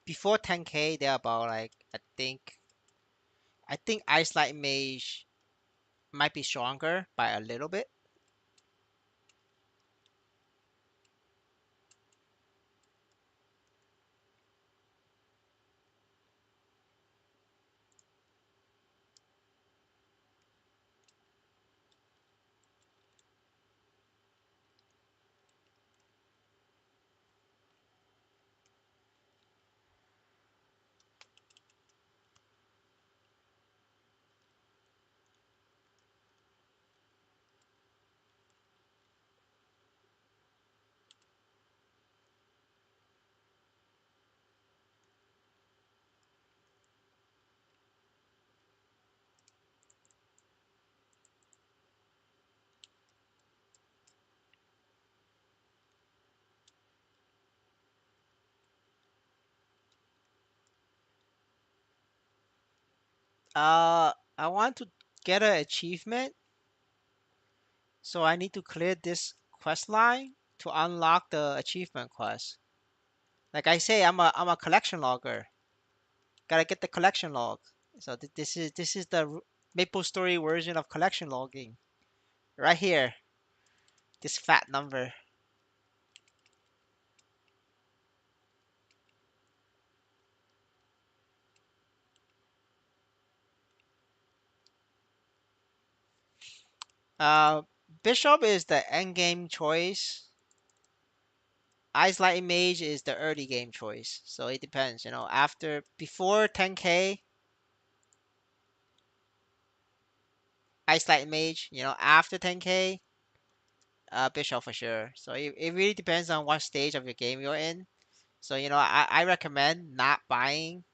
Before 10k, they're about like I think Ice Light Mage might be stronger by a little bit. I want to get an achievement, so I need to clear this quest line to unlock the achievement quest. Like I say, I'm a collection logger. Gotta get the collection log. So this is the Maple Story version of collection logging right here. This fat number. Uh, Bishop is the end game choice. Ice Lightning Mage is the early game choice. So it depends, After before 10k, Ice Lightning Mage. After 10k, Bishop for sure. So it really depends on what stage of your game you're in. So I recommend not buying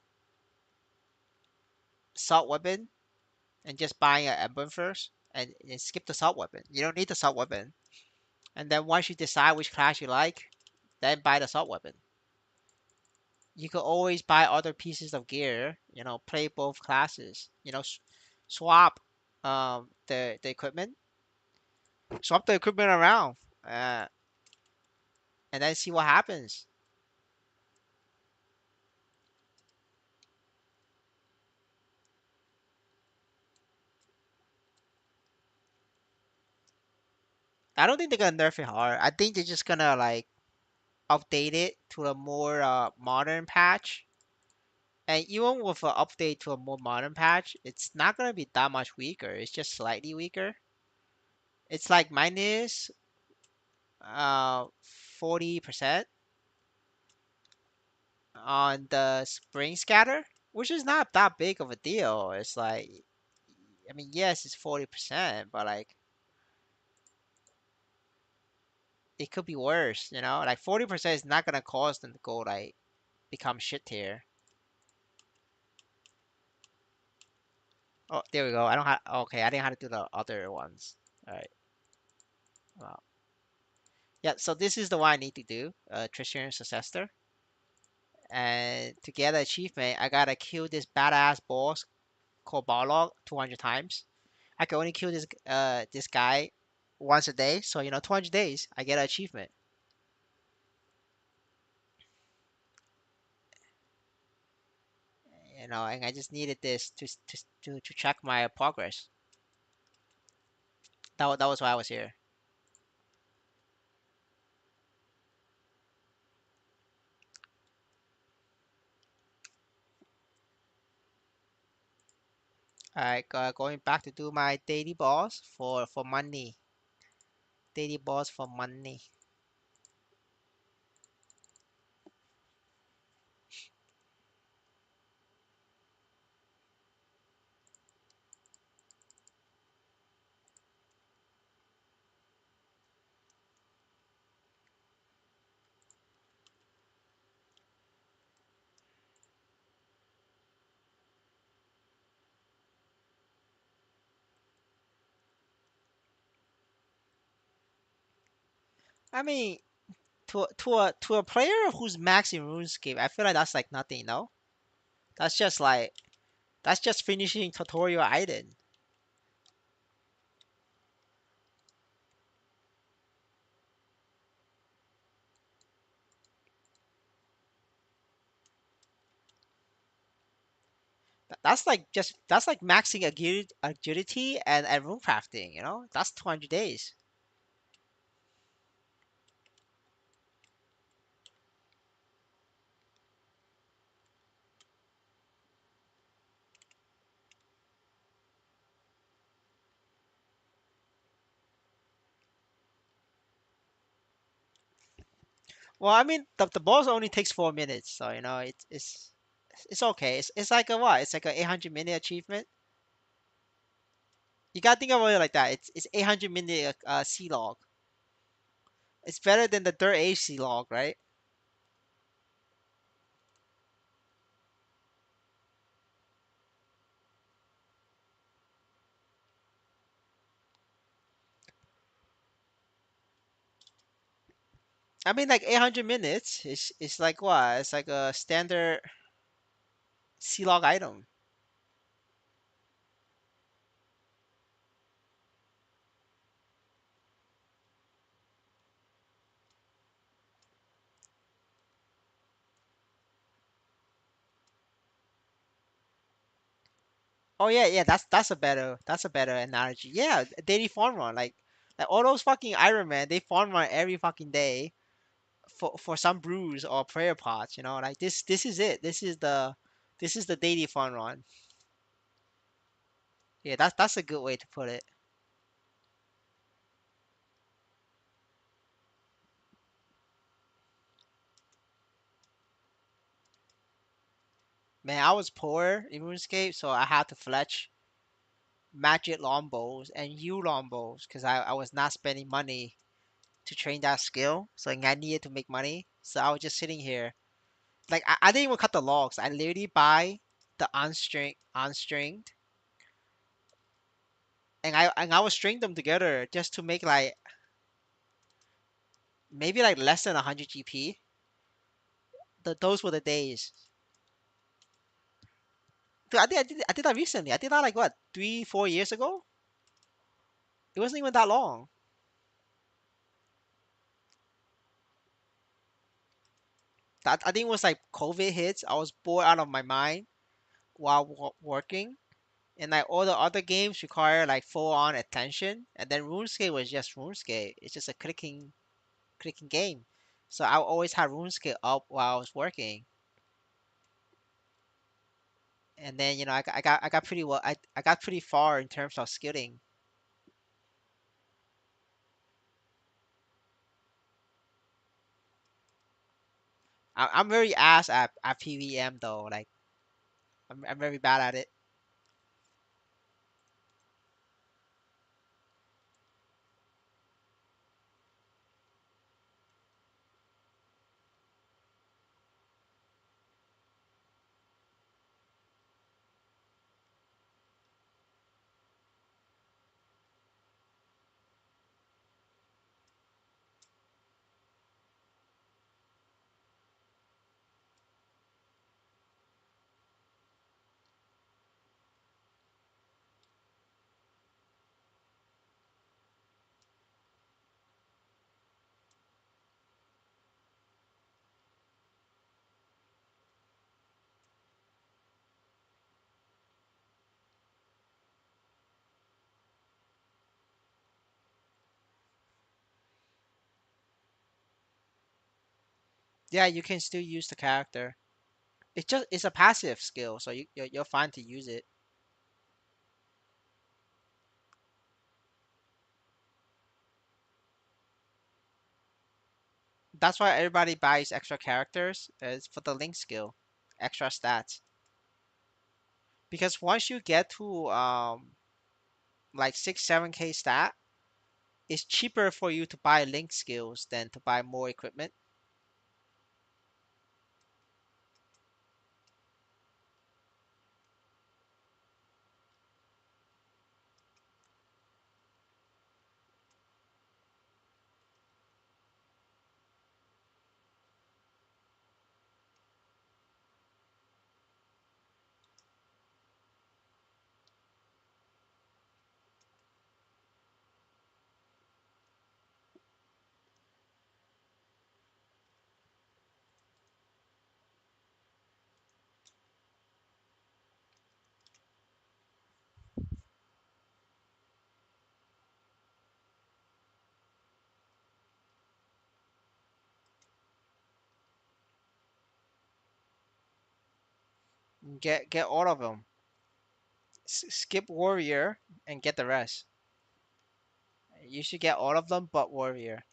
assault weapon and just buying an emblem first and skip the assault weapon. You don't need the assault weapon. And then once you decide which class you like, then buy the assault weapon. You could always buy other pieces of gear, play both classes, swap the equipment, swap the equipment around, uh, and then see what happens. I don't think they're gonna nerf it hard. I think they're just gonna like update it to a more modern patch. And even with an update to a more modern patch, it's not gonna be that much weaker. It's just slightly weaker. It's like minus 40% on the spring scatter, which is not that big of a deal. It's like, I mean, yes, it's 40%, but like it could be worse. Like 40% is not gonna cause them to go like become shit tier. Oh, there we go. I don't have. Okay, I didn't have to do the other ones. All right. Well, yeah. So this is the one I need to do. Trishulion's successor. And to get the achievement, I gotta kill this badass boss called Barlog 200 times. I can only kill this guy once a day. So 200 days, I get an achievement. And I just needed this to check my progress. That was why I was here. Alright, going back to do my daily boss for money. Daily boss for money. I mean, to a player who's max in RuneScape, I feel like that's like nothing, no? That's just like that's just finishing tutorial item. That's like maxing agility and rune crafting. That's 200 days. Well, I mean the boss only takes 4 minutes, so it's okay. It's like a what? It's like a 800-minute achievement. You gotta think about it like that. It's 800-minute C log. It's better than the Dirt Age C log, right? I mean, like 800 minutes is like what? It's like a standard C log item. Oh yeah, yeah. That's a better analogy. Yeah, a daily farm run. Like all those fucking Iron Man, they farm run every fucking day for some brews or prayer pots. Like this is it. This is the daily farm run. Yeah, that's a good way to put it. Man, I was poor in RuneScape, so I had to fletch magic longbows and U longbows because I was not spending money to train that skill. So like, I needed to make money. So I was just sitting here. Like I didn't even cut the logs. I literally buy the unstringed, and I would string them together just to make like maybe like less than 100 GP. Those were the days. Dude, I did that recently. I did that like what 3 4 years ago. It wasn't even that long. That I think it was like COVID hits. I was bored out of my mind while working, and like all the other games require like full on attention, and then RuneScape was just RuneScape. It's just a clicking game. So I always had RuneScape up while I was working, and then I got pretty well. I got pretty far in terms of skilling. I'm very ass at PVM though. Like I'm very bad at it. Yeah, you can still use the character. It's a passive skill, so you're fine to use it. That's why everybody buys extra characters. Is for the link skill, extra stats. Because once you get to like 6 7K stat, it's cheaper for you to buy link skills than to buy more equipment. Get all of them. Skip warrior and get the rest. You should get all of them but warrior.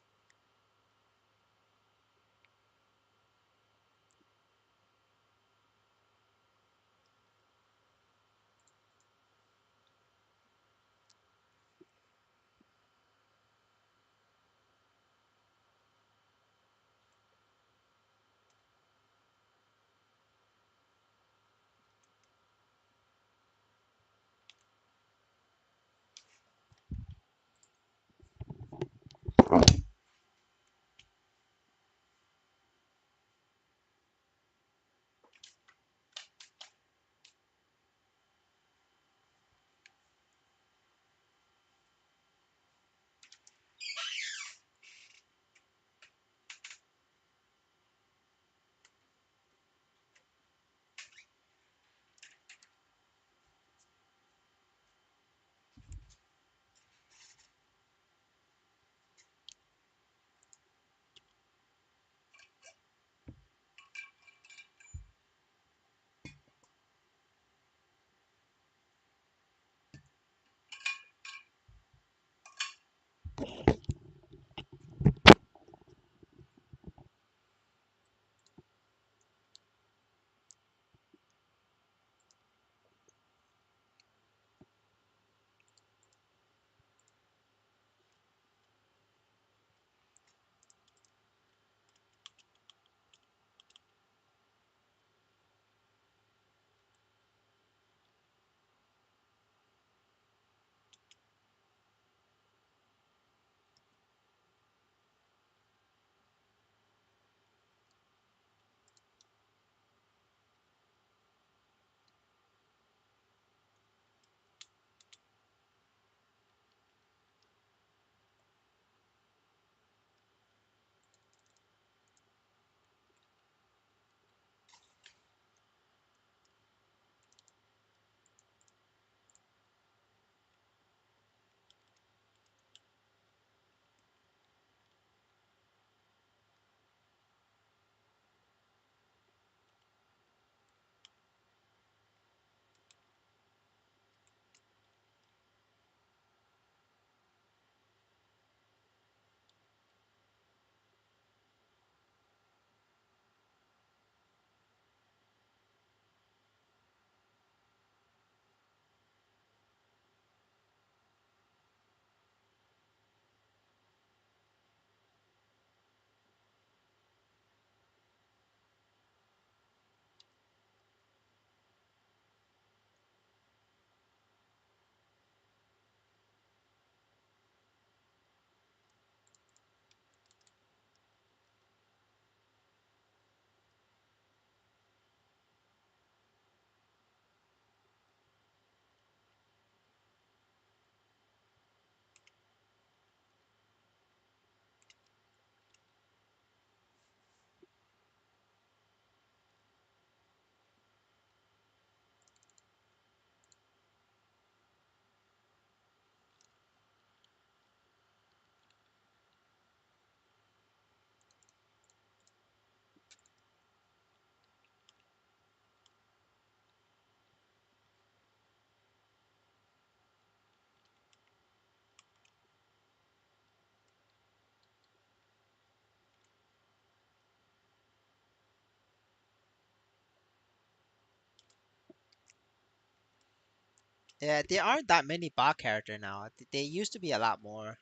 Yeah, there aren't that many bot character now. They used to be a lot more.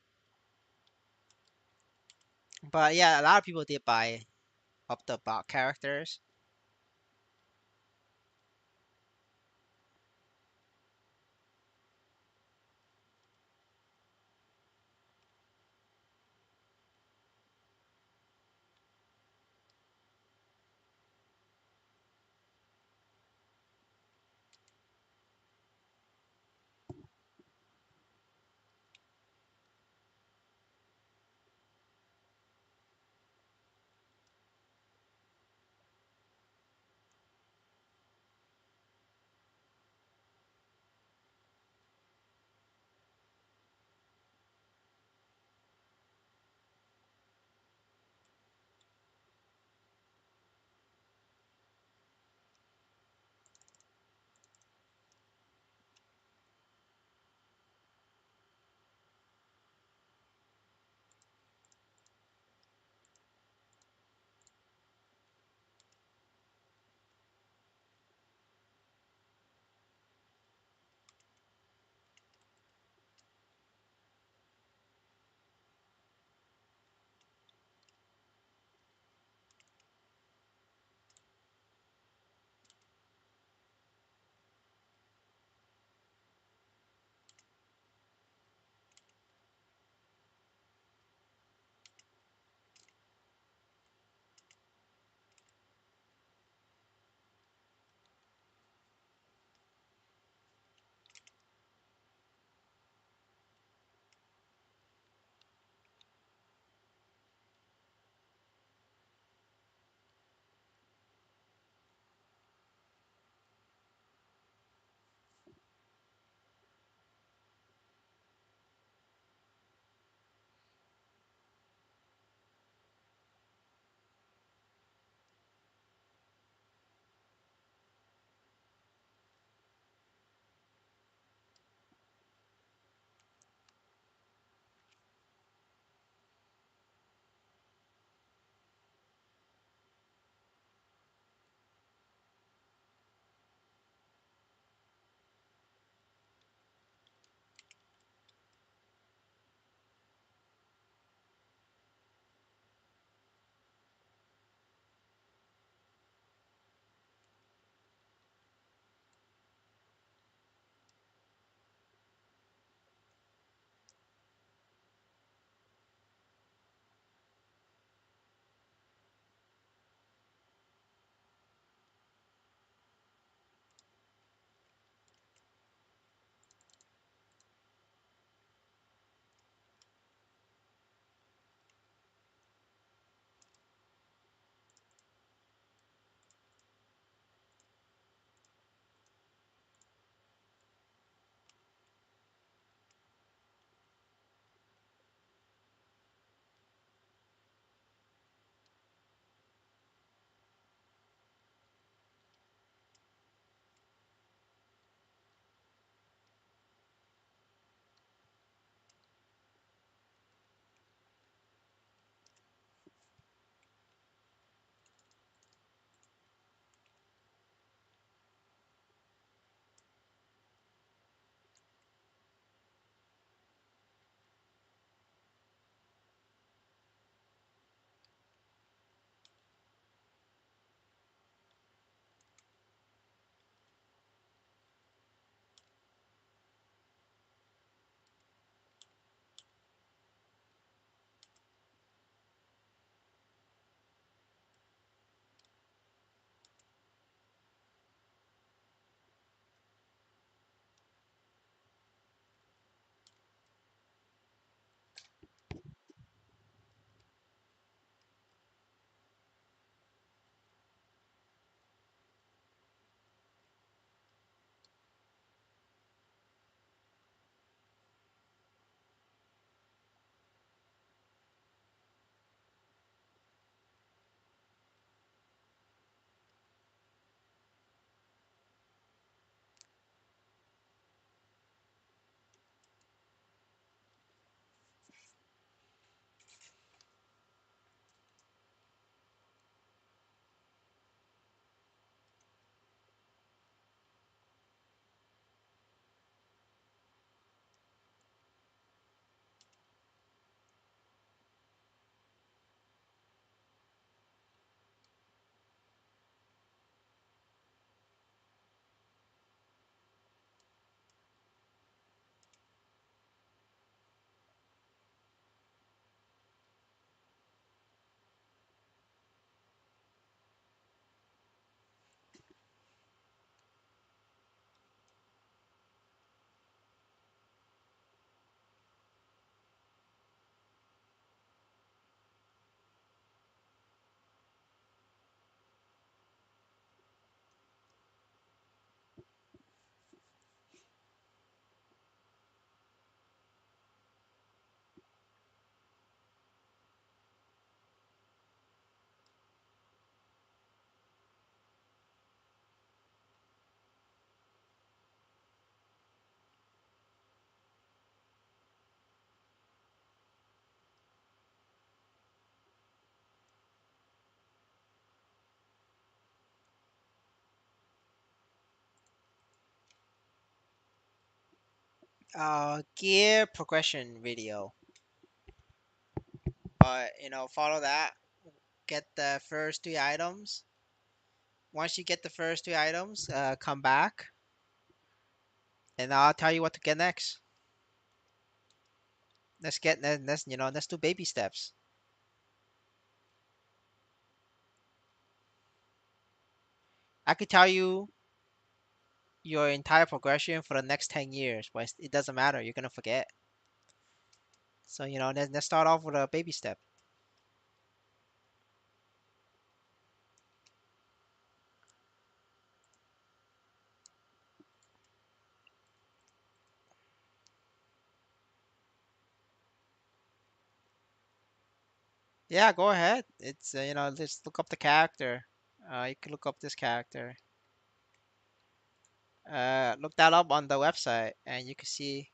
But yeah, a lot of people did buy up the bot characters. Gear progression video. But follow that. Get the first three items. Once you get the first three items, come back, and I'll tell you what to get next. Let's do baby steps. I could tell you your entire progression for the next 10 years, but it doesn't matter. You're gonna forget. So let's start off with a baby step. Yeah, go ahead. It's let's look up the character. You can look up this character. Look that up on the website, and you can see.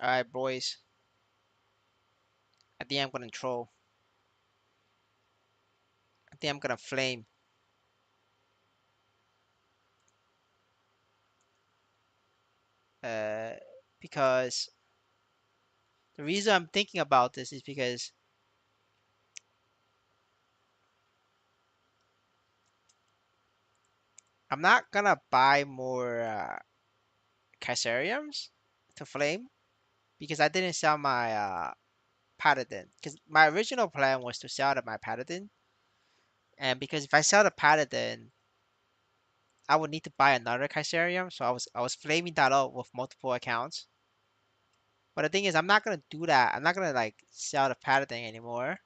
All right, boys. I think I'm gonna troll. I think I'm gonna flame. Uh, because the reason I'm thinking about this is because I'm not gonna buy more Caesariums to flame because I didn't sell my paladin. Because my original plan was to sell my paladin, and because if I sell the paladin, I would need to buy another Caesarium. So I was flaming that up with multiple accounts. But the thing is, I'm not gonna do that. I'm not gonna like sell the paladin anymore.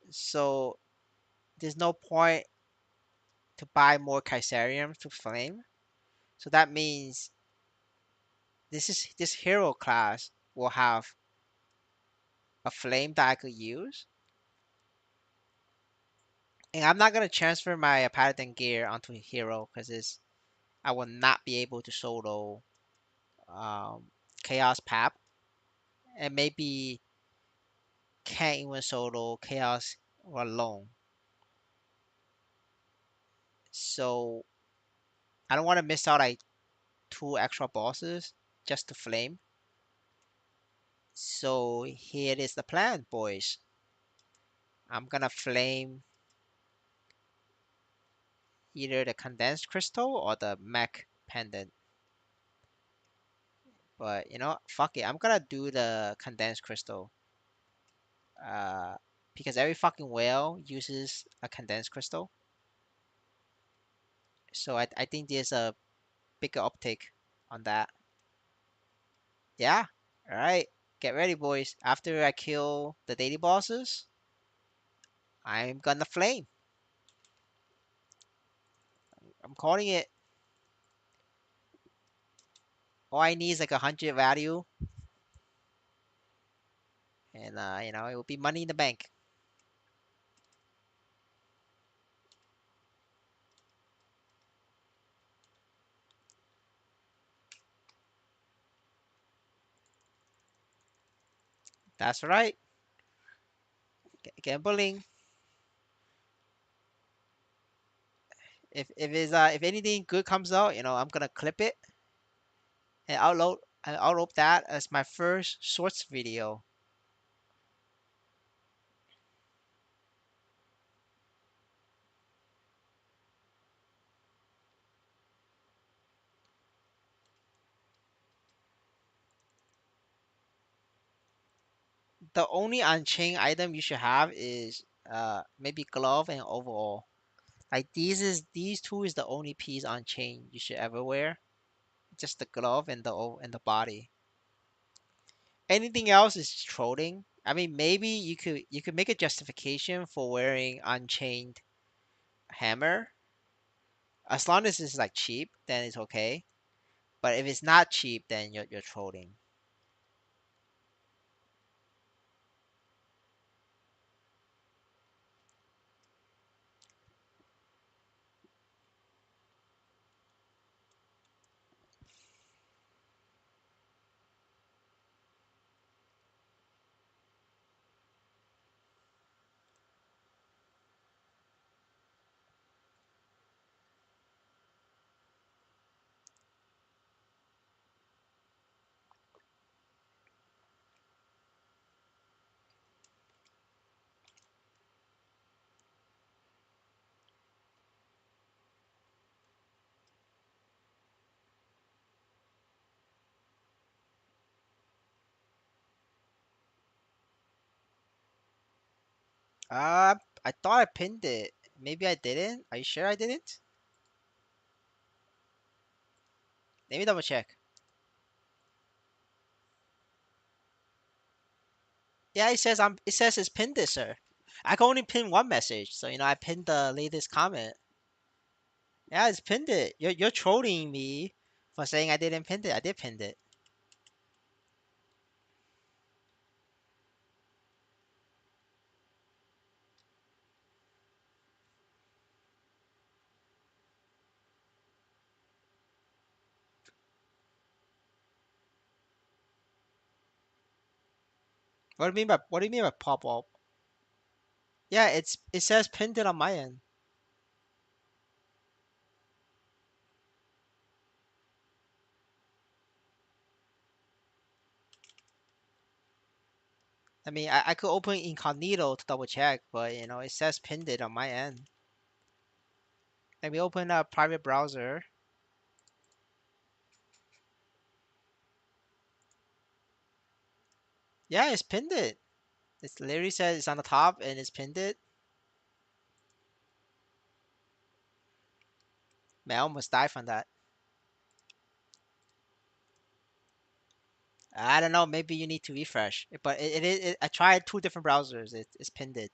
So there's no point to buy more Caesariums to flame. So that means this hero class will have a flame that I could use. And I'm not gonna transfer my paladin gear onto hero because I will not be able to solo chaos pap, and maybe can't even solo chaos alone. So I don't want to miss out like two extra bosses just to flame. So here is the plan, boys. I'm gonna flame either the condensed crystal or the mech pendant. But fuck it. I'm gonna do the condensed crystal. Uh, because every fucking whale uses a condensed crystal. So I think there's a bigger uptake on that. Yeah. All right. Get ready, boys. After I kill the daily bosses, I'm gonna flame. I'm calling it. All I need is like 100 value, and it will be money in the bank. That's right. Gambling. If anything good comes out, I'm gonna clip it and upload that as my first shorts video. The only on-chain item you should have is maybe glove and overall. Like these two is the only piece on chain you should ever wear. Just the glove and the body. Anything else is trolling. I mean, maybe you could make a justification for wearing unchained hammer, As long as it's like cheap, then it's okay. But if it's not cheap, then you're trolling. I thought I pinned it. Maybe I didn't. Are you sure I didn't? Let me double check. Yeah, it says it's pinned it, sir. I can only pin one message, so I pinned the latest comment. Yeah, it's pinned it. You're trolling me for saying I didn't pin it. I did pin it. What do you mean by pop up? Yeah, it says pinned it on my end. I mean, I could open incognito to double check, but it says pinned it on my end. Let me open a private browser. Yeah, it's pinned it. It literally says it's on the top and it's pinned it. Man, I almost died from that. I don't know. Maybe you need to refresh. But I tried two different browsers. It's pinned it.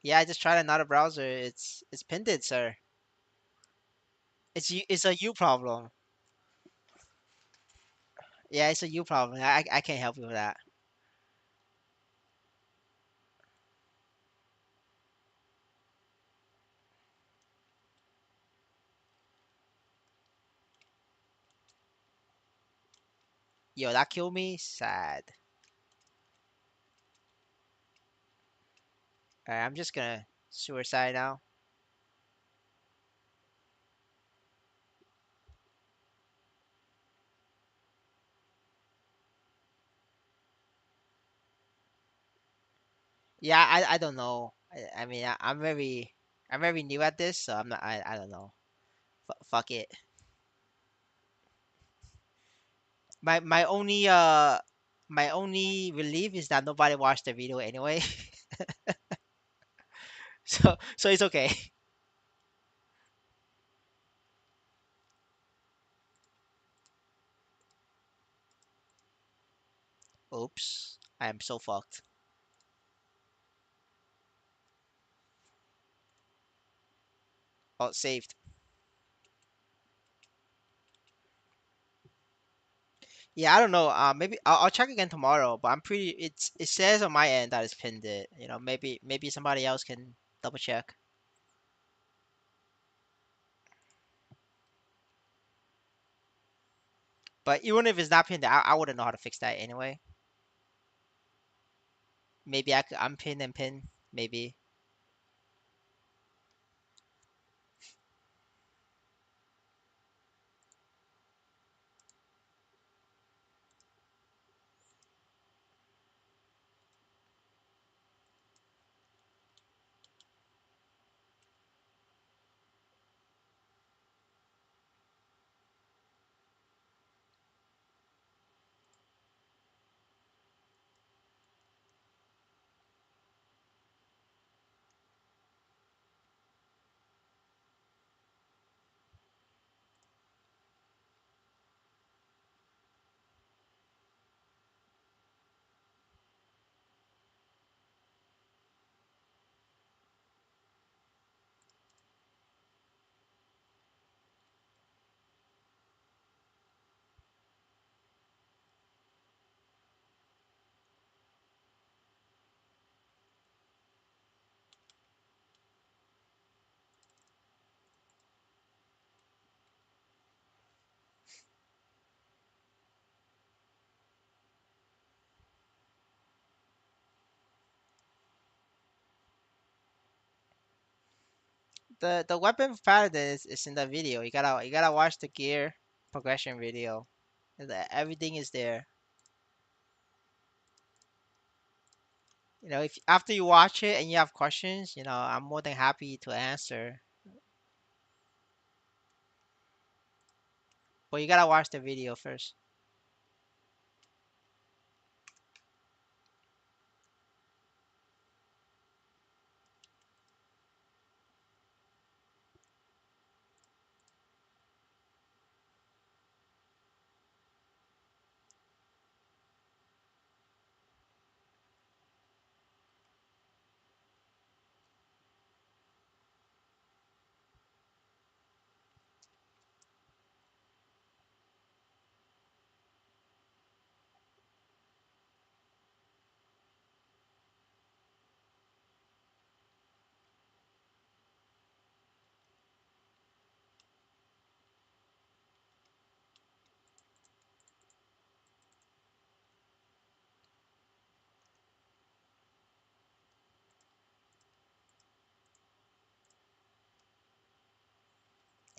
Yeah, I just tried another browser. It's pinned it, sir. It's a you problem. Yeah, it's a you problem. I can't help you with that. Yo, that killed me. Sad. Alright, I'm just gonna suicide now. Yeah, I don't know. I mean, I'm very new at this, so I'm not. I don't know. Fuck it. My only relief is that nobody watched the video anyway, so it's okay. Oops, I am so fucked. Oh, saved. Yeah, I don't know. Maybe I'll check again tomorrow, but I'm pretty. It says on my end that it's pinned it. Maybe somebody else can double check. But even if it's not pinned, I wouldn't know how to fix that anyway. Maybe I could unpin and pin. Maybe. The weapon for paladin is in the video. You gotta watch the gear progression video. Everything is there. If after you watch it and you have questions, I'm more than happy to answer. But you gotta watch the video first.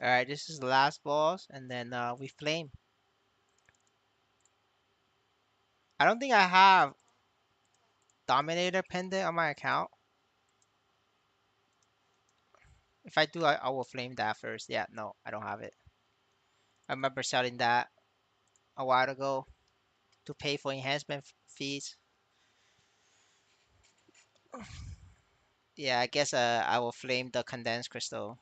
All right, this is the last boss, and then we flame. I don't think I have dominator pendant on my account. If I do, I will flame that first. Yeah, no, I don't have it. I remember selling that a while ago to pay for enhancement fees. Yeah, I guess I will flame the condensed crystal.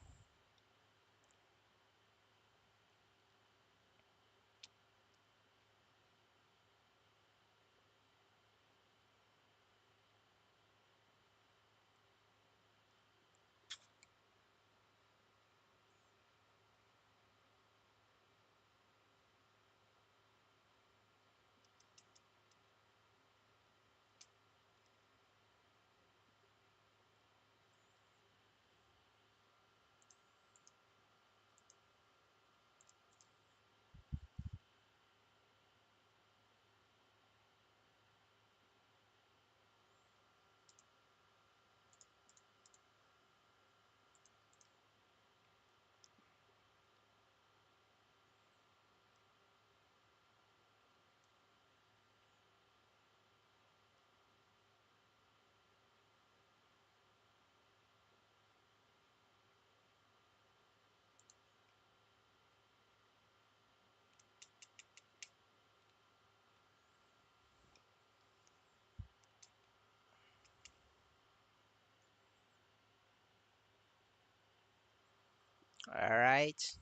All right.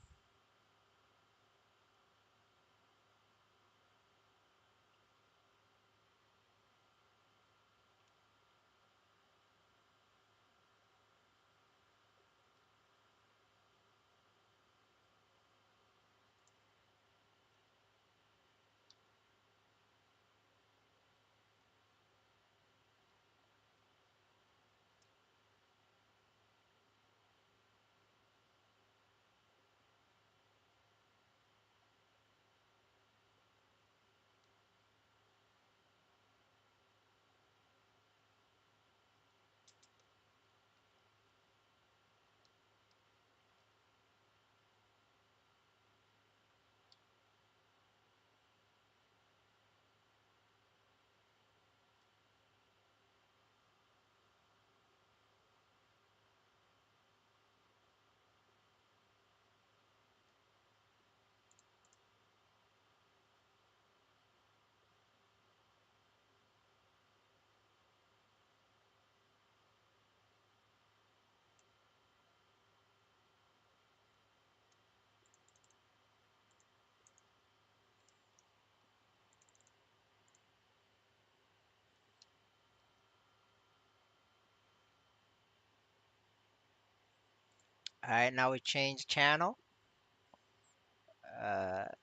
All right, now we change channel.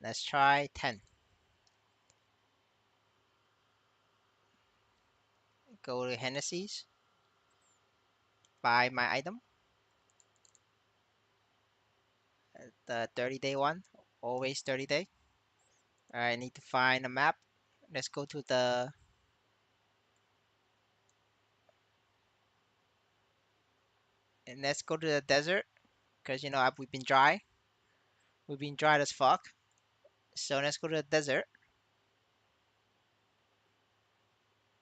Let's try 10. Go to Hennessy's. Buy my item. The 30-day one. Always 30 day. All right, I need to find a map. Let's go to the and let's go to the desert. Cause we've been dry. We've been dry as fuck. So let's go to the desert.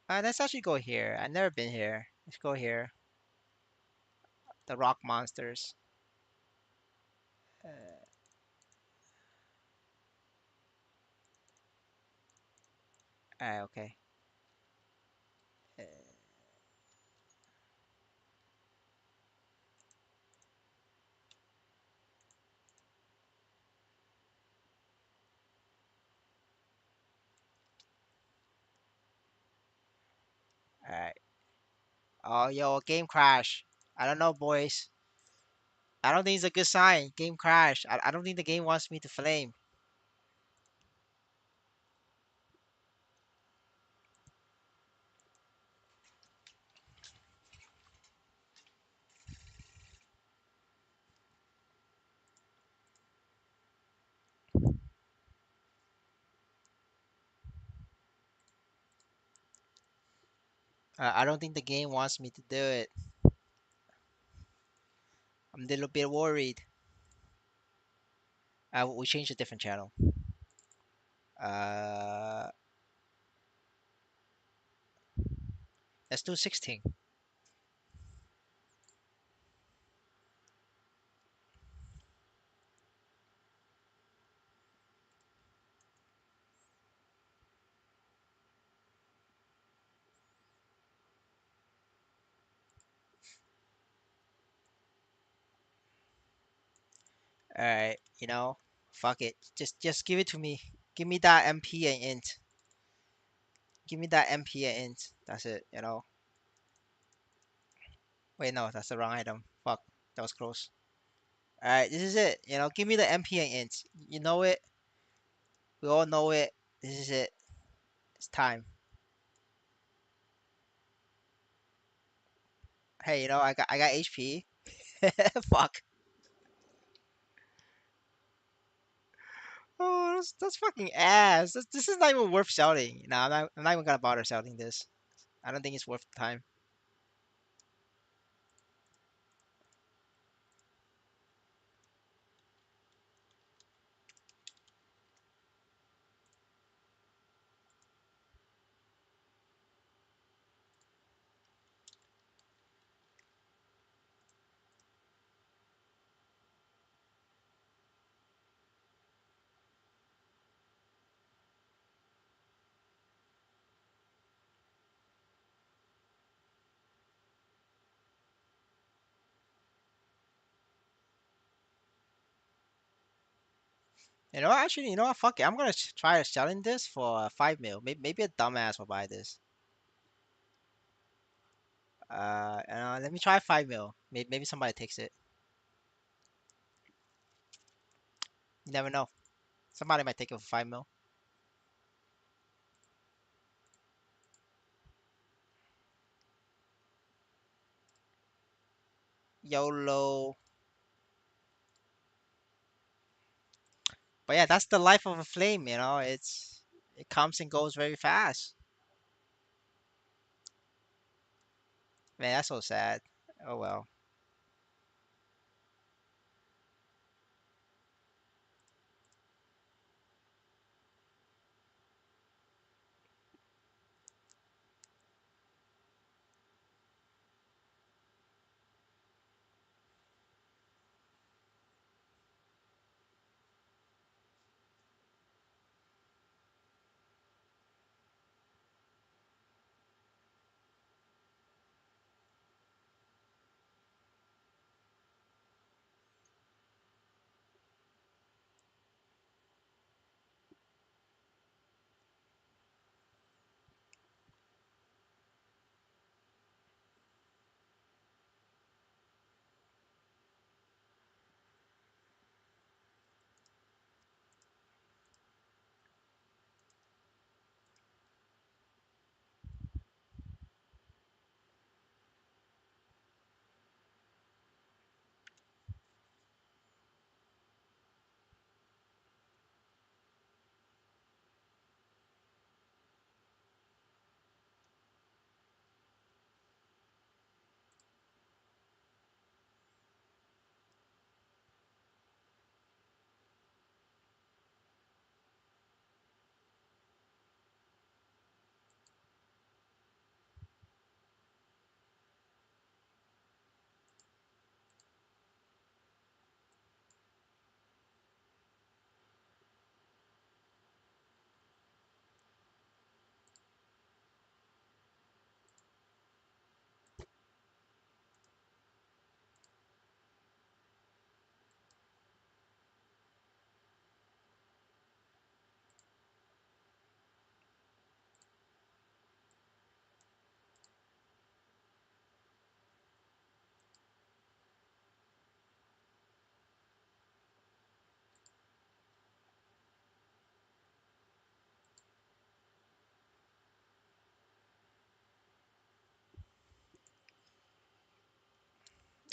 Let's actually go here. I've never been here. Let's go here. The rock monsters. Uh, alright, okay. Uh, alright. Oh, yo, game crash. I don't know, boys. I don't think it's a good sign. Game crash. I don't think the game wants me to flame. I don't think the game wants me to do it. I'm a little bit worried. We changed a different channel. Uh, let's do 16. All right, fuck it. Just give it to me. Give me that MP and int. Give me that MP and int. That's it. Wait, no, that's the wrong item. Fuck, that was close. All right, this is it. Give me the MP and int. You know it. We all know it. This is it. It's time. Hey, I got HP. Fuck. Oh, that's fucking ass. This is not even worth selling. No, I'm not even gonna bother selling this. I don't think it's worth the time. Actually, what? Fuck it. I'm gonna try selling this for 5 mil. Maybe a dumbass will buy this. Let me try 5 mil. Maybe somebody takes it. You never know. Somebody might take it for 5 mil. YOLO. But yeah, that's the life of a flame. It comes and goes very fast. Man, that's so sad. Oh well.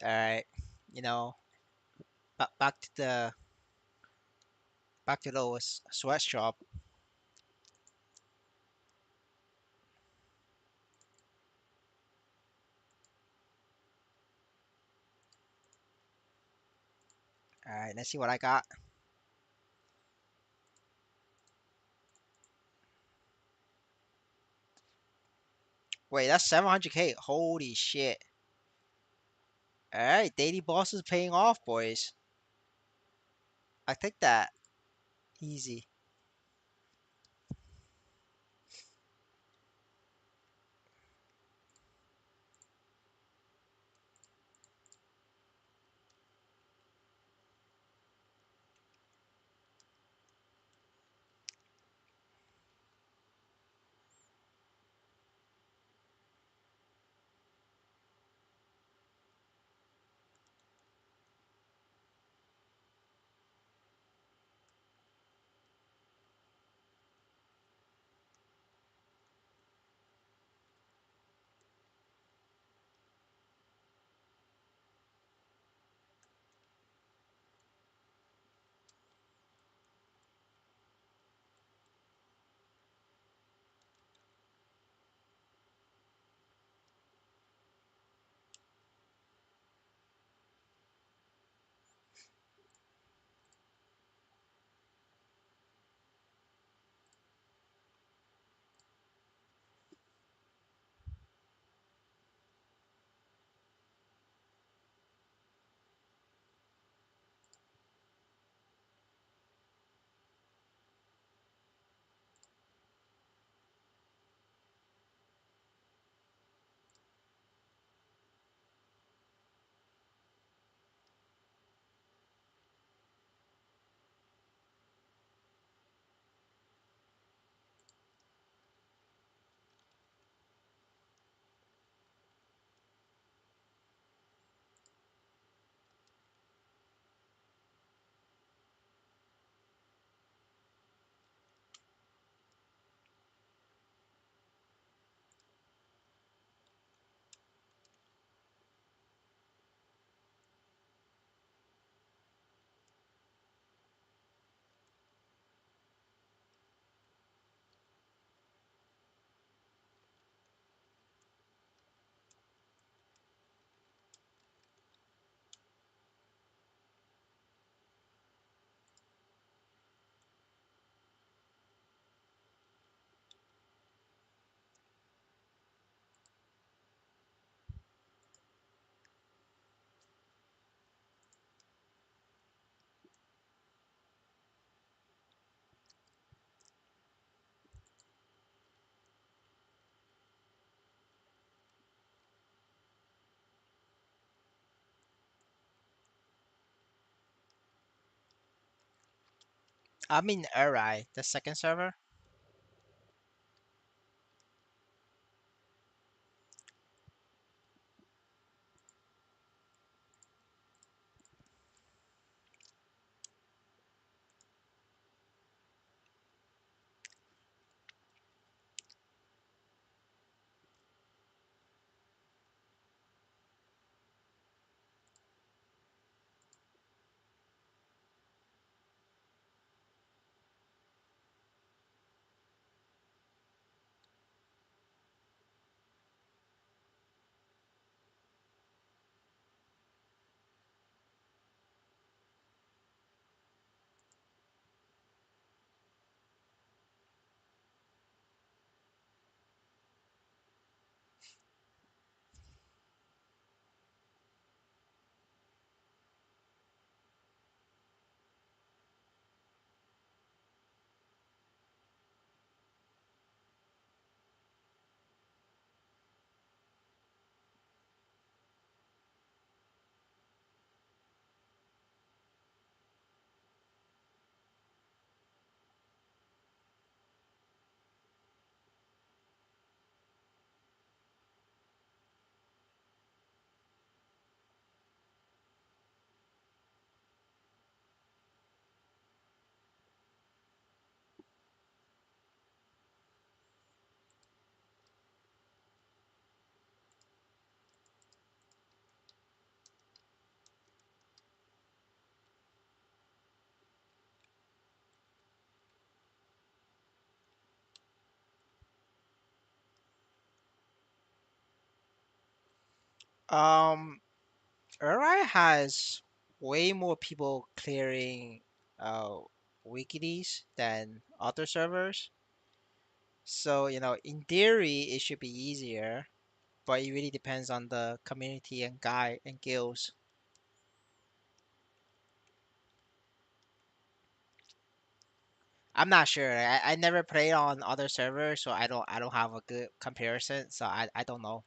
All right, you know, back to the sweatshop. All right, let's see what I got. Wait, that's 700K. Holy shit. All right, daily boss is paying off, boys. I think that easy. I mean, alright, the second server. Um, Uri has way more people clearing wikis than other servers. So, in theory, it should be easier, but it really depends on the community and guide and guilds. I'm not sure. I never played on other servers, so I don't have a good comparison. So I don't know.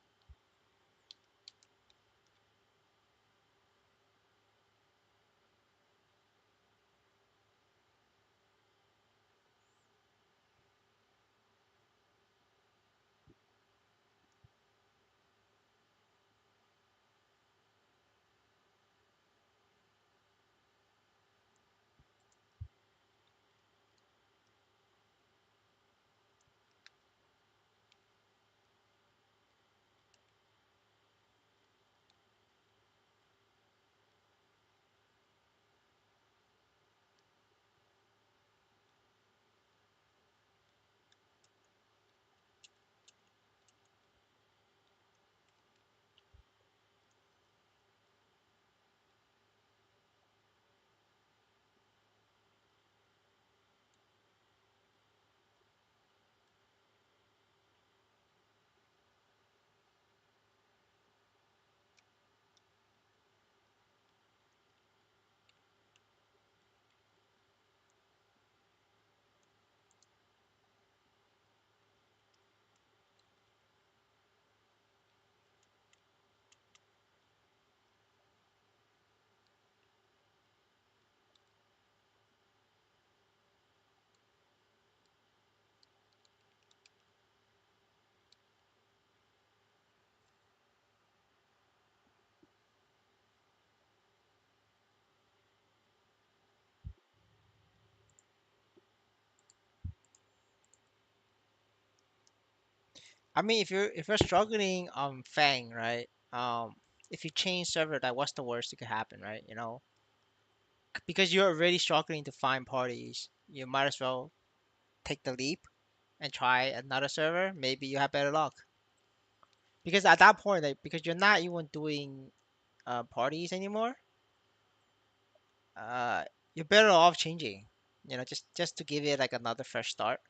I mean, if you're struggling on Fang, right? If you change server, that what's the worst that could happen, right? Because you're already struggling to find parties, you might as well take the leap and try another server. Maybe you have better luck. Because at that point, like, because you're not even doing parties anymore, uh, you're better off changing. Just to give it like another fresh start.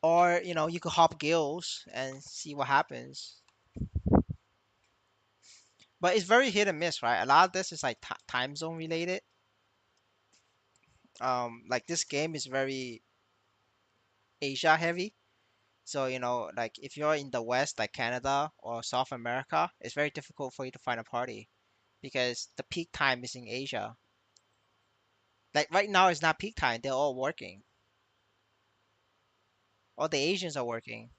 Or you could hop guilds and see what happens. But it's very hit and miss, right? A lot of this is like time zone related. Like this game is very Asia heavy. So, like if you're in the West, like Canada or South America, it's very difficult for you to find a party because the peak time is in Asia. Like right now, it's not peak time. They're all working. All the Asians are working.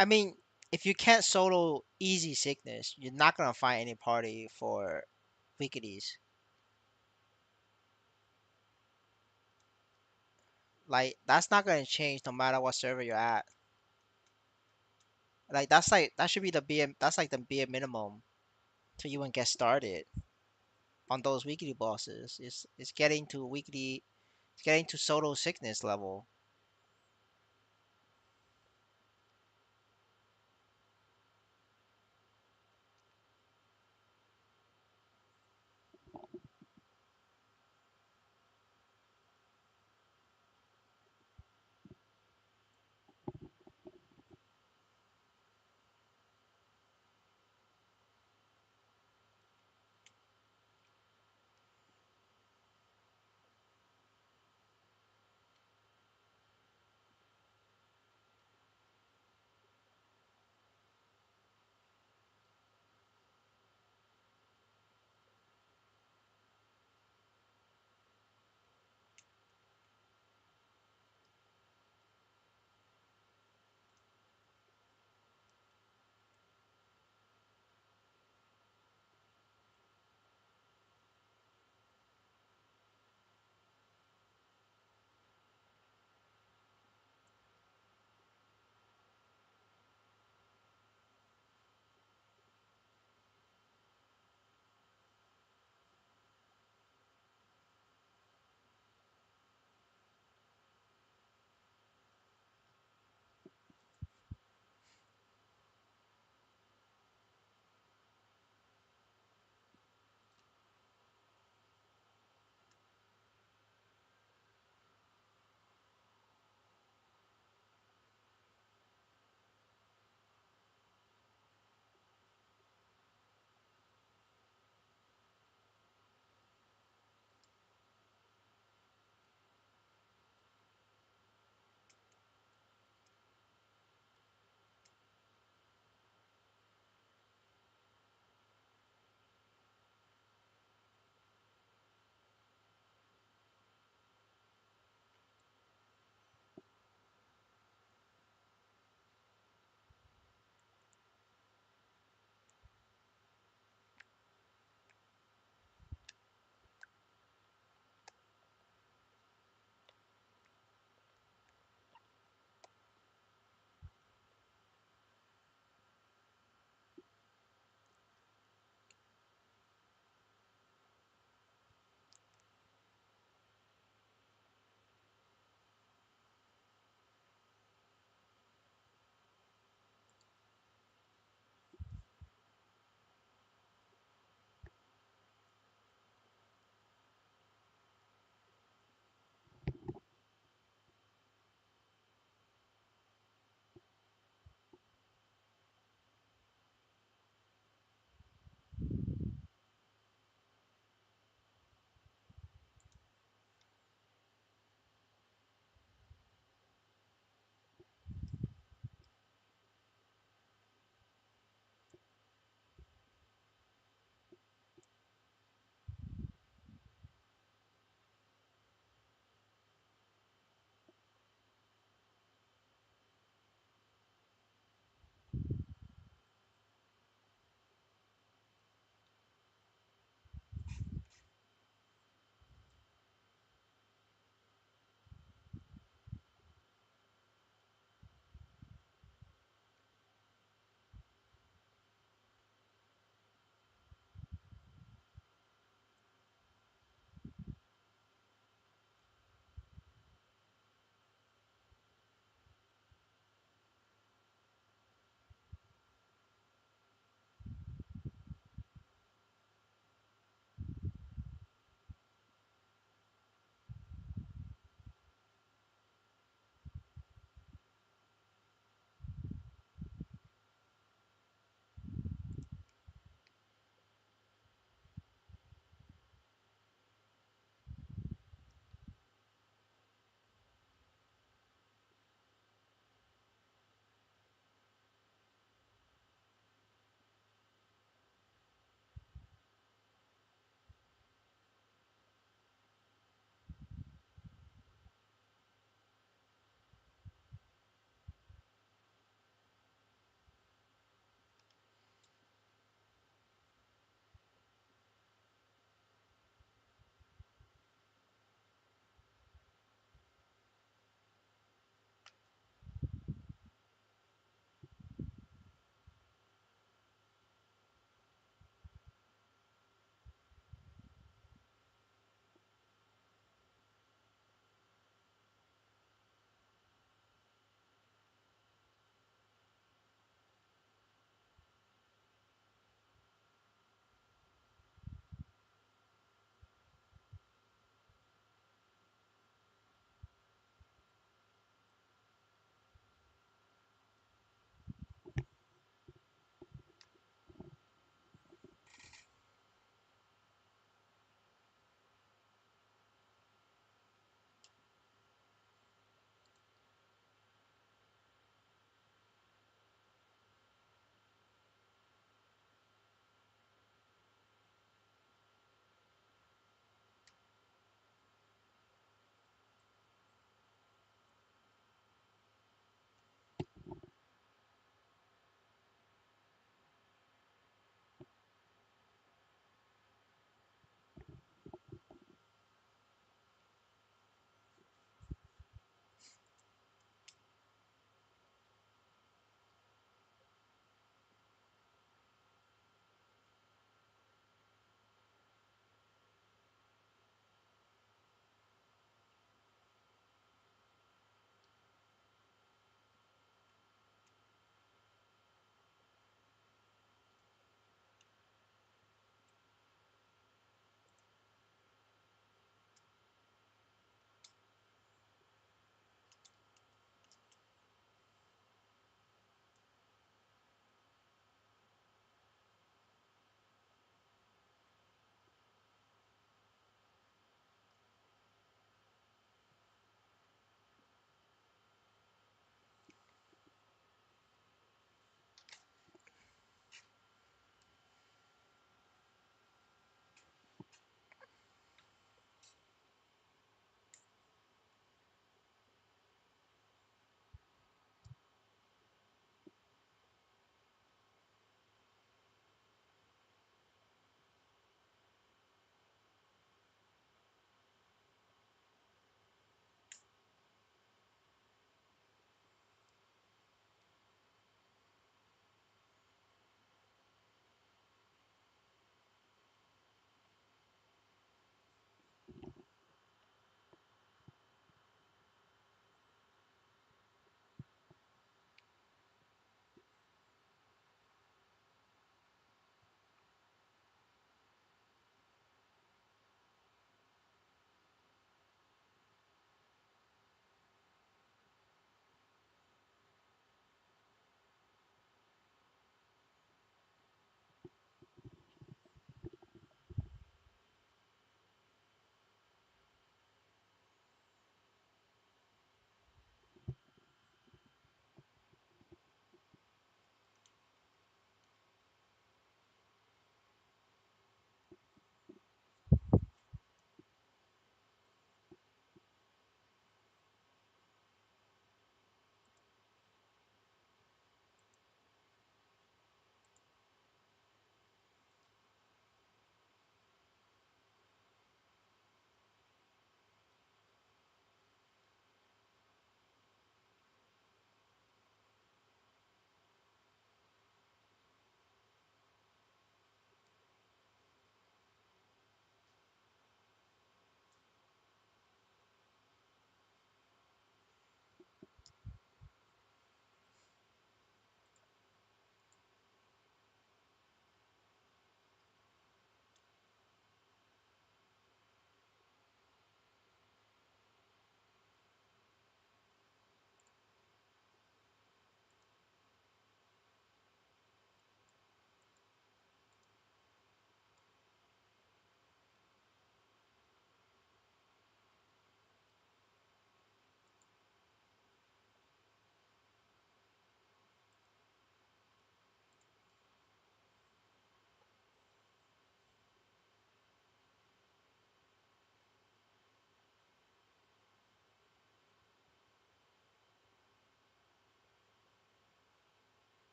I mean, if you can't solo easy sickness, you're not gonna find any party for weeklies. Like that's not gonna change no matter what server you're at. Like that should be the bare that's like the bare minimum to even get started on those weekly bosses. It's getting to weekly, it's getting to solo sickness level.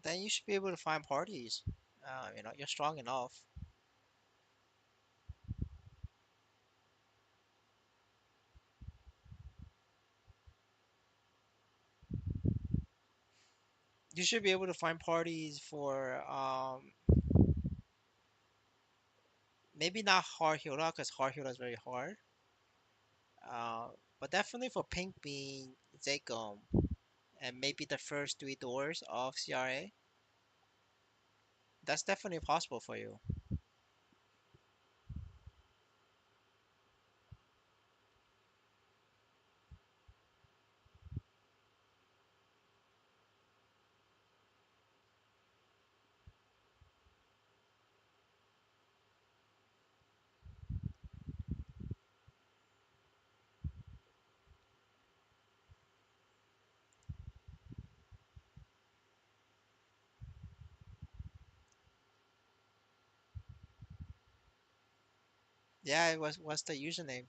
Then you should be able to find parties. You're strong enough. You should be able to find parties for maybe not hard Hilda because hard Hilda is very hard. Uh, but definitely for Pink Bean, Zekom, and maybe the first three doors of CRA. That's definitely possible for you. Yeah, it was. What's the username?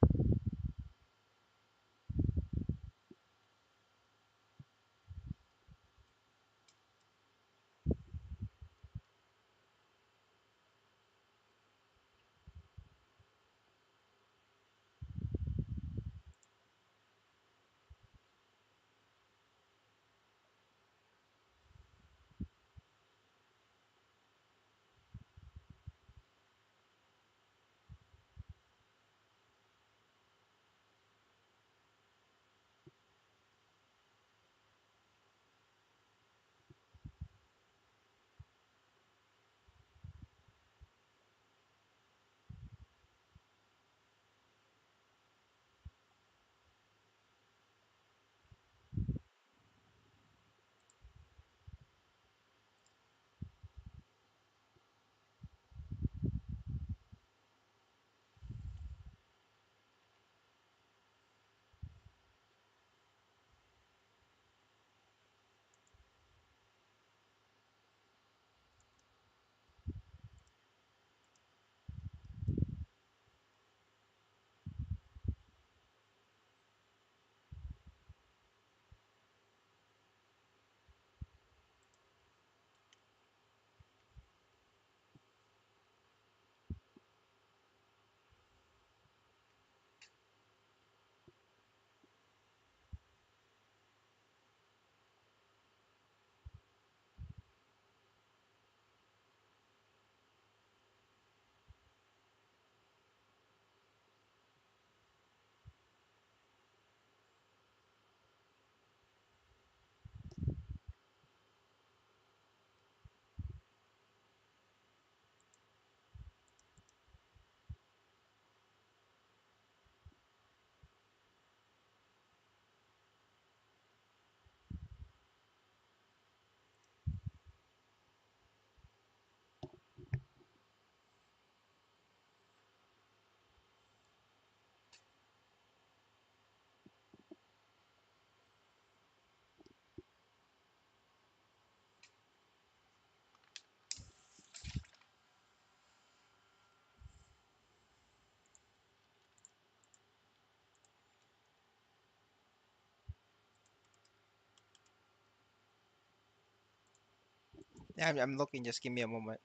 Yeah, I'm looking. Just give me a moment.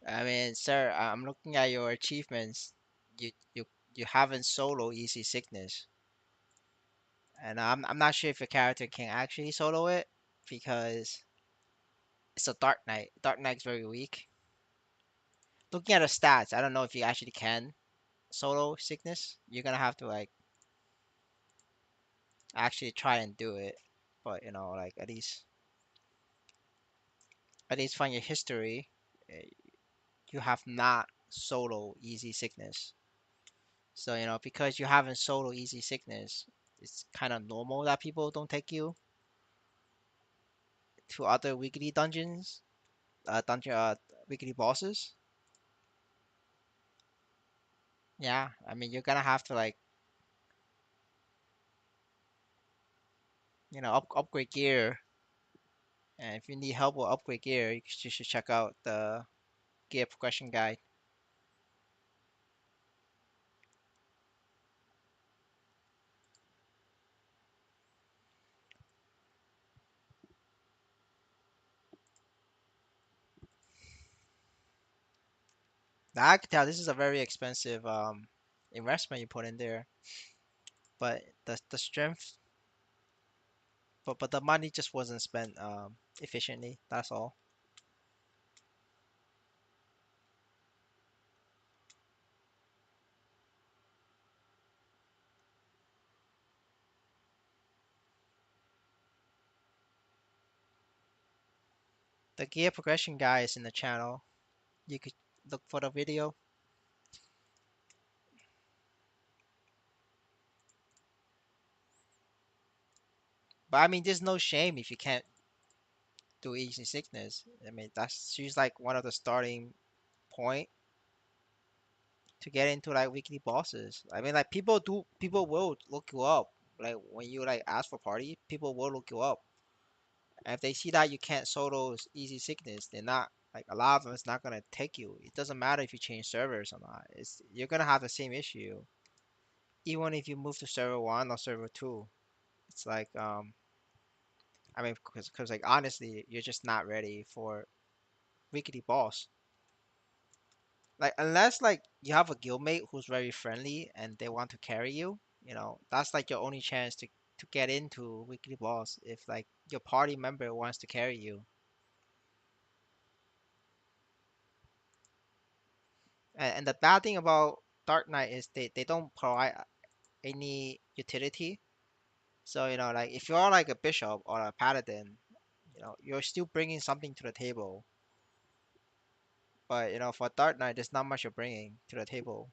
I mean, sir, I'm looking at your achievements. You you you haven't solo easy sickness, and I'm not sure if your character can actually solo it because it's a Dark Knight. Dark Knight's very weak. Looking at the stats, I don't know if you actually can solo sickness. You're gonna have to like actually try and do it, but like at least find your history. uh, You have not solo easy sickness. So, because you haven't solo easy sickness, it's kind of normal that people don't take you to other weekly dungeons, weekly bosses. Yeah, I mean you're gonna have to like upgrade gear, and if you need help with upgrade gear, you should check out the gear progression guide. Now I can tell this is a very expensive investment you put in there, but the strength, but the money just wasn't spent efficiently. That's all. The gear progression guide is in the channel. You could look for the video. But I mean, there's no shame if you can't do easy sickness. I mean, that's she's like one of the starting point to get into like weekly bosses. I mean, like people will look you up. Like when you like ask for party, people will look you up. And if they see that you can't solo easy sickness, they're not like a lot of them is not gonna take you. It doesn't matter if you change servers or not. It's you're gonna have the same issue even if you move to server one or server two. It's like I mean, because like honestly, you're just not ready for weekly boss. Like unless like you have a guildmate who's very friendly and they want to carry you, that's like your only chance to get into weekly boss if like your party member wants to carry you. And the bad thing about Dark Knight is they don't provide any utility. So like if you're like a bishop or a paladin, you're still bringing something to the table. But for Dark Knight, there's not much you're bringing to the table.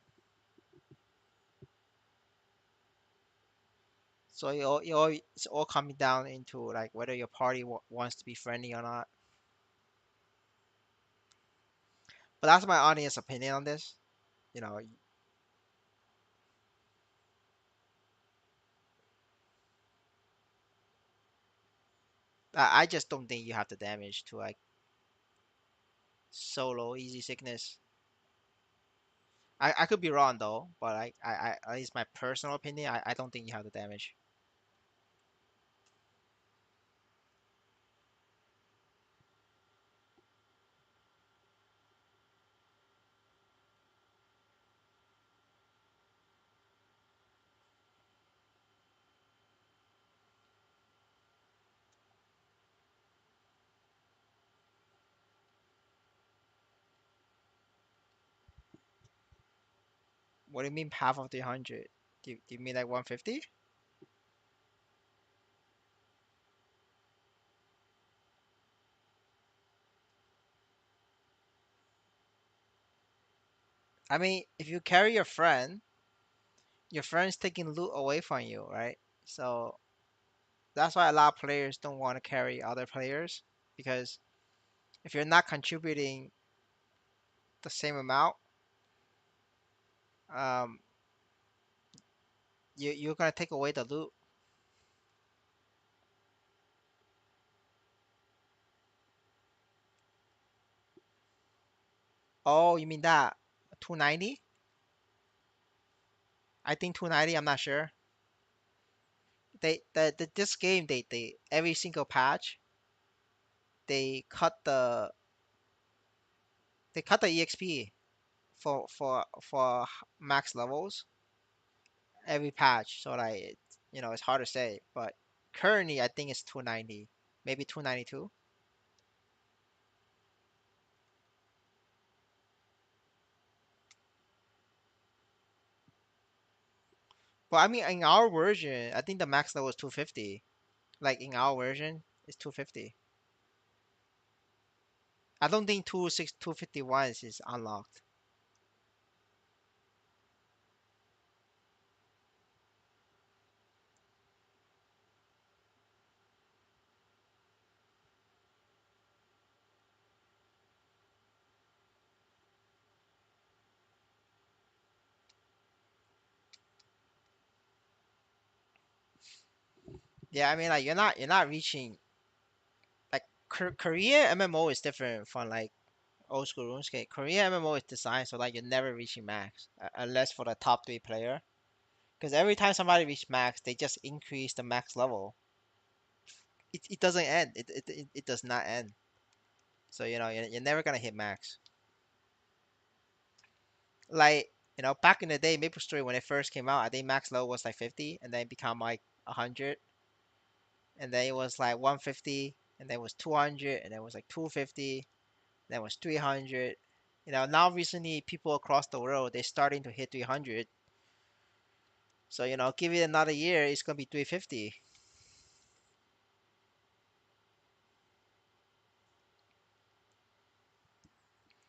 So it's all coming down into like whether your party wants to be friendly or not. But that's my honest opinion on this. You know, I just don't think you have the damage to like solo easy sickness. I could be wrong though, but at least my personal opinion, I don't think you have the damage. What do you mean half of the 100? Do you mean like 150? I mean, if you carry your friend's taking loot away from you, right? So that's why a lot of players don't want to carry other players because if you're not contributing the same amount, um, you're gonna take away the loot. Oh, you mean that 290? I think 290. I'm not sure. This game they every single patch they cut the EXP for max levels every patch. So like it's hard to say, but currently I think it's 290, maybe 292. But I mean in our version, I think the max level is 250. Like in our version, it's 250. I don't think 251 is unlocked. Yeah, I mean like you're not reaching like Korean MMO is different from like old school RuneScape. Korean MMO is designed so like you're never reaching max unless for the top three player. Because every time somebody reach max, they just increase the max level. It doesn't end. It does not end. So you're never gonna hit max. Like back in the day, MapleStory when it first came out, I think max level was like 50, and then it become like 100, and then it was like 150, and then it was 200, and then it was like 250, then it was 300. Now recently people across the world they're starting to hit 300. So give it another year, it's gonna be 350.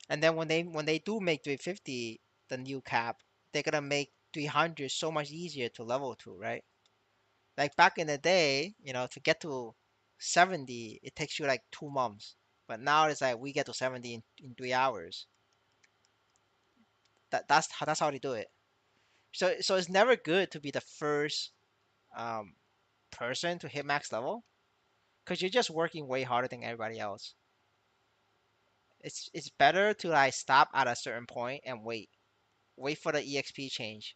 And then when they do make 350, the new cap, they're gonna make 300 so much easier to level to, right? Like back in the day, to get to 70, it takes you like 2 months. But now it's like we get to 70 in 3 hours. That's how they do it. So it's never good to be the first um, person to hit max level because you're just working way harder than everybody else. It's better to like stop at a certain point and wait for the EXP change.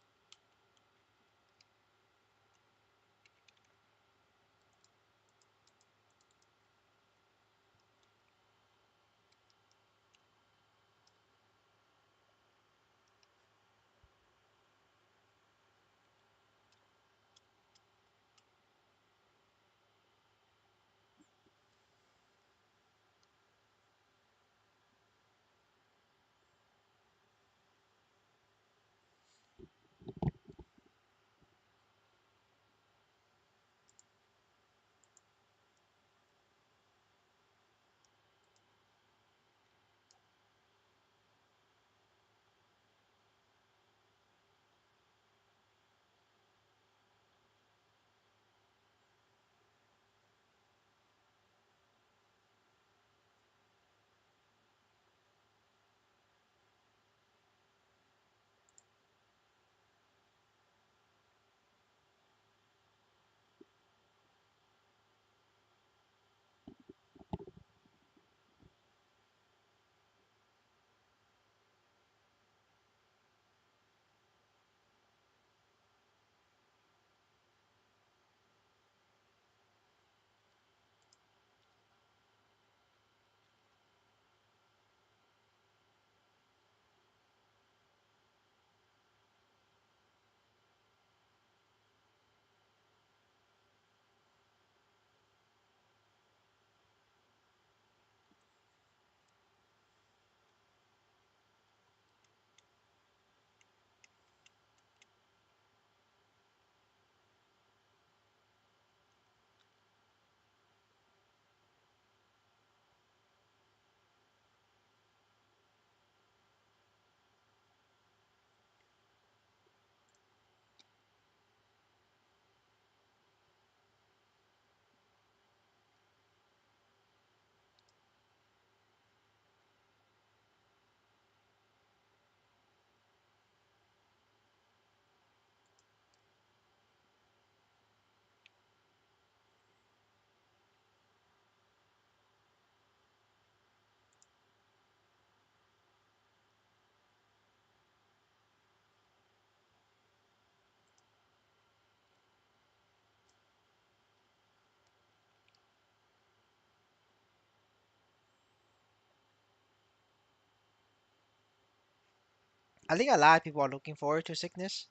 I think a lot of people are looking forward to sickness.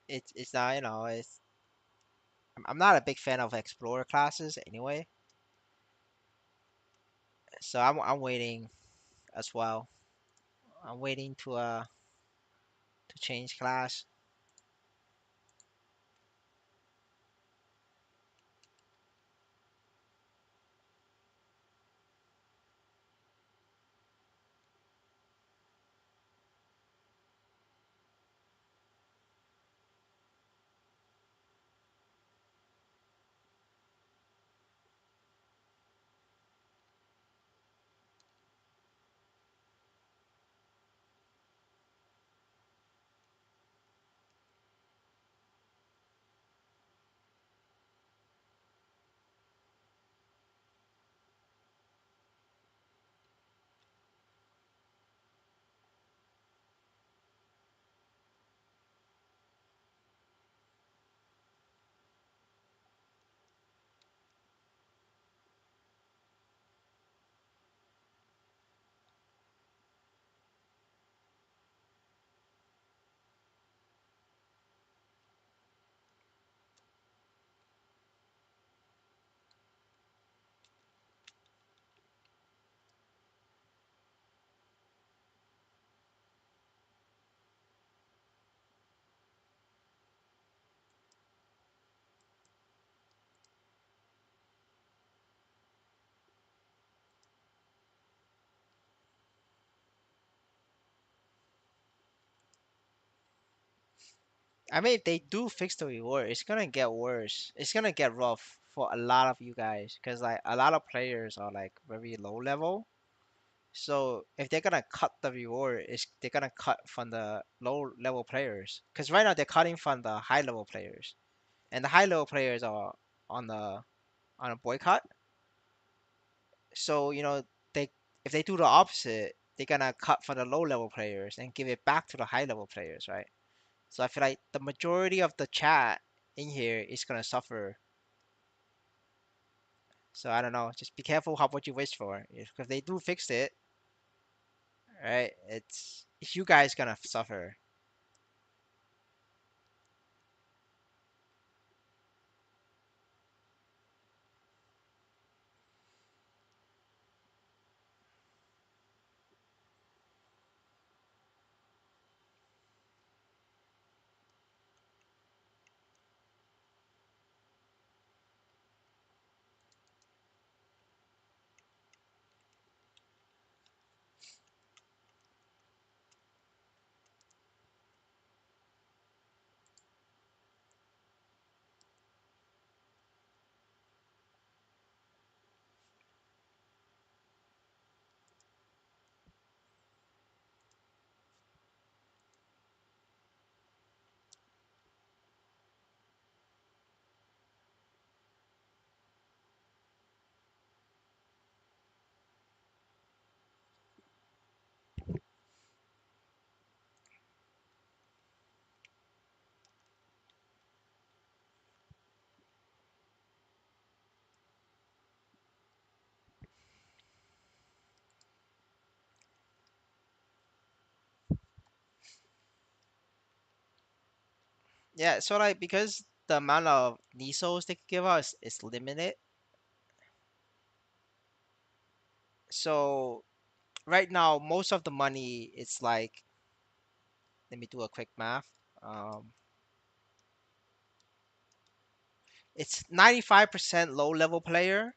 It's not, it's I'm not a big fan of explorer classes anyway, so I'm waiting as well. I'm waiting to change class. I mean, if they do fix the reward, it's gonna get worse. It's gonna get rough for a lot of you guys, because like a lot of players are like very low level. So if they're gonna cut the reward, they're gonna cut from the low level players. Because right now they're cutting from the high level players, and the high level players are on the on a boycott. So they if they do the opposite, they're gonna cut from the low level players and give it back to the high level players, right? So I feel like the majority of the chat in here is gonna suffer. So I don't know. Just be careful how what you wish for. If they do fix it, right? It's you guys gonna suffer. Yeah. So like because the amount of Nisos they can give us is limited. So right now most of the money it's like, let me do a quick math. Um, it's 95% low level player,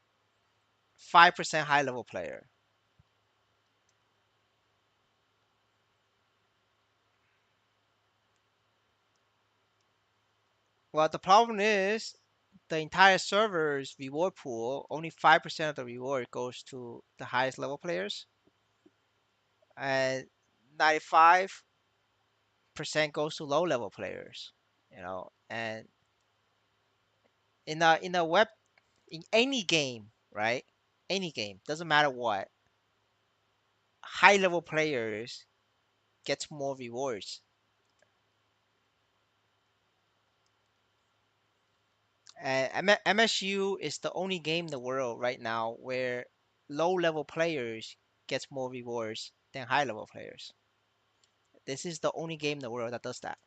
5% high level player. Well, the problem is the entire server's reward pool, only 5% of the reward goes to the highest level players, and 95% goes to low level players. And in a web in any game, right? Any game, doesn't matter what, high level players gets more rewards. And MSU is the only game in the world right now where low level players gets more rewards than high level players. This is the only game in the world that does that.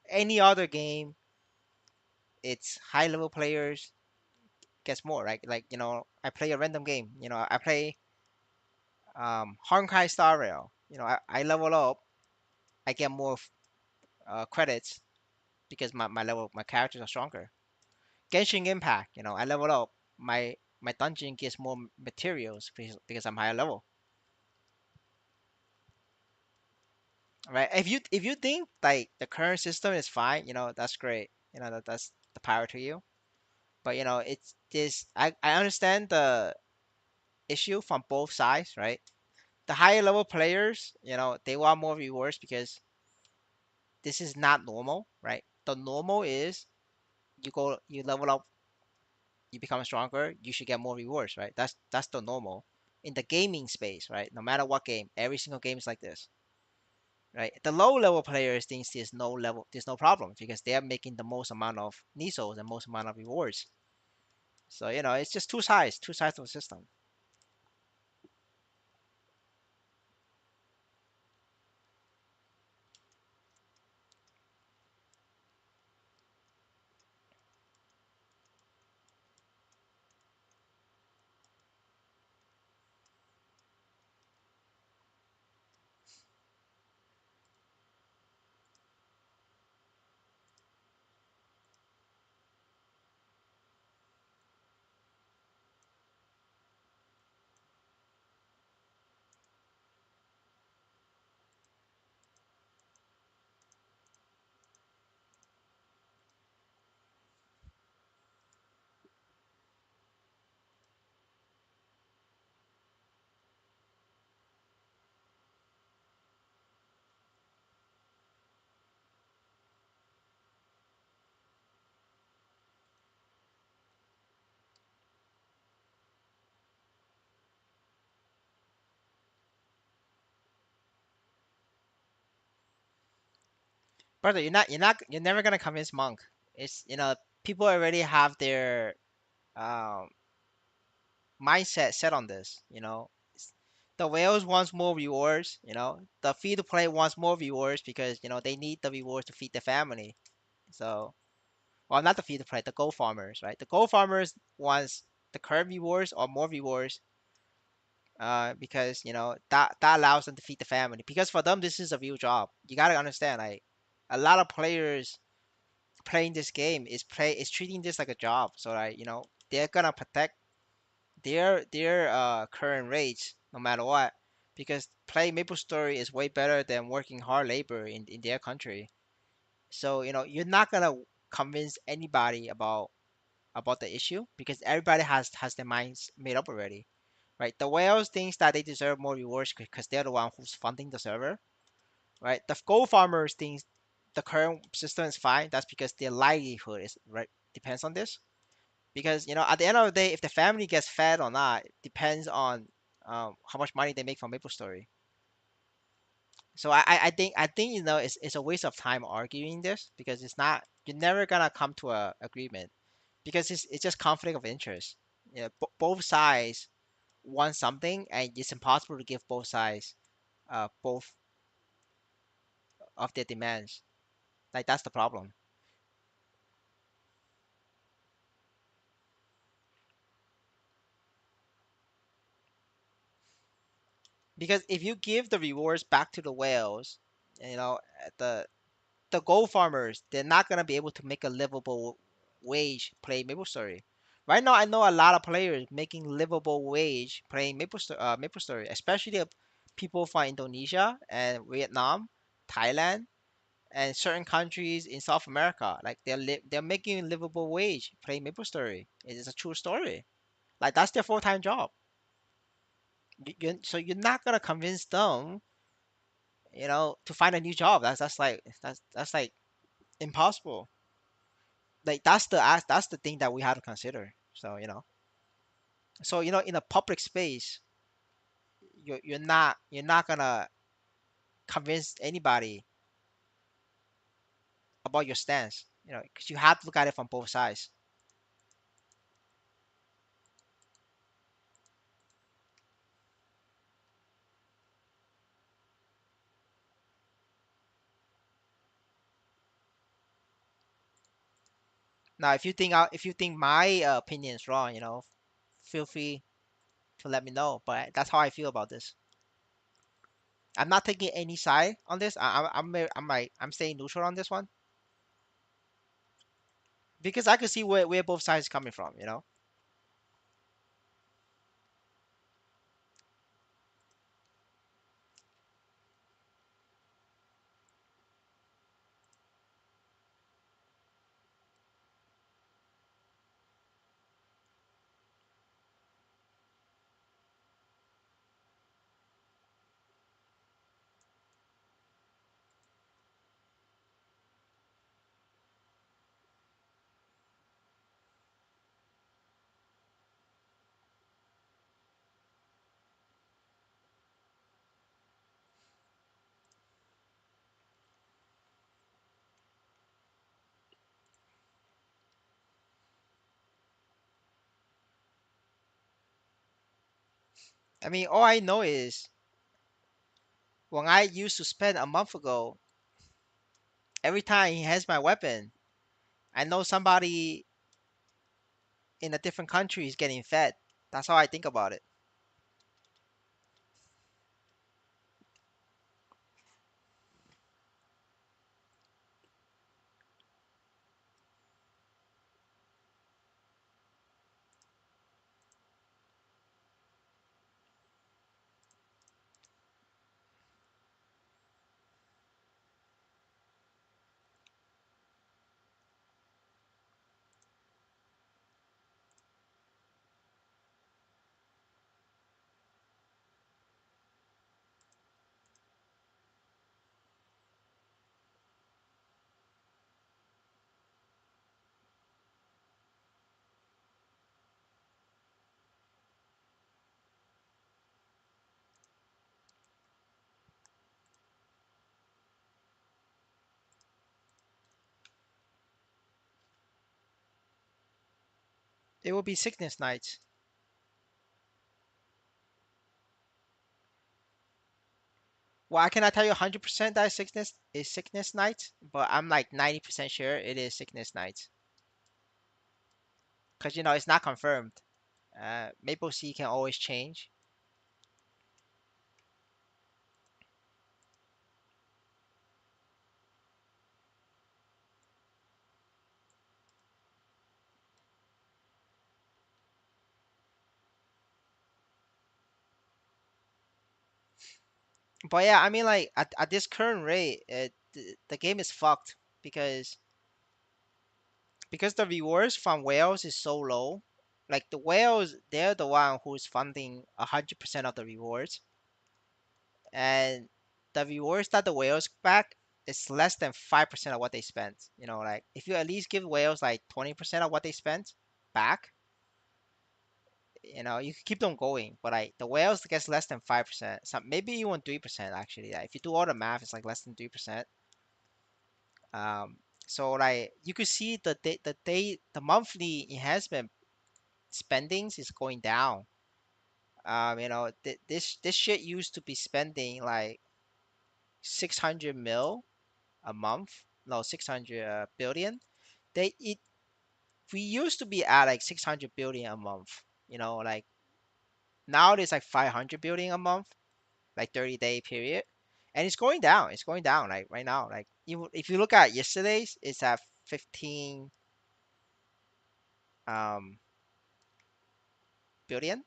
Any other game, it's high level players gets more, right? Like, I play a random game. I play Honkai Star Rail. I level up, I get more credits because my characters are stronger. Genshin Impact, I level up, my dungeon gets more materials because I'm higher level. Right? If you think like the current system is fine, that's great. That's the power to you. But it's this. I understand the issue from both sides, right? The higher level players, they want more rewards because this is not normal, right? The normal is you level up, you become stronger, you should get more rewards, right? That's the normal in the gaming space, right? No matter what game, every single game is like this, right? The low level players thinks there's no problem because they are making the most amount of Nisos and most amount of rewards. So it's just two sides of the system. brother. You're never gonna convince Monk. It's people already have their um mindset set on this. The whales wants more rewards. The free to play wants more rewards because they need the rewards to feed the family. So, well, not the free to play, the gold farmers, right? The gold farmers wants the current rewards or more rewards, because that allows them to feed the family. Because for them, this is a real job. You gotta understand, like a lot of players playing this game is treating this like a job. So like they're gonna protect their current rates no matter what, because playing MapleStory is way better than working hard labor in their country. So you're not gonna convince anybody about the issue because everybody has their minds made up already, right? The whales thinks that they deserve more rewards because they're the one who's funding the server, right? The gold farmers thinks the current system is fine. That's because their livelihood is right depends on this. Because at the end of the day, if the family gets fed or not depends on how much money they make from MapleStory. So I think it's a waste of time arguing this because it's not you're never gonna come to a agreement because it's just conflict of interest. Both sides want something and it's impossible to give both sides both of their demands. Like that's the problem. Because if you give the rewards back to the whales, you know the the gold farmers, they're not gonna be able to make a livable wage playing MapleStory. Right now, I know a lot of players making livable wage playing MapleStory, especially people from Indonesia and Vietnam, Thailand, and certain countries in South America. Like they're making livable wage playing MapleStory. It is a true story. Like that's their full-time job. So you're not gonna convince them, to find a new job. That's like impossible. Like that's the thing that we have to consider. So in a public space, you're not gonna convince anybody about your stance. Because you have to look at it from both sides. Now, if you think my opinion is wrong, feel free to let me know. But that's how I feel about this. I'm not taking any side on this. I'm staying neutral on this one because I can see where both sides coming from. I mean, all I know is when I used to spend a month ago, every time he has my weapon, I know somebody in a different country is getting fed. That's how I think about it. It will be sickness nights. Well, I cannot tell you 100% that sickness nights, but I'm like 90% sure it is sickness nights. Because, it's not confirmed. Maple Sea can always change. But yeah, I mean, like, at this current rate, the game is fucked because the rewards from whales is so low. Like, the whales, they're the one who's funding 100% of the rewards, and the rewards that the whales back is less than 5% of what they spent. Like, if you at least give whales like 20% of what they spent back, you can keep them going. But like the whales gets less than 5%, some maybe even 3% actually. Like, if you do all the math, it's like less than 3%. Um, so like you could see the monthly enhancement spendings is going down. This shit used to be spending like 600 mil a month. No, 600 billion. They it We used to be at like 600 billion a month. Like now it's like 500 billion a month, like 30-day period, and it's going down. It's going down like right now. Like, if you look at yesterday's, it's at 15 um billion.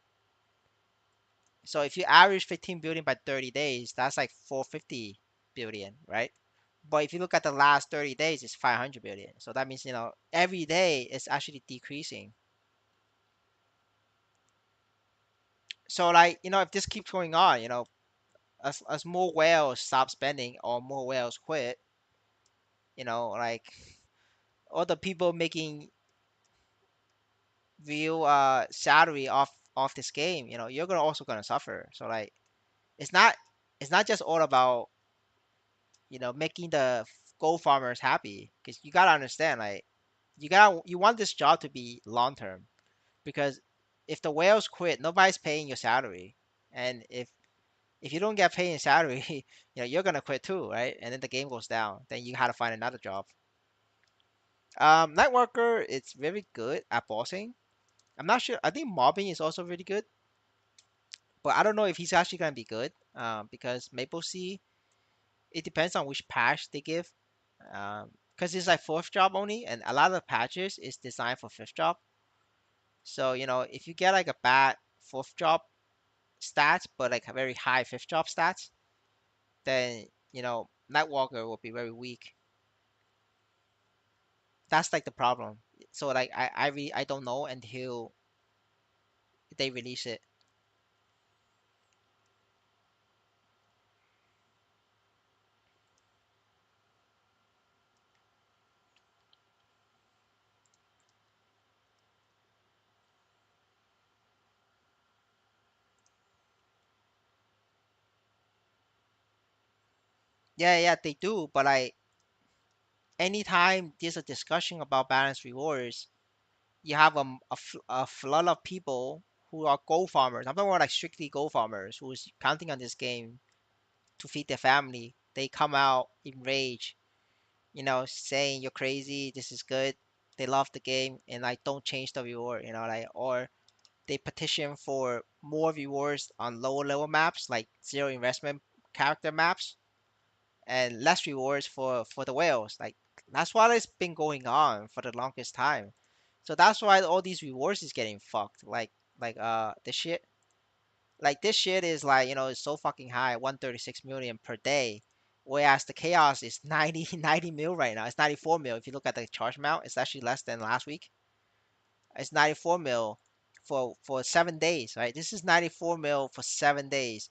So if you average 15 billion by 30 days, that's like 450 billion, right? But if you look at the last 30 days, it's 500 billion. So that means, every day it's actually decreasing. So like, if this keeps going on, as more whales stop spending or more whales quit, like all the people making real salary off this game, you're gonna also gonna suffer. So like, it's not it's not just all about, making the gold farmers happy, because you gotta understand, like, you want this job to be long term, because if the whales quit, nobody's paying your salary, and if you don't get paid in salary, you're gonna quit too, right? And then the game goes down. Then you have to find another job. Nightwalker, it's very good at bossing. I'm not sure. I think mobbing is also really good, but I don't know if he's actually gonna be good. Because Maple Sea, it depends on which patch they give. Because it's like fourth job only, and a lot of the patches is designed for fifth job. So if you get like a bad fourth job stats, but like a very high fifth job stats, then Nightwalker will be very weak. That's like the problem. So like I don't know until they release it. Yeah, yeah, they do. But like, anytime there's a discussion about balanced rewards, you have a flood of people who are gold farmers. I'm talking about like strictly gold farmers who's counting on this game to feed their family. They come out in rage, saying you're crazy, this is good. They love the game, and like, don't change the reward, like, or they petition for more rewards on lower level maps, like zero investment character maps, and less rewards for the whales. Like, that's what it's been going on for the longest time. So that's why all these rewards is getting fucked. This shit is like, it's so fucking high, 136 million per day. Whereas the chaos is 90 mil right now. It's 94 mil. If you look at the charge amount, it's actually less than last week. It's 94 mil for 7 days, right? This is 94 mil for 7 days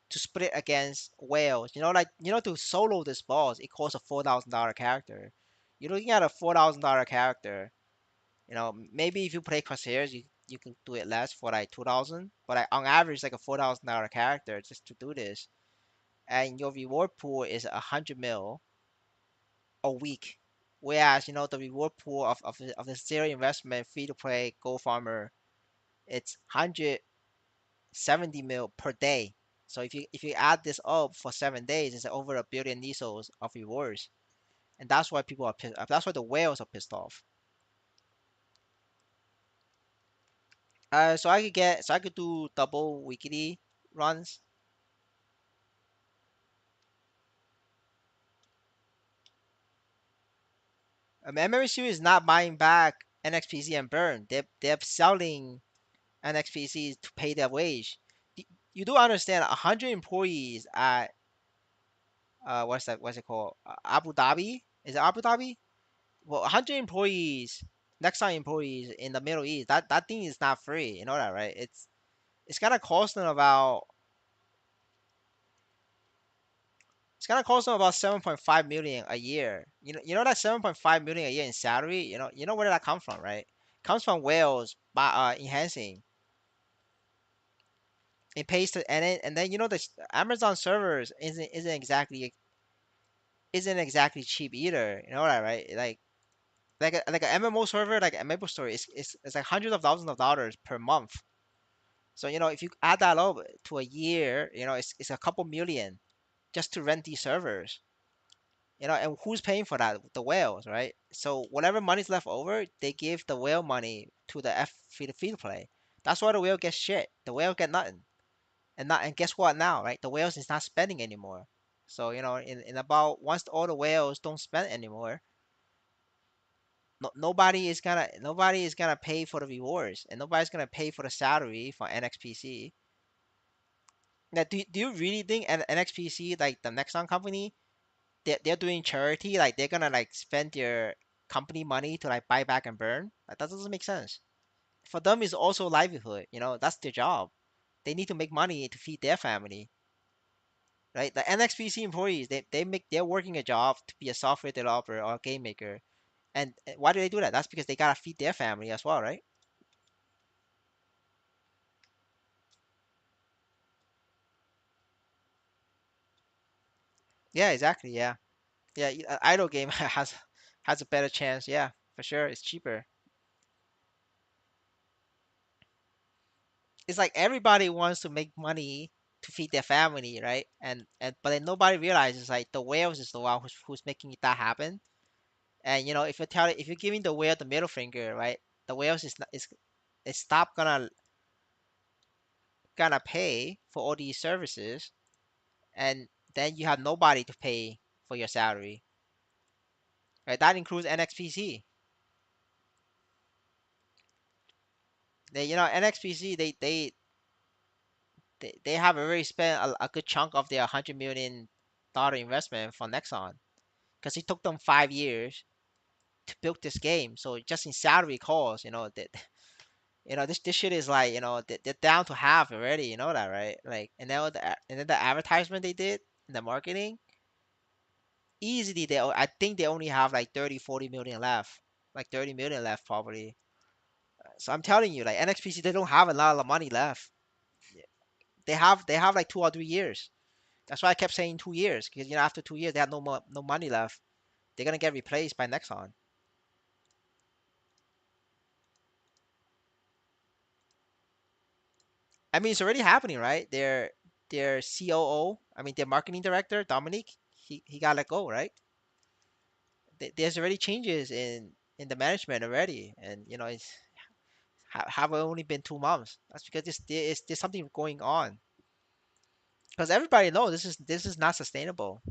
to split against whales. Like, to solo this boss, it costs a $4,000 character. You're looking at a $4,000 character. Maybe if you play Crosshairs, you can do it less for like 2,000. But like, on average, like a $4,000 character just to do this, and your reward pool is 100 mil a week. Whereas the reward pool of the zero investment free to play gold farmer, it's 170 mil per day. So if you add this up for 7 days, it's over a billion nisos of rewards, and that's why people are pissed. That's why the whales are pissed off. So I could do double weekly runs. Memory Series is not buying back NXPC and Burn. They're selling NXPCs to pay their wage. You do understand 100 employees at what's it called? Abu Dhabi? Is it Abu Dhabi? Well, 100 employees, Nexon employees in the Middle East. That thing is not free. You know that, right? It's gonna cost them about 7.5 million a year. You know that 7.5 million a year in salary. You know where that comes from, right? Comes from Wales by enhancing. It pays to and then the Amazon servers isn't exactly cheap either. You know that, right? Like an MMO server like a MapleStory is like hundreds of thousands of dollars per month. So if you add that up to a year, it's a couple million just to rent these servers. And who's paying for that? The whales, right? So whatever money's left over, they give the whale money to the F free to play. That's why the whale gets shit. The whale get nothing. And guess what now, right? The whales is not spending anymore. So in about once all the whales don't spend anymore, nobody is gonna pay for the rewards, and nobody's gonna pay for the salary for NXPC. Now, do you really think NXPC, like the Nexon company, they're doing charity? Like they're gonna like spend their company money to like buy back and burn? Like, that doesn't make sense. For them, it's also livelihood. That's their job. They need to make money to feed their family, right? The NXPC employees, they're working a job to be a software developer or a game maker. And why do they do that? That's because they gotta feed their family as well, right? Yeah, exactly. Yeah, yeah. Idle game has a better chance. Yeah, for sure. It's cheaper. It's like everybody wants to make money to feed their family, right? And but then nobody realizes like the whales is the one who's making that happen. And if you're giving the whale the middle finger, right? The whales is not, is stop gonna pay for all these services, and then you have nobody to pay for your salary, right? That includes NXPC. NXPC, they have already spent a good chunk of their $100 million investment for Nexon, because it took them 5 years to build this game. So just in salary costs, that this shit is like, they're down to half already. You know that, right? Like, and then the advertisement they did in the marketing, easily I think they only have like 30-40 million left, like 30 million left probably. So I'm telling you, like NXPC, they don't have a lot of money left. They have like 2 or 3 years. That's why I kept saying 2 years, because after 2 years they have no money left. They're gonna get replaced by Nexon. I mean, it's already happening, right? Their COO, I mean, their marketing director, Dominic, he got let go, right? There's already changes in the management already, and it's have only been 2 months. That's because there's something going on. Because everybody knows this is not sustainable.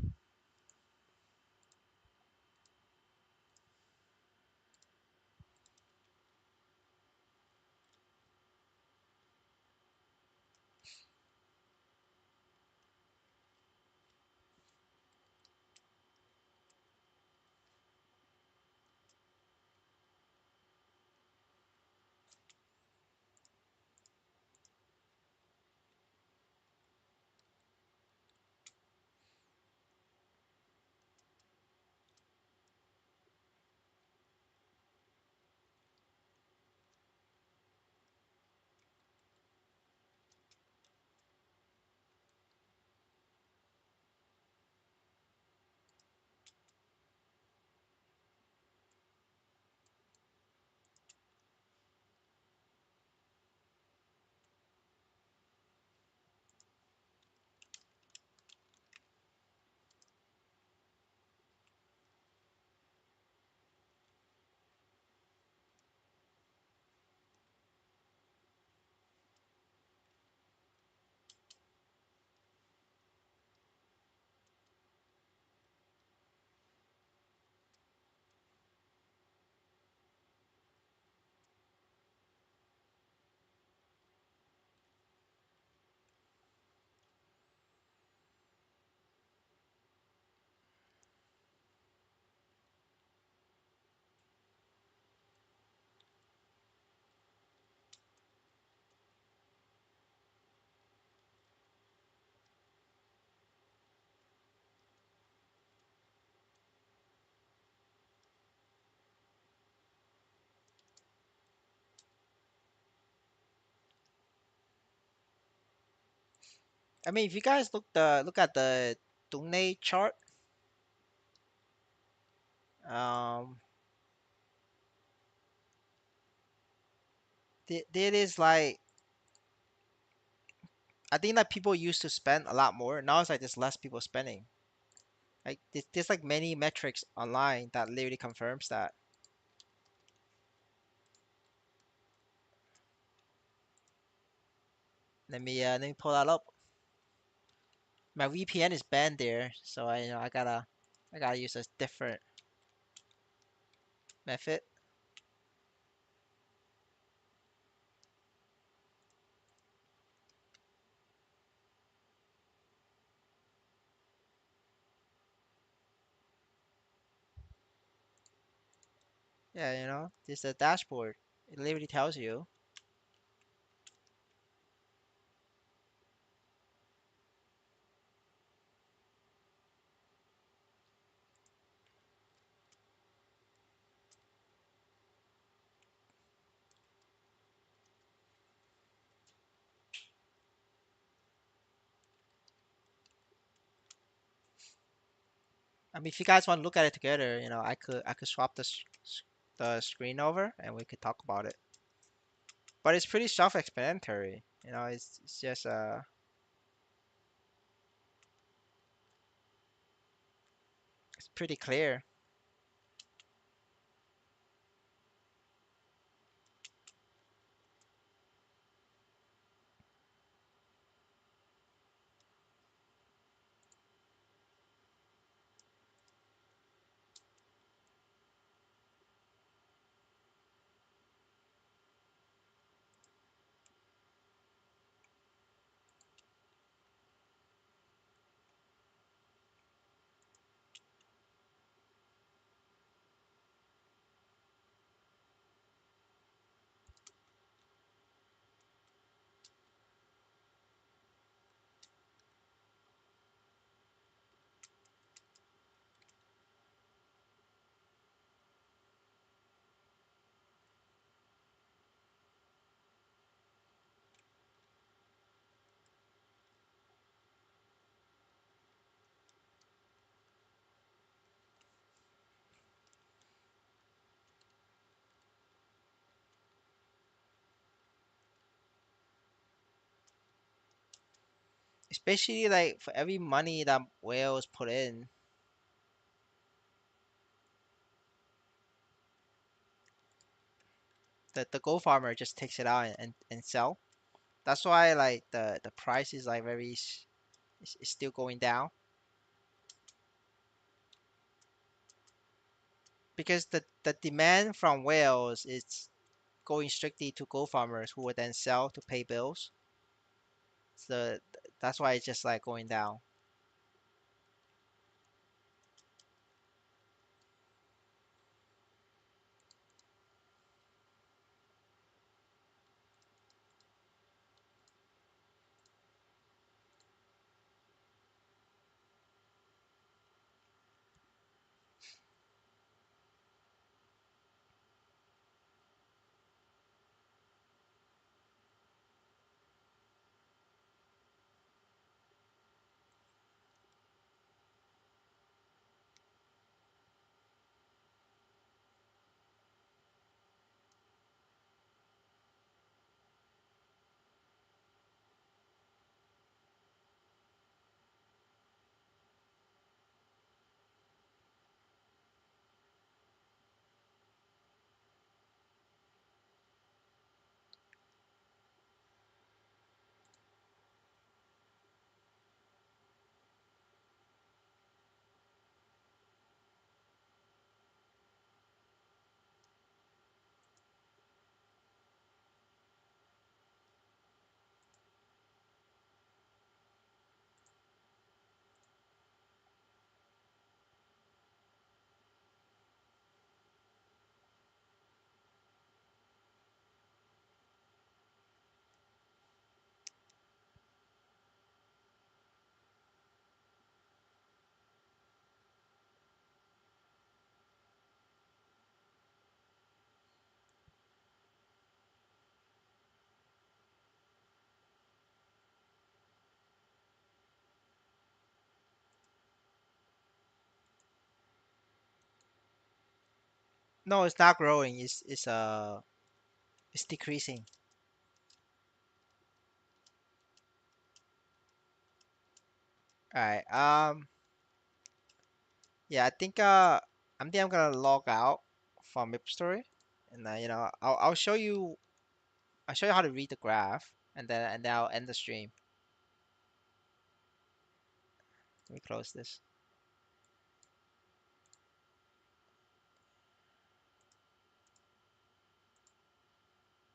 I mean, if you guys look at the donate chart, um, there is like I think that people used to spend a lot more. Now it's like there's less people spending. Like there's like many metrics online that literally confirms that. Let me pull that up. My VPN is banned there, so I gotta use a different method. Yeah, this is a dashboard. It literally tells you. I mean, if you guys want to look at it together, I could swap the screen over and we could talk about it. But it's pretty self-explanatory. It's just it's pretty clear. Especially like for every money that whales put in, the gold farmer just takes it out and sell. That's why like the price is like it's still going down because the demand from whales is going strictly to gold farmers who would then sell to pay bills. So that's why it's just like going down. No, it's not growing. It's decreasing. All right. Yeah, I'm gonna log out from MapleStory, and I'll show you how to read the graph, and then I'll end the stream. Let me close this.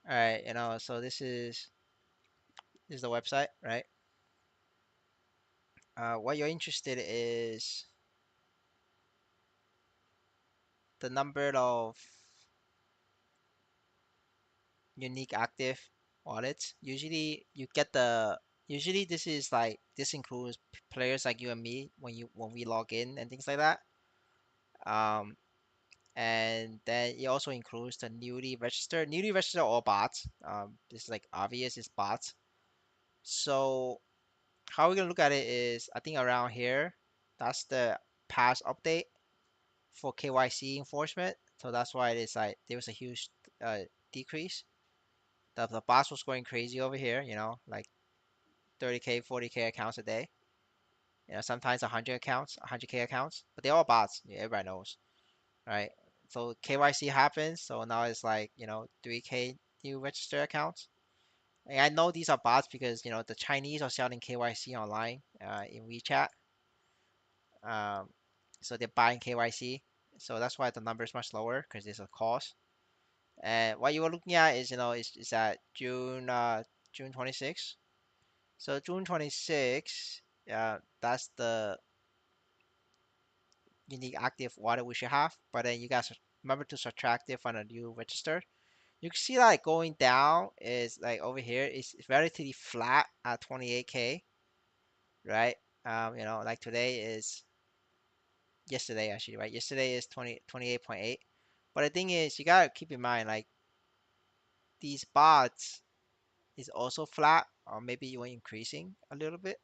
All right, so this is the website, right? What you're interested is the number of unique active wallets. Usually this includes players like you and me when we log in and things like that. Um, and then it also includes the newly registered. Newly registered are all bots. This is like obvious, it's bots. So how we're gonna look at it is, I think around here, that's the past update for KYC enforcement. So that's why it is like there was a huge uh, decrease. The bots was going crazy over here, like 30K, 40K accounts a day. Sometimes 100 accounts, 100K accounts, but they're all bots. Yeah, everybody knows, right? So KYC happens, so now it's like 3K new registered accounts. And I know these are bots because the Chinese are selling KYC online in WeChat. Um, so they're buying KYC. So that's why the number is much lower because there's a cost. And what you were looking at is at June 26th. So June 26th, that's the unique active wallet we should have. But then you guys remember to subtract it from the new register. You can see like going down is like over here is relatively flat at 28K, right? Like today is yesterday actually, right? Yesterday is 28.8. But the thing is, you gotta keep in mind like these bots is also flat or maybe even increasing a little bit.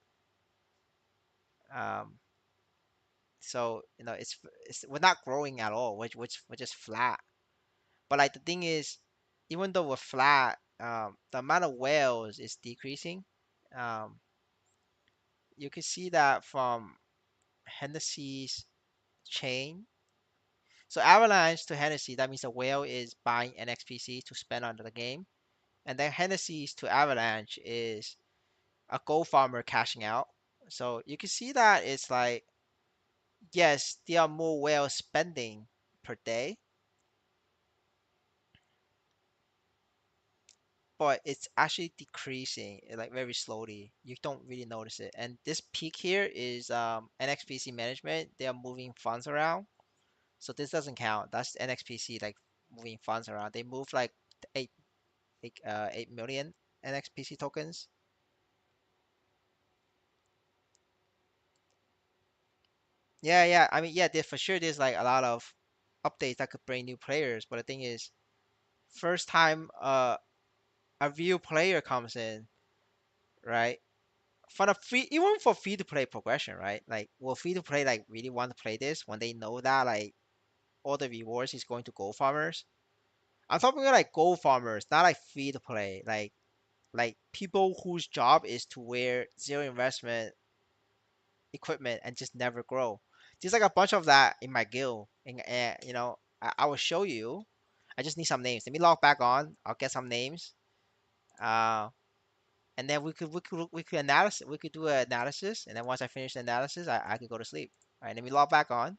Um, so it's we're not growing at all, which we're just flat. But like the thing is, even though we're flat, the amount of whales is decreasing. Um, you can see that from Hennessy's chain. So Avalanche to Hennessy, that means a whale is buying NXPC to spend on the game. And then Hennessy's to Avalanche is a gold farmer cashing out. So you can see that it's like, yes, there are more whales spending per day, but it's actually decreasing like very slowly. You don't really notice it. And this peak here is NXPC management. They are moving funds around. So this doesn't count. That's NXPC like moving funds around. They move like 8 million NXPC tokens. Yeah, yeah. I mean, yeah, there for sure there's like a lot of updates that could bring new players, but the thing is, first time a real player comes in, right? For the free, even for free to play progression, right? Like, will free to play like really want to play this when they know that like all the rewards is going to gold farmers? I'm talking about like gold farmers, not like free to play, like people whose job is to wear zero investment equipment and just never grow. There's like a bunch of that in my guild, and I will show you. I just need some names. Let me log back on. I'll get some names. Uh, and then we could do an analysis, and then once I finish the analysis, I could go to sleep. All right, let me log back on.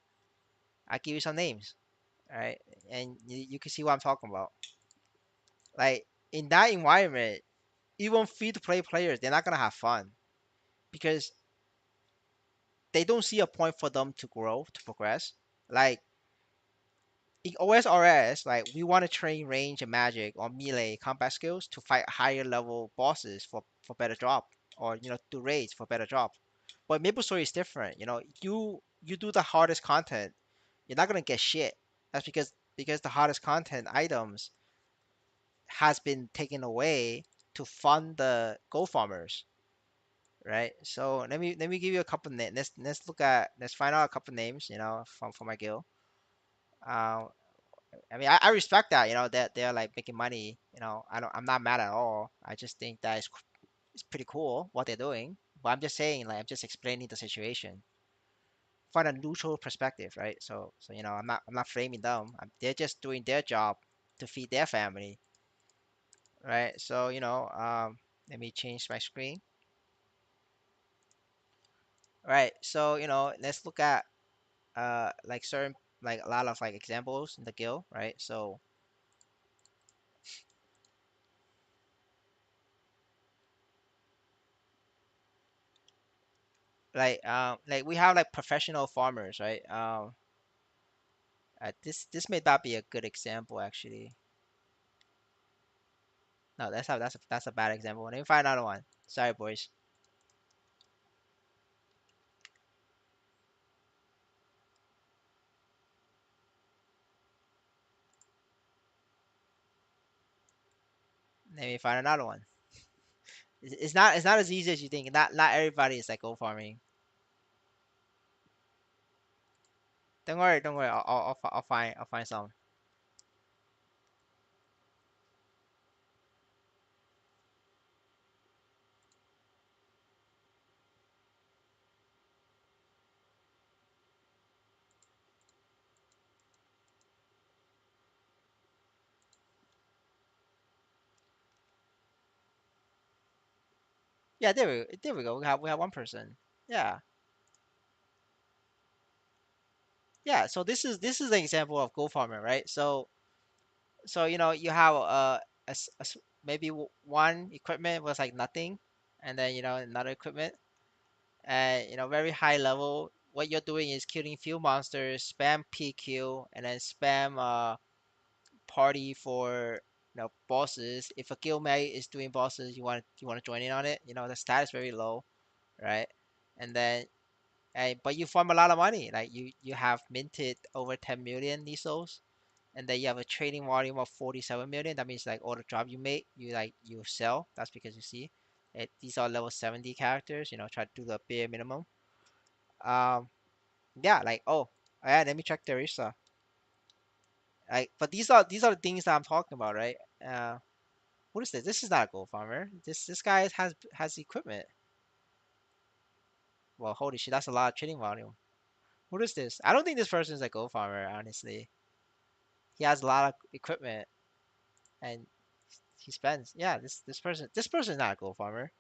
I'll give you some names. All right, and you can see what I'm talking about. Like in that environment, even free to play players, they're not gonna have fun because they don't see a point for them to grow to progress. Like in OSRS, like we want to train range and magic or melee combat skills to fight higher level bosses for better drop, or do raids for better drop. But MapleStory is different. You do the hardest content, you're not gonna get shit. That's because the hardest content items has been taken away to fund the gold farmers, right? So let me give you a couple names. Let's find out a couple names, from my guild. Uh, I mean, I respect that, that they're like making money. I'm not mad at all. I just think that it's pretty cool what they're doing. But I'm just saying, like, I'm just explaining the situation from a neutral perspective, right? So I'm not framing them. They're just doing their job to feed their family, right? So let me change my screen. Right. So let's look at like certain, like a lot of like examples in the guild, right? So like we have like professional farmers, right? This may not be a good example actually. No, that's a bad example. Let me find another one. Sorry, boys. Let me find another one. It's not as easy as you think. Not everybody is like gold farming. Don't worry. I'll find some. Yeah, there we go. We have one person. Yeah, yeah. So this is an example of gold farmer, right? So you have maybe one equipment was like nothing, and then another equipment, and very high level. What you're doing is killing few monsters, spam PQ, and then spam party for bosses. If a guildmate is doing bosses, you want to join in on it. The stat is very low, right? And then but you farm a lot of money. Like you have minted over 10 million Nisos, and then you have a trading volume of 47 million. That means like all the drop you make, you sell. That's because you see these are level 70 characters. Try to do the bare minimum. Um, yeah, like, oh yeah, let me check the Risa. Like, but these are the things that I'm talking about, right? What is this? This is not a gold farmer. This guy has equipment. Well, holy shit, that's a lot of trading volume. What is this? I don't think this person is a gold farmer, honestly. He has a lot of equipment and he spends. Yeah, this person is not a gold farmer.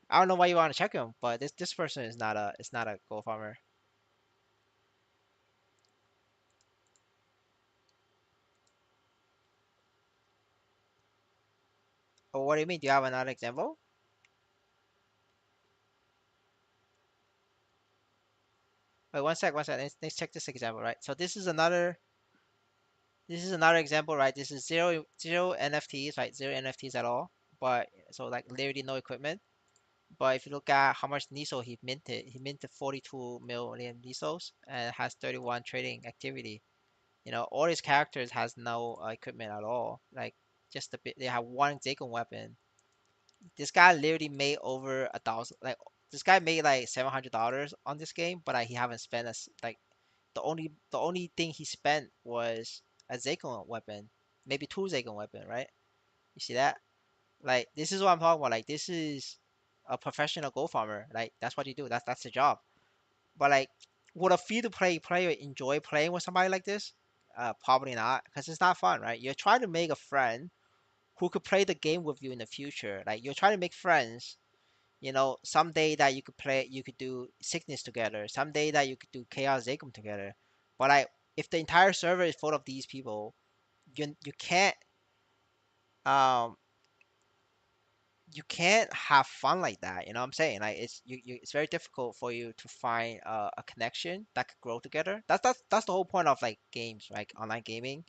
I don't know why you want to check him, but this person is not a gold farmer. Oh, what do you mean? Do you have another example? Wait, one sec. Let's check this example, right? So this is another example, right? This is zero NFTs, right? Zero NFTs at all. But so like literally no equipment. But if you look at how much Niso he minted 42 million Nisos and has 31 trading activity. All his characters has no equipment at all. Like just a bit, they have one Zakon weapon. This guy literally made over 1,000. Like this guy made like $700 on this game, but he haven't spent like the only thing he spent was a Zakon weapon, maybe two Zakon weapon, right? You see that? Like this is what I'm talking about. Like this is a professional gold farmer. Like that's what you do. That's the job. But like, would a free-to-play player enjoy playing with somebody like this? Probably not, because it's not fun, right? You're trying to make a friend who could play the game with you in the future. Like you're trying to make friends. Someday that you could do sickness together. Someday that you could do chaos Zakum together. But like, if the entire server is full of these people, you can't um you can't have fun like that. You know what I'm saying? Like it's very difficult for you to find a connection that could grow together. That's the whole point of like games, like online gaming,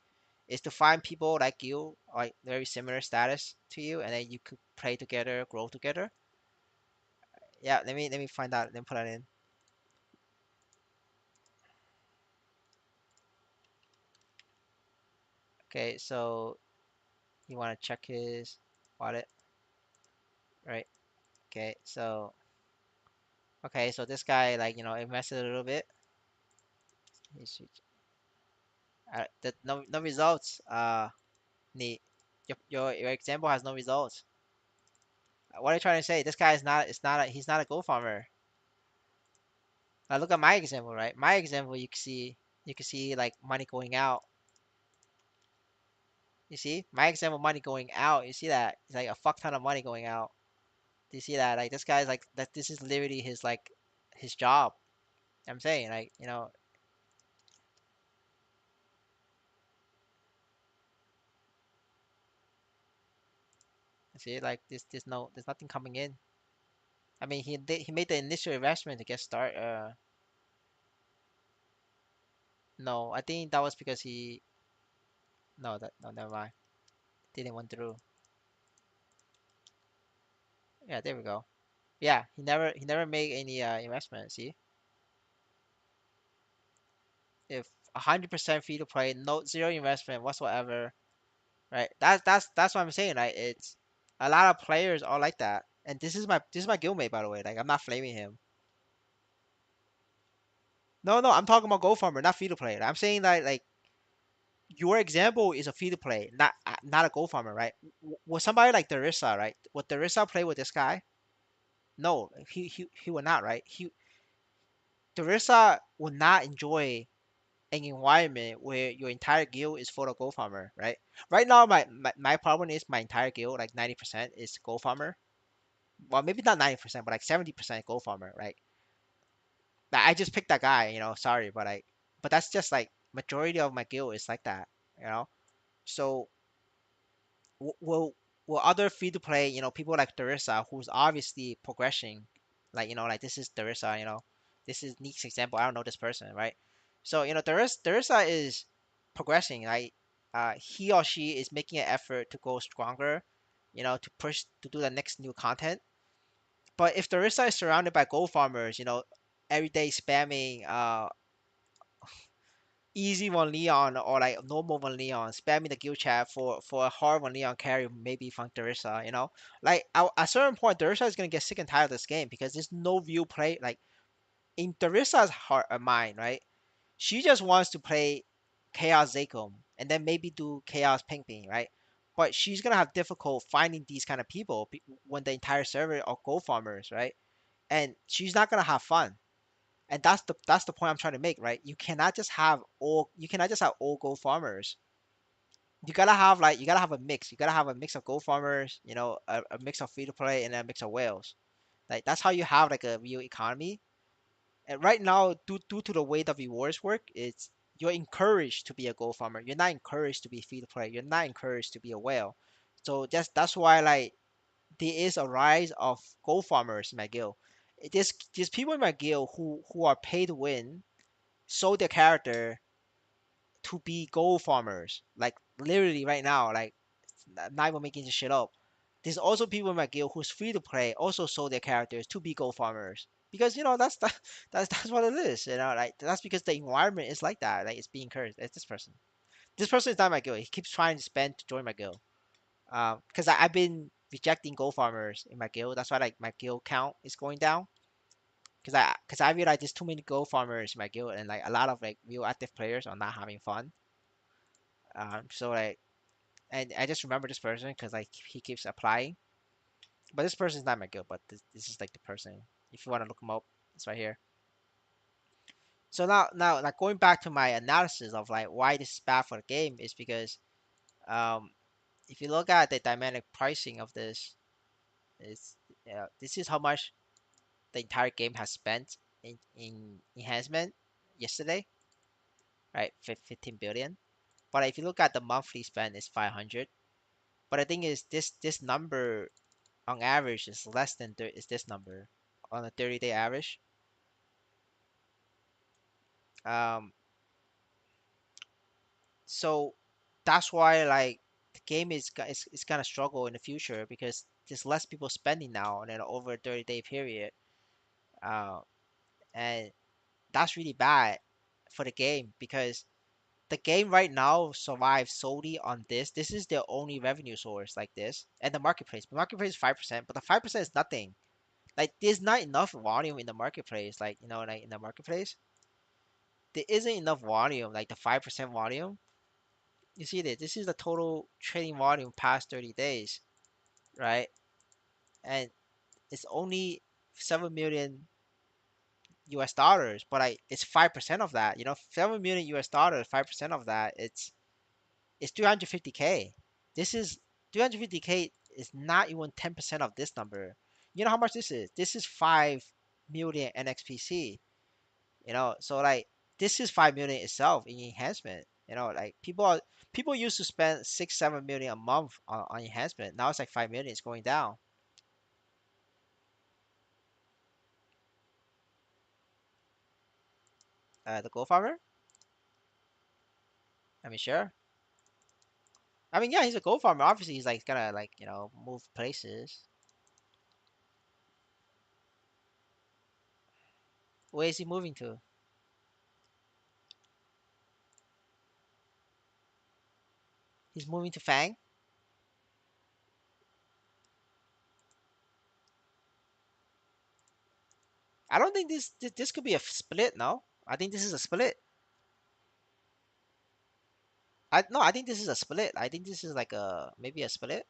is to find people like you, like very similar status to you, and then you could play together, grow together. Yeah, let me find out. Let me put that in. Okay, so you want to check his wallet, right? Okay, so this guy like invested a little bit. He's- No results. Neat. Your example has no results. What are you trying to say? This guy is not. It's not. He's not a gold farmer. Now look at my example, right? My example, you can see. You can see like money going out. You see my example, money going out. You see that? It's like a fuck ton of money going out. Do you see that? Like this guy's like that. This is literally his like his job. I'm saying like see like there's nothing coming in. I mean he made the initial investment to get start. No, I think that was because he no that no never mind. Didn't went through. Yeah, there we go. Yeah, he never made any investment. See, if 100% free to play, no zero investment whatsoever, right? That's what I'm saying. Right, it's a lot of players are like that, and this is my guildmate by the way. Like I'm not flaming him. No, no, I'm talking about Go Farmer, not free to play. I'm saying that like your example is a free to play, not a Go Farmer, right? Was somebody like Darissa, right? Would Darissa play with this guy? No, he would not, right? Darissa would not enjoy an environment where your entire guild is full of Go Farmer, right? Right now, my problem is my entire guild, like 90% is Go Farmer. Well, maybe not 90%, but like 70% Go Farmer, right? Like, I just picked that guy, sorry, but that's just like majority of my guild is like that, you know. So will other free to play, people like Darissa, who's obviously progressing, like like this is Darissa, this is Nick's example. I don't know this person, right? So Darissa is progressing, right? He or she is making an effort to go stronger, to push to do the next new content. But if Darissa is surrounded by gold farmers, every day spamming easy one Leon or like normal one Leon, spamming the guild chat for a hard one Leon carry maybe from Darissa, Like at a certain point, Darissa is gonna get sick and tired of this game because there's no real play. Like in Darissa's heart or mind, right? She just wants to play Chaos Zakum and then maybe do Chaos Ping Ping, right? But she's gonna have difficult finding these kind of people when the entire server are gold farmers, right? And she's not gonna have fun, and that's the point I'm trying to make, right? You cannot just have all gold farmers. You gotta have a mix. You gotta have a mix of gold farmers, a mix of free to play and a mix of whales. Like that's how you have like a real economy. And right now, due to the way the rewards work, it's you're encouraged to be a gold farmer. You're not encouraged to be free to play. You're not encouraged to be a whale. So that's why like there is a rise of gold farmers in my guild. There's people in my guild who are paid to win, sold their character to be gold farmers. Like literally right now, like not even making this shit up. There's also people in my guild who's free to play, also sold their characters to be gold farmers. Because that's what it is, like that's because the environment is like that. Like it's being encouraged. It's this person. This person is not my guild. He keeps trying to spend to join my guild. Because I've been rejecting gold farmers in my guild. That's why like my guild count is going down. Because I realize there's too many gold farmers in my guild, and like a lot of like real active players are not having fun. So like, and I just remember this person because like he keeps applying. But this person is not my guild. But this is like the person. If you want to look him up, it's right here. So now like going back to my analysis of like why this is bad for the game is because um if you look at the dynamic pricing of this, is this is how much the entire game has spent in enhancement yesterday, right? 15 billion. But if you look at the monthly spend, it's 500. But the thing is, this number on average is less than is this number on a 30-day average. Um, so that's why like the game is gonna struggle in the future because there's less people spending now on an over a 30-day period. Uh, and that's really bad for the game because the game right now survives solely on this. This is their only revenue source, like this, and the marketplace. The marketplace is 5%, but the 5% is nothing. Like there's not enough volume in the marketplace. Like like in the marketplace, there isn't enough volume. Like the 5% volume You see this? This is the total trading volume past 30 days, right? And it's only 7 million US dollars, but it's 5% of that. 7 million US dollars, 5% of that, it's 350K. This is 350K is not even 10% of this number. You know how much this is? This is 5 million NXPC. So like this is 5 million itself in enhancement. Like people used to spend 6 7 million a month on enhancement. Now it's like 5 million. It's going down. The gold farmer. I mean, sure. I mean, yeah, he's a gold farmer. Obviously, he's like gonna like move places. Where is he moving to? He's moving to Fang. I don't think this could be a split. No, I think this is a split. I think this is a split. I think this is like a maybe a split.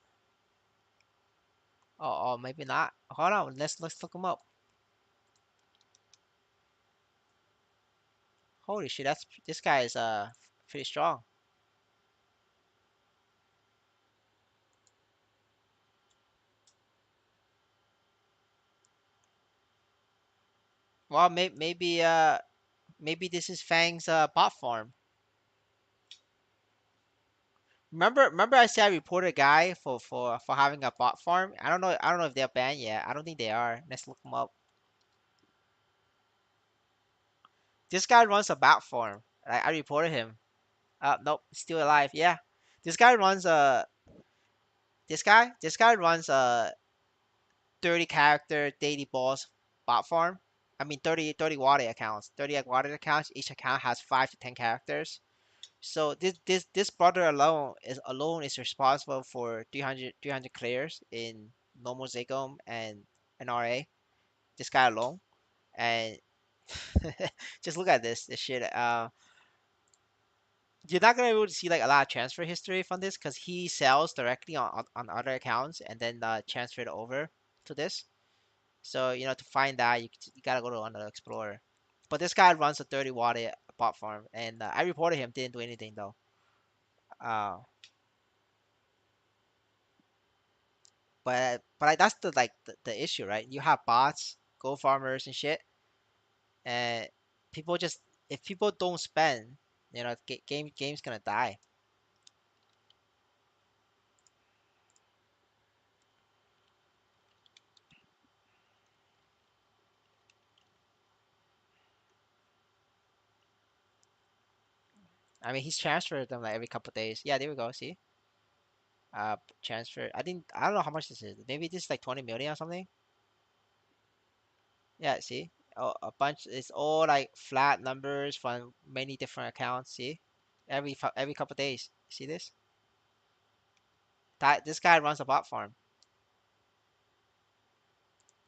Or maybe not. Hold on, let's look him up. Holy shit, this guy is pretty strong. Well, maybe this is Fang's bot farm. Remember I said I reported a guy for having a bot farm. I don't know if they're banned yet. I don't think they are. Let's look them up. This guy runs a bot farm. I reported him. Nope, still alive. Yeah, this guy runs a this guy runs a 30 character daily boss bot farm. I mean 30 water accounts. 30 water accounts. Each account has 5 to 10 characters. So this brother alone is responsible for 300 clears in normal Zigom and an RA. This guy alone, and just look at this shit. You're not gonna be able to see like a lot of transfer history from this because he sells directly on other accounts and then transfer it over to this. So to find that you gotta go to another explorer. But this guy runs a 30 watt bot farm, and I reported him. Didn't do anything though. Uh, but like, that's the issue, right? You have bots, gold farmers, and shit, and people just if people don't spend, game's gonna die. I mean, he's transferred them like every couple of days. Yeah, there we go. See, transfer. I don't know how much this is. Maybe this is like 20 million or something. Yeah, see, a bunch. It's all like flat numbers from many different accounts. See, every couple of days. See this? This guy runs a bot farm.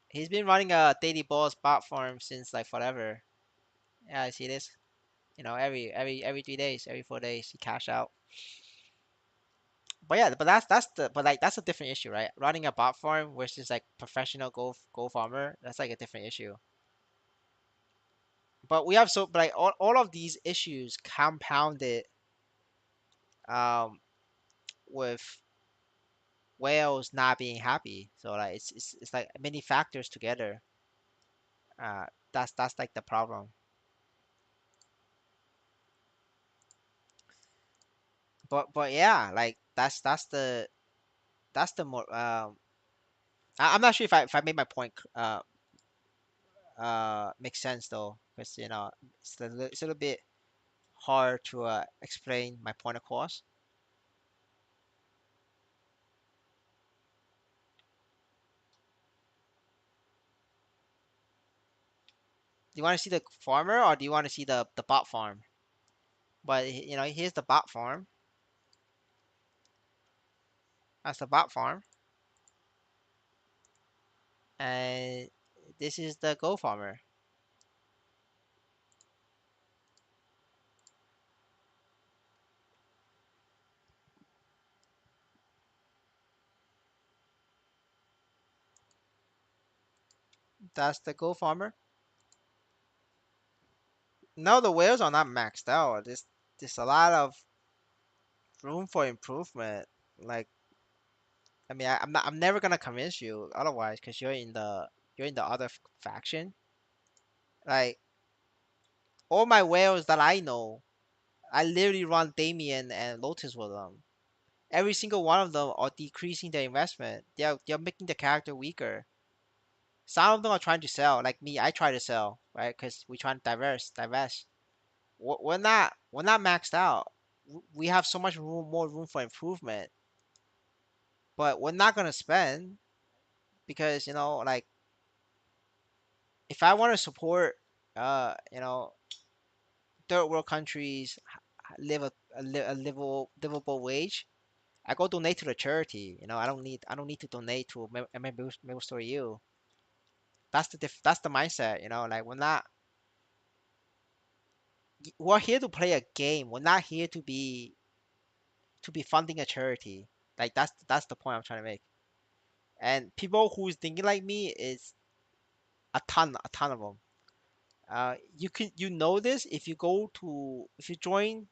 He's been running a daily balls bot farm since like forever. Yeah, I see this. Every 3 days, every 4 days, he cash out. But yeah, but that's a different issue, right? Running a bot farm versus like professional go farmer, that's like a different issue. But we have but like all of these issues compounded um with whales not being happy. So like it's like many factors together. Uh, that's like the problem. But yeah, like that's the more I'm not sure if I made my point makes sense though, because it's a little bit hard to explain my point across. Do you want to see the farmer or do you want to see the bot farm? But here's the bot farm. That's the bot farm, and this is the go farmer. That's the gold farmer. No, the whales are not maxed out. There's a lot of room for improvement. Like, I mean, I'm never gonna convince you otherwise, because you're in the other faction. Like, all my whales that I know, I literally run Damien and Lotus with them. Every single one of them are decreasing their investment. They're making the character weaker. Some of them are trying to sell, like me. I try to sell, right? Because we try to divest. We're not maxed out. We have so much room, more room for improvement, but we're not gonna spend because like if I want to support, third world countries live a livable wage, I go donate to the charity. I don't need to donate to Maple Story U. That's the mindset. Like we're here to play a game. We're not here to be funding a charity. Like that's the point I'm trying to make. And people who's thinking like me is a ton of them. You know this if you join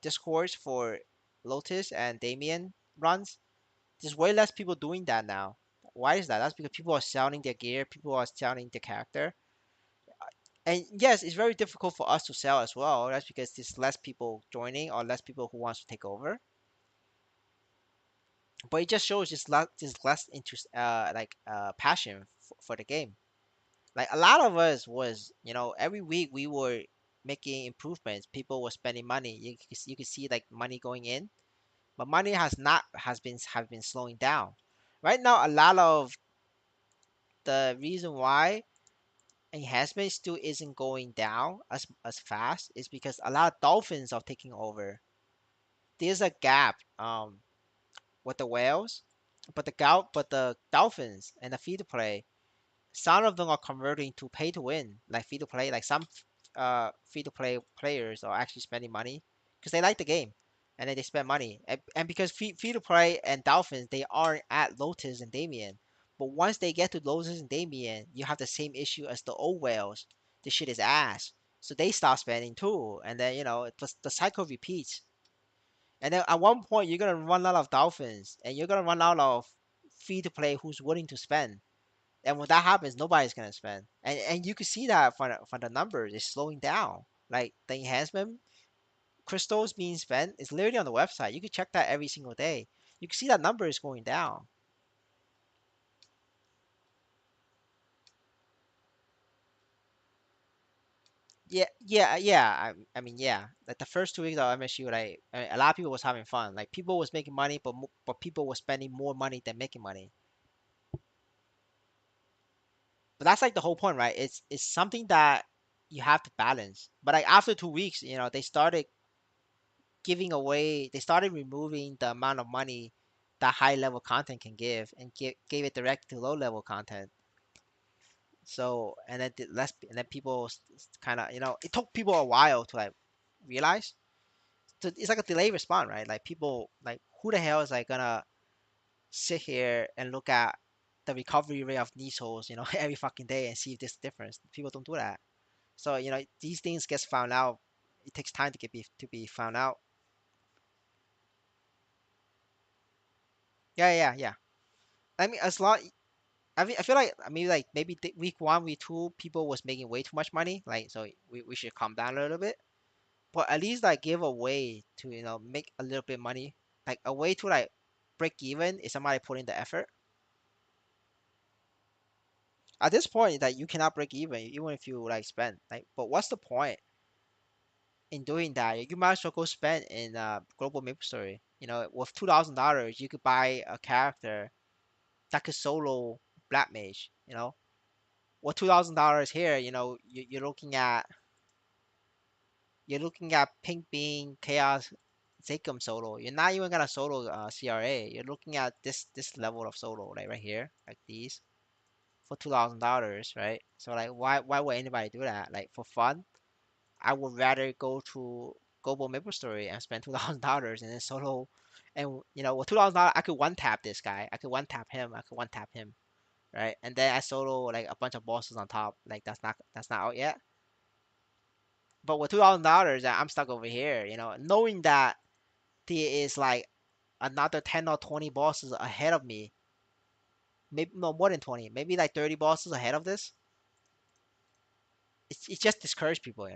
discords for Lotus and Damien runs. There's way less people doing that now. Why is that? That's because people are selling their gear, people are selling their character. And yes, it's very difficult for us to sell as well. That's because there's less people joining or less people who wants to take over. But it just shows just less interest, passion for the game. Like a lot of us was, every week we were making improvements. People were spending money. You could see like money going in, but money has been slowing down. Right now, a lot of the reason why enhancement still isn't going down as fast is because a lot of dolphins are taking over. There's a gap with the whales, but the dolphins and the free to play, some of them are converting to pay to win, like free to play. Like some free to play players are actually spending money because they like the game, and then they spend money. And because free to play and Dolphins, they aren't at Lotus and Damien, but once they get to Lotus and Damien, you have the same issue as the old whales. The shit is ass, so they start spending too, and then the cycle repeats. And then at one point, you're gonna run out of Dolphins, and you're gonna run out of free to play who's willing to spend. And when that happens, nobody's gonna spend. And you can see that from the numbers, it's slowing down. Like the enhancement crystals being spent is literally on the website. You can check that every single day. You can see that number is going down. Yeah, yeah, yeah. I mean, yeah. Like the first 2 weeks of MSU, like a lot of people was having fun. Like people was making money, but people were spending more money than making money. But that's like the whole point, right? It's something that you have to balance. But like after 2 weeks, they started removing the amount of money that high level content can give and gave it direct to low level content. So and then and then people kind of it took people a while to like realize. So it's like a delay response, right? Like people like who the hell is like gonna sit here and look at the recovery rate of knee holes, every fucking day and see if there's a difference. People don't do that. So these things gets found out. It takes time to be found out. Yeah, yeah, yeah. I mean, as long I feel like maybe week one, week two, people was making way too much money. Like, so we should calm down a little bit. But at least like give a way to make a little bit money, like a way to like break even if somebody put in the effort. At this point, that you cannot break even if you like spend. Like, but what's the point in doing that? You might as well go spend in Global Maple Story. With $2,000, you could buy a character that could solo Black Mage. With $2,000 here, you're looking at Pink Bean Chaos Zakum solo. You're not even gonna solo CRA. You're looking at this level of solo, like right here, like these, for $2,000, right? So like, why would anybody do that? Like for fun, I would rather go to Global Maple Story and spend $2,000 and then solo. And with $2,000, I could one tap this guy. I could one tap him. I could one tap him. right? And then I solo like a bunch of bosses on top. Like that's not out yet. But with $2,000, I'm stuck over here. Knowing that there is like another 10 or 20 bosses ahead of me. Maybe no more than 20. Maybe like 30 bosses ahead of this. It just discourages people.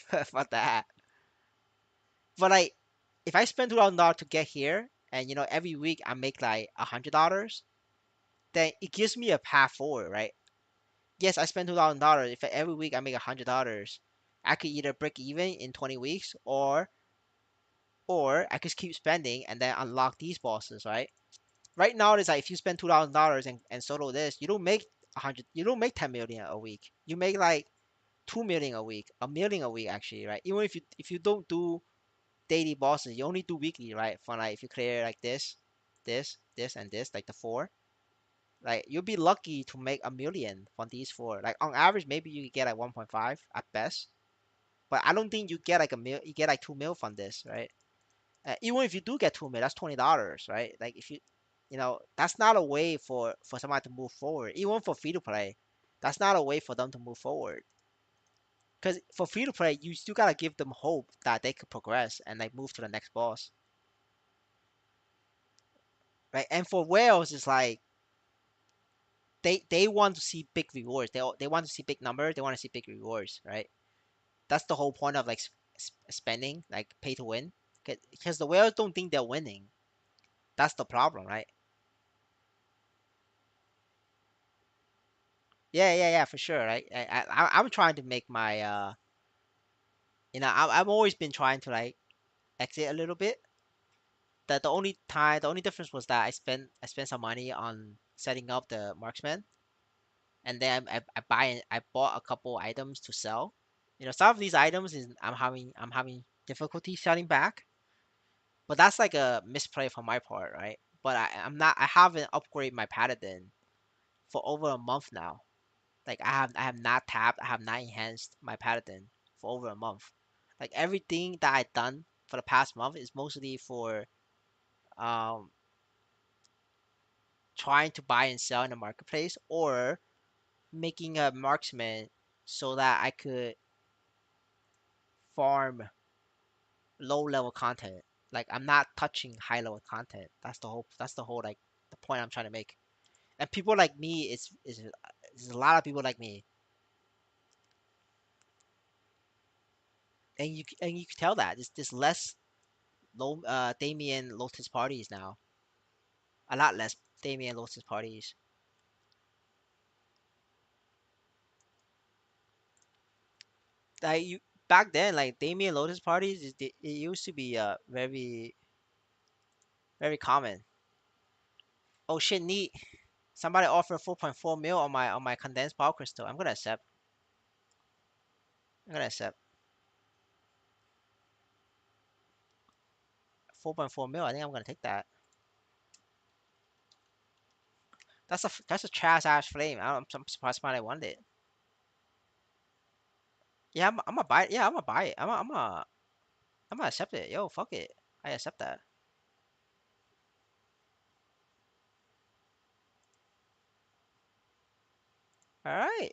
Fuck that. But like, if I spend $2,000 to get here, and every week I make like $100, then it gives me a path forward, right? Yes, I spend $2,000. If every week I make $100, I could either break even in 20 weeks, or I could keep spending and then unlock these bosses, right? Right now it's like if you spend $2,000 and solo this, you don't make 10 million a week. You make like 2 million a week, a million a week actually, right? Even if you don't do daily bosses, you only do weekly, right? For like if you clear like this, and this, like the four, like you'll be lucky to make a million from these four. Like on average, maybe you get like 1.5 at best, but I don't think you get like a mil. You get like 2 mil from this, right? Even if you do get 2 mil, that's $20, right? Like if that's not a way for someone to move forward. Even for free to play, that's not a way for them to move forward. Because for free to play, you still gotta give them hope that they could progress and like move to the next boss, right? And for whales, it's like they want to see big rewards. They want to see big numbers. They want to see big rewards, right? That's the whole point of like spending, like pay to win, because the whales don't think they're winning. That's the problem, right? Yeah, yeah, yeah, for sure, right? I'm trying to make my I've always been trying to like exit a little bit. The only difference was that I spent some money on setting up the marksman, and then I bought a couple items to sell. Some of these items is I'm having difficulty selling back, but that's like a misplay from my part, right? But I haven't upgraded my paladin for over a month now. Like I have not tapped, I have not enhanced my paladin for over a month. Like everything that I've done for the past month is mostly for um trying to buy and sell in the marketplace, or making a marksman so that I could farm low level content. Like I'm not touching high level content. That's the whole like the point I'm trying to make. And people like me, it's a lot of people like me, and you can tell that there's less low Damien Lotus parties now. A lot less Damien Lotus parties. Like you back then, like Damien Lotus parties, it used to be very very common. Oh shit, neat. Somebody offered 4.4 mil on my condensed power crystal. I'm gonna accept. I'm gonna accept 4.4 mil. I think I'm gonna take that. That's a trash ass flame. I'm surprised somebody wanted it. Yeah, I'm gonna buy it. Yeah, I'm gonna buy it. I'm gonna accept it. Yo, fuck it. I accept that. All right,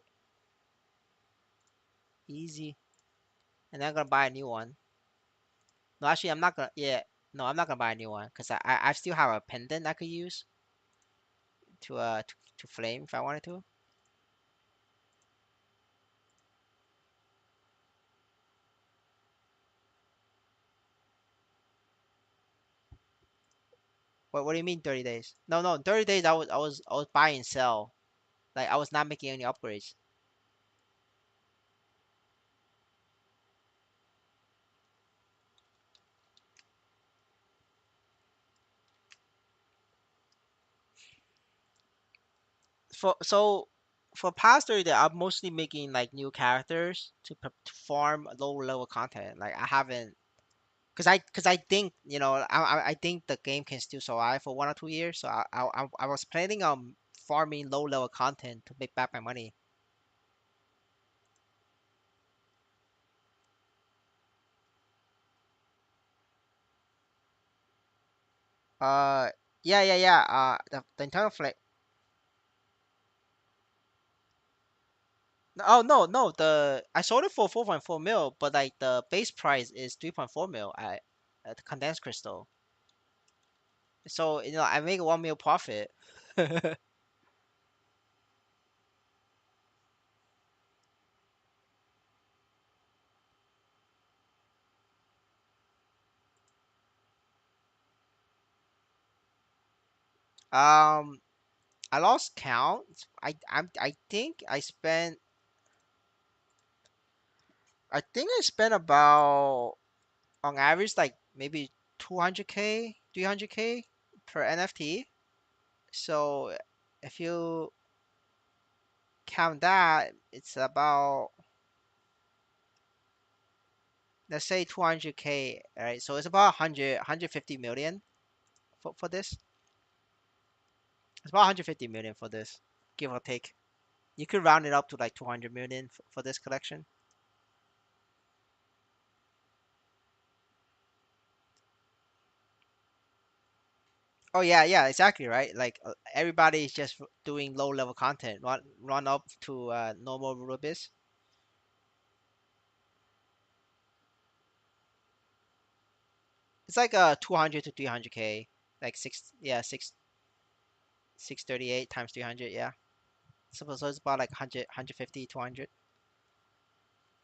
easy. And then I'm gonna buy a new one. No, actually, I'm not gonna. Yeah, no, I'm not gonna buy a new one because I still have a pendant I could use to flame if I wanted to. What do you mean 30 days? No, no, 30 days I was buy and sell. Like I was not making any upgrades. For past 30 days, I'm mostly making like new characters to farm low level content. Like I haven't, cause I think I think the game can still survive for 1 or 2 years. So I was planning on farming low level content to make back my money. Uh, yeah, yeah, yeah. The internal flame. Oh no, no, the I sold it for 4.4 mil, but like the base price is 3.4 mil at the condensed crystal. So I make 1 mil profit. Um, I lost count. I think I spent about on average like maybe 200k, 300k per NFT. So if you count that, it's about, let's say 200k, right? So it's about 150 million for this. It's about 150 million for this, give or take. You could round it up to like 200 million for this collection. Oh yeah, yeah, exactly, right. Like everybody is just doing low level content, run up to normal Rubis. It's like 200 to 300k, like six 638 times 300, yeah. So it's about like 100, 200.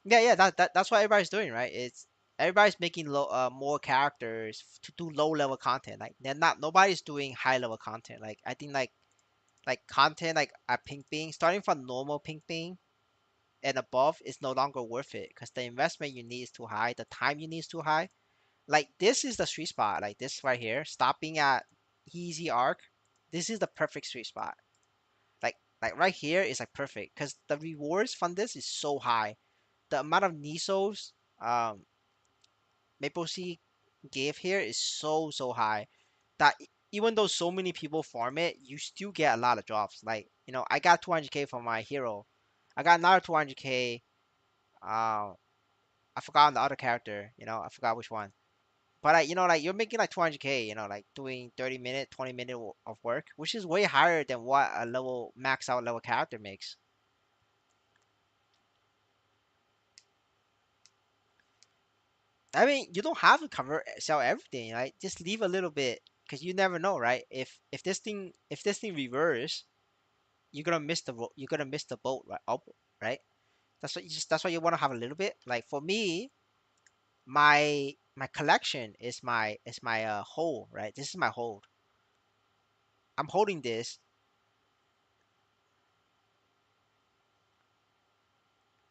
Yeah, yeah, that's what everybody's doing, right? It's everybody's making more characters to do low level content. Like they're not nobody's doing high level content. Like I think like content like a pink being starting from normal pink being and above is no longer worth it because the investment you need is too high, the time you need is too high. Like this is the sweet spot, like this right here, stopping at easy arc. This is the perfect sweet spot. Like right here is like perfect because the rewards from this is so high. The amount of Nisos Maple Sea gave here is so high that even though so many people farm it, you still get a lot of drops. Like I got 200k for my hero. I got another 200k. Uh, I forgot the other character. I forgot which one. But like you're making like 200k. Like doing 30 minute, 20 minute of work, which is way higher than what a level max out level character makes. I mean, you don't have to sell everything, right? Just leave a little bit because you never know, right? If this thing reverse, you're gonna miss the boat, right? Up, right? That's why you want to have a little bit. Like for me, my collection is my hold, right? This is my hold. I'm holding this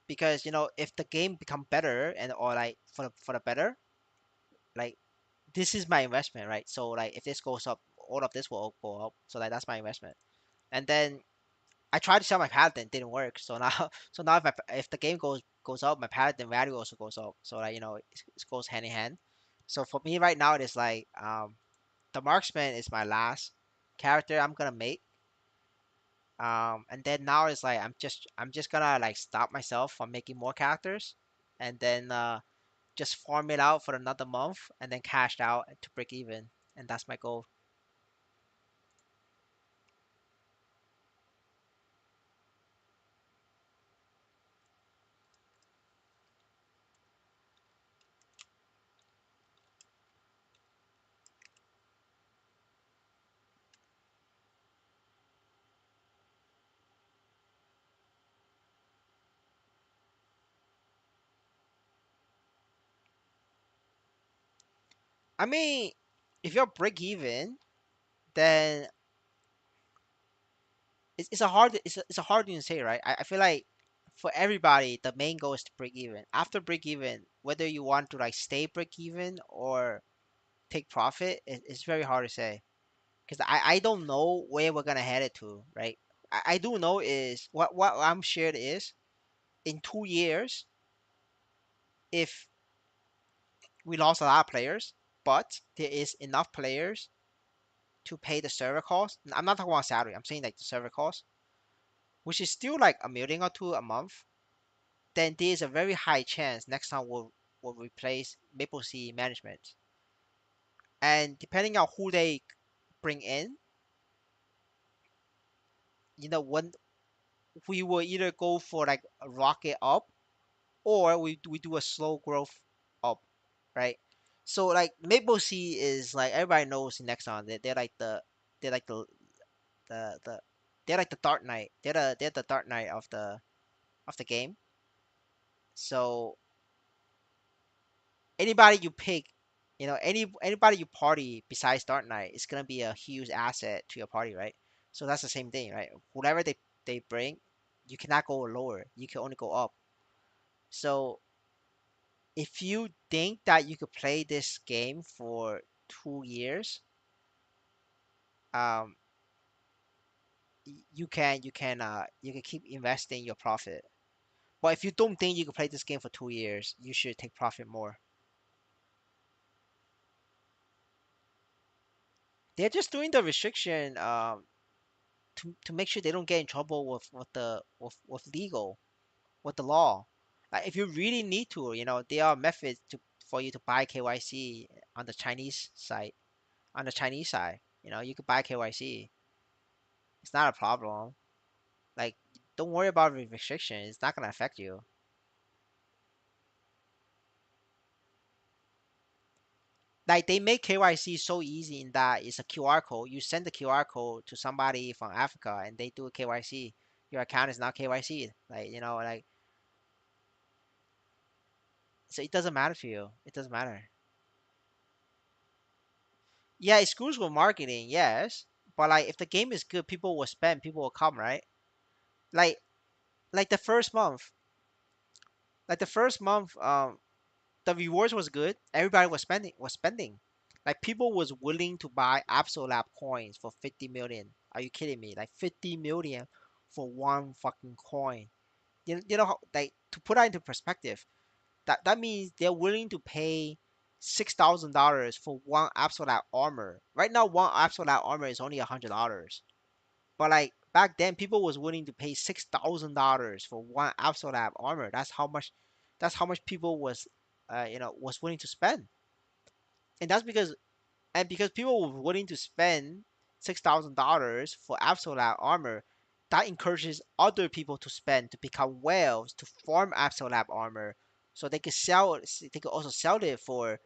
because if the game become better and or like for the better, like this is my investment, right? So like if this goes up, all of this will go up. So like that's my investment. And then I tried to sell my paladin, didn't work. So now so now if the game goes up, my paladin value also goes up. So like it goes hand in hand. So for me right now it is like the marksman is my last character I'm gonna make. And then now it's like I'm just gonna like stop myself from making more characters, and then just farm it out for another month, and then cash out to break even, and that's my goal. I mean, if you're break even, then it's a hard thing to say, right? I feel like for everybody, the main goal is to break even. After break even, whether you want to like stay break even or take profit, it's very hard to say because I don't know where we're gonna head it to, right? I do know is what I'm shared is in 2 years, if we lost a lot of players, but there is enough players to pay the server cost. I'm not talking about salary. I'm saying like the server cost, which is still like a million or two a month. Then there's a very high chance next time will replace Maple Sea management. And depending on who they bring in, you know when we will either go for like a rocket up, or we do a slow growth up, right? So like Maple Sea is like everybody knows in Nexon, they're like they're like the they're like the Dark Knight. They're the Dark Knight of the game. So anybody you pick, anybody you party besides Dark Knight is gonna be a huge asset to your party, right? So that's the same thing, right? Whatever they bring, you cannot go lower. You can only go up. So if you think that you could play this game for 2 years, um, you can keep investing your profit. But if you don't think you can play this game for 2 years, you should take profit more. They're just doing the restriction to make sure they don't get in trouble with legal with the law. Like if you really need to, there are methods for you to buy KYC on the Chinese side. On the Chinese side, you could buy KYC. It's not a problem. Like, don't worry about restriction. It's not gonna affect you. Like they make KYC so easy in that it's a QR code. You send the QR code to somebody from Africa and they do a KYC. Your account is now KYC. Like, so it doesn't matter to you. It doesn't matter. Yeah, it screws with marketing, yes. But like if the game is good, people will spend, people will come, right? Like like the first month. Like the first month, the rewards was good. Everybody was spending. Like people was willing to buy Absolab coins for 50 million. Are you kidding me? Like 50 million for one fucking coin. Like to put that into perspective, that means they're willing to pay $6,000 for one Absolab armor. Right now, one Absolab armor is only $100. But like back then, people was willing to pay $6,000 for one Absolab armor. That's how much people was willing to spend. And because people were willing to spend $6,000 for Absolab armor, that encourages other people to spend to become whales to farm Absolab armor, so they could also sell it for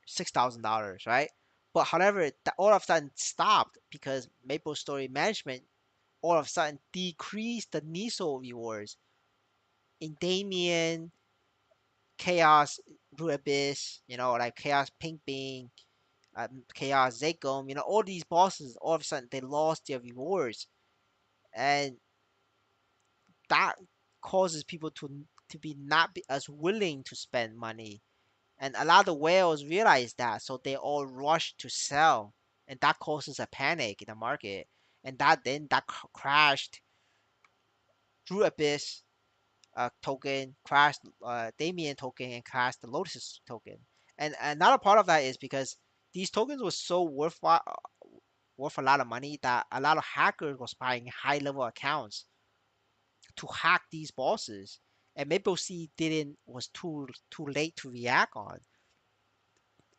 $6,000, right? But however, that all of a sudden stopped because Maple Story management all of a sudden decrease the Niso rewards in Damien, Chaos, Blue Abyss, like Chaos Pink Bean, Chaos Zakom, all these bosses, all of a sudden they lost their rewards. And that causes people to be not be as willing to spend money. And a lot of whales realize that, so they all rush to sell. And that causes a panic in the market. And that crashed Blue Abyss token, crashed Damien token, and crashed the Lotus token. And another part of that is because these tokens were so worth a lot of money that a lot of hackers was buying high level accounts to hack these bosses. And Maple Sea didn't was too late to react on.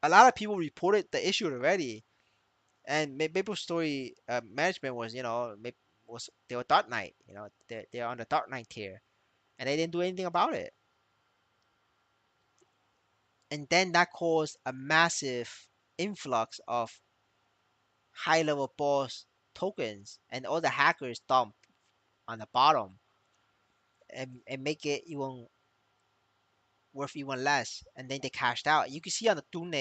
A lot of people reported the issue already, and Maple Story management was they were Dark Knight, they're on the Dark Knight tier, and they didn't do anything about it. And then that caused a massive influx of high level boss tokens, and all the hackers dump on the bottom and make it even worth even less, and then they cashed out. You can see on the Dune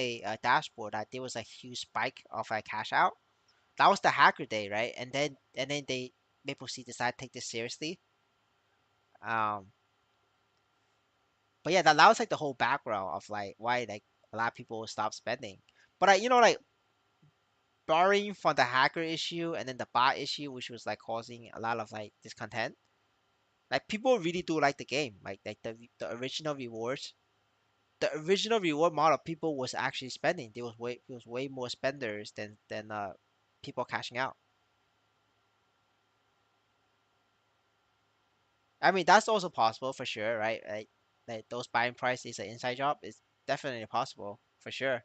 dashboard that there was a huge spike of a cash out. That was the hacker day, right? And then they Maple Sea decided to take this seriously. Um, but yeah, that was like the whole background of like why like a lot of people stop spending. But like barring from the hacker issue and then the bot issue, which was like causing a lot of like discontent, like people really do like the game. Like the original rewards, the original reward model, people was actually spending. There was way more spenders than people cashing out. I mean, that's also possible for sure, right? Like those buying price is an inside job. It's definitely possible for sure.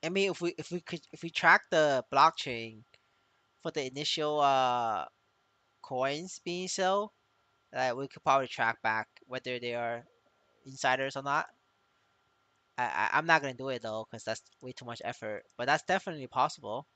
I mean, if we track the blockchain for the initial coins being sold, we could probably track back whether they are insiders or not. I'm not gonna do it though, because that's way too much effort. But that's definitely possible.